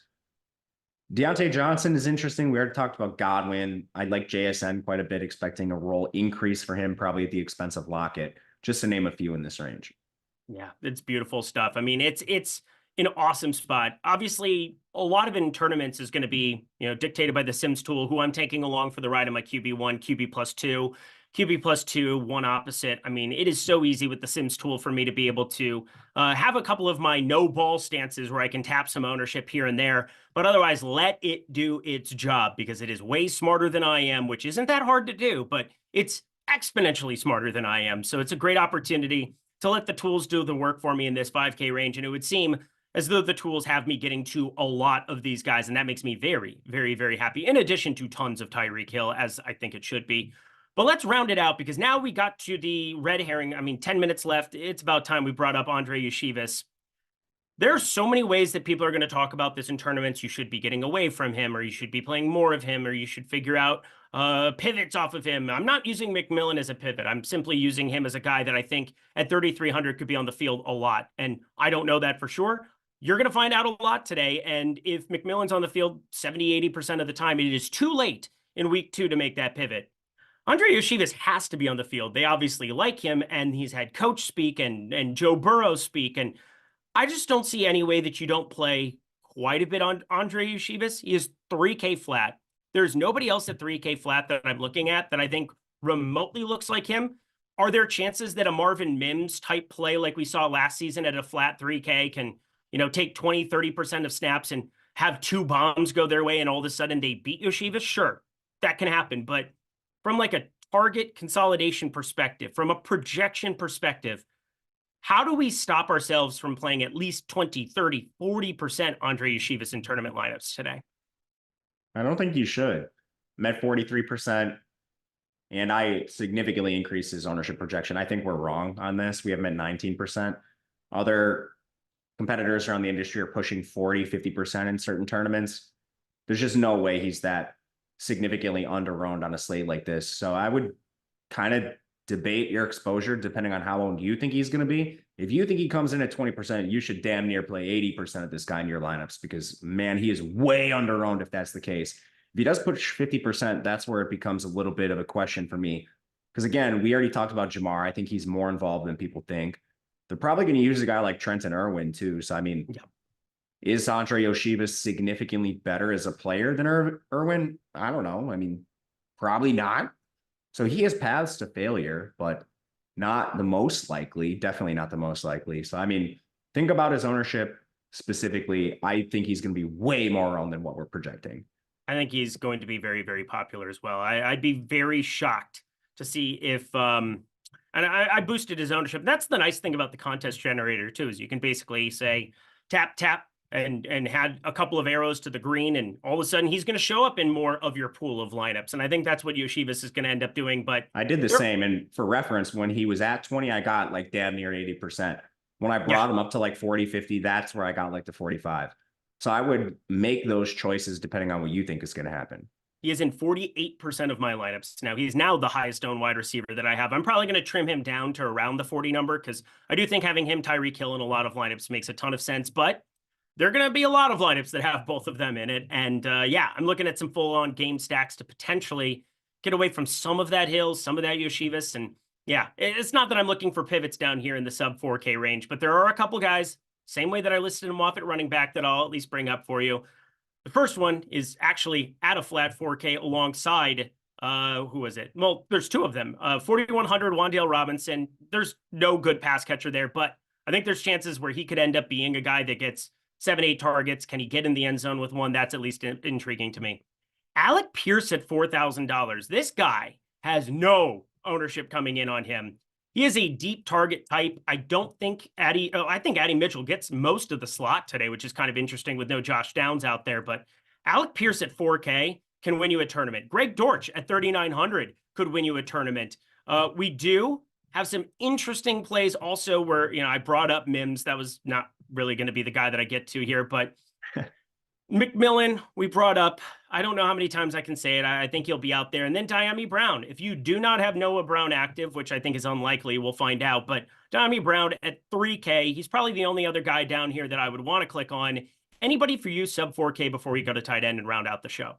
Deontay Johnson is interesting. We already talked about Godwin. I like JSN quite a bit, expecting a role increase for him, probably at the expense of Lockett, just to name a few in this range. Yeah, it's beautiful stuff. I mean, it's an awesome spot. Obviously, a lot of it in tournaments is going to be, dictated by the Sims tool, who I'm taking along for the ride in my QB1, QB+2. QB+2, one opposite. I mean, it is so easy with the Sims tool for me to be able to have a couple of my no ball stances where I can tap some ownership here and there, but otherwise let it do its job, because it is way smarter than I am, which isn't that hard to do, but it's exponentially smarter than I am. So it's a great opportunity to let the tools do the work for me in this 5K range. And it would seem as though the tools have me getting to a lot of these guys. And that makes me very, very, very happy, in addition to tons of Tyreek Hill, as I think it should be. But let's round it out, because now we got to the red herring. I mean, 10 minutes left. It's about time we brought up Andre Yoshivas. There are so many ways that people are going to talk about this in tournaments. You should be getting away from him, or you should be playing more of him, or you should figure out pivots off of him. I'm not using McMillan as a pivot. I'm simply using him as a guy that I think at 3,300 could be on the field a lot. And I don't know that for sure. You're going to find out a lot today. And if McMillan's on the field 70, 80% of the time, it is too late in week 2 to make that pivot. Andre Yoshivas has to be on the field. They obviously like him, and he's had coach speak and Joe Burrow speak. And I just don't see any way that you don't play quite a bit on Andre Yoshivas. He is 3K flat. There's nobody else at 3K flat that I'm looking at that I think remotely looks like him. Are there chances that a Marvin Mims type play like we saw last season at a flat 3K can, take 20, 30% of snaps and have 2 bombs go their way and all of a sudden they beat Yoshivas? Sure, that can happen. But from like a target consolidation perspective, from a projection perspective, how do we stop ourselves from playing at least 20, 30, 40% Andre Yoshivas in tournament lineups today? I don't think you should. I'm at 43%, and I significantly increased his ownership projection. I think we're wrong on this. We have him at 19%. Other competitors around the industry are pushing 40, 50% in certain tournaments. There's just no way he's that significantly under-owned on a slate like this. So I would kind of debate your exposure depending on how owned you think he's going to be. If you think he comes in at 20%, you should damn near play 80% of this guy in your lineups, because, man, he is way under-owned if that's the case. If he does push 50%, that's where it becomes a little bit of a question for me. Because, again, we already talked about Jamar. I think he's more involved than people think. They're probably going to use a guy like Trenton Irwin, too. So, I mean, is Andre Yoshivas significantly better as a player than Irwin? I don't know. I mean, probably not. So he has paths to failure, but not the most likely, definitely not the most likely. So, I mean, think about his ownership specifically. I think he's going to be way more owned than what we're projecting. I think he's going to be very, very popular as well. I'd be very shocked to see if, and I boosted his ownership. That's the nice thing about the contest generator too, is you can basically say, tap, tap, and had a couple of arrows to the green, and all of a sudden he's going to show up in more of your pool of lineups. And I think that's what Yoshivas is going to end up doing. But I did the same. And for reference, when he was at 20, I got like damn near 80%. When I brought him up to like 40, 50, that's where I got like the 45. So I would make those choices depending on what you think is going to happen. He is in 48% of my lineups now. He's now the highest owned wide receiver that I have. I'm probably going to trim him down to around the 40 number because I do think having him, Tyreek Hill, in a lot of lineups makes a ton of sense. But there are going to be a lot of lineups that have both of them in it. And yeah, I'm looking at some full-on game stacks to potentially get away from some of that Hill, some of that Yoshivas. And yeah, it's not that I'm looking for pivots down here in the sub 4K range, but there are a couple guys, same way that I listed them off at running back, that I'll at least bring up for you. The first one is actually at a flat 4K alongside, who was it? Well, there's two of them. 4,100 Wan'Dale Robinson. There's no good pass catcher there, but I think there's chances where he could end up being a guy that gets 7-8 targets. Can he get in the end zone with one? That's at least intriguing to me. Alec Pierce at $4,000. This guy has no ownership coming in on him. He is a deep target type. I think Addy Mitchell gets most of the slot today, which is kind of interesting with no Josh Downs out there. But Alec Pierce at 4K can win you a tournament. Greg Dortch at 3,900 could win you a tournament. We do have some interesting plays also where, I brought up Mims. That was not really going to be the guy that I get to here, but McMillan, we brought up. I don't know how many times I can say it. I think he'll be out there. And then Diami Brown. If you do not have Noah Brown active, which I think is unlikely, we'll find out. But Diami Brown at 3K, he's probably the only other guy down here that I would want to click on. Anybody for you sub 4K before we go to tight end and round out the show?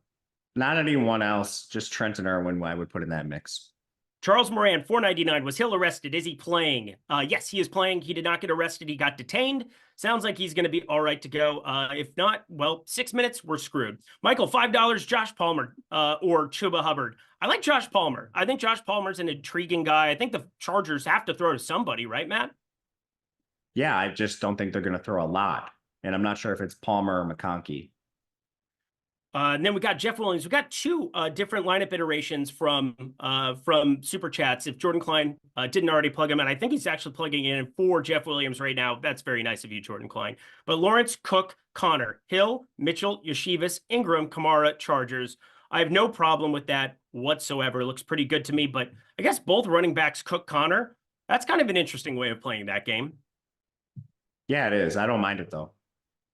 Not anyone else, just Trenton Irwin I would put in that mix. Charles Moran, 499. Was Hill arrested? Is he playing? Yes, he is playing. He did not get arrested. He got detained. Sounds like he's going to be all right to go. If not, well, 6 minutes, we're screwed. Michael, $5, Josh Palmer or Chuba Hubbard. I like Josh Palmer. I think Josh Palmer's an intriguing guy. I think the Chargers have to throw to somebody, right, Matt? Yeah, I just don't think they're going to throw a lot. And I'm not sure if it's Palmer or McConkey. And then we got Jeff Williams. We got two different lineup iterations from Super Chats. If Jordan Klein didn't already plug him in, I think he's actually plugging in for Jeff Williams right now. That's very nice of you, Jordan Klein. But Lawrence, Cook, Connor, Hill, Mitchell, Yoshivas, Ingram, Kamara, Chargers. I have no problem with that whatsoever. It looks pretty good to me. But I guess both running backs, Cook, Connor, that's kind of an interesting way of playing that game. Yeah, it is. I don't mind it, though.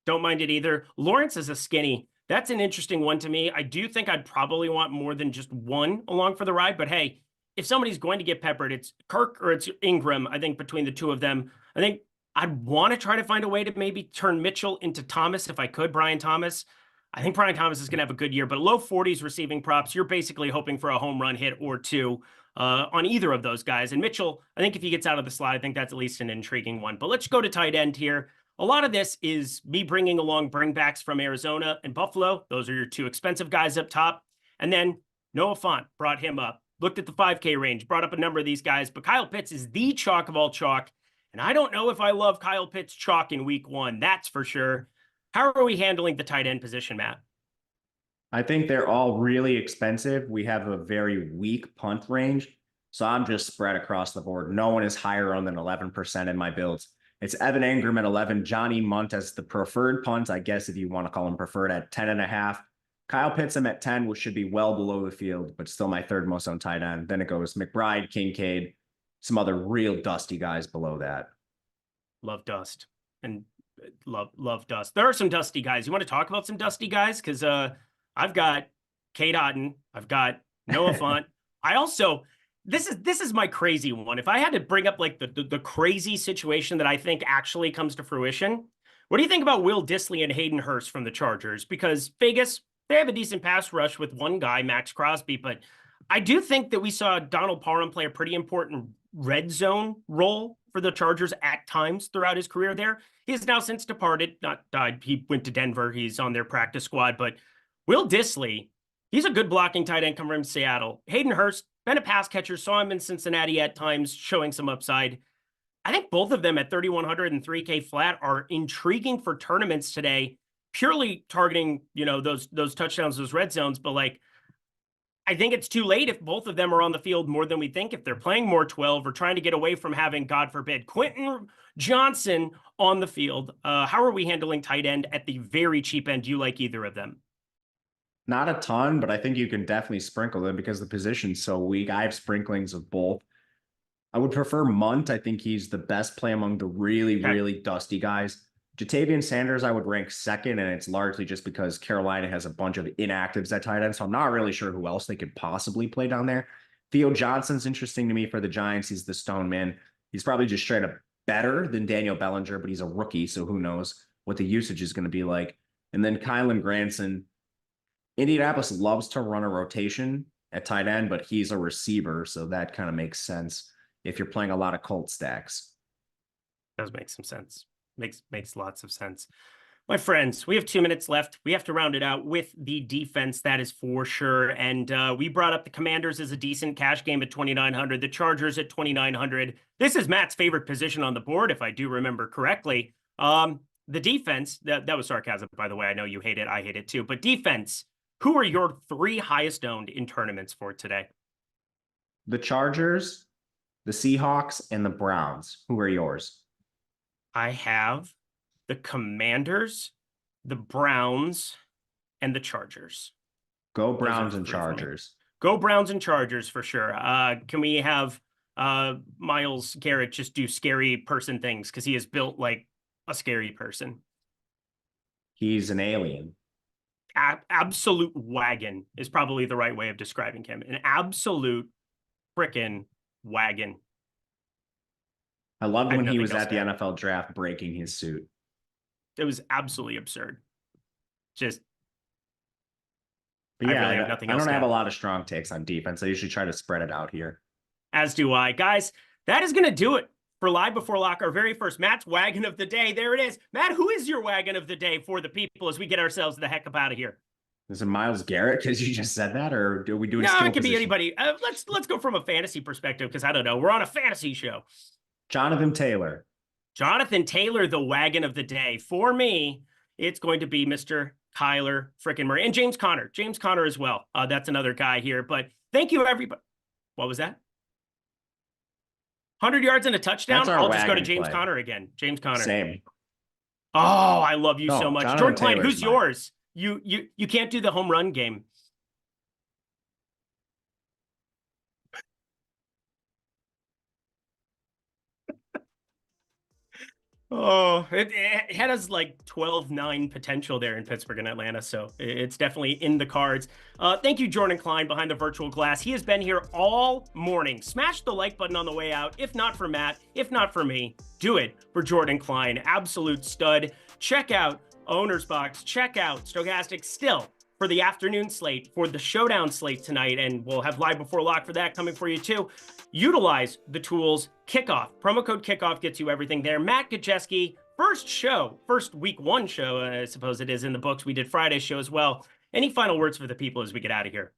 Don't mind it either. Lawrence is a skinny. That's an interesting one to me. I do think I'd probably want more than just one along for the ride. But hey, if somebody's going to get peppered, it's Kirk or it's Ingram. I think between the two of them, I think I'd want to try to find a way to maybe turn Mitchell into Thomas if I could, Brian Thomas. I think Brian Thomas is going to have a good year, but low 40s receiving props. You're basically hoping for a home run hit or two on either of those guys. And Mitchell, I think if he gets out of the slot, I think that's at least an intriguing one. But let's go to tight end here. A lot of this is me bringing along bringbacks from Arizona and Buffalo. Those are your two expensive guys up top. And then Noah Fant brought him up. Looked at the 5K range, brought up a number of these guys. But Kyle Pitts is the chalk of all chalk. And I don't know if I love Kyle Pitts chalk in week one. That's for sure. How are we handling the tight end position, Matt? I think they're all really expensive. We have a very weak punt range. So I'm just spread across the board. No one is higher on than 11% in my builds. It's Evan Engram at 11, Johnny Munt as the preferred punt, I guess if you want to call him preferred, at 10.5. Kyle Pitts at 10, which should be well below the field, but still my third most on tight end. Then it goes McBride, Kincaid, some other real dusty guys below that. Love dust and love dust. There are some dusty guys. You want to talk about some dusty guys? Because I've got Cade Otton. I've got Noah Fant. I also... This is my crazy one. If I had to bring up like the crazy situation that I think actually comes to fruition, what do you think about Will Dissly and Hayden Hurst from the Chargers? Because Vegas, they have a decent pass rush with one guy, Max Crosby, but I do think that we saw Donald Parham play a pretty important red zone role for the Chargers at times throughout his career there. He has now since departed, not died. He went to Denver. He's on their practice squad, but Will Dissly, he's a good blocking tight end coming from Seattle. Hayden Hurst, been a pass catcher, saw him in Cincinnati at times, showing some upside. I think both of them at 3,100 and 3K flat are intriguing for tournaments today, purely targeting, those touchdowns, those red zones. But like, I think it's too late if both of them are on the field more than we think. If they're playing more 12 or trying to get away from having, God forbid, Quentin Johnson on the field. How are we handling tight end at the very cheap end? Do you like either of them? Not a ton, but I think you can definitely sprinkle them because the position's so weak. I have sprinklings of both. I would prefer Munt. I think he's the best play among the really dusty guys. Jatavian Sanders, I would rank second, and it's largely just because Carolina has a bunch of inactives at tight end, so I'm not really sure who else they could possibly play down there. Theo Johnson's interesting to me for the Giants. He's the stone man. He's probably just straight up better than Daniel Bellinger, but he's a rookie, so who knows what the usage is going to be like. And then Kylan Granson. Indianapolis loves to run a rotation at tight end, but he's a receiver, so that kind of makes sense if you're playing a lot of Colt stacks. Does make some sense. Makes lots of sense. My friends, we have 2 minutes left. We have to round it out with the defense, that is for sure. And we brought up the Commanders as a decent cash game at 2,900, the Chargers at 2,900. This is Matt's favorite position on the board, if I do remember correctly. The defense, that was sarcasm, by the way. I know you hate it. I hate it too. But defense, who are your 3 highest owned in tournaments for today? The Chargers, the Seahawks, and the Browns. Who are yours? I have the Commanders, the Browns, and the Chargers. Go Browns and Chargers. Go Browns and Chargers for sure. Can we have Myles Garrett just do scary person things? Because he is built like a scary person. He's an alien. Absolute wagon is probably the right way of describing him. An absolute frickin' wagon. I loved when he was at the NFL draft breaking his suit. It was absolutely absurd. Just, but yeah, I really have nothing else. I don't have a lot of strong takes on defense. I usually try to spread it out here. As do I. Guys, that is going to do it for Live Before Lock, our very first Matt's Wagon of the Day. There it is. Matt, who is your wagon of the day for the people as we get ourselves the heck up out of here? Is it Myles Garrett because you just said that, or do we do it? No, it could be anybody. Let's go from a fantasy perspective because I don't know. We're on a fantasy show. Jonathan Taylor. Jonathan Taylor, the wagon of the day. For me, it's going to be Mr. Kyler frickin' Murray and James Conner. James Conner as well. That's another guy here. But thank you, everybody. What was that? 100 yards and a touchdown. I'll just go to James Conner again. James Conner. Same. Oh, I love you so much. Jonathan Jordan Klein, Taylor's who's yours? You can't do the home run game. Oh, it has like 12-9 potential there in Pittsburgh and Atlanta, so it's definitely in the cards. Thank you, Jordan Klein, behind the virtual glass. He has been here all morning. Smash the like button on the way out. If not for Matt, if not for me, do it for Jordan Klein. Absolute stud. Check out Owner's Box. Check out Stokastic still for the afternoon slate, for the showdown slate tonight, and we'll have Live Before Lock for that coming for you too. Utilize the tools. Kickoff. Promo code Kickoff gets you everything there. Matt Gajewski, first week 1 show, I suppose it is in the books. We did Friday's show as well. Any final words for the people as we get out of here?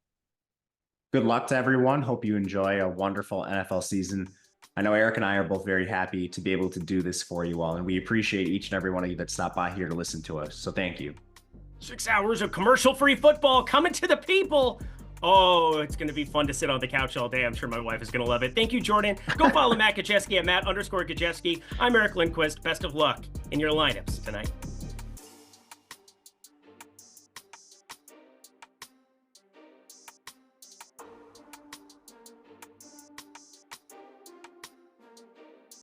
Good luck to everyone. Hope you enjoy a wonderful NFL season. I know Eric and I are both very happy to be able to do this for you all, and we appreciate each and every one of you that stopped by here to listen to us. So thank you. 6 hours of commercial-free football coming to the people. Oh, it's going to be fun to sit on the couch all day. I'm sure my wife is going to love it. Thank you, Jordan. Go follow Matt Gajewski at Matt_Gajewski. I'm Eric Lindquist. Best of luck in your lineups tonight.